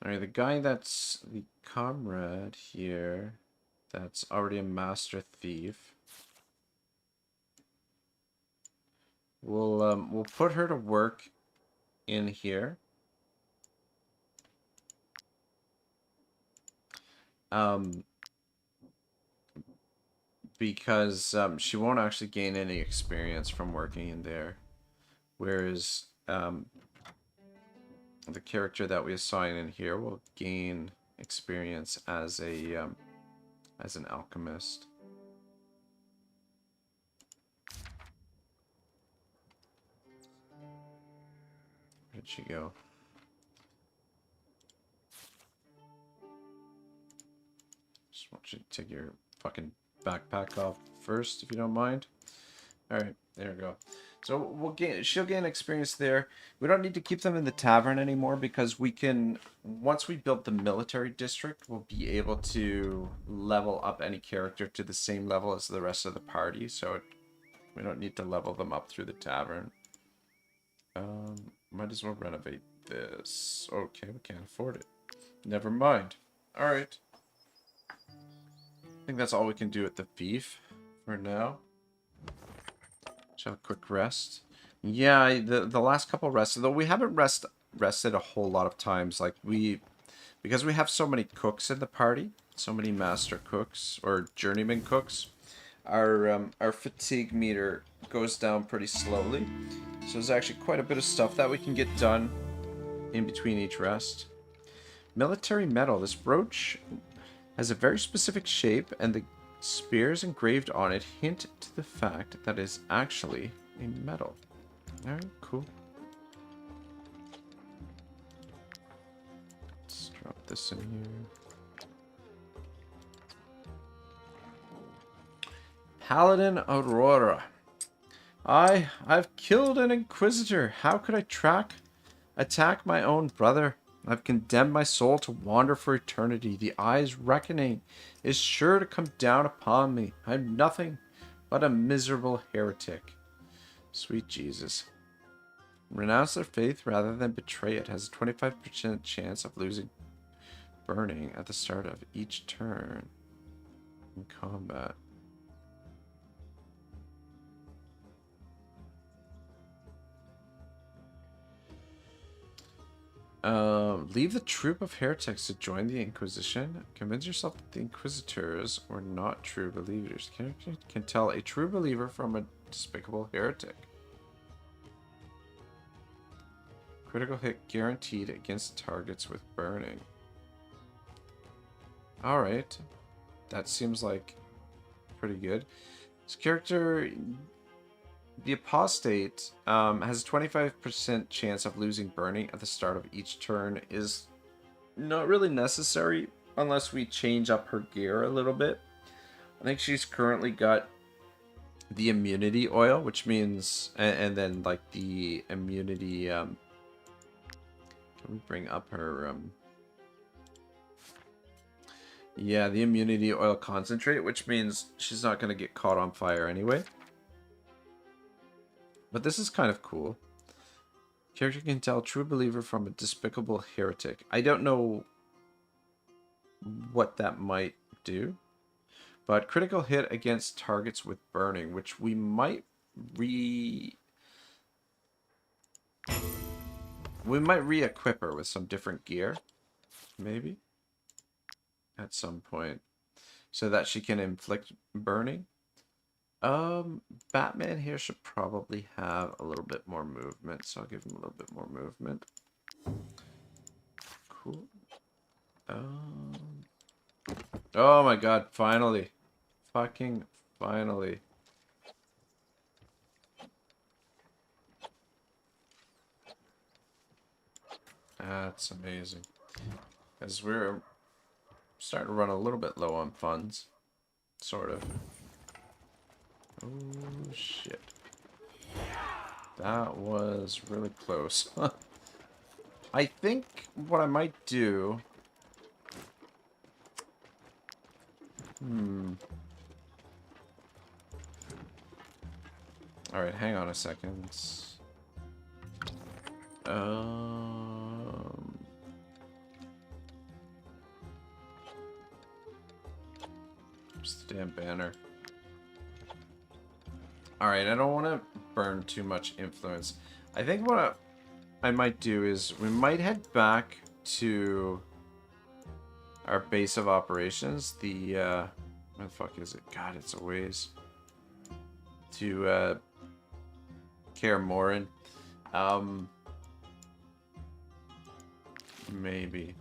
Alright, the guy that's the comrade here, that's already a master thief. We'll put her to work in here. Because she won't actually gain any experience from working in there. Whereas the character that we assign in here will gain experience as an alchemist. Where'd she go? Just want you to take your fucking backpack off first, if you don't mind. Alright, there we go. So she'll gain experience there. We don't need to keep them in the tavern anymore because we can, once we build the military district, we'll be able to level up any character to the same level as the rest of the party. So we don't need to level them up through the tavern. Might as well renovate this. Okay, we can't afford it. Never mind. Alright. I think that's all we can do with the thief for now. Just have a quick rest. Yeah, the last couple rests, though we haven't rested a whole lot of times. Like because we have so many cooks in the party, so many master cooks or journeyman cooks, our fatigue meter goes down pretty slowly. So there's actually quite a bit of stuff that we can get done in between each rest. Military medal. This brooch has a very specific shape, and the spears engraved on it hint to the fact that it is actually a medal. Alright, cool. Let's drop this in here. Paladin Aurora. I've killed an inquisitor. How could I attack my own brother? I've condemned my soul to wander for eternity. The eye's reckoning is sure to come down upon me. I'm nothing but a miserable heretic. Sweet Jesus. Renounce their faith rather than betray it. Has a 25% chance of losing burning at the start of each turn in combat. Leave the troop of heretics to join the Inquisition. Convince yourself that the Inquisitors were not true believers. Character can tell a true believer from a despicable heretic. Critical hit guaranteed against targets with burning. Alright. That seems like pretty good. This character... The Apostate has a 25% chance of losing burning at the start of each turn. Is not really necessary unless we change up her gear a little bit. I think she's currently got the immunity oil, which means... And then, like, the immunity... can we bring up her... Yeah, the immunity oil concentrate, which means she's not going to get caught on fire anyway. But this is kind of cool. Character can tell true believer from a despicable heretic. I don't know what that might do. But critical hit against targets with burning, which we might re-equip her with some different gear. Maybe. At some point. So that she can inflict burning. Batman here should probably have a little bit more movement, so I'll give him a little bit more movement. Cool. Oh my god, finally. Fucking finally. That's amazing. Because we're starting to run a little bit low on funds. Sort of. Oh, shit. That was really close. I think what I might do... Alright, hang on a second. Where's the damn banner? Alright, I don't want to burn too much influence. I think what I might do is we might head back to our base of operations. The, where the fuck is it? God, it's a ways. To, Kaer Morhen. Maybe.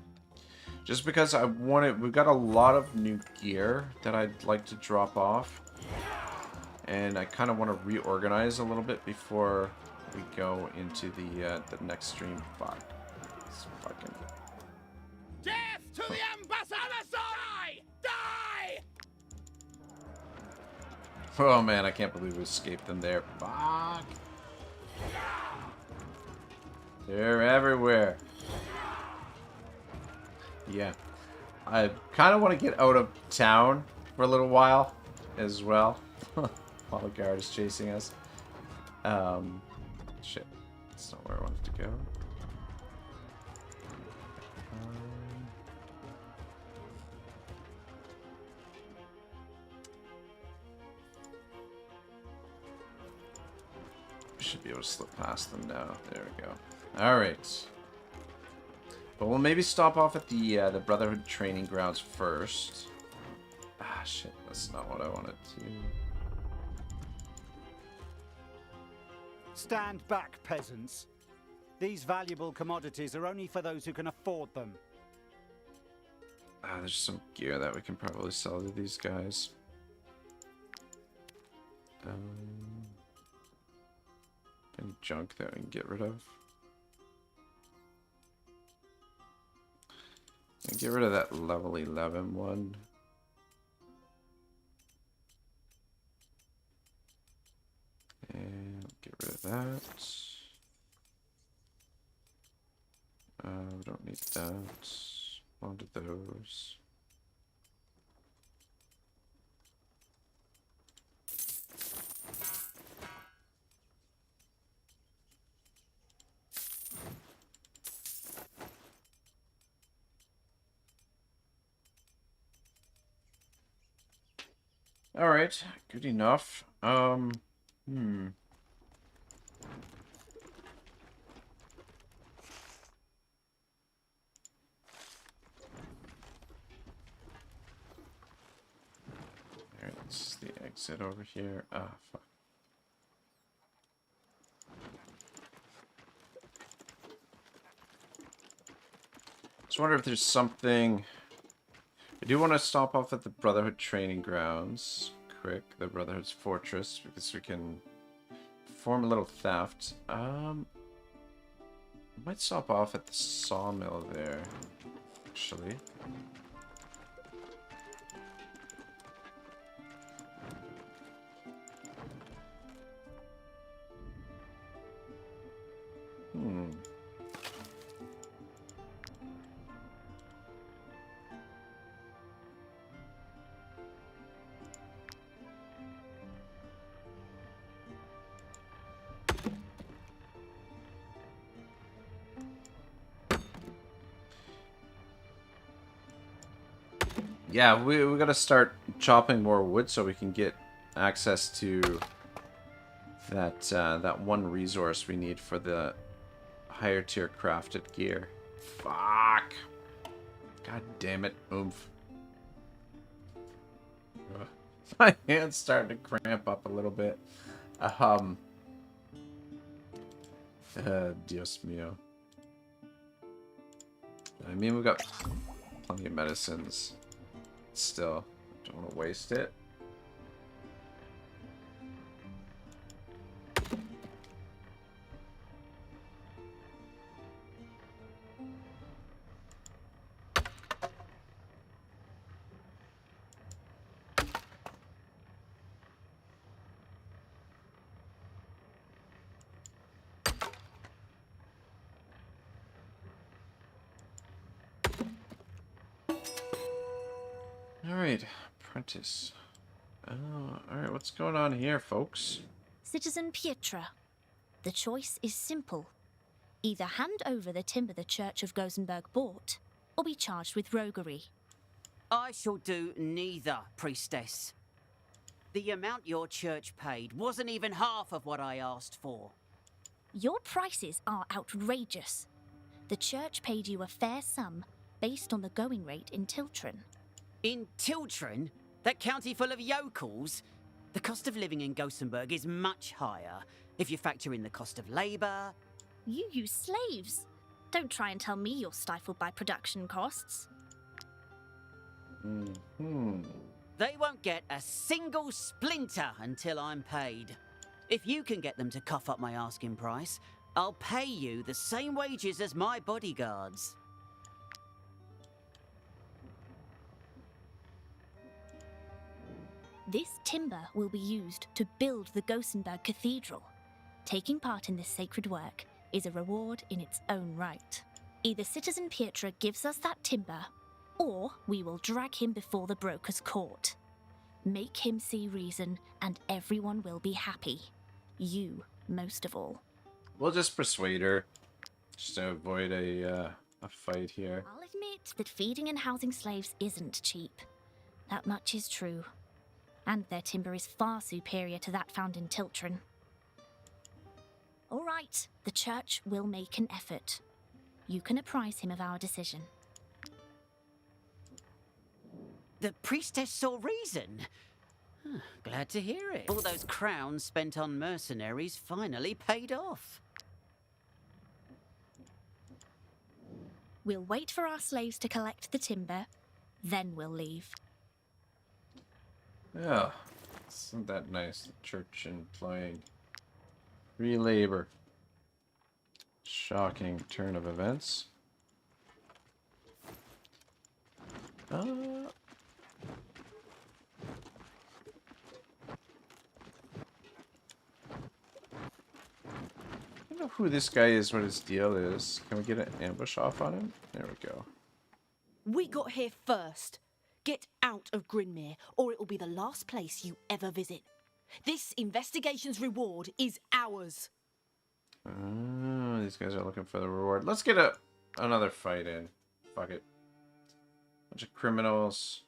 Just because I want it, we've got a lot of new gear that I'd like to drop off. And I kind of want to reorganize a little bit before we go into the next stream. Fuck. It's fucking... Death to the ambassador! Die! Oh man, I can't believe we escaped them there. Fuck. They're everywhere. Yeah. I kind of want to get out of town for a little while as well. While the guard is chasing us. Shit. That's not where I wanted to go. We should be able to slip past them now. There we go. Alright. But we'll maybe stop off at the Brotherhood training grounds first. Ah, shit. That's not what I wanted to... Stand back, peasants. These valuable commodities are only for those who can afford them. Ah, there's some gear that we can probably sell to these guys. Any junk that we can get rid of? And get rid of that level 11 one. And get rid of that. We don't need that. Onto those. All right, good enough. Alright, this is the exit over here. Ah, fuck. Just wonder if there's something... I do want to stop off at the Brotherhood training grounds. Quick, the Brotherhood's fortress, because we can perform a little theft. I might stop off at the sawmill there, actually. Yeah, we gotta start chopping more wood so we can get access to that that one resource we need for the higher tier crafted gear. Fuck! God damn it, oomph. Ugh. My hand's starting to cramp up a little bit. Dios mío. I mean, we've got plenty of medicines. Still, don't want to waste it. Alright, apprentice. Alright, what's going on here, folks? Citizen Pietra, the choice is simple. Either hand over the timber the Church of Gothenburg bought, or be charged with roguery. I shall do neither, priestess. The amount your church paid wasn't even half of what I asked for. Your prices are outrageous. The church paid you a fair sum based on the going rate in Tiltron. In Tiltron? That county full of yokels? The cost of living in Gothenburg is much higher if you factor in the cost of labour. You use slaves. Don't try and tell me you're stifled by production costs. They won't get a single splinter until I'm paid. If you can get them to cough up my asking price, I'll pay you the same wages as my bodyguards. This timber will be used to build the Gothenburg Cathedral. Taking part in this sacred work is a reward in its own right. Either Citizen Pietra gives us that timber, or we will drag him before the broker's court. Make him see reason, and everyone will be happy. You, most of all. We'll just persuade her, just to avoid a fight here. I'll admit that feeding and housing slaves isn't cheap. That much is true. And their timber is far superior to that found in Tiltron. All right, the church will make an effort. You can apprise him of our decision. The priestess saw reason. Glad to hear it. All those crowns spent on mercenaries finally paid off. We'll wait for our slaves to collect the timber, then we'll leave. Yeah, isn't that nice? The church employing free labor. Shocking turn of events. I don't know who this guy is, what his deal is. Can we get an ambush off on him? There we go. We got here first. Get out of Grinmere, or it will be the last place you ever visit. This investigation's reward is ours. These guys are looking for the reward. Let's get another fight in. Fuck it. Bunch of criminals.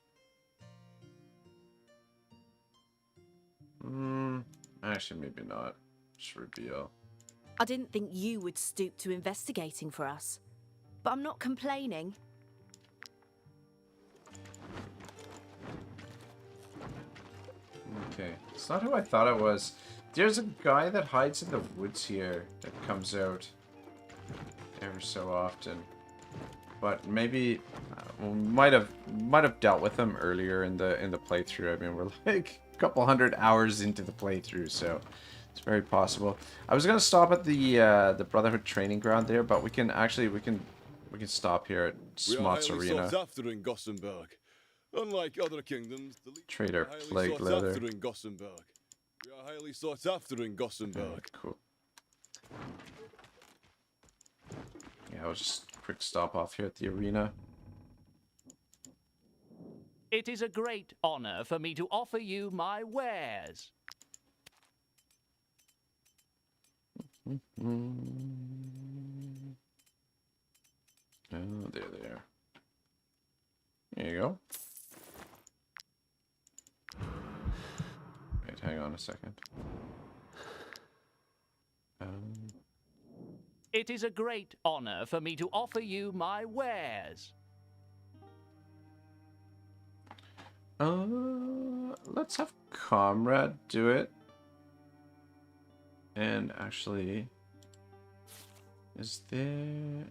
Actually, maybe not. Just reveal. I didn't think you would stoop to investigating for us, but I'm not complaining. Okay, it's not who I thought it was. There's a guy that hides in the woods here that comes out every so often. But maybe we might have dealt with him earlier in the playthrough. I mean, we're like a couple hundred hours into the playthrough, so it's very possible. I was gonna stop at the Brotherhood training ground there, but we can stop here at Smots Arena. We are highly sought after in Gothenburg. Unlike other kingdoms, the Trader are highly plague sought leather. after in Gothenburg. We are highly sought after in Gothenburg. Cool. Yeah, I'll just quick stop off here at the arena. It is a great honor for me to offer you my wares. Oh, there they are. There you go. Wait, hang on a second. It is a great honor for me to offer you my wares. Let's have Comrade do it. And actually, is there...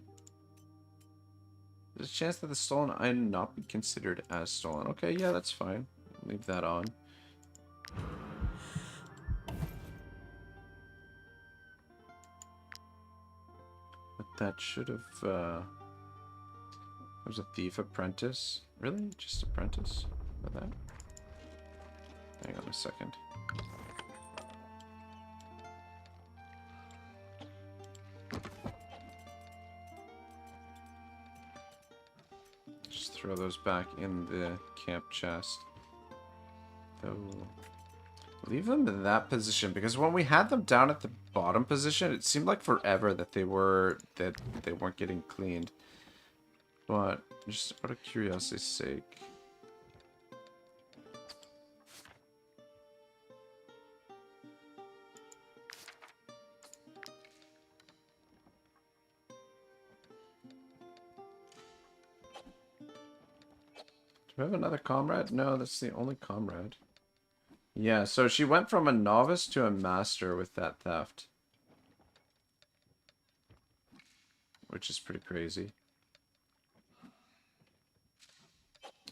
There's a chance that the stolen item not be considered as stolen. Okay, yeah, that's fine. Leave that on. But that should have... There's a thief apprentice. Really? Just apprentice? For that? Hang on a second. Just throw those back in the camp chest. So leave them in that position, because when we had them down at the bottom position, it seemed like forever that they weren't getting cleaned. But just out of curiosity's sake. Do we have another comrade? No, that's the only comrade. Yeah, so she went from a novice to a master with that theft. Which is pretty crazy.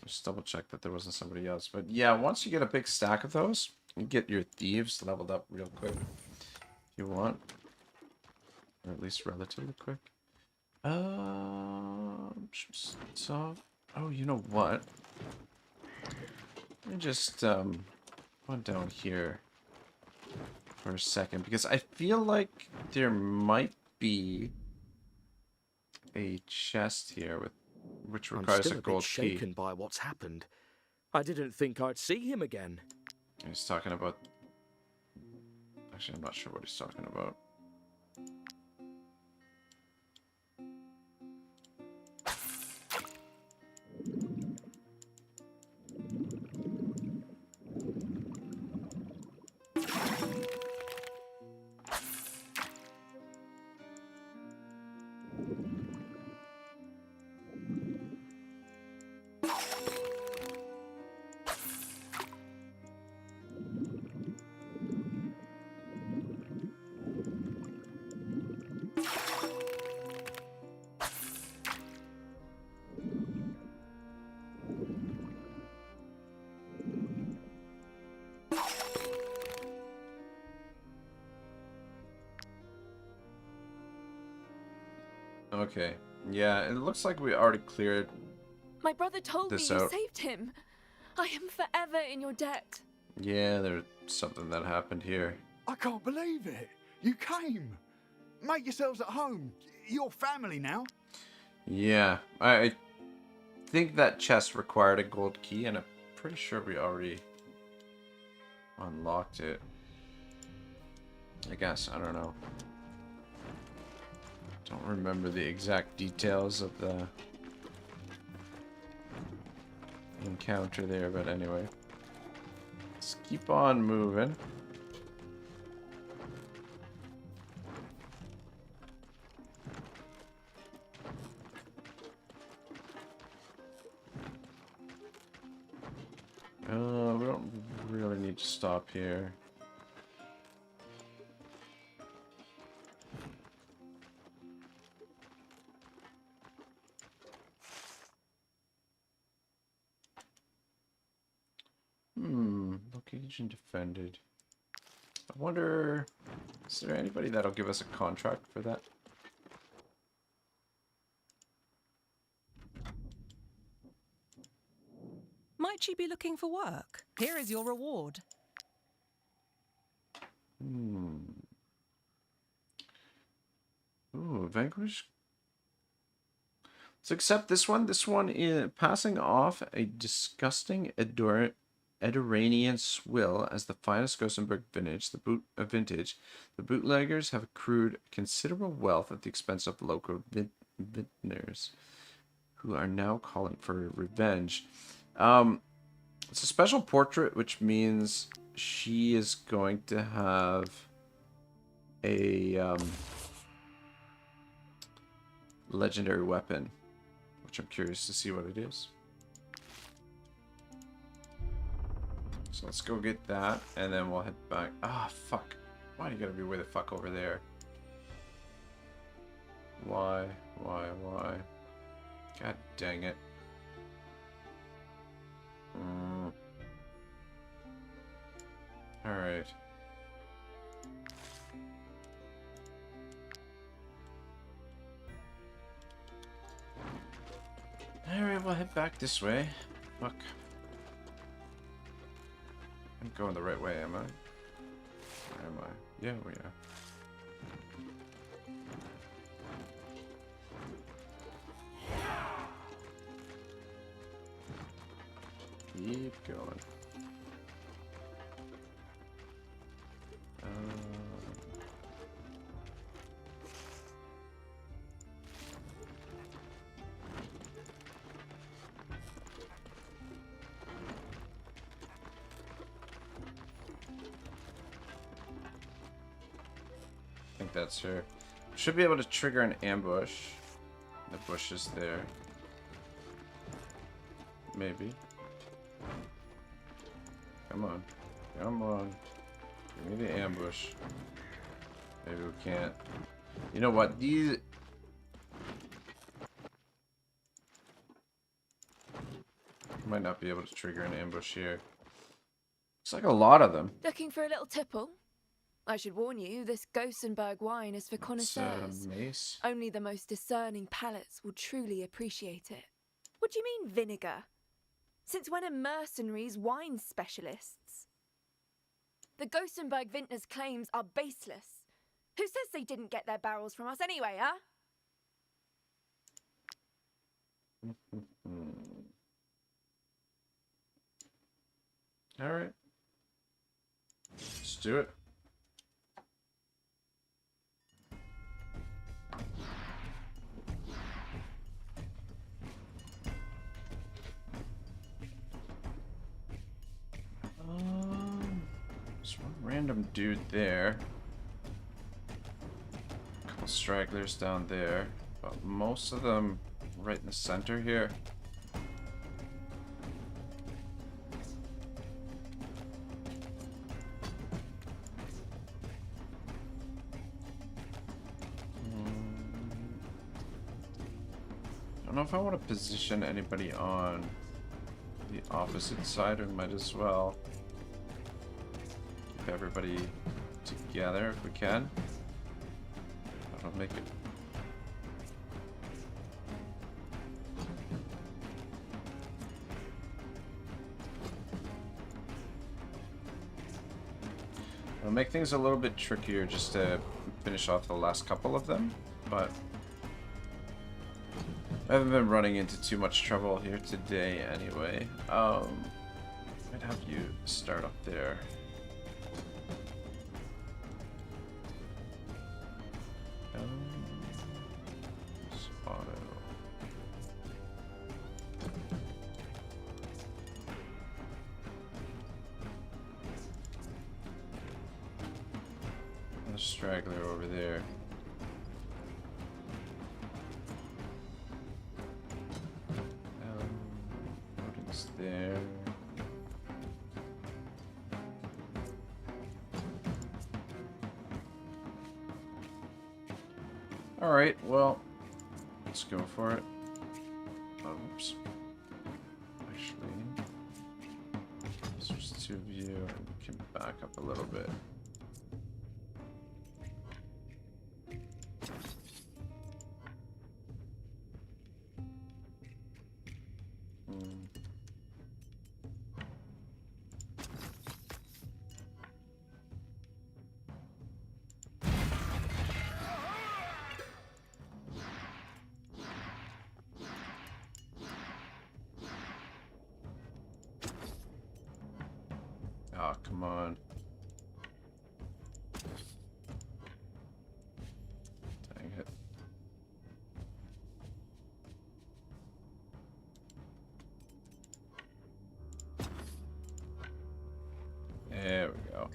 Just double check that there wasn't somebody else. But yeah, once you get a big stack of those, you get your thieves leveled up real quick. If you want. Or at least relatively quick. So, oh, you know what? Let me just go down here for a second, because I feel like there might be a chest here with which requires I'm still a gold bit key. shaken by what's happened. I didn't think I'd see him again. He's talking about. Actually, I'm not sure what he's talking about. Okay. Yeah, it looks like we already cleared. My brother told me this you out. saved him. I am forever in your debt. Yeah, there's something that happened here. I can't believe it. You came. Make yourselves at home. You're family now. Yeah, I think that chest required a gold key, and I'm pretty sure we already unlocked it. I guess, I don't know. Don't remember the exact details of the encounter there, but anyway. Let's keep on moving. We don't really need to stop here. Location defended. I wonder, is there anybody that'll give us a contract for that? Might you be looking for work? Here is your reward. Ooh, vanquish. Let's accept this one. This one is passing off a disgusting Eduranian swill as the finest Gothenburg vintage. The bootleggers have accrued considerable wealth at the expense of local vintners, who are now calling for revenge. It's a special portrait, which means she is going to have a legendary weapon, which I'm curious to see what it is. So let's go get that, and then we'll head back. Ah, fuck. Why do you gotta be way the fuck over there? Why? God dang it. Alright. Alright, we'll head back this way. Fuck. I'm going the right way, am I? Where am I? Yeah, we are. keep going. I think that's her. Should be able to trigger an ambush. The bush is there. Maybe. Come on. Come on. Give me the ambush. Maybe we can't. You know what? These... might not be able to trigger an ambush here. Looks like a lot of them. Looking for a little tipple? I should warn you, this Gossenberg wine is for connoisseurs. Mace. Only the most discerning palates will truly appreciate it. What do you mean, vinegar? Since when are mercenaries wine specialists? The Gossenberg vintner's claims are baseless. Who says they didn't get their barrels from us anyway, huh? Alright. Let's do it. There's one random dude there. A couple stragglers down there. But most of them right in the center here. I don't know if I want to position anybody on the opposite side, or might as well keep everybody together if we can. That'll make it. It'll make things a little bit trickier just to finish off the last couple of them, but I haven't been running into too much trouble here today anyway. I'd have you start up there. Otto. And a straggler over there. There. All right, well, let's go for it. Oops. Actually, there's just two of you, and we can back up a little bit. Oh, come on. Dang it. There we go.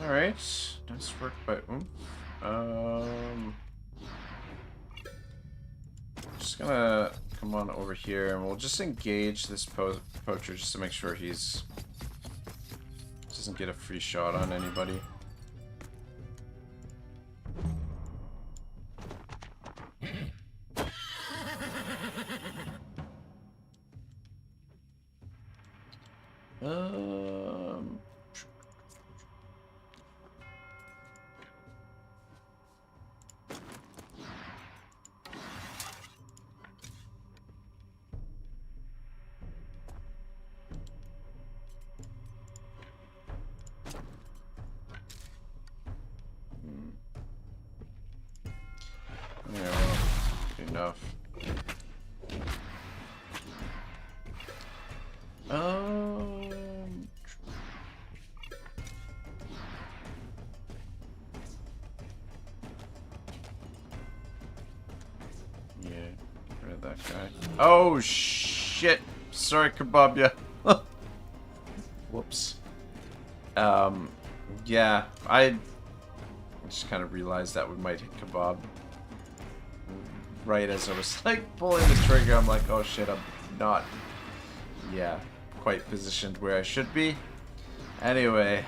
All right, nice work by just gonna come on over here and we'll just engage this poacher just to make sure he's doesn't get a free shot on anybody. Yeah, enough. Yeah, get rid of that guy. Oh shit! Sorry, Kebab, yeah. Whoops. Yeah, I just kind of realized that we might hit Kebab. Right as I was like pulling the trigger, I'm like, oh shit, I'm not, yeah, quite positioned where I should be. Anyway,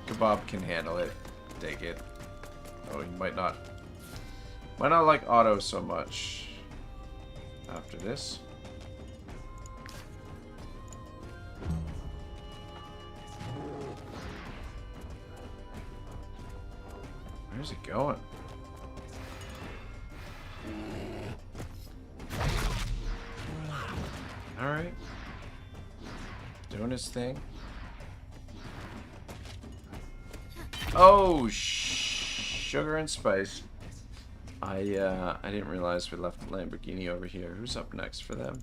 Kebab can handle it. Take it. Oh, he might not like Otto so much after this. Where's it going? Alright. Doing his thing. Oh, sugar and spice. I didn't realize we left the Lamborghini over here. Who's up next for them?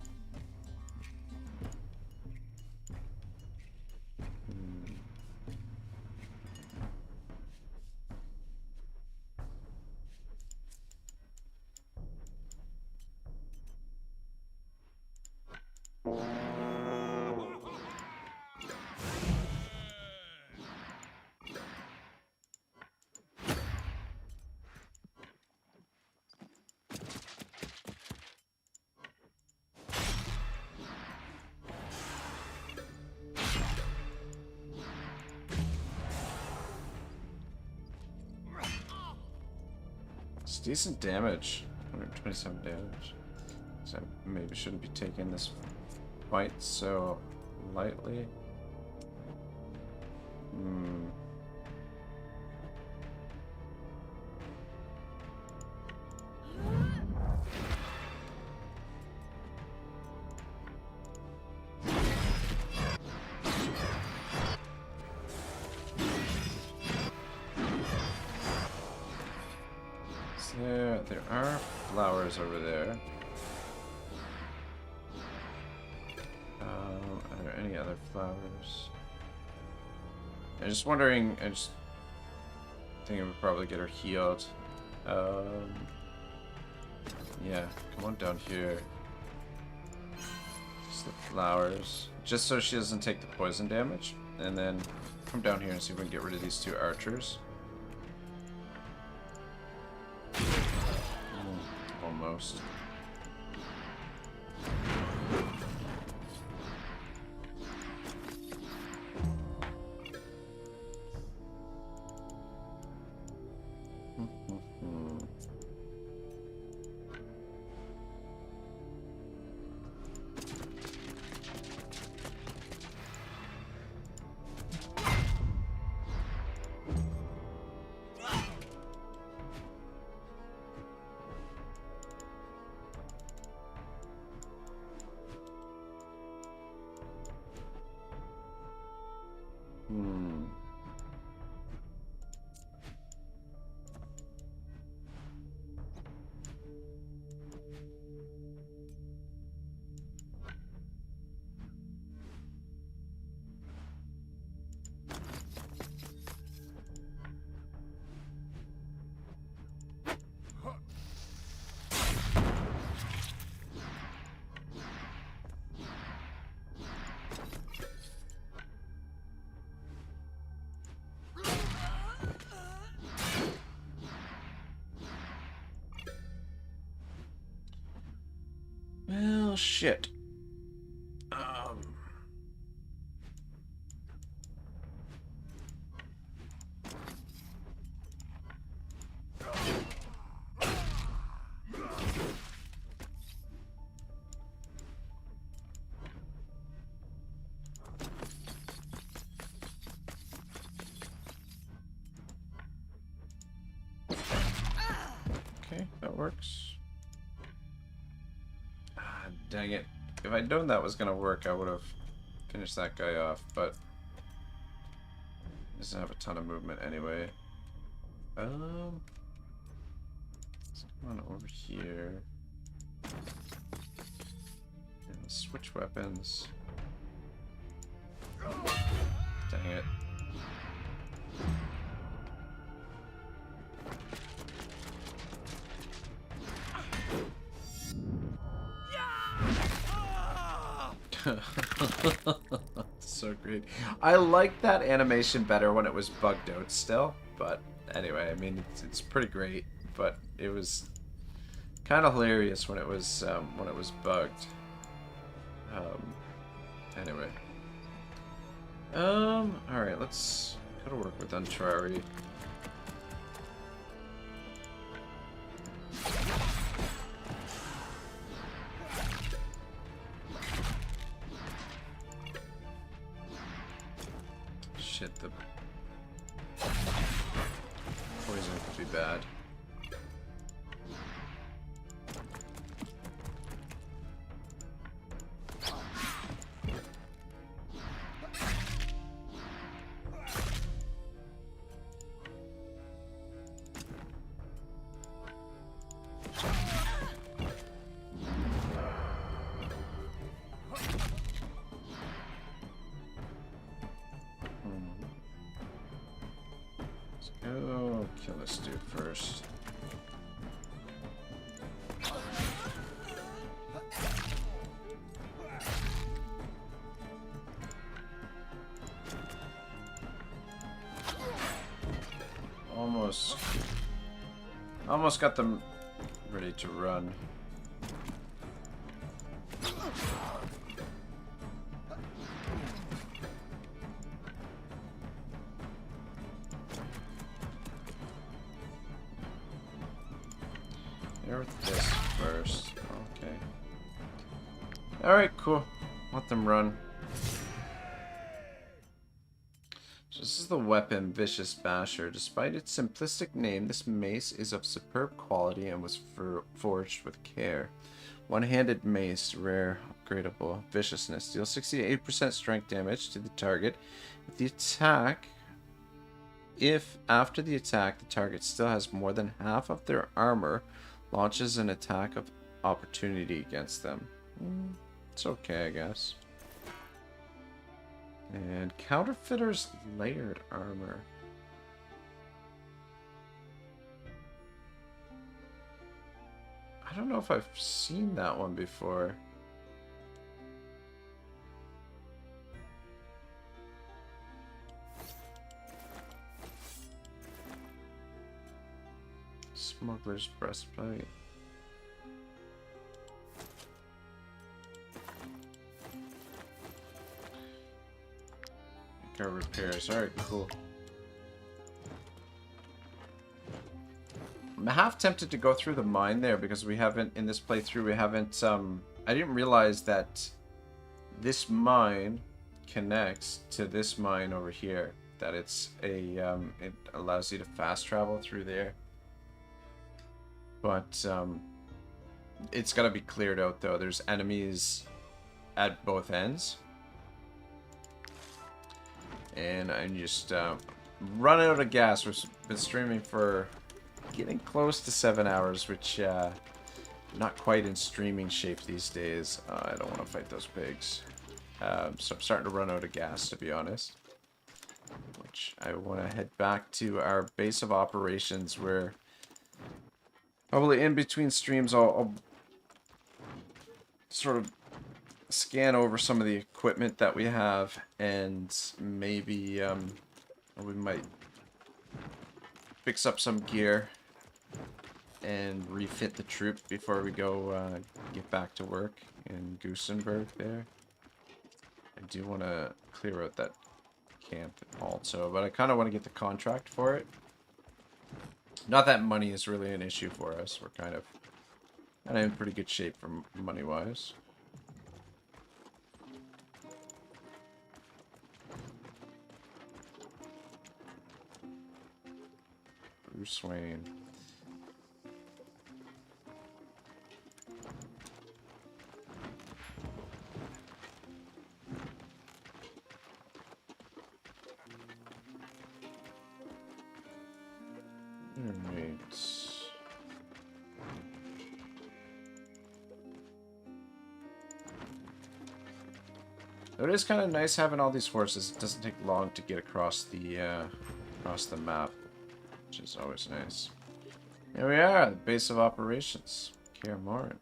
It's decent damage. 127 damage. So I maybe shouldn't be taking this fight so lightly. There are flowers over there. Are there any other flowers? I'm just wondering, I just think it would probably get her healed. Yeah, come on down here. Just the flowers. Just so she doesn't take the poison damage. And then come down here and see if we can get rid of these two archers. Almost. Well, shit. Okay, that works. Dang it. If I'd known that was gonna work, I would have finished that guy off, but he doesn't have a ton of movement anyway. Let's come on over here. And switch weapons. Dang it. So great. I like that animation better when it was bugged out still, but anyway, I mean it's pretty great, but it was kind of hilarious when it was bugged. Anyway. Alright, let's go to work with Untrari. Shit, the poison could be bad. Oh, kill this dude first. Almost got them ready to run. There with this first. Okay. Alright, cool. Let them run. So this is the weapon, Vicious Basher. Despite its simplistic name, this mace is of superb quality and was forged with care. One-handed mace, rare, upgradable, viciousness. Deals 68% strength damage to the target. If after the attack the target still has more than half of their armor, launches an attack of opportunity against them. It's okay, I guess. And Counterfeiter's layered armor. I don't know if I've seen that one before. Smuggler's breastplate. Car repairs. Alright, cool. I'm half tempted to go through the mine there because we haven't, in this playthrough, we haven't, I didn't realize that this mine connects to this mine over here. That it's a, it allows you to fast travel through there. But, it's gotta be cleared out though. There's enemies at both ends. And I'm just running out of gas. We've been streaming for getting close to 7 hours, which not quite in streaming shape these days. I don't want to fight those pigs. So I'm starting to run out of gas, to be honest. Which I want to head back to our base of operations, where probably in between streams I'll sort of scan over some of the equipment that we have, and maybe we might fix up some gear and refit the troop before we go get back to work in Goosenberg there. I do want to clear out that camp also, but I kind of want to get the contract for it. Not that money is really an issue for us. We're kind of in pretty good shape for money-wise. Bruce Wayne. Alright. It is kind of nice having all these horses. It doesn't take long to get across the map, which is always nice. Here we are, the base of operations, Kaer Morhen.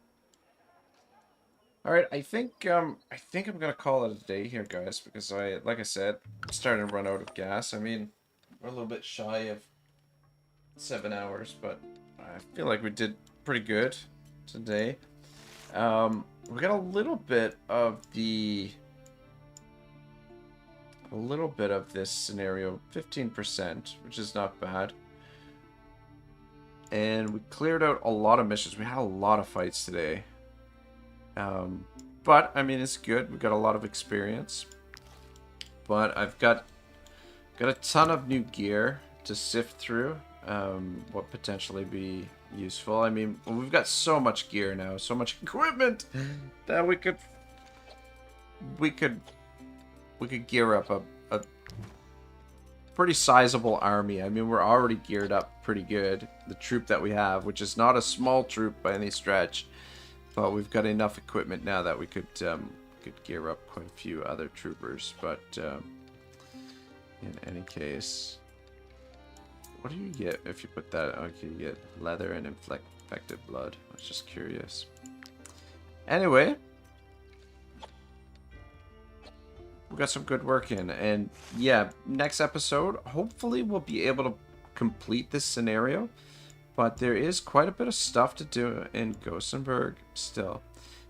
All right, I think I'm gonna call it a day here, guys, because like I said, I'm starting to run out of gas. I mean, we're a little bit shy of 7 hours, but I feel like we did pretty good today. We got a little bit of this scenario, 15%, which is not bad. And we cleared out a lot of missions. We had a lot of fights today. But I mean, it's good. We got a lot of experience. But I've got a ton of new gear to sift through. What potentially be useful. I mean, we've got so much gear now, so much equipment that we could gear up a pretty sizable army. I mean, we're already geared up pretty good. The troop that we have, which is not a small troop by any stretch, but we've got enough equipment now that we could gear up quite a few other troopers. But in any case, what do you get if you put that? Okay, you get leather and infected blood. I was just curious. Anyway, we got some good work in, and yeah, next episode, hopefully we'll be able to complete this scenario, but there is quite a bit of stuff to do in Gothenburg still.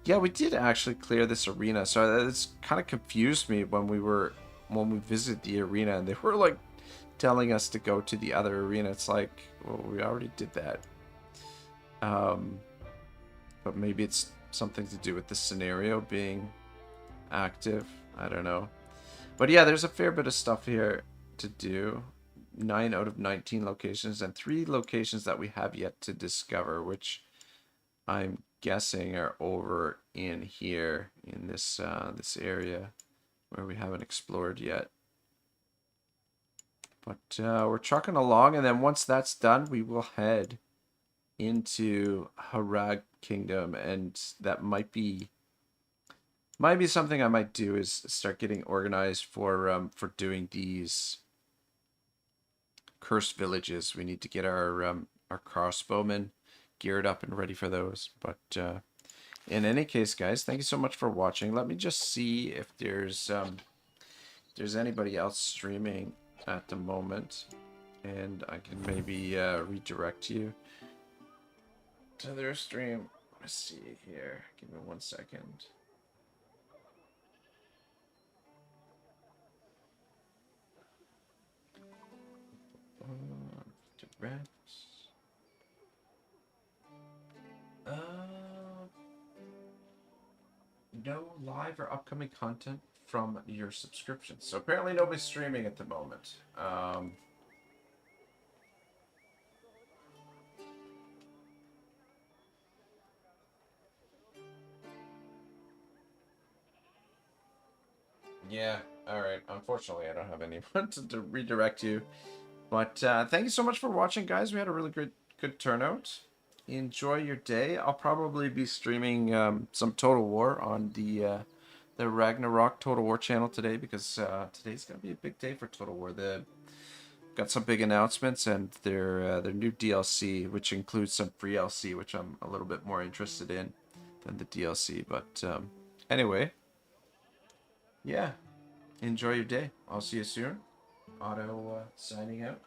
Yeah, we did actually clear this arena, so it's kind of confused me when we visited the arena, and they were like telling us to go to the other arena. It's like, well, we already did that. But maybe it's something to do with the scenario being active. I don't know. But yeah, there's a fair bit of stuff here to do. 9 out of 19 locations and 3 locations that we have yet to discover, which I'm guessing are over in here in this area where we haven't explored yet. But we're trucking along, and then once that's done, we will head into Harag Kingdom, and that might be something I might do, is start getting organized for doing these cursed villages. We need to get our crossbowmen geared up and ready for those. But in any case, guys, thank you so much for watching. Let me just see if there's anybody else streaming at the moment, and I can maybe redirect you to their stream. Let's see here. Give me 1 second. Direct. No live or upcoming content from your subscriptions. So apparently nobody's streaming at the moment. Yeah, alright. Unfortunately, I don't have anyone to redirect you. But thank you so much for watching, guys. We had a really good turnout. Enjoy your day. I'll probably be streaming some Total War on the Ragnarok Total War channel today, because today's gonna be a big day for Total War. They've got some big announcements, and their new DLC, which includes some free LC, which I'm a little bit more interested in than the DLC. But anyway, yeah, enjoy your day. I'll see you soon. Otto signing out.